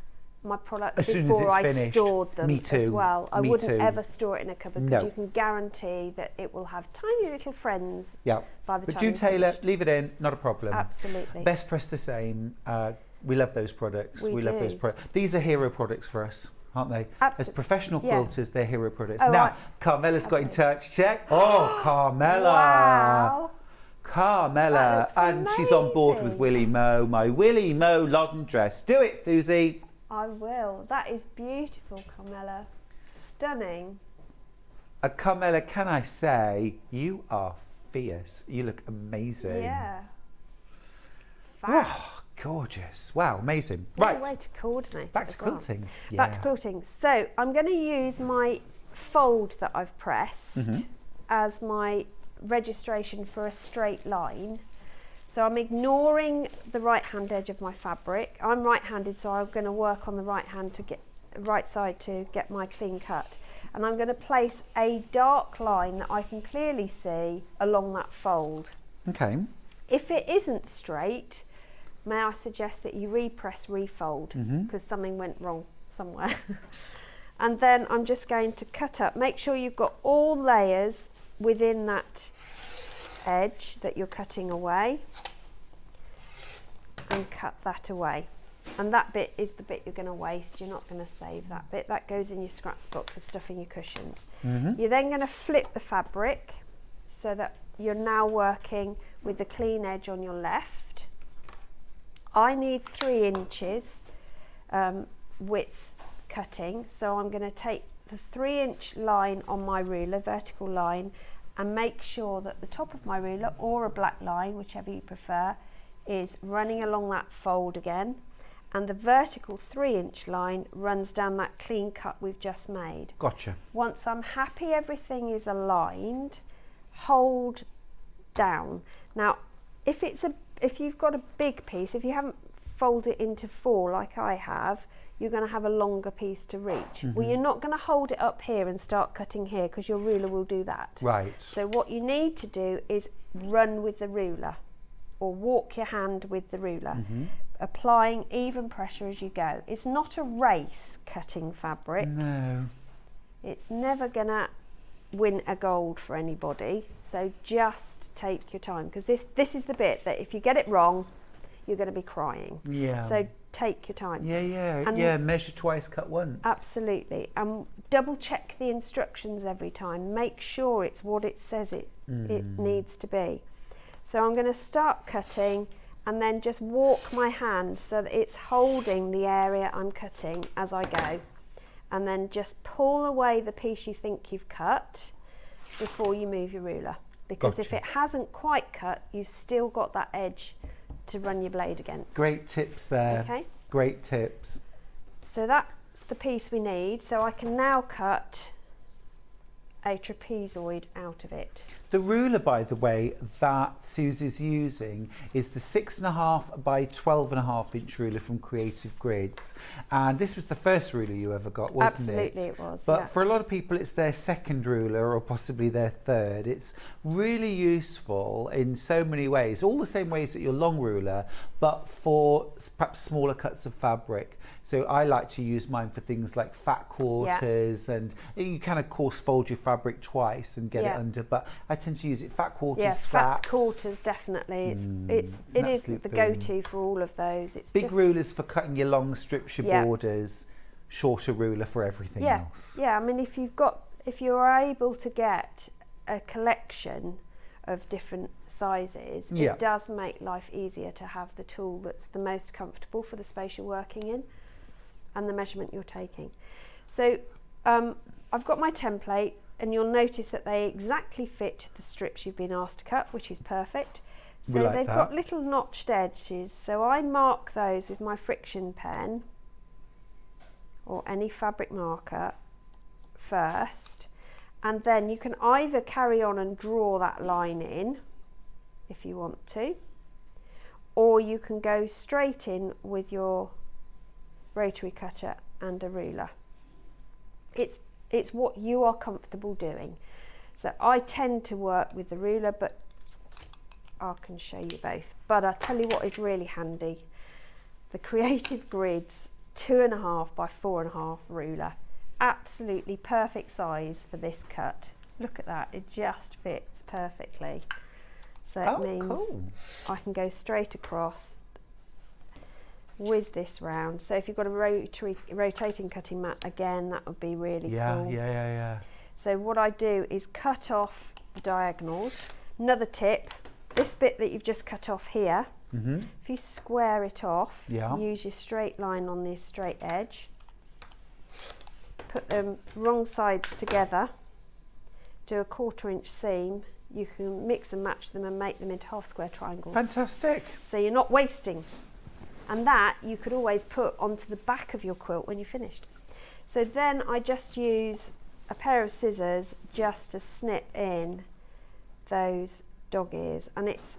my products As soon as before it's I finished. stored them Me too. as well. I Me wouldn't too. ever store it in a cupboard because No. you can guarantee that it will have tiny little friends by the But time June you're Taylor, finished. leave it in, not a problem. Absolutely. Best Press the same. We love those products. We love those do. products. These are hero products for us, aren't they? As professional quilters, they're hero products. Oh, now, Carmela's got in touch. Check. Oh, Carmela. Wow. Carmela. And she's on board with amazing. Willie Mo, my Willie Mo Loddon dress. Do it, Suzie. I will. That is beautiful, Carmela. Stunning. Carmela, can I say, you are fierce. You look amazing. Yeah. Oh, gorgeous. Wow, amazing. What a Right. way to coordinate Back it to as well. quilting. Back to quilting. So I'm going to use my fold that I've pressed as my registration for a straight line. So I'm ignoring the right hand edge of my fabric. I'm right-handed, so I'm going to work on the right side to get my clean cut. And I'm going to place a dark line that I can clearly see along that fold. Okay. If it isn't straight, may I suggest that you repress, refold, because something went wrong somewhere. And then I'm just going to cut up. Make sure you've got all layers within that edge that you're cutting away, and cut that away. And that bit is the bit you're going to waste. You're not going to save that bit. That goes in your scraps book for stuffing your cushions. You're then going to flip the fabric so that you're now working with the clean edge on your left. I need 3 inches width cutting, so I'm going to take the 3-inch line on my ruler, vertical line, and make sure that the top of my ruler, or a black line, whichever you prefer, is running along that fold again, and the vertical 3-inch line runs down that clean cut we've just made. Gotcha. Once I'm happy everything is aligned, hold down. Now, if you've got a big piece, if you haven't folded it into 4 like I have, you're going to have a longer piece to reach. Well, you're not going to hold it up here and start cutting here because your ruler will do that. Right. So what you need to do is run with the ruler, or walk your hand with the ruler, applying even pressure as you go. It's not a race cutting fabric. No. It's never going to win a gold for anybody, so just take your time, because if this is the bit that if you get it wrong, you're going to be crying. Yeah. So take your time. Yeah. Measure twice, cut once. Absolutely. And double check the instructions every time. Make sure it's what it says it needs to be. So I'm going to start cutting and then just walk my hand so that it's holding the area I'm cutting as I go. And then just pull away the piece you think you've cut before you move your ruler. Because if it hasn't quite cut, you've still got that edge to run your blade against. Great tips there. Okay. Great tips. So that the piece we need, so I can now cut a trapezoid out of it. The ruler, by the way, that Susie's using is the 6.5 by 12.5 inch ruler from Creative Grids. And this was the first ruler you ever got, wasn't it? Absolutely it was, But yeah. for a lot of people, it's their second ruler or possibly their third. It's really useful in so many ways, all the same ways that your long ruler, but for perhaps smaller cuts of fabric. So I like to use mine for things like fat quarters, and you kind of coarse fold your fabric twice and get it under, but I tend to use it fat quarters, Yes, fat quarters definitely. It is the go-to for all of those. It's big just, rulers for cutting your long strips, your borders, shorter ruler for everything else. Yeah, I mean if you're able to get a collection of different sizes, it does make life easier to have the tool that's the most comfortable for the space you're working in and the measurement you're taking. So I've got my template, and you'll notice that they exactly fit the strips you've been asked to cut, which is perfect. So they've got little notched edges, so I mark those with my friction pen or any fabric marker first, and then you can either carry on and draw that line in if you want to, or you can go straight in with your rotary cutter and a ruler. It's what you are comfortable doing. So I tend to work with the ruler, but I can show you both. But I'll tell you what is really handy. The Creative Grids 2.5 by 4.5 ruler. Absolutely perfect size for this cut. Look at that, it just fits perfectly. So it means I can go straight across, whiz this round. So if you've got a rotating cutting mat, again, that would be really cool. Yeah. So what I do is cut off the diagonals. Another tip, this bit that you've just cut off here, if you square it off, use your straight line on this straight edge, put them wrong sides together, do a 1/4 inch seam. You can mix and match them and make them into half square triangles. Fantastic. So you're not wasting. And that you could always put onto the back of your quilt when you're finished. So then I just use a pair of scissors just to snip in those dog ears, and it's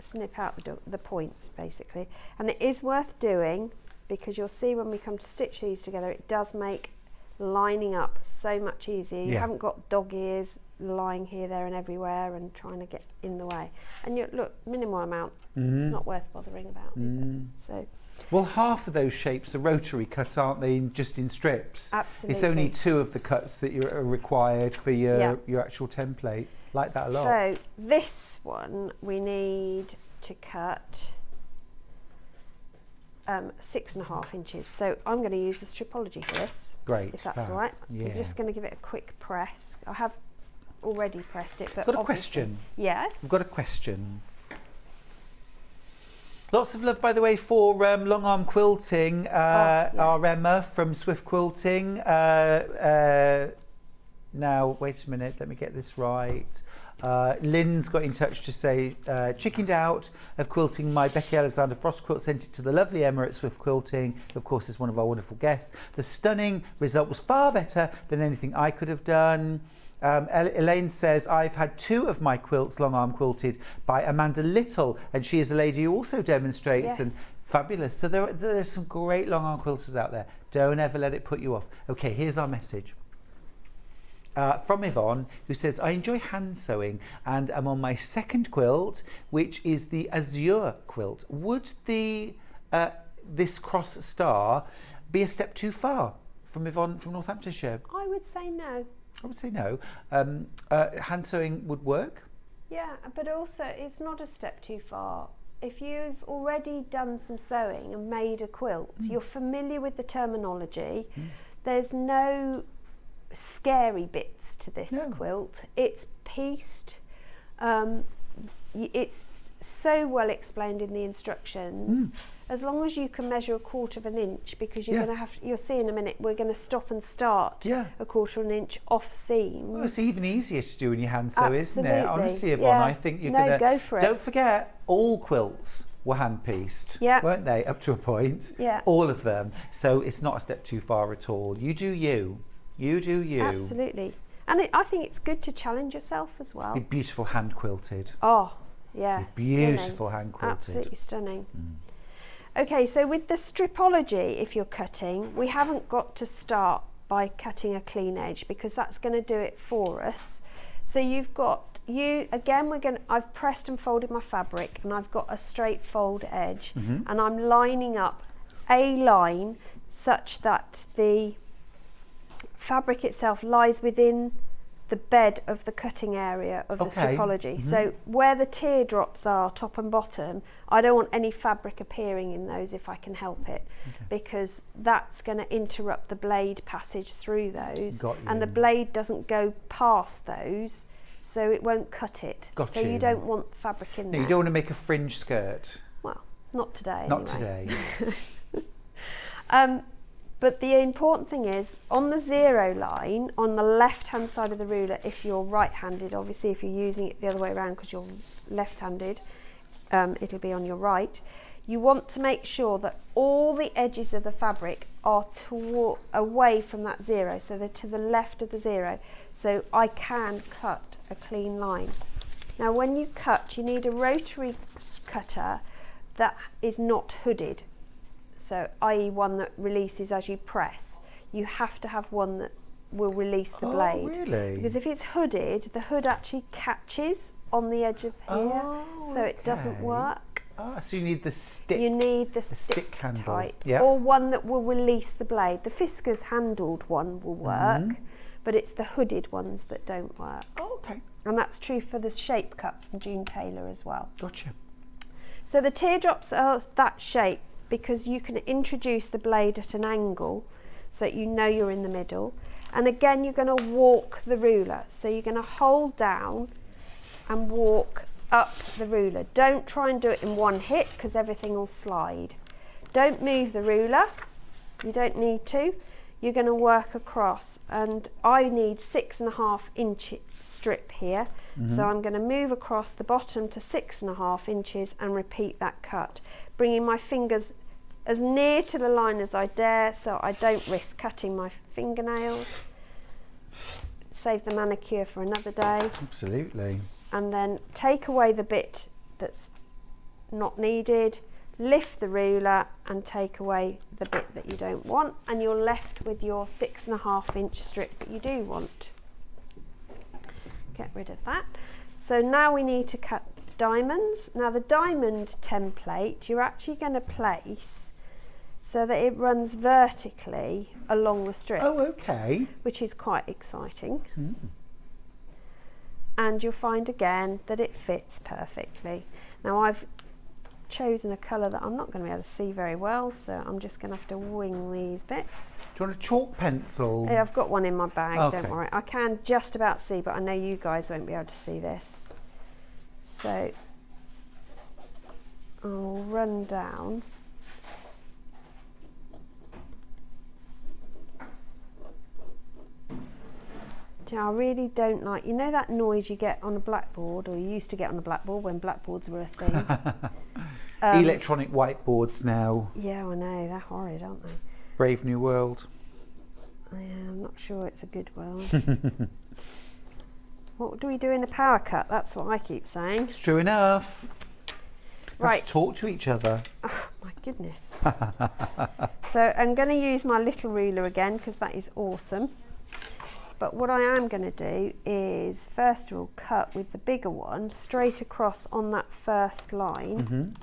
snip out the points basically. And it is worth doing, because you'll see when we come to stitch these together, it does make lining up so much easier. You haven't got dog ears lying here, there and everywhere and trying to get in the way. And you look, minimal amount, it's not worth bothering about, is it? So, well, half of those shapes are rotary cut, aren't they, just in strips? Absolutely. It's only 2 of the cuts that are required for your actual template. Like that a lot. So this one we need to cut 6.5 inches. So I'm going to use the Stripology for this. Great. If that's all right. I'm just going to give it a quick press. I have already pressed it, but got a question. Yes. We've got a question. Lots of love, by the way, for long arm quilting. Our Emma from Swift Quilting. Now, wait a minute, let me get this right. Lynn's got in touch to say, chickened out of quilting my Becky Alexander Frost quilt, sent it to the lovely Emma at Swift Quilting, who of course is one of our wonderful guests. The stunning result was far better than anything I could have done. Elaine says, I've had 2 of my quilts long arm quilted by Amanda Little, and she is a lady who also demonstrates, and fabulous. So there's some great long arm quilters out there. Don't ever let it put you off. Okay, here's our message. From Yvonne, who says, I enjoy hand sewing and am on my 2nd quilt, which is the Azure quilt. Would this cross star be a step too far? From Yvonne from Northamptonshire. I would say no. I would say no. Hand sewing would work? Yeah, but also it's not a step too far. If you've already done some sewing and made a quilt, you're familiar with the terminology. There's no scary bits to this quilt. It's pieced. It's so well explained in the instructions. As long as you can measure 1/4 inch, because you're going to you'll see in a minute, we're going to stop and start a 1/4 inch off seams. Well, it's even easier to do when you hand sew, isn't it? Honestly, Yvonne, I think you're go for it. Don't forget, all quilts were hand-pieced, Yeah. weren't they? Up to a point. Yeah. All of them. So it's not a step too far at all. You do you. You do you. Absolutely. And I think it's good to challenge yourself as well. Be beautiful hand-quilted. Oh, yeah. Beautiful stunning. hand-quilted. Absolutely stunning. Okay, so with the stripology, if you're cutting, we haven't got to start by cutting a clean edge because that's going to do it for us. So you've got, I've pressed and folded my fabric and I've got a straight fold edge and I'm lining up a line such that the fabric itself lies within the bed of the cutting area of the stripology. So where the teardrops are, top and bottom, I don't want any fabric appearing in those if I can help it, because that's going to interrupt the blade passage through those, and the blade doesn't go past those, so it won't cut it. So you don't want fabric in there. You don't want to make a fringe skirt. Well, not today. Not anyway. today. But the important thing is, on the 0 line, on the left-hand side of the ruler, if you're right-handed, obviously if you're using it the other way around because you're left-handed, it'll be on your right. You want to make sure that all the edges of the fabric are away from that 0, so they're to the left of the 0, so I can cut a clean line. Now when you cut, you need a rotary cutter that is not hooded. So, i.e. one that releases as you press. You have to have one that will release the blade. Really? Because if it's hooded, the hood actually catches on the edge of here, so it doesn't work. So you need the stick. You need the stick handle type, or one that will release the blade. The Fiskars handled one will work, but it's the hooded ones that don't work. And that's true for the shape cut from June Taylor as well. Gotcha. So the teardrops are that shape because you can introduce the blade at an angle so that you know you're in the middle. And again, you're going to walk the ruler. So you're going to hold down and walk up the ruler. Don't try and do it in one hit because everything will slide. Don't move the ruler. You don't need to. You're going to work across, and I need 6.5 inch strip here. So I'm going to move across the bottom to 6.5 inches and repeat that cut, bringing my fingers as near to the line as I dare so I don't risk cutting my fingernails. Save the manicure for another day. Absolutely. And then take away the bit that's not needed, lift the ruler and take away the bit that you don't want, and you're left with your 6.5 inch strip that you do want. Get rid of that. So now we need to cut diamonds. Now the diamond template you're actually going to place so that it runs vertically along the strip. Oh, okay. Which is quite exciting. And you'll find again that it fits perfectly. Now I've chosen a colour that I'm not going to be able to see very well, so I'm just going to have to wing these bits. Do you want a chalk pencil? Yeah, I've got one in my bag, Okay. don't worry. I can just about see, but I know you guys won't be able to see this. So I'll run down. I really don't like, you know that noise you get on a blackboard, or you used to get on a blackboard when blackboards were a thing? Electronic whiteboards now. Yeah, I know, they're horrid, aren't they? Brave New World. Yeah, I'm not sure it's a good world. What do we do in the power cut? That's what I keep saying. It's true enough. Right. Let's talk to each other. Oh, my goodness. So I'm going to use my little ruler again because that is awesome. But what I am going to do is, first of all, cut with the bigger one straight across on that first line.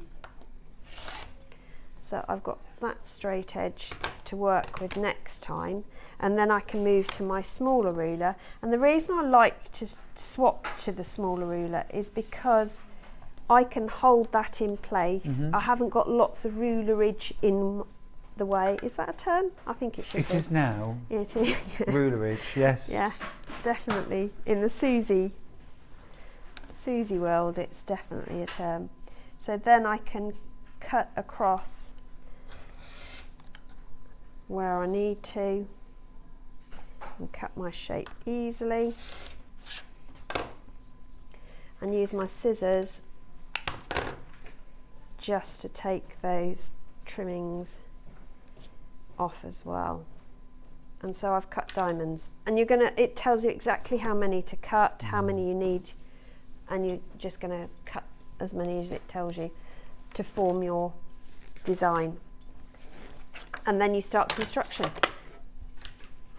So I've got that straight edge to work with next time, and then I can move to my smaller ruler. And the reason I like to swap to the smaller ruler is because I can hold that in place. I haven't got lots of rulerage in the way. Is that a term? I think it should be. It is now. Yeah, it is. Rulerage, yes. Yeah, it's definitely in the Suzie world, it's definitely a term. So then I can cut across where I need to and cut my shape easily, and use my scissors just to take those trimmings off as well. And so I've cut diamonds, and it tells you exactly how many to cut, how many you need, and you're just going to cut as many as it tells you to form your design. And then you start construction.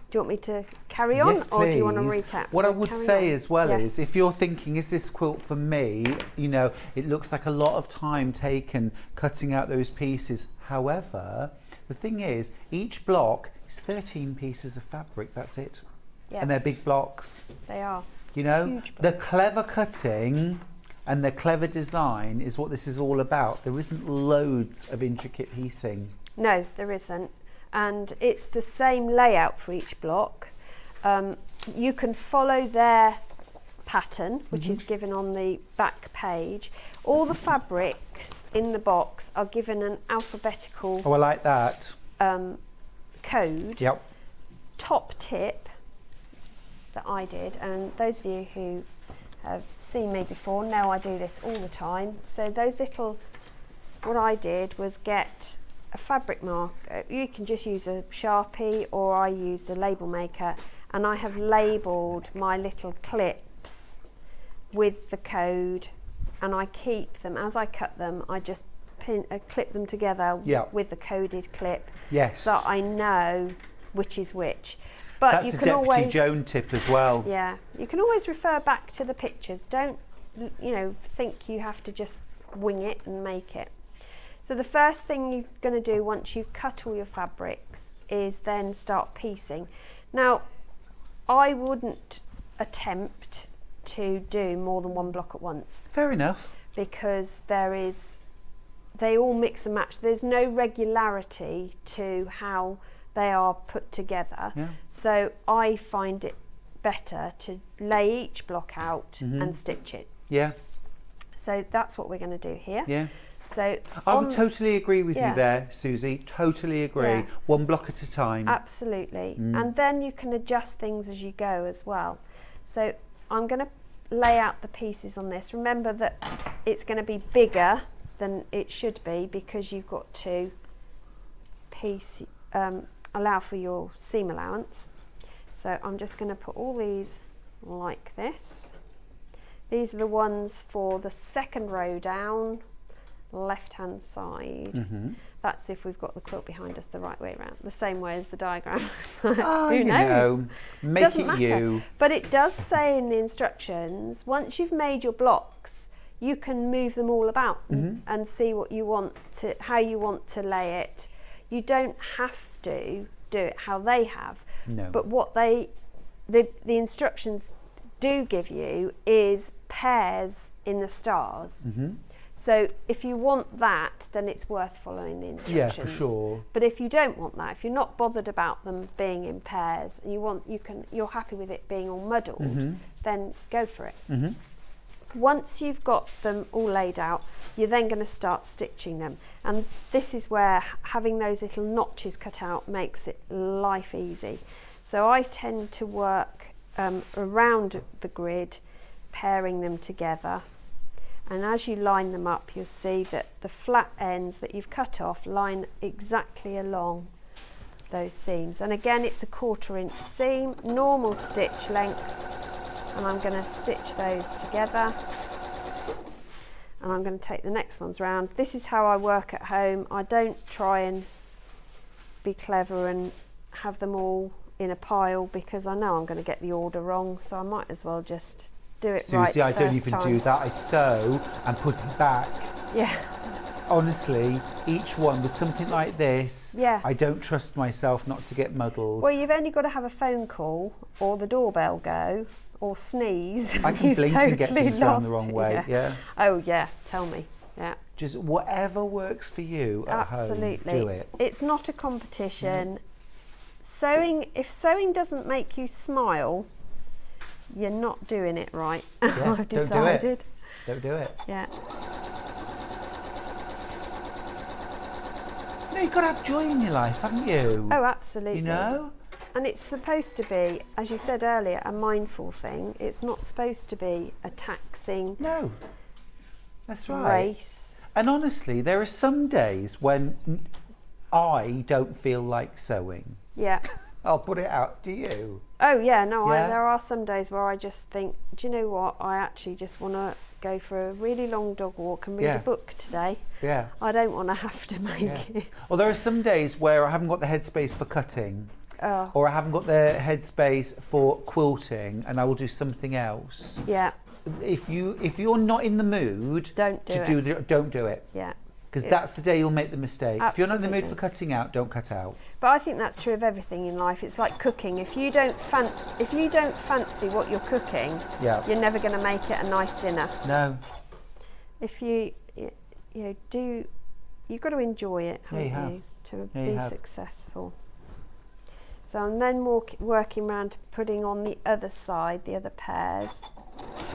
Do you want me to carry on, yes, or do you want to recap? What I would say as well Yes. is, if you're thinking, is this quilt for me? You know, it looks like a lot of time taken cutting out those pieces. However, the thing is, each block is 13 pieces of fabric, that's it. Yeah. And they're big blocks. They are. You know, Huge the clever cutting and the clever design is what this is all about. There isn't loads of intricate piecing. No, there isn't. And it's the same layout for each block. You can follow their pattern, which is given on the back page. All the fabrics in the box are given an alphabetical Oh, I like that. code. Yep. Top tip that I did, and those of you who have seen me before know I do this all the time. So those little, what I did was get a fabric marker. You can just use a Sharpie, or I used a label maker, and I have labelled my little clips with the code, and I keep them as I cut them. I just clip them together with the coded clip, so I know which is which. But that's you a can Deputy always, Joan tip as well. Yeah, you can always refer back to the pictures. Don't, think you have to just wing it and make it. So the first thing you're going to do once you've cut all your fabrics is then start piecing. Now, I wouldn't attempt to do more than one block at once. Fair enough. Because they all mix and match. There's no regularity to how they are put together. Yeah. So I find it better to lay each block out and stitch it. Yeah. So that's what we're going to do here. Yeah. So I would totally agree with you there, Susie. Totally agree. Yeah. One block at a time. Absolutely. And then you can adjust things as you go as well. So I'm going to lay out the pieces on this. Remember that it's going to be bigger than it should be, because you've got to allow for your seam allowance. So I'm just going to put all these like this. These are the ones for the second row down, left hand side. That's if we've got the quilt behind us the right way around, the same way as the diagram. Who knows? Make Doesn't it matter. you. But it does say in the instructions, once you've made your blocks, you can move them all about and see what you want to, how you want to lay it. You don't have to do it how they have. No. But what the instructions do give you is pairs in the stars. So if you want that, then it's worth following the instructions. Yeah, for sure. But if you don't want that, if you're not bothered about them being in pairs, and you're happy with it being all muddled, then go for it. Once you've got them all laid out, you're then going to start stitching them. And this is where having those little notches cut out makes it life easy. So I tend to work around the grid, pairing them together. And as you line them up, you'll see that the flat ends that you've cut off line exactly along those seams. And again, it's a 1/4 inch seam, normal stitch length. And I'm going to stitch those together, and I'm going to take the next ones round. This is how I work at home. I don't try and be clever and have them all in a pile, because I know I'm going to get the order wrong, so I might as well just do it right Susie, I don't first even time. do that. I sew and put it back. Yeah. Honestly, each one with something like this, I don't trust myself not to get muddled. Well, you've only got to have a phone call or the doorbell go or sneeze. I can blink and get things round the wrong way. Yeah. Oh yeah, tell me. Yeah. Just whatever works for you at home, do it. It's not a competition. Sewing, if sewing doesn't make you smile, you're not doing it right. Yeah, I've decided. Don't do it. Yeah. No, you've got to have joy in your life, haven't you? Oh, absolutely. You know? And it's supposed to be, as you said earlier, a mindful thing. It's not supposed to be a taxing that's right. race. And honestly, there are some days when I don't feel like sewing. Yeah. I'll put it out. Do you? Oh yeah, no, Yeah? there are some days where I just think, do you know what? I actually just want to go for a really long dog walk and read Yeah. a book today. Yeah. I don't want to have to make it. Well, there are some days where I haven't got the headspace for cutting, Oh. or I haven't got the headspace for quilting, and I will do something else. Yeah. If you're not in the mood, Don't do it. Don't do it. Yeah. Because that's the day you'll make the mistake. If you're not in the mood for Absolutely. cutting out, don't cut out. But I think that's true of everything in life. It's like cooking. If you don't fancy what you're cooking, Yeah. you're never going to make it a nice dinner. No. If you've got to enjoy it, Yeah, you haven't have. you, to Yeah, you be have. successful. So I'm then working around to putting on the other side, the other pairs.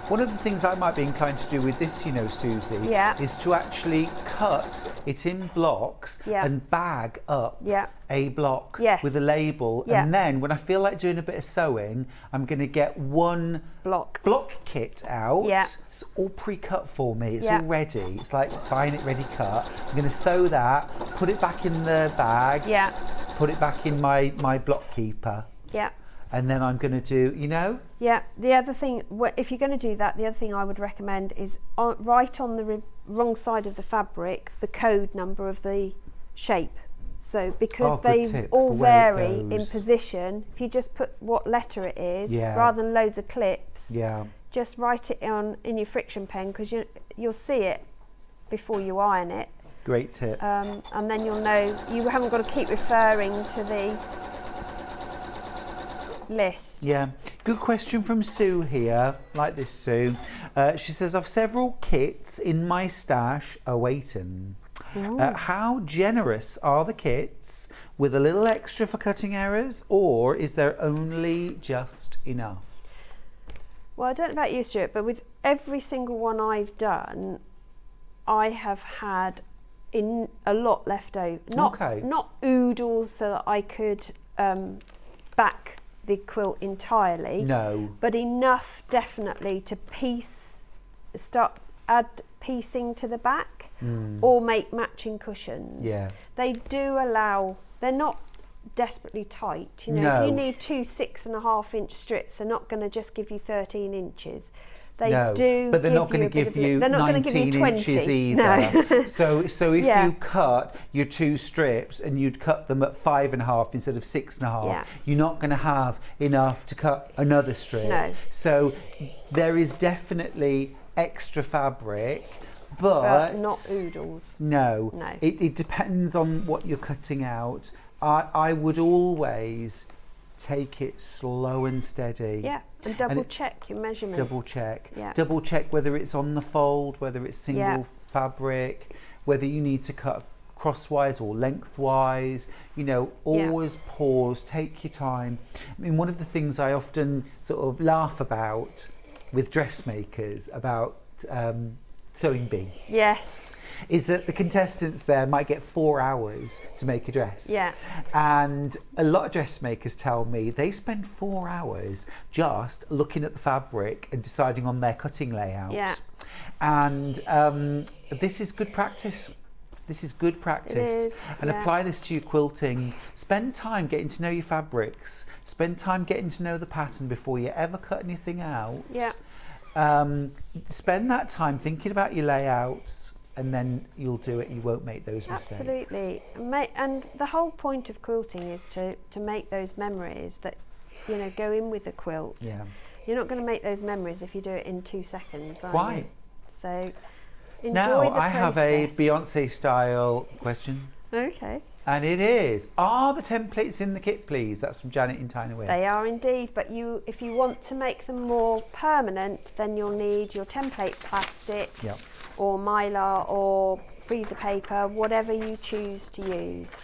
One of the things I might be inclined to do with this, Suzie, Yeah. is to actually cut it in blocks Yeah. and bag up Yeah. a block Yes. with a label. Yeah. And then when I feel like doing a bit of sewing, I'm going to get one block kit out. Yeah. It's all pre-cut for me. It's Yeah. all ready. It's like buying it ready cut. I'm going to sew that, put it back in the bag, Yeah. put it back in my block keeper. Yeah. And then I'm going to do, Yeah, the other thing, if you're going to do that, the other thing I would recommend is write on the wrong side of the fabric the code number of the shape. So because Oh, good they tip all for where it vary in goes. position, if you just put what letter it is, Yeah. rather than loads of clips, Yeah. just write it in your friction pen, because you'll see it before you iron it. Great tip. And then you'll know you haven't got to keep referring to the list. Yeah, good question from Sue here. Like this, Sue. She says, I've several kits in my stash awaiting. How generous are the kits, with a little extra for cutting errors, or is there only just enough? Well, I don't know about you, Stuart, but with every single one I've done, I have had a lot left over. Not oodles so that I could back the quilt entirely. No. But enough definitely to add piecing to the back or make matching cushions. Yeah. They do allow, they're not desperately tight. If you need 2 6.5-inch strips, they're not going to just give you 13 inches. They do, but they're not going to give you 19 inches either. No. so if you cut your 2 strips and you'd cut them at 5.5 instead of 6.5, you're not going to have enough to cut another strip. No. So there is definitely extra fabric, but not oodles. No. No. It depends on what you're cutting out. I would always take it slow and steady. Yeah, and double check your measurements. Double check. Yeah. Double check whether it's on the fold, whether it's single fabric, whether you need to cut crosswise or lengthwise. Always pause, take your time. I mean, one of the things I often sort of laugh about with dressmakers about sewing bee. Yes. Is that the contestants there might get 4 hours to make a dress. Yeah. And a lot of dressmakers tell me they spend 4 hours just looking at the fabric and deciding on their cutting layout. Yeah. And this is good practice. This is good practice. It is, and apply this to your quilting. Spend time getting to know your fabrics. Spend time getting to know the pattern before you ever cut anything out. Yeah. Spend that time thinking about your layouts, and then you'll do it. You won't make those mistakes. Absolutely. And the whole point of quilting is to make those memories that go in with the quilt. Yeah. You're not going to make those memories if you do it in 2 seconds, are Quite. you? So enjoy Now the I have a process. Beyonce style question. Okay. And it is, are the templates in the kit, please? That's from Janet in Tyne-Wear. They are indeed, but if you want to make them more permanent, then you'll need your template plastic or mylar or freezer paper, whatever you choose to use.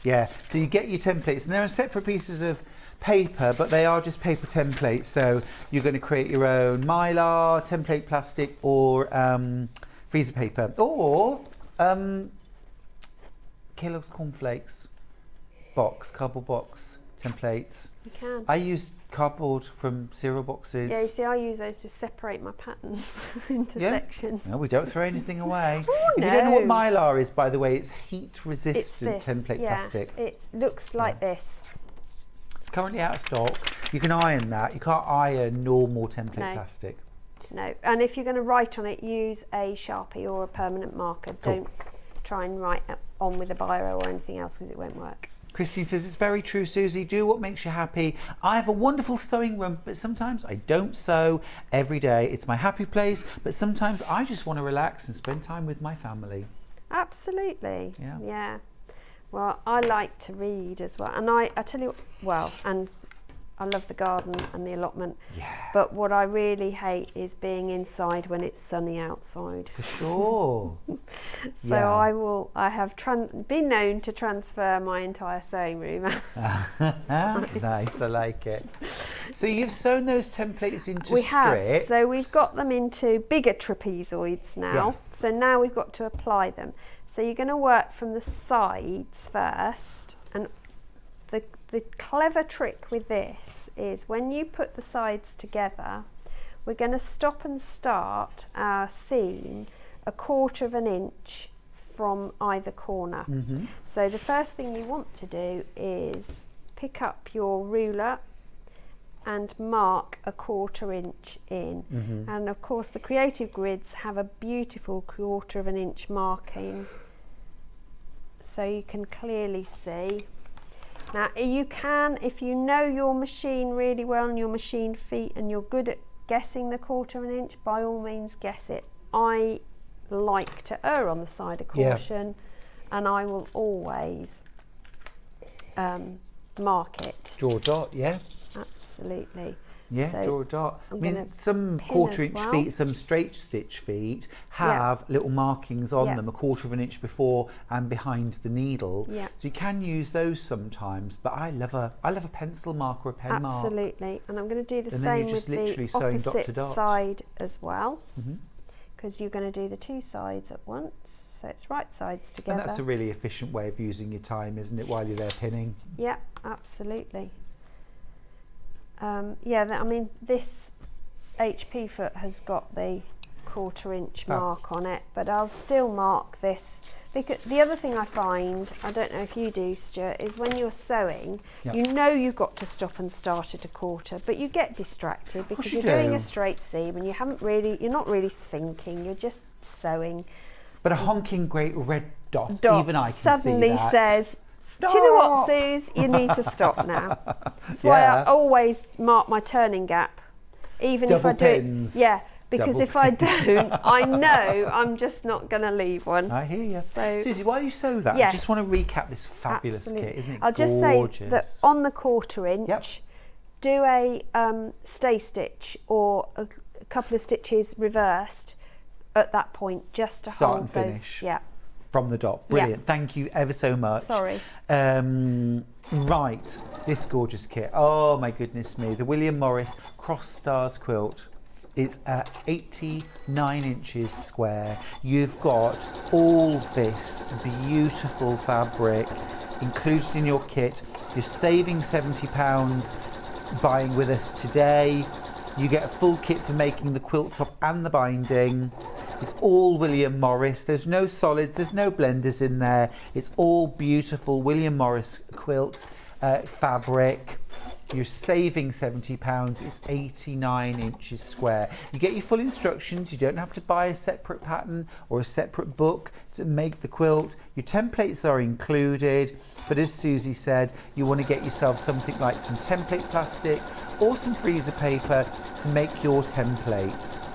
Yeah, so you get your templates, and there are separate pieces of paper, but they are just paper templates. So you're going to create your own mylar, template plastic, or freezer paper, or Kellogg's cornflakes box, cardboard box templates. You can. I use cardboard from cereal boxes. Yeah, you see, I use those to separate my patterns into sections. No, we don't throw anything away. Oh, If you don't know what Mylar is, by the way, it's heat-resistant template plastic. It looks like this. It's currently out of stock. You can iron that. You can't iron normal template plastic. No, and if you're going to write on it, use a Sharpie or a permanent marker. Cool. Don't try and write on with a biro or anything else because it won't work. Christine says, it's very true, Susie. Do what makes you happy. I have a wonderful sewing room, but sometimes I don't sew every day. It's my happy place, but sometimes I just want to relax and spend time with my family. Absolutely. Yeah. Yeah. Well, I like to read as well. And I tell you, well, and I love the garden and the allotment. Yeah. But what I really hate is being inside when it's sunny outside. For sure. So I have been known to transfer my entire sewing room. Nice, I like it. So you've sewn those templates into We strips. have. So we've got them into bigger trapezoids now. Yes. So now we've got to apply them. So you're going to work from the sides first, and the clever trick with this is when you put the sides together, we're going to stop and start our seam 1/4 of an inch from either corner. So the first thing you want to do is pick up your ruler and mark 1/4 inch in. And of course the creative grids have a beautiful 1/4 of an inch marking, so you can clearly see. Now you can, if you know your machine really well and your machine feet and you're good at guessing the 1/4 of an inch, by all means guess it. I like to err on the side of caution, and I will always mark it. Draw a dot, yeah. Absolutely. Yeah, So draw a dot. I I'm mean, gonna some pin 1/4 as inch well. feet, some straight stitch feet have little markings on them 1/4 of an inch before and behind the needle. Yeah. So you can use those sometimes, but I love a pencil mark or a pen mark. Absolutely. And I'm going to do the And then same you're just with literally the sewing dot to opposite dot. side as well, because you're going to do the two sides at once. So it's right sides together. And that's a really efficient way of using your time, isn't it, while you're there pinning? Yeah, absolutely. I mean, this HP foot has got the 1/4 inch mark on it, but I'll still mark this. Because the other thing I find, I don't know if you do, Stuart, is when you're sewing, you know you've got to stop and start at 1/4, but you get distracted because you're doing a straight seam and you're not really thinking, you're just sewing. But a honking great red dot, even I can suddenly see that. says, do you know what, Suze? You need to stop now. That's why I always mark my turning gap, even if I do pins. it. Yeah, because if I don't, I know I'm just not going to leave one. I hear you. So, Susie, while you sew that, I just want to recap this fabulous kit, isn't it I'll gorgeous? just say that on the 1/4 inch, do a stay stitch or a couple of stitches reversed at that point, just to Start hold and those. finish. Yeah. From the dot. Brilliant. Thank you ever so much. Sorry. Right, this gorgeous kit. Oh my goodness me. The William Morris Cross Stars quilt. It's 89 inches square. You've got all this beautiful fabric included in your kit. You're saving £70 buying with us today. You get a full kit for making the quilt top and the binding. It's all William Morris. There's no solids, there's no blenders in there. It's all beautiful William Morris quilt fabric. You're saving £70. It's 89 inches square. You get your full instructions. You don't have to buy a separate pattern or a separate book to make the quilt. Your templates are included. But as Susie said, you want to get yourself something like some template plastic or some freezer paper to make your templates.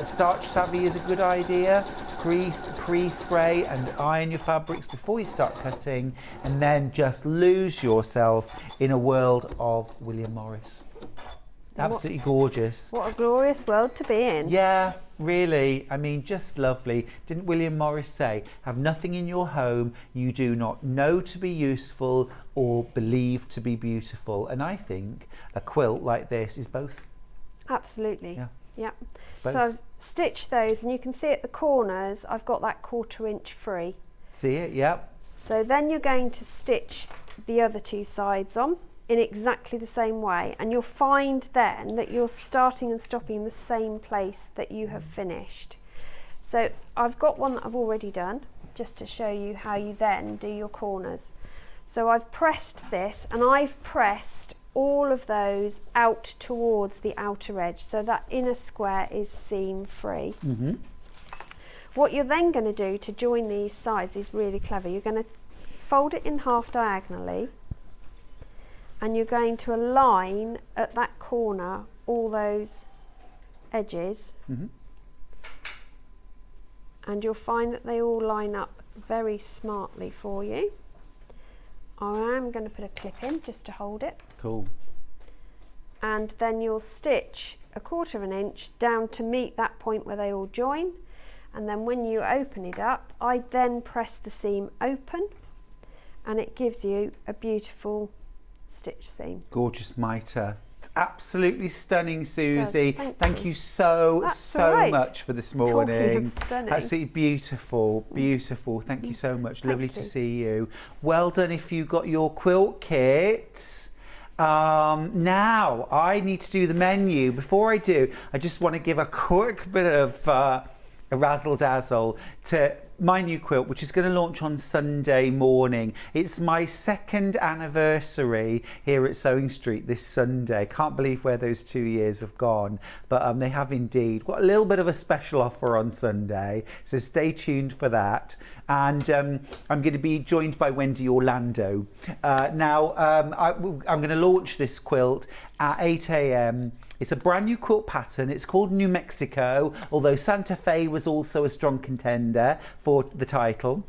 Starch savvy is a good idea. Pre-spray and iron your fabrics before you start cutting, and then just lose yourself in a world of William Morris. Absolutely gorgeous. What a glorious world to be in. Yeah, really. I mean, just lovely. Didn't William Morris say, have nothing in your home you do not know to be useful or believe to be beautiful? And I think a quilt like this is both. Absolutely. Yeah. Yeah. Both. So I've stitched those, and you can see at the corners I've got that 1/4 inch free. See it? Yep. So then you're going to stitch the other two sides on. in exactly the same way, and you'll find then that you're starting and stopping in the same place that you have finished. So I've got one that I've already done, just to show you how you then do your corners. So I've pressed this, and I've pressed all of those out towards the outer edge, so that inner square is seam free. What you're then going to do to join these sides is really clever. You're going to fold it in half diagonally, and you're going to align at that corner all those edges, and you'll find that they all line up very smartly for you. I am going to put a clip in just to hold it. Cool. And then you'll stitch 1/4 of an inch down to meet that point where they all join, and then when you open it up, I then press the seam open, and it gives you a beautiful stitch seam. Gorgeous mitre. It's absolutely stunning, Susie. Thank you so right. much for this Talking morning. of stunning. Absolutely beautiful, beautiful. Thank you so much. Lovely to see you. Well done if you got your quilt kit. Now I need to do the menu. Before I do, I just want to give a quick bit of a razzle dazzle to my new quilt, which is going to launch on Sunday morning. It's my 2nd anniversary here at Sewing Street this Sunday. Can't believe where those 2 years have gone, but they have indeed. Got a little bit of a special offer on Sunday, so stay tuned for that. And I'm going to be joined by Wendy Orlando. I'm going to launch this quilt at 8 a.m. It's a brand new quilt pattern. It's called New Mexico, although Santa Fe was also a strong contender for the title.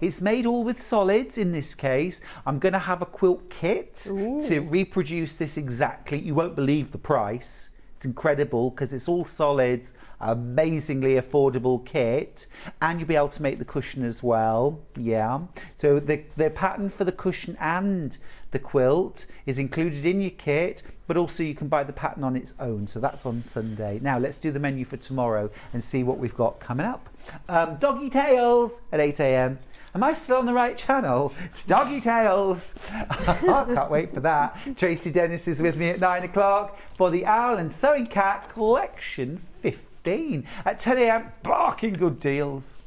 It's made all with solids in this case. I'm going to have a quilt kit to reproduce this exactly. You won't believe the price. It's incredible because it's all solids, amazingly affordable kit, and you'll be able to make the cushion as well. Yeah. So the pattern for the cushion and the quilt is included in your kit, but also you can buy the pattern on its own. So that's on Sunday. Now let's do the menu for tomorrow and see what we've got coming up. Doggy Tales at 8 a.m. Am I still on the right channel? It's Doggy Tales. I can't wait for that. Tracy Dennis is with me at 9 o'clock for the Owl and Sewing Cat Collection 15. At 10 a.m, barking good deals.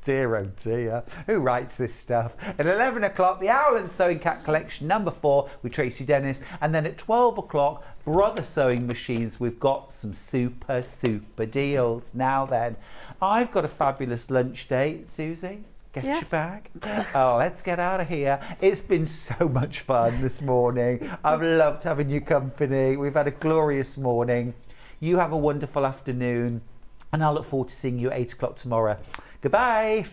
Dear, oh dear, who writes this stuff? At 11 o'clock, the Owl and Sewing Cat Collection number 4 with Tracy Dennis. And then at 12 o'clock, Brother Sewing Machines. We've got some super deals. Now then, I've got a fabulous lunch date, Susie. Get your bag. Oh, let's get out of here. It's been so much fun this morning. I've loved having your company. We've had a glorious morning. You have a wonderful afternoon, and I look forward to seeing you at 8 o'clock tomorrow. Goodbye.